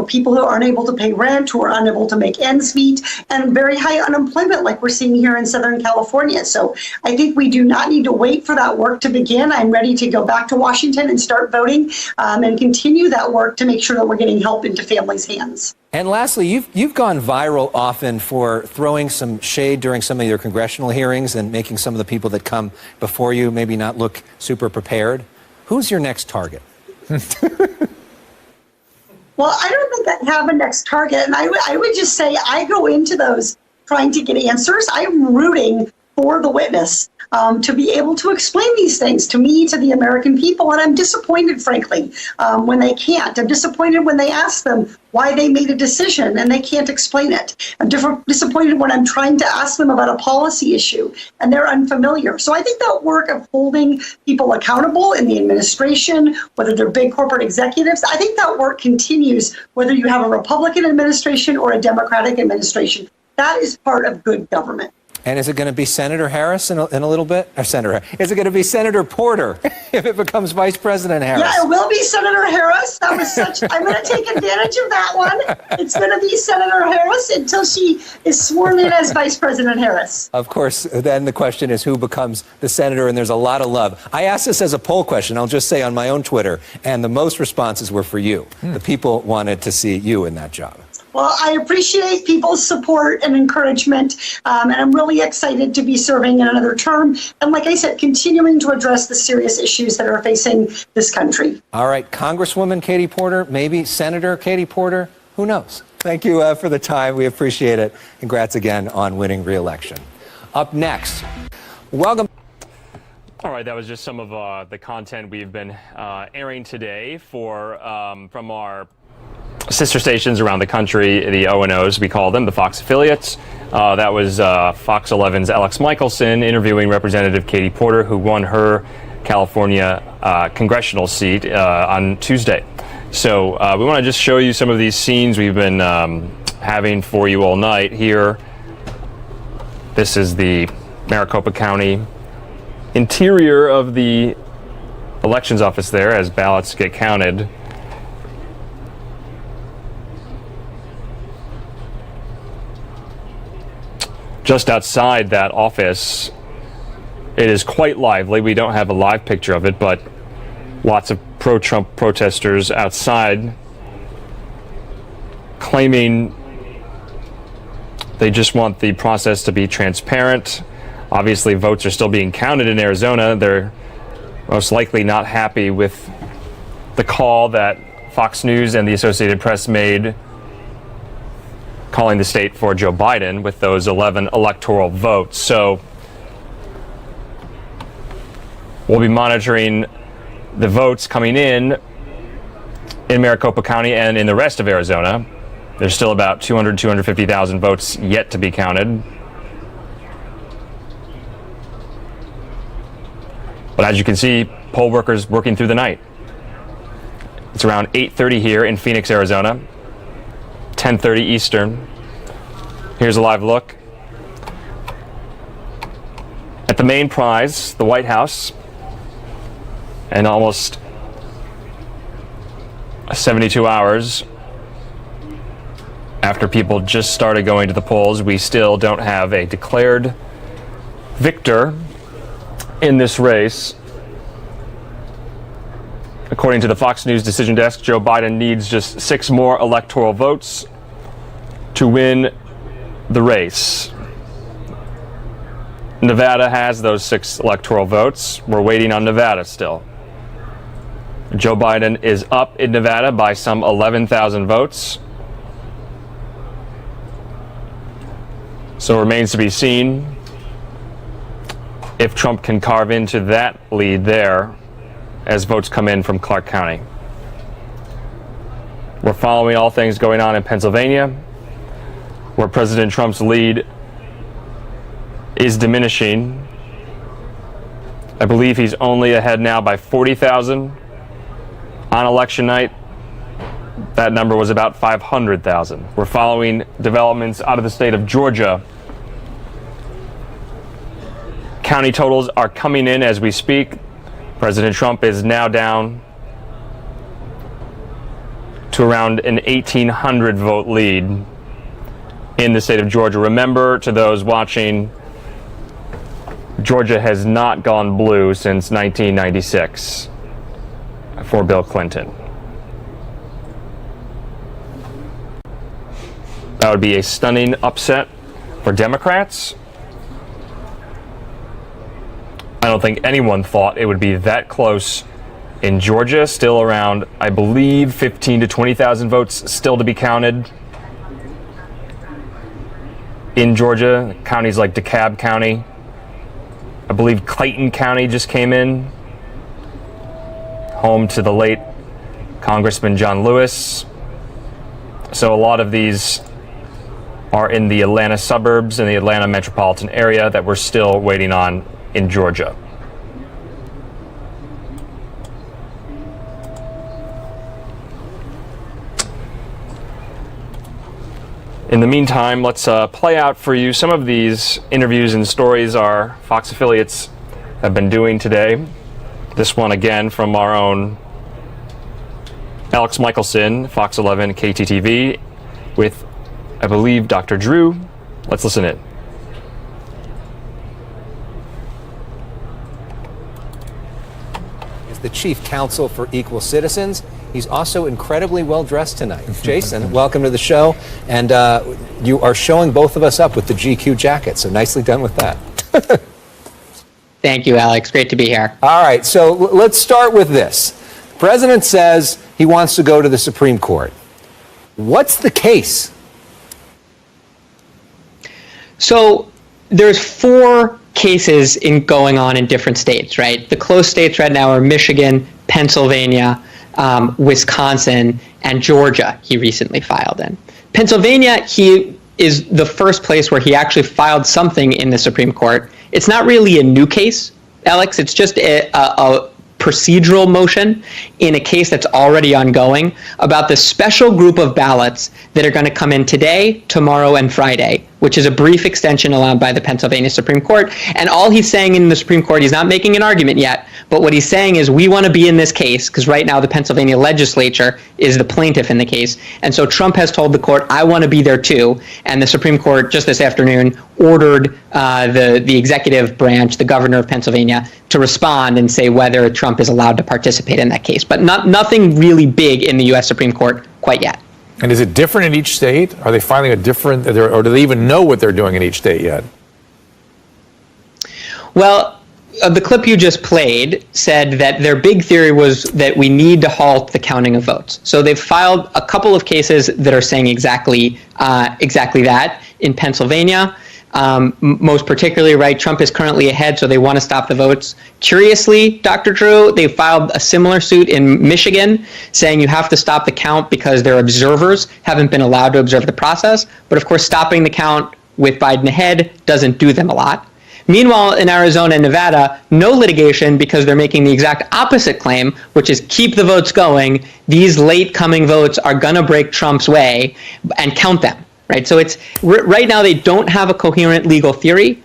People who aren't able to pay rent, who are unable to make ends meet, and very high unemployment like we're seeing here in Southern California. So I think we do not need to wait for that work to begin. I'm ready to go back to Washington and start voting and continue that work to make sure that we're getting help into families' hands. And lastly, you've gone viral often for throwing some shade during some of your congressional hearings and making some of the people that come before you maybe not look super prepared. Who's your next target? Well, I don't think I have a next target. And I would just say I go into those trying to get answers. I'm rooting for the witness to be able to explain these things to me, to the American people. And I'm disappointed, frankly, when they can't. I'm disappointed when they ask them why they made a decision and they can't explain it. I'm disappointed when I'm trying to ask them about a policy issue and they're unfamiliar. So I think that work of holding people accountable in the administration, whether they're big corporate executives, I think that work continues whether you have a Republican administration or a Democratic administration. That is part of good government. And is it going to be Senator Harris in a little bit? Or Senator? Is it going to be Senator Porter if it becomes Vice President Harris? Yeah, it will be Senator Harris. That was I'm going to take advantage of that one. It's going to be Senator Harris until she is sworn in as Vice President Harris. Of course, then the question is who becomes the senator, and there's a lot of love. I asked this as a poll question, I'll just say on my own Twitter, and the most responses were for you. The people wanted to see you in that job. Well, I appreciate people's support and encouragement, and I'm really excited to be serving in another term. And like I said, continuing to address the serious issues that are facing this country. All right, Congresswoman Katie Porter, maybe Senator Katie Porter, who knows? Thank you for the time. We appreciate it. Congrats again on winning re-election. Up next, welcome. All right, that was just some of the content we've been airing today from our sister stations around the country, the O&Os, we call them, the Fox affiliates. That was Fox 11's Alex Michelson interviewing Representative Katie Porter, who won her California congressional seat on Tuesday. So we want to just show you some of these scenes we've been having for you all night here. This is the Maricopa County interior of the elections office there as ballots get counted. Just outside that office, it is quite lively. We don't have a live picture of it, but lots of pro-Trump protesters outside claiming they just want the process to be transparent. Obviously, votes are still being counted in Arizona. They're most likely not happy with the call that Fox News and the Associated Press made calling the state for Joe Biden with those 11 electoral votes. So we'll be monitoring the votes coming in Maricopa County and in the rest of Arizona. There's still about 250,000 votes yet to be counted. But as you can see, poll workers working through the night. It's around 8:30 here in Phoenix, Arizona. 10:30 Eastern. Here's a live look at the main prize, the White House, and almost 72 hours after people just started going to the polls, we still don't have a declared victor in this race. According to the Fox News decision desk, Joe Biden needs just 6 more electoral votes to win the race. Nevada has those 6 electoral votes. We're waiting on Nevada still. Joe Biden is up in Nevada by some 11,000 votes. So it remains to be seen if Trump can carve into that lead there as votes come in from Clark County. We're following all things going on in Pennsylvania, where President Trump's lead is diminishing. I believe he's only ahead now by 40,000. On election night, that number was about 500,000. We're following developments out of the state of Georgia. County totals are coming in as we speak. President Trump is now down to around an 1,800 vote lead in the state of Georgia. Remember, to those watching, Georgia has not gone blue since 1996 for Bill Clinton. That would be a stunning upset for Democrats. I don't think anyone thought it would be that close in Georgia. Still around, I believe, 15 to 20,000 votes still to be counted in Georgia. Counties like DeKalb County. I believe Clayton County just came in, home to the late Congressman John Lewis. So a lot of these are in the Atlanta suburbs and the Atlanta metropolitan area that we're still waiting on in Georgia. In the meantime, let's play out for you some of these interviews and stories our Fox affiliates have been doing today. This one again from our own Alex Michelson, Fox 11 KTTV, with, I believe, Dr. Drew. Let's listen in. Is the chief counsel for Equal Citizens. He's also incredibly well dressed tonight. Jason, welcome to the show. And you are showing both of us up with the GQ jacket, so nicely done with that. Thank you, Alex. Great to be here. All right, so let's start with this. The president says he wants to go to the Supreme Court. What's the case? So there's 4 cases going on in different states, right? The close states right now are Michigan, Pennsylvania, Wisconsin, and Georgia he recently filed in. Pennsylvania, he is the first place where he actually filed something in the Supreme Court. It's not really a new case, Alex. It's just a procedural motion in a case that's already ongoing about the special group of ballots that are going to come in today, tomorrow, and Friday, which is a brief extension allowed by the Pennsylvania Supreme Court. And all he's saying in the Supreme Court, he's not making an argument yet, but what he's saying is we want to be in this case because right now the Pennsylvania legislature is the plaintiff in the case. And so Trump has told the court, I want to be there too. And the Supreme Court just this afternoon ordered the executive branch, the governor of Pennsylvania, to respond and say whether Trump is allowed to participate in that case. But nothing really big in the U.S. Supreme Court quite yet. And is it different in each state? Are they filing a different, or do they even know what they're doing in each state yet? Well, the clip you just played said that their big theory was that we need to halt the counting of votes. So they've filed a couple of cases that are saying exactly that in Pennsylvania. Most particularly, right, Trump is currently ahead, so they want to stop the votes. Curiously, Dr. Drew, they filed a similar suit in Michigan saying you have to stop the count because their observers haven't been allowed to observe the process. But of course, stopping the count with Biden ahead doesn't do them a lot. Meanwhile, in Arizona and Nevada, no litigation because they're making the exact opposite claim, which is keep the votes going. These late coming votes are going to break Trump's way and count them. Right, so it's right now they don't have a coherent legal theory.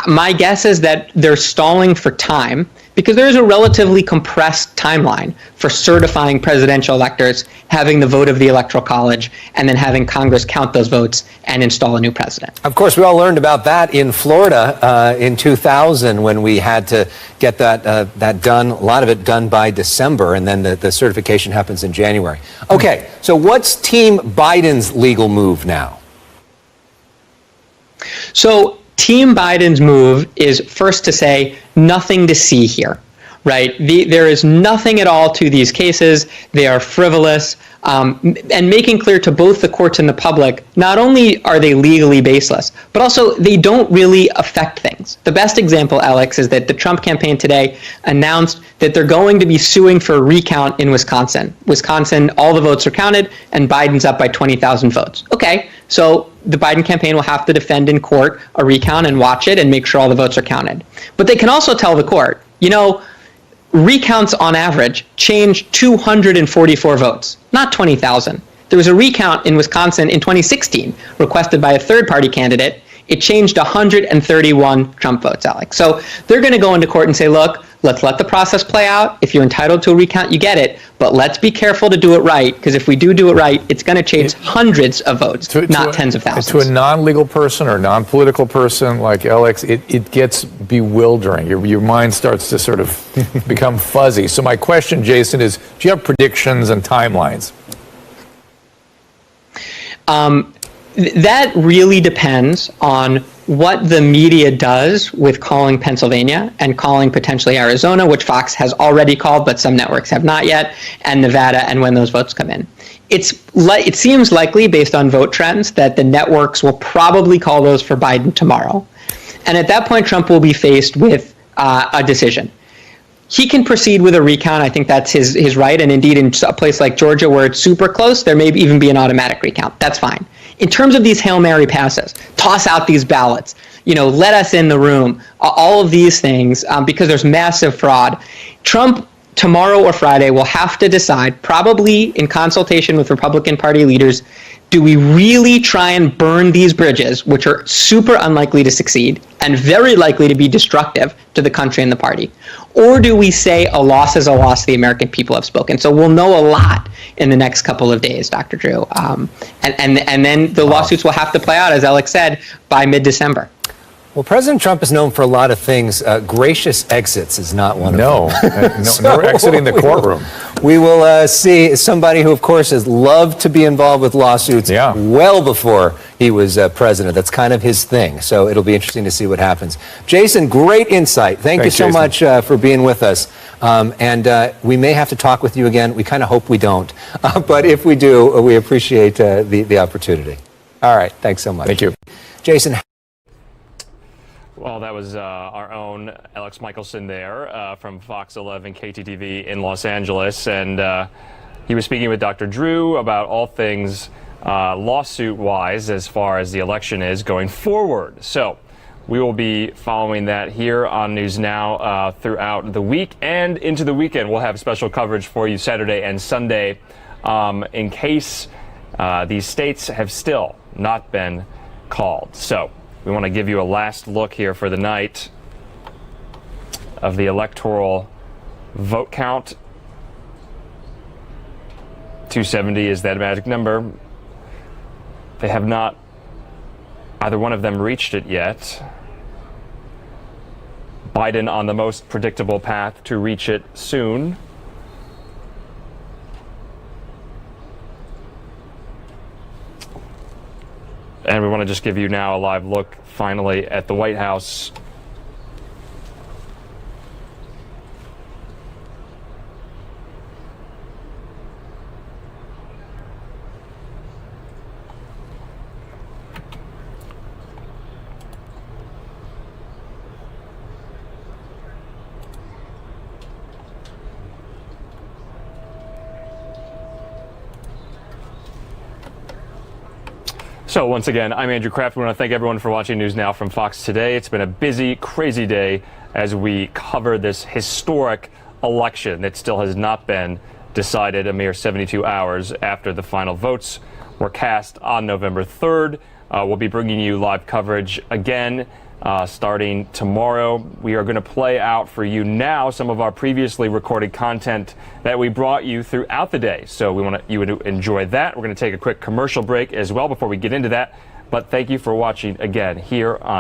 My guess is that they're stalling for time because there is a relatively compressed timeline for certifying presidential electors, having the vote of the Electoral College, and then having Congress count those votes and install a new president. Of course, we all learned about that in Florida in 2000 when we had to get that done, a lot of it done by December, and then the certification happens in January. Okay, so what's Team Biden's legal move now? So Team Biden's move is first to say nothing to see here, right? There is nothing at all to these cases. They are frivolous, and making clear to both the courts and the public, not only are they legally baseless, but also they don't really affect things. The best example, Alex, is that the Trump campaign today announced that they're going to be suing for a recount in Wisconsin. Wisconsin, all the votes are counted, and Biden's up by 20,000 votes. Okay, so the Biden campaign will have to defend in court a recount and watch it and make sure all the votes are counted. But they can also tell the court, recounts on average change 244 votes, not 20,000. There was a recount in Wisconsin in 2016 requested by a third-party candidate. It changed 131 Trump votes, Alex. So they're going to go into court and say, look, let's let the process play out. If you're entitled to a recount, you get it. But let's be careful to do it right, because if we do it right, it's going to change hundreds of votes, not tens of thousands. To a non-legal person or non-political person like Alex, it gets bewildering. Your mind starts to sort of become fuzzy. So my question, Jason, is do you have predictions and timelines? That really depends on what the media does with calling Pennsylvania and calling potentially Arizona, which Fox has already called, but some networks have not yet, and Nevada, and when those votes come in. It seems likely, based on vote trends, that the networks will probably call those for Biden tomorrow. And at that point, Trump will be faced with a decision. He can proceed with a recount. I think that's his right. And indeed, in a place like Georgia, where it's super close, there may even be an automatic recount. That's fine. In terms of these Hail Mary passes, toss out these ballots, let us in the room, all of these things, because there's massive fraud. Trump, tomorrow or Friday, will have to decide, probably in consultation with Republican Party leaders, do we really try and burn these bridges, which are super unlikely to succeed and very likely to be destructive to the country and the party? Or do we say a loss is a loss, the American people have spoken? So we'll know a lot in the next couple of days, Dr. Drew. And then the lawsuits will have to play out, as Alex said, by mid-December. Well, President Trump is known for a lot of things. Gracious exits is not one of them. No exiting the courtroom. We will see somebody who, of course, has loved to be involved with lawsuits well before he was president. That's kind of his thing. So it'll be interesting to see what happens. Jason, great insight. Thank you so much for being with us. And we may have to talk with you again. We kind of hope we don't. But if we do, we appreciate the opportunity. All right. Thanks so much. Thank you. Jason. Well, that was our own Alex Michelson there from Fox 11 KTTV in Los Angeles. And he was speaking with Dr. Drew about all things lawsuit-wise as far as the election is going forward. So we will be following that here on News Now throughout the week and into the weekend. We'll have special coverage for you Saturday and Sunday in case these states have still not been called. So we want to give you a last look here for the night of the electoral vote count. 270 is that magic number. They have not, either one of them, reached it yet. Biden on the most predictable path to reach it soon. And we want to just give you now a live look, finally, at the White House. So once again, I'm Andrew Kraft. We want to thank everyone for watching News Now from Fox today. It's been a busy, crazy day as we cover this historic election that still has not been decided a mere 72 hours after the final votes were cast on November 3rd. We'll be bringing you live coverage again starting tomorrow. We are going to play out for you now some of our previously recorded content that we brought you throughout the day. So we want you to enjoy that. We're going to take a quick commercial break as well before we get into that. But thank you for watching again here on